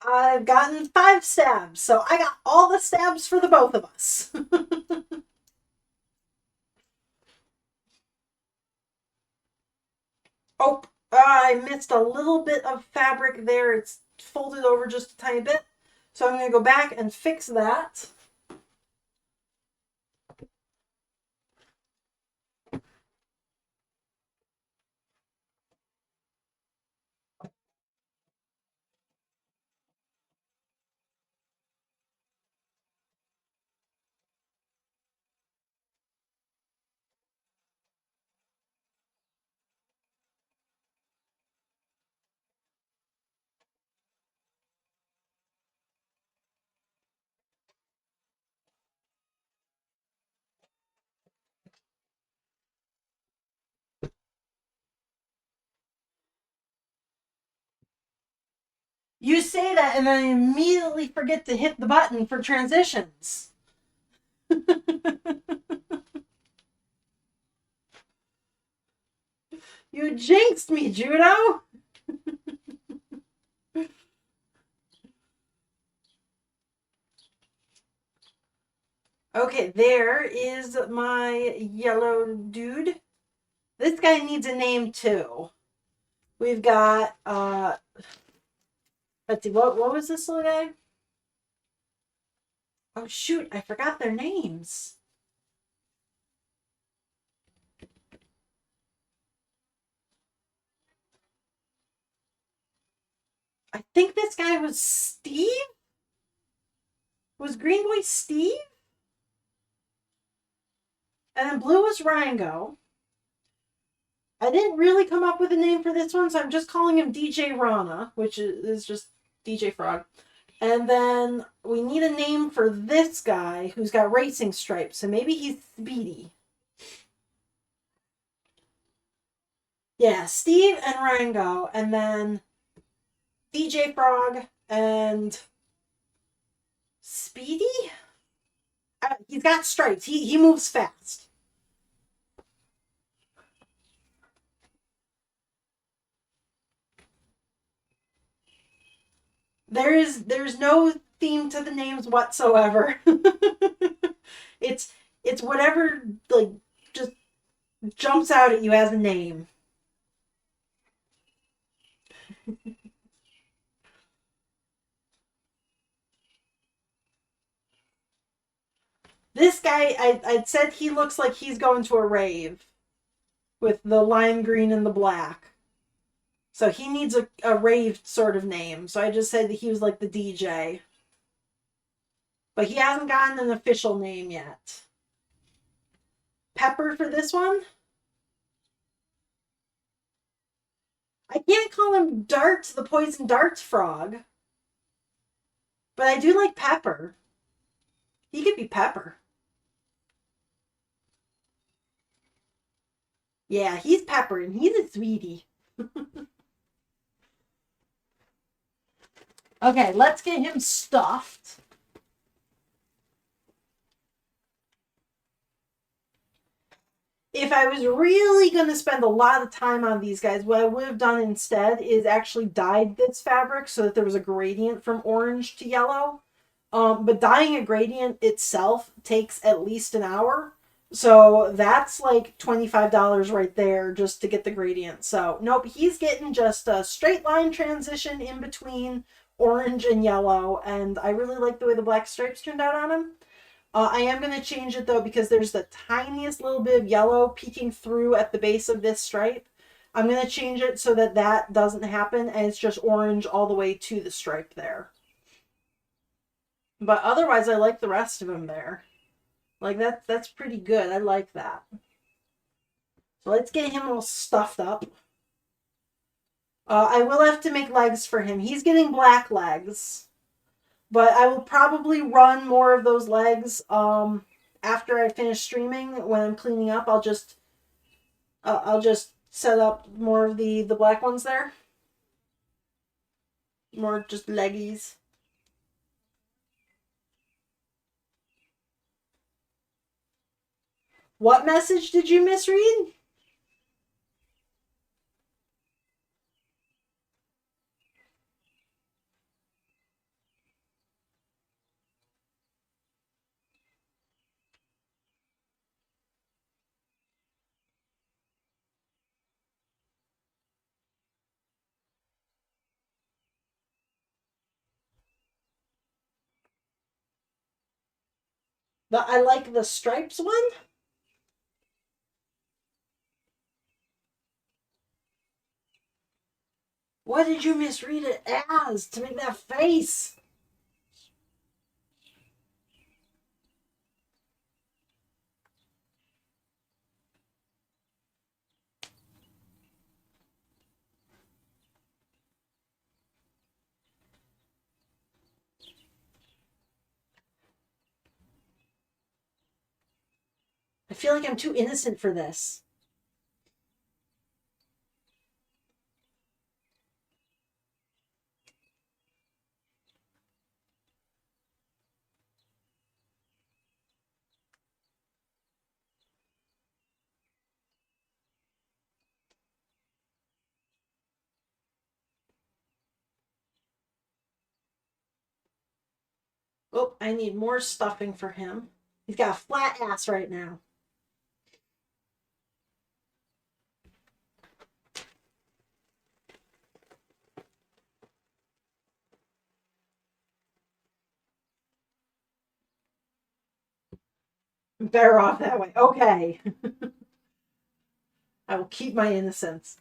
[SPEAKER 1] I've gotten 5 stabs, so I got all the stabs for the both of us. Oh, I missed a little bit of fabric there. It's folded over just a tiny bit. So I'm going to go back and fix that. You say that, and then I immediately forget to hit the button for transitions. You jinxed me, Judo! Okay, there is my yellow dude. This guy needs a name too. We've got let's see, what was this little guy? Oh shoot, I forgot their names. I think this guy was Steve? Was Green Boy Steve? And then blue was Rango. I didn't really come up with a name for this one, so I'm just calling him DJ Rana, which is just DJ Frog. And then we need a name for this guy who's got racing stripes, so maybe he's Speedy. Yeah, Steve and Rango, and then DJ Frog and Speedy? He's got stripes. He moves fast. There's no theme to the names whatsoever. it's whatever like just jumps out at you as a name. This guy, I'd said he looks like he's going to a rave with the lime green and the black. So he needs a rave sort of name. So I just said that he was like the DJ. But he hasn't gotten an official name yet. Pepper for this one? I can't call him Dart, the poison dart frog. But I do like Pepper. He could be Pepper. Yeah, he's Pepper and he's a sweetie. Okay, let's get him stuffed. If I was really going to spend a lot of time on these guys, what I would have done instead is actually dyed this fabric so that there was a gradient from orange to yellow. But dyeing a gradient itself takes at least an hour. So that's like $25 right there just to get the gradient. So nope, he's getting just a straight line transition in between orange and yellow. And I really like the way the black stripes turned out on him. I am going to change it though because there's the tiniest little bit of yellow peeking through at the base of this stripe. I'm going to change it so that that doesn't happen and it's just orange all the way to the stripe there. But otherwise, I like the rest of them there. Like that's pretty good. I like that. So let's get him all stuffed up. I will have to make legs for him. He's getting black legs. But I will probably run more of those legs after I finish streaming. When I'm cleaning up, I'll just set up more of the black ones there. More just leggies. What message did you misread? I like the stripes one. What did you misread it as to make that face? I feel like I'm too innocent for this. Oh, I need more stuffing for him. He's got a flat ass right now. Better off that way. Okay. I will keep my innocence.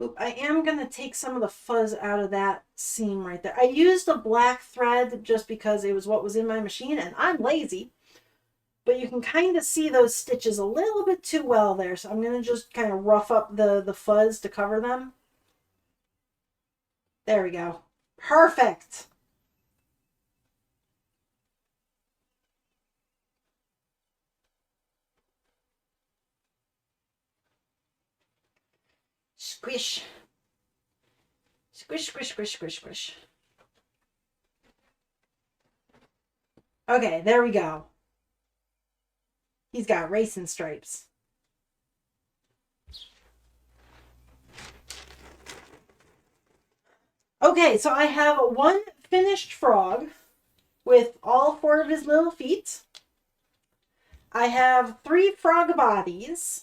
[SPEAKER 1] Oop, I am going to take some of the fuzz out of that seam right there. I used a black thread just because it was what was in my machine, and I'm lazy. But you can kind of see those stitches a little bit too well there, so I'm going to just kind of rough up the fuzz to cover them. There we go. Perfect! Squish. Squish, squish, squish, squish, squish. Okay, there we go. He's got racing stripes. Okay, so I have one finished frog with all 4 of his little feet. I have 3 frog bodies.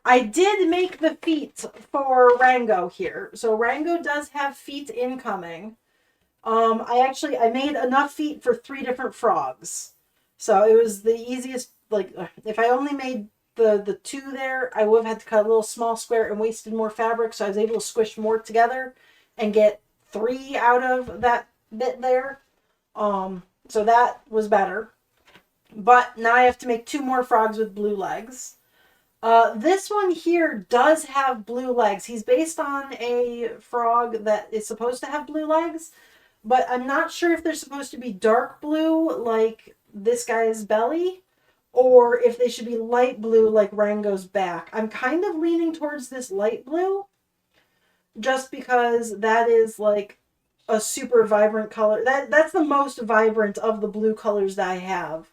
[SPEAKER 1] I did make the feet for Rango here. So Rango does have feet incoming. I made enough feet for 3 different frogs. So it was the easiest, like, if I only made the 2 there, I would have had to cut a little small square and wasted more fabric, so I was able to squish more together and get 3 out of that bit there. So that was better. But now I have to make 2 more frogs with blue legs. This one here does have blue legs. He's based on a frog that is supposed to have blue legs, but I'm not sure if they're supposed to be dark blue like this guy's belly, or if they should be light blue like Rango's back. I'm kind of leaning towards this light blue, just because that is like a super vibrant color. That's the most vibrant of the blue colors that I have.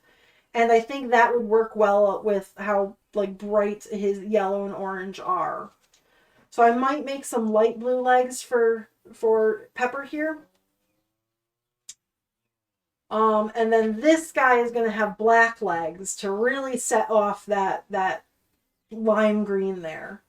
[SPEAKER 1] And I think that would work well with how like bright his yellow and orange are. So I might make some light blue legs for Pepper here. And then this guy is going to have black legs to really set off that lime green there.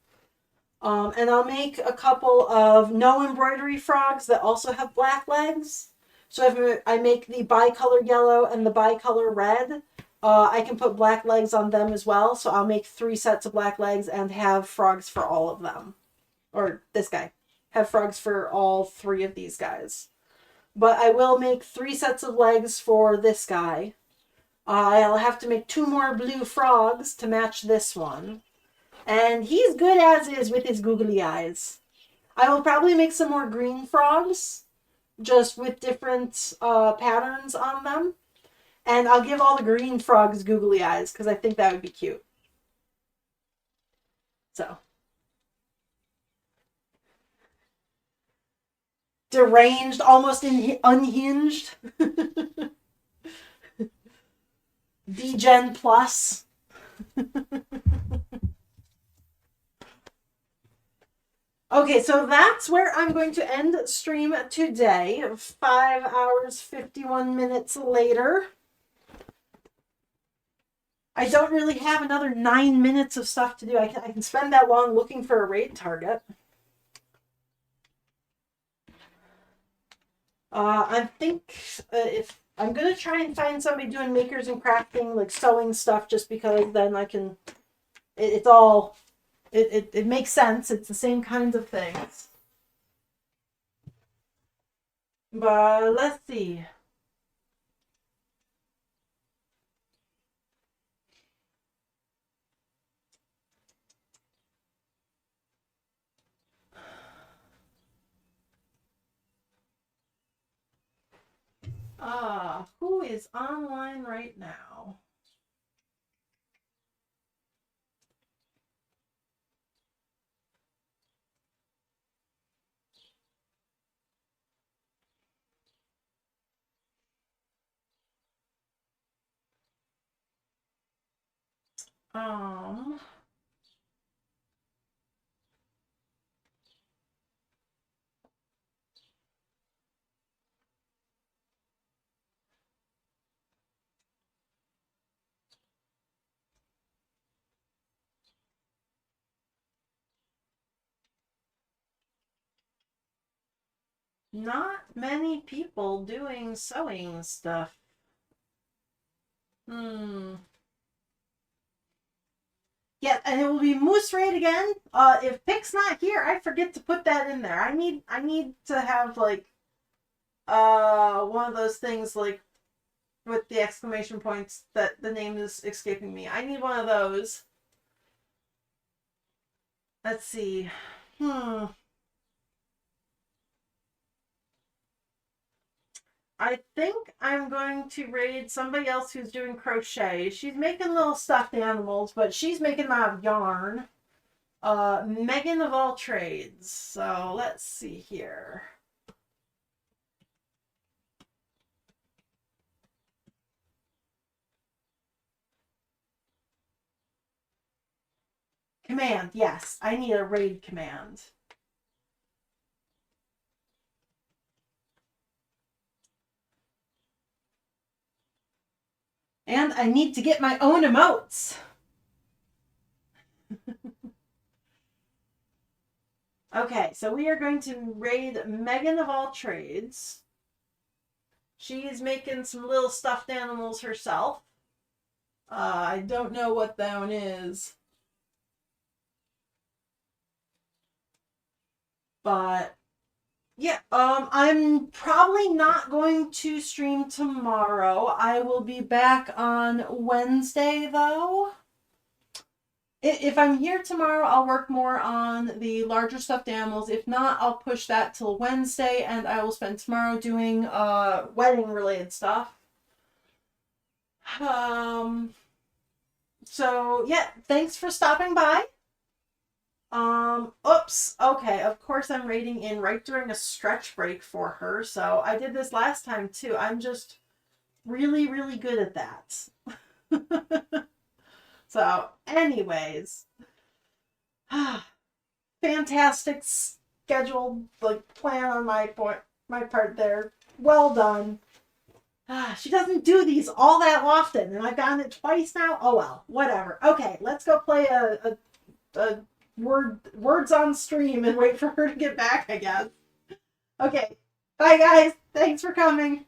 [SPEAKER 1] And I'll make a couple of no embroidery frogs that also have black legs. So if I make the bicolor yellow and the bicolor red, I can put black legs on them as well. So I'll make 3 sets of black legs and have frogs for all of them. Or this guy. Have frogs for all 3 of these guys. But I will make 3 sets of legs for this guy. I'll have to make 2 more blue frogs to match this one. And he's good as is with his googly eyes. I will probably make some more green frogs, just with different patterns on them. And I'll give all the green frogs googly eyes, because I think that would be cute. So. Deranged, almost unhinged. D-Gen Plus. Okay, so that's where I'm going to end stream today. 5 hours, 51 minutes later. I don't really have another 9 minutes of stuff to do. I can spend that long looking for a raid target. I think if I'm gonna try and find somebody doing makers and crafting, like sewing stuff, just because then I can. It's all. It makes sense. It's the same kinds of things. But let's see. Who is online right now? Um, Not many people doing sewing stuff. Hmm. Yeah, and it will be Moose Raid again. If Pick's not here, I forget to put that in there. I need to have like one of those things like with the exclamation points that the name is escaping me. I need one of those. Let's see. Hmm. I think I'm going to raid somebody else who's doing crochet. She's making little stuffed animals, but she's making them out of yarn. Megan of all trades. So let's see here. Command, yes. I need a raid command. And I need to get my own emotes. Okay, so we are going to raid Megan of all trades. She's making some little stuffed animals herself. I don't know what that one is. But yeah, I'm probably not going to stream tomorrow. I will be back on Wednesday though. If I'm here tomorrow, I'll work more on the larger stuffed animals. If not, I'll push that till Wednesday, and I will spend tomorrow doing wedding related stuff. Um. So yeah, thanks for stopping by. Oops. Okay, of course I'm raiding in right during a stretch break for her. So I did this last time too. I'm just really, really good at that. So, anyways, fantastic scheduled like plan on my part there. Well done. She doesn't do these all that often, and I've gotten it twice now. Oh well, whatever. Okay, let's go play a words on stream and wait for her to get back, I guess. Okay. Bye guys. Thanks for coming.